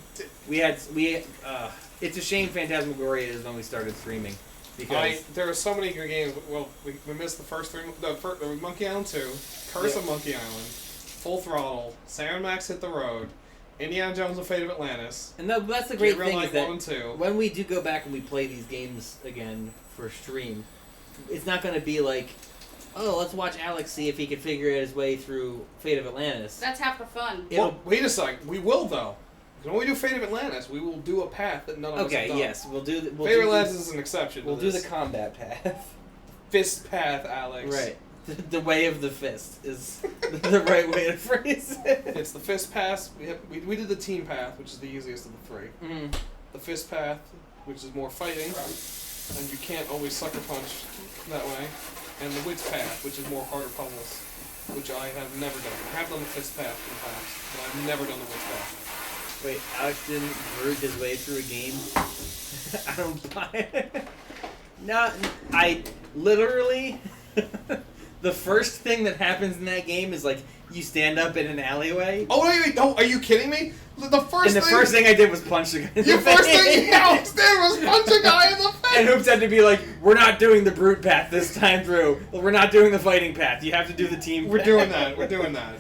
It's a shame Phantasmagoria is when we started streaming. Because There are so many good games. Well, we missed the first three. The Monkey Island 2, Curse of Monkey Island, Full Throttle, Sam Max Hit the Road, Indiana Jones and Fate of Atlantis. And that's the great Real thing Life is that 1 and 2. when we do go back and we play these games again for stream, it's not going to be like, oh, let's watch Alex see if he can figure his way through Fate of Atlantis. That's half the fun. Well, wait a second. We will though. When we do Fate of Atlantis, we will do a path that none of us have Okay, done. yes, we'll do. Fate of Atlantis is an exception. We'll to do this. the combat path. Fist path, Alex. Right. The way of the fist is the right way to phrase it. It's the fist path. We did the team path, which is the easiest of the three. Mm. The fist path, which is more fighting, and you can't always sucker punch that way. And the wits path, which is more harder puzzles, which I have never done. I have done the fist path in the past, but I've never done the wits path. Wait, Alex didn't root his way through a game? I don't buy it. No, I literally... the first thing that happens in that game is, like, you stand up in an alleyway. Oh, wait, no, are you kidding me? The first thing I did was punch the guy in the Your face. first thing Alex did was punch a guy in the face! And Hoops had to be like, we're not doing the brute path this time through. We're not doing the fighting path. You have to do the team We're path. doing that. We're doing that.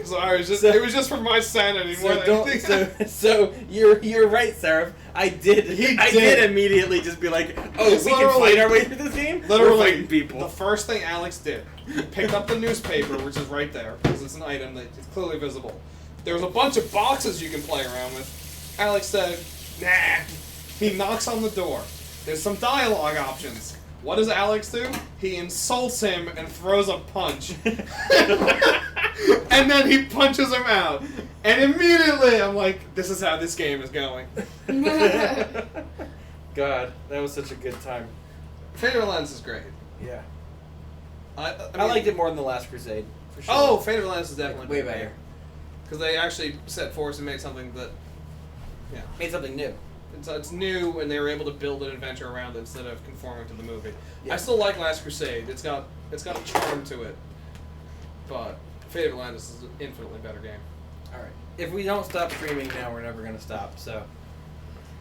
So it was just for my sanity more than anything. So you're right, Seraph. I did immediately just be like, oh, It's we can literally- fight our way through this game? We're Literally, fighting people. the first thing Alex did, he picked up the newspaper, which is right there, because it's an item that is clearly visible. There was a bunch of boxes you can play around with. Alex said, nah. He knocks on the door. There's some dialogue options. What does Alex do? He insults him and throws a punch. And then he punches him out. And immediately I'm like, this is how this game is going. God, that was such a good time. Fate of Atlantis is great. Yeah. I liked it more than The Last Crusade, for sure. Oh, Fate of Atlantis is definitely way better. Because they actually set forth and made something that, yeah. Made something new. It's new, and they were able to build an adventure around it instead of conforming to the movie. Yeah. I still like Last Crusade. It's got a charm to it, but Fate of Atlantis is an infinitely better game. All right. If we don't stop streaming now, we're never gonna stop. So,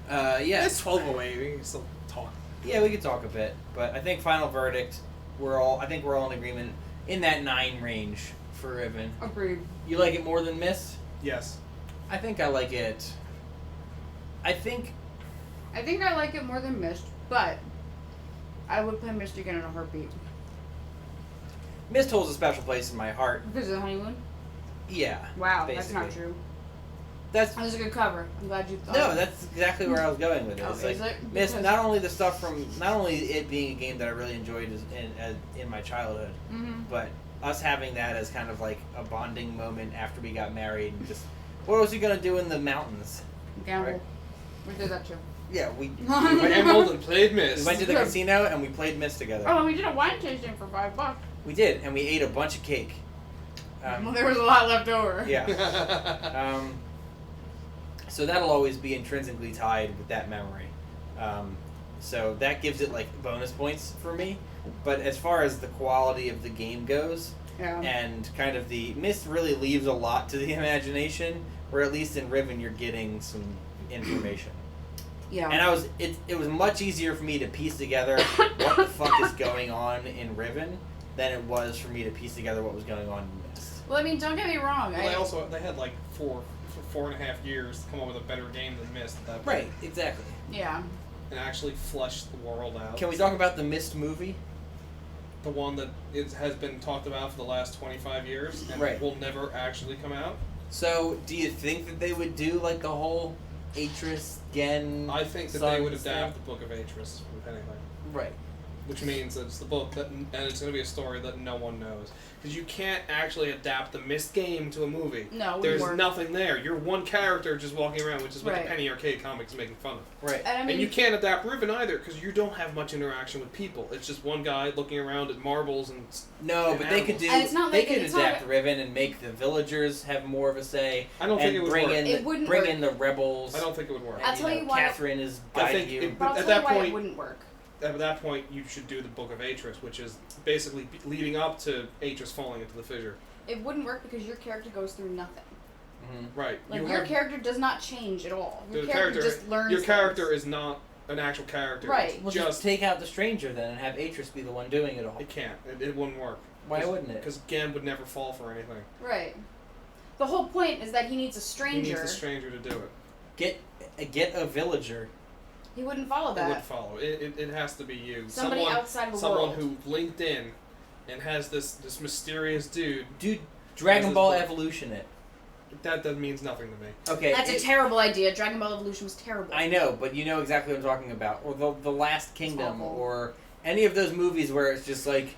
yeah. It's 12 away. We can still talk. Yeah, we could talk a bit, but I think final verdict. We're all in agreement in that 9 range for Riven. Agreed. You like it more than Myst? Yes. I think I like it. I think I like it more than Myst, but I would play Myst again in a heartbeat. Myst holds a special place in my heart. Because of the honeymoon? Yeah. Wow, basically. that's not true. That's That was a good cover. I'm glad you thought. no, that's exactly where I was going with it. It's Oh, like is it? Myst, Because- not only the stuff from, not only it being a game that I really enjoyed in my childhood, Mm-hmm. but us having that as kind of like a bonding moment after we got married. And just what was he gonna do in the mountains? Gamble. Right. We did that too. Yeah, we Gambled and played Myst. we went to the casino and we played Myst together. Oh, we did a wine tasting for $5. We did, and we ate a bunch of cake. Well, there was a lot left over. Yeah. So that'll always be intrinsically tied with that memory. So that gives it like bonus points for me. But as far as the quality of the game goes, Yeah. and kind of the Myst really leaves a lot to the imagination, where at least in Riven you're getting some information. Yeah. And it was much easier for me to piece together what the fuck is going on in Riven than it was for me to piece together what was going on in Myst. Well, I mean, don't get me wrong. Well, they had like 4.5 years to come up with a better game than Myst at that point. Right, exactly. Yeah. And actually flesh the world out. Can we talk about the Myst movie? The one that has been talked about for the last 25 years and Right. will never actually come out. So, do you think that they would do like the whole Atris, Gen? I think that they would adapt the Book of Atris, if anything. Right. Which means that it's the book that, and it's going to be a story that no one knows. Because you can't actually adapt the Myst game to a movie. No, There's work. nothing there. You're one character just walking around, which is what Right. the Penny Arcade comic is making fun of. Right. And I mean, And you can't adapt Riven either, because you don't have much interaction with people. It's just one guy looking around at marbles and... No, and but they could animals. do. And it's not They like- could it's adapt not- Riven and make the villagers have more of a say. I don't think it would bring work. in It wouldn't bring work. in the rebels. I don't think it would work. I'll tell you why- Catherine is I guiding think you. it- but I'll at tell that you why point- it wouldn't work. At that point, you should do the Book of Atris, which is basically leading up to Atris falling into the fissure. It wouldn't work because your character goes through nothing. Right. Like You your have- character does not change at all. Your the character just learns. Your character things. is not an actual character. Right. It's Well, just take out the stranger then and have Atris be the one doing it all. It can't. It wouldn't work. Why wouldn't it? Because Gan would never fall for anything. Right. The whole point is that he needs a He stranger. needs a stranger to do it. Get a villager. He wouldn't follow It that. would follow. It has to be you. Somebody someone, outside of the someone world. who linked in and has this mysterious dude. Dude, Dragon As Ball his book. Evolution it. That means nothing to me. Okay. That's a terrible idea. Dragon Ball Evolution was terrible. I know, but you know exactly what I'm talking about. Or the Last Kingdom, awful. or any of those movies where it's just like,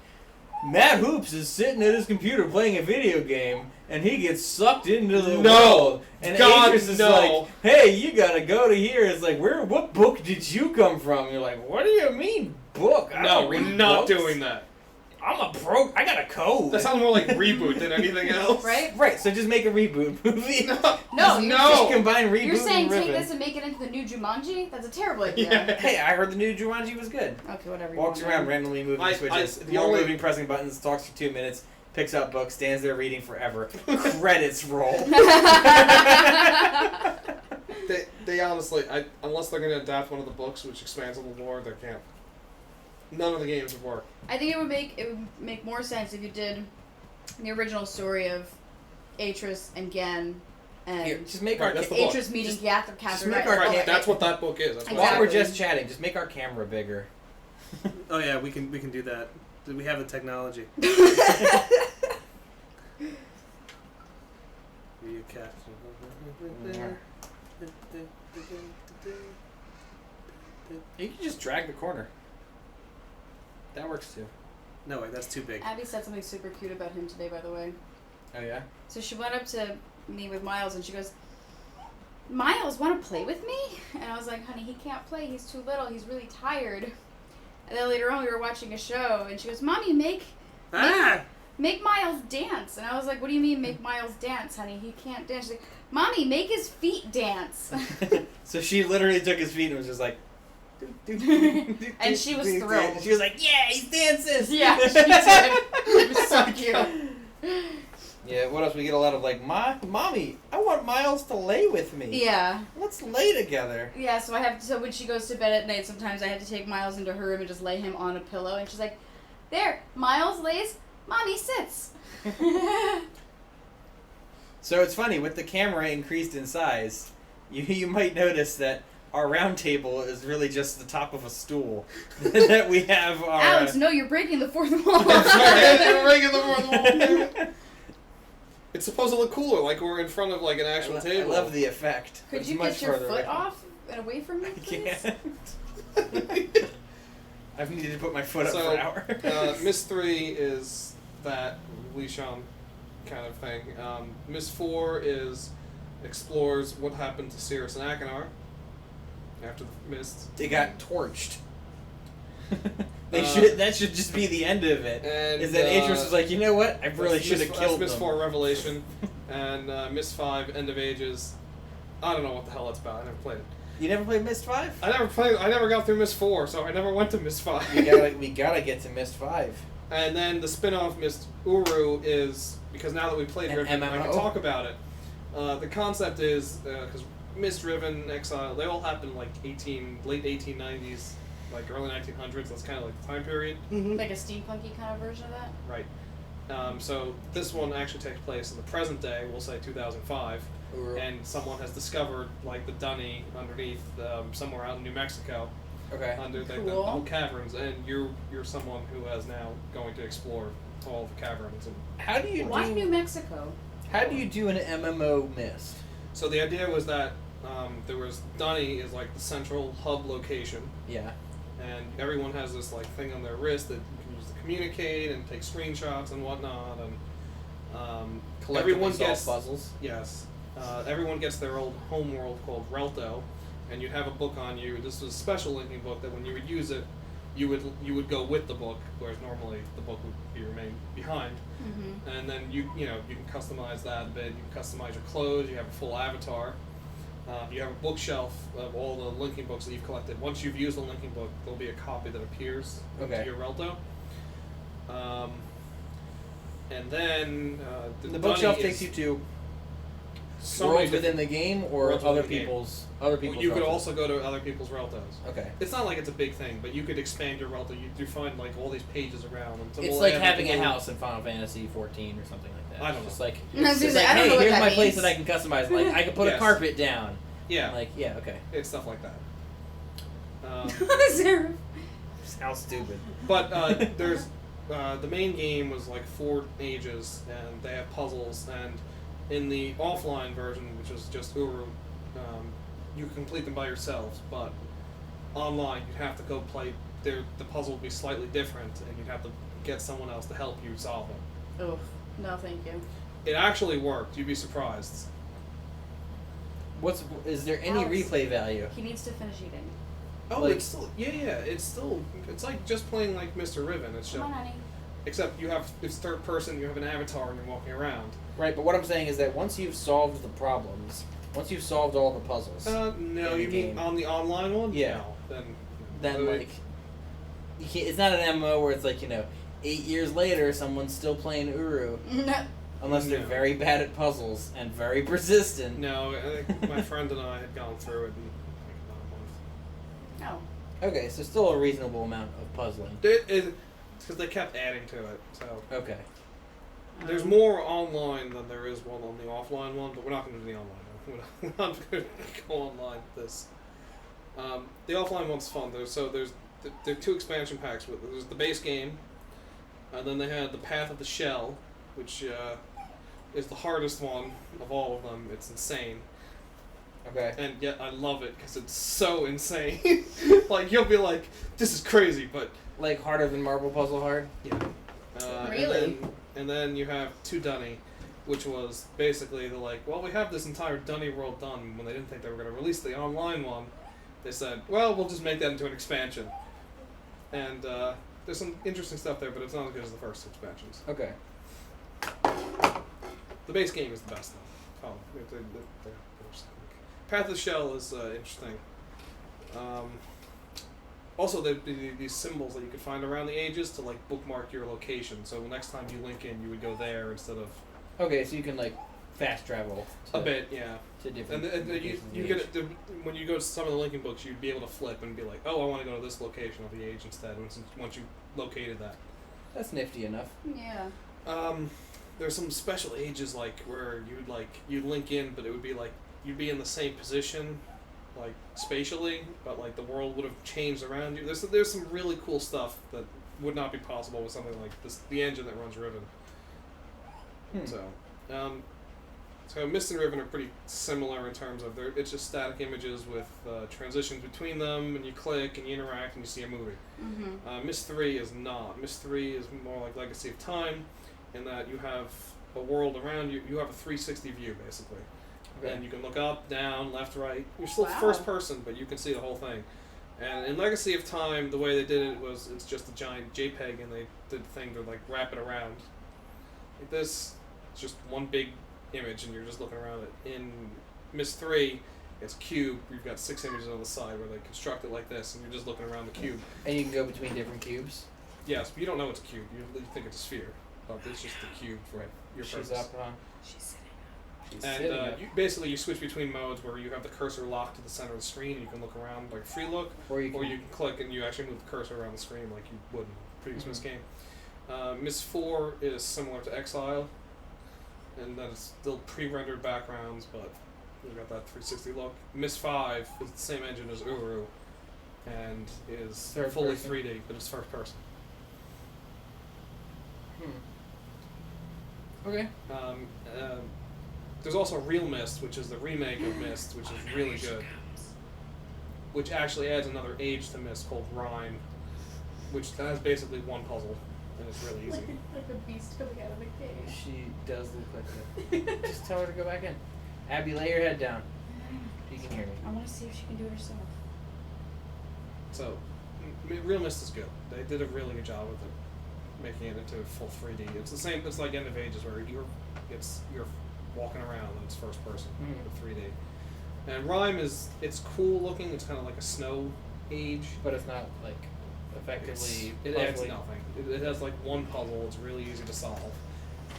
Matt Hoops is sitting at his computer playing a video game, and he gets sucked into the world. And God, Atris is no. like, hey, you gotta go to here. It's like, what book did you come from? You're like, what do you mean, book? I No, don't we're read not books. doing that. I'm a pro. I got a code. That sounds more like reboot than anything else. Right? Right, so just make a reboot movie. No, you're no. Just combine reboot You're saying and take Riven. this and make it into the new Jumanji? That's a terrible idea. Yeah. Hey, I heard the new Jumanji was good. Okay, whatever. you Walks want, around man. randomly moving switches, the while only- moving, pressing buttons, talks for 2 minutes, picks up books, stands there reading forever. Credits roll. They honestly, unless they're going to adapt one of the books, which expands on the lore, they can't. None of the games would work. I think it would make more sense if you did the original story of Atris and Gen and Here, just make Right, our that's ca- the book. Atris meeting Just Catherine. make Right, our okay, ca- right. That's what that book is. That's while what Exactly. we're just chatting, just make our camera bigger. Oh yeah, we can do that. We have the technology. You cat. You can just drag the corner. That works too. No way, that's too big. Abby said something super cute about him today, by the way. Oh yeah? So she went up to me with Miles and she goes, Miles, want to play with me? And I was like, honey, he can't play. He's too little. He's really tired. And then later on, we were watching a show and she goes, Mommy, make Miles dance. And I was like, what do you mean make Miles dance, honey? He can't dance. She's like, Mommy, make his feet dance. So she literally took his feet and was just like... And she was thrilled. She was like, yeah, he's dancing! Yeah, she did. It was so cute. Yeah, what else? We get a lot of like, Mommy, I want Miles to lay with me. Yeah. Let's lay together. Yeah, so when she goes to bed at night, sometimes I have to take Miles into her room and just lay him on a pillow. And she's like, there, Miles lays, Mommy sits. So it's funny, with the camera increased in size, you might notice that our round table is really just the top of a stool. That we have our... Alex, no, you're breaking the fourth wall. It's supposed to look cooler, like we're in front of like an actual table. I love the effect. but Could it's you much get your further away foot from- off and away from me, I please? can't. I've needed to put my foot up So, for hours. Myst 3 is that Lisham kind of thing. Myst 4 explores what happened to Sirius and Akinar after the Myst. They got torched. That should just be the end of it. And, Is that Atris was like, you know what? I really should have killed Myst them. 4 Revelation, and Myst 5 End of Ages. I don't know what the hell it's about. I never played it. You never played Myst 5? I never got through Myst 4, so I never went to Myst 5. we gotta get to Myst 5. And then the spin-off Myst Uru is, because now that we played An Riven, I MMO? can talk about it. The concept is, because Myst, Riven, Exile, they all happened like late 1890s, like early 1900s. That's kind of like the time period. Like a steampunky kind of version of that? Right. So this one actually takes place in the present day, we'll say 2005. Uru. And someone has discovered like the Dunny underneath somewhere out in New Mexico, Okay. under the Cool. whole caverns, and you're someone who is now going to explore all the caverns. And How do you Why do? New Mexico? How do you do an MMO Myst? so the idea was that there was Dunny is like the central hub location, Yeah. and everyone has this like thing on their wrist that you can use to communicate and take screenshots and whatnot, and everyone Collectively gets solve puzzles. yes. Everyone gets their old home world called Relto, and you'd have a book on you. This was a special linking book that when you would use it, you would go with the book, whereas normally the book would remain behind. Mm-hmm. And then you can customize that a bit. You can customize your clothes. You have a full avatar. You have a bookshelf of all the linking books that you've collected. Once you've used a linking book, there'll be a copy that appears Okay. into your Relto. And then The Dunny bookshelf is- takes you to so worlds many within the game or worlds other within the game. people's You could relatives? also go to other people's relatives. Okay. It's not like it's a big thing, but you could expand your relative. You find like all these pages around. And so It's we'll like add, having a little- house in Final Fantasy 14 or something like that. I don't It's just know. like, I was it's gonna like, say, I don't hey, know what here's that my place means. that I can customize. Like, I can put a Yes. carpet down. Yeah, Like, yeah, okay. it's stuff like that. Seraph. Sounds stupid. But there's the main game was like 4 ages, and they have puzzles. And in the offline version, which is just Uru, you complete them by yourselves. But online, you'd have to go play. The puzzle would be slightly different, and you'd have to get someone else to help you solve it. Oh, no, thank you. It actually worked. You'd be surprised. Is there any Alex. replay value? He needs to finish eating. Oh, Like- it's still it's like just playing like Mr. Riven. It's Come just on, honey. except it's third person. You have an avatar and you're walking around. Right, but what I'm saying is that once you've solved the problems, once you've solved all the puzzles, No, in you the mean game. on the online one? Yeah. No, then like, you can't, it's not an MMO where it's like 8 years later someone's still playing Uru, unless they're No. very bad at puzzles and very persistent. No, I think my friend and I had gone through it in like No. Okay, so still a reasonable amount of puzzling. about a month. It's because they kept adding to it. So Okay. there's more online than there is one on the offline one, but we're not going to do the online one. We're not going to go online with this. The offline one's fun though. So there are 2 expansion packs with it. There's the base game, and then they had the Path of the Shell, which is the hardest one of all of them. It's insane. Okay. And yet I love it because it's so insane. Like, you'll be like, this is crazy, but... Like harder than Marble Puzzle Hard? Yeah. Really? And then you have 2 Dunny, which was basically well, we have this entire Dunny world done. When they didn't think they were going to release the online one, they said, well, we'll just make that into an expansion. And there's some interesting stuff there, but it's not as good as the first expansions. Okay. The base game is the best, though. Path of the Shell is interesting. Also, there'd be these symbols that you could find around the ages to bookmark your location. So next time you link in, you would go there instead of Okay, so you can fast travel to, a bit, yeah. to different. And you locations of the get age. it when you go to some of the linking books, you'd be able to flip and be like, oh, I want to go to this location of the age instead. Once you located that. That's nifty enough. Yeah. There's some special ages where you'd link in, but it would be you'd be in the same position, spatially, but the world would have changed around you. There's some really cool stuff that would not be possible with something like this, the engine that runs Riven. So Myst and Riven are pretty similar in terms of it's just static images with transitions between them, and you click and you interact and you see a movie. Mm-hmm. Myst 3 is not. Myst 3 is more like Legacy of Time, in that you have a world around you. You have a 360 view, basically. Okay. And you can look up, down, left, right. You're still Wow. first person, but you can see the whole thing. And in Legacy of Time, the way they did it was it's just a giant JPEG, and they did the thing to wrap it around. Like this, it's just one big image, and you're just looking around it. In Myst 3, it's a cube. You've got 6 images on the side where they construct it like this, and you're just looking around the cube. And you can go between different cubes. Yes, but you don't know it's a cube. You think it's a sphere, but it's just a cube for your She's purpose. up, huh? She's sitting She's And sitting up. you switch between modes where you have the cursor locked to the center of the screen, and you can look around like free look, Or you can, click and you actually move the cursor around the screen like you would in the previous Myst Mhm. game. Myst 4 is similar to Exile, and that is still pre-rendered backgrounds, but you've got that 360 look. Myst 5 is the same engine as Uru, and is Third fully person. 3D, but it's first person. Okay. There's also Real Myst, which is the remake of Myst, which is really good. Which actually adds another age to Myst called Rhyme, which has basically one puzzle, and it's really easy. like a beast coming out of a cage. She does look like that. Just tell her to go back in. Abby, lay your head down. She can hear me. I want to see if she can do it herself. So, Real Myst is good. They did a really good job with it, making it into full 3D. It's the same. It's like End of Ages, where you're walking around and it's first person with 3D. And Rhyme it's cool looking. It's kind of like a snow age. But it's not effectively. It adds puzzling. nothing. It has one puzzle. It's really easy to solve.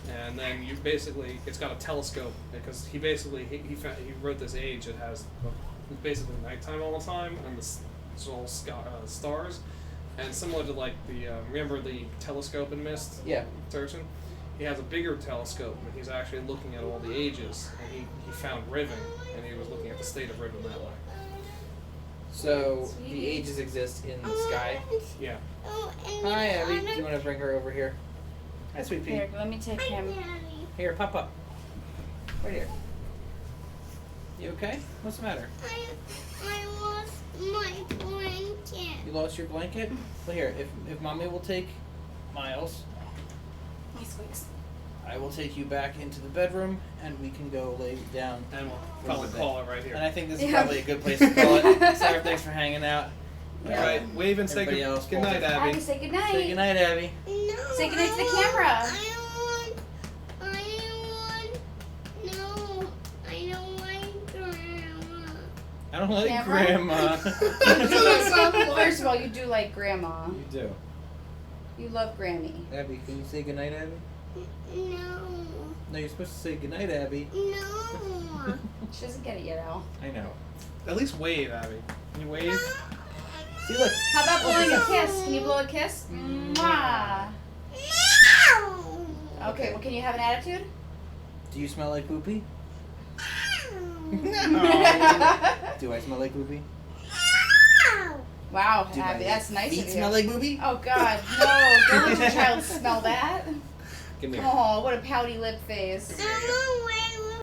And then you basically, it's got a telescope because he wrote this age. It has it's basically nighttime all the time, and it's all stars. And similar to like the remember the telescope in Myst? Yeah. Searching. He has a bigger telescope, and he's actually looking at all the ages. And he found Riven, and he was looking at the state of Riven that way. So the ages exist in the sky. Yeah. Hi, Abby. Do you want to bring her over here? Hi, sweet pea. Here, let me take him. Here, pop up. Right here. You okay? What's the matter? I lost my blanket. You lost your blanket? Well, here, if Mommy will take Miles, He squeaks. I will take you back into the bedroom, and we can go lay down. And we'll probably call it right here. And I think this is Yeah. probably a good place to call it. Sarah, thanks for hanging out. All right, wave and say Everybody else good night, calls it. Abby. Abby, say goodnight. Say goodnight, Abby. No. Say goodnight to the camera. No, I don't like Grandma. I don't like Camera? Grandma. First of all, you do like Grandma. You do. You love Grammy. Abby, can you say goodnight, Abby? No. No, you're supposed to say goodnight, Abby. No. She doesn't get it yet, Al. I know. At least wave, Abby. Can you wave? See, look. How about blowing a kiss? Can you blow a kiss? Mwah. No. Okay, well, can you have an attitude? Do you smell like poopy? Do I smell like poopy? Wow, Do Abby, my that's nice feet of you. smell like poopy? Oh, God, no. Don't let your child smell that. Come here. Oh, what a pouty lip face. Mama, where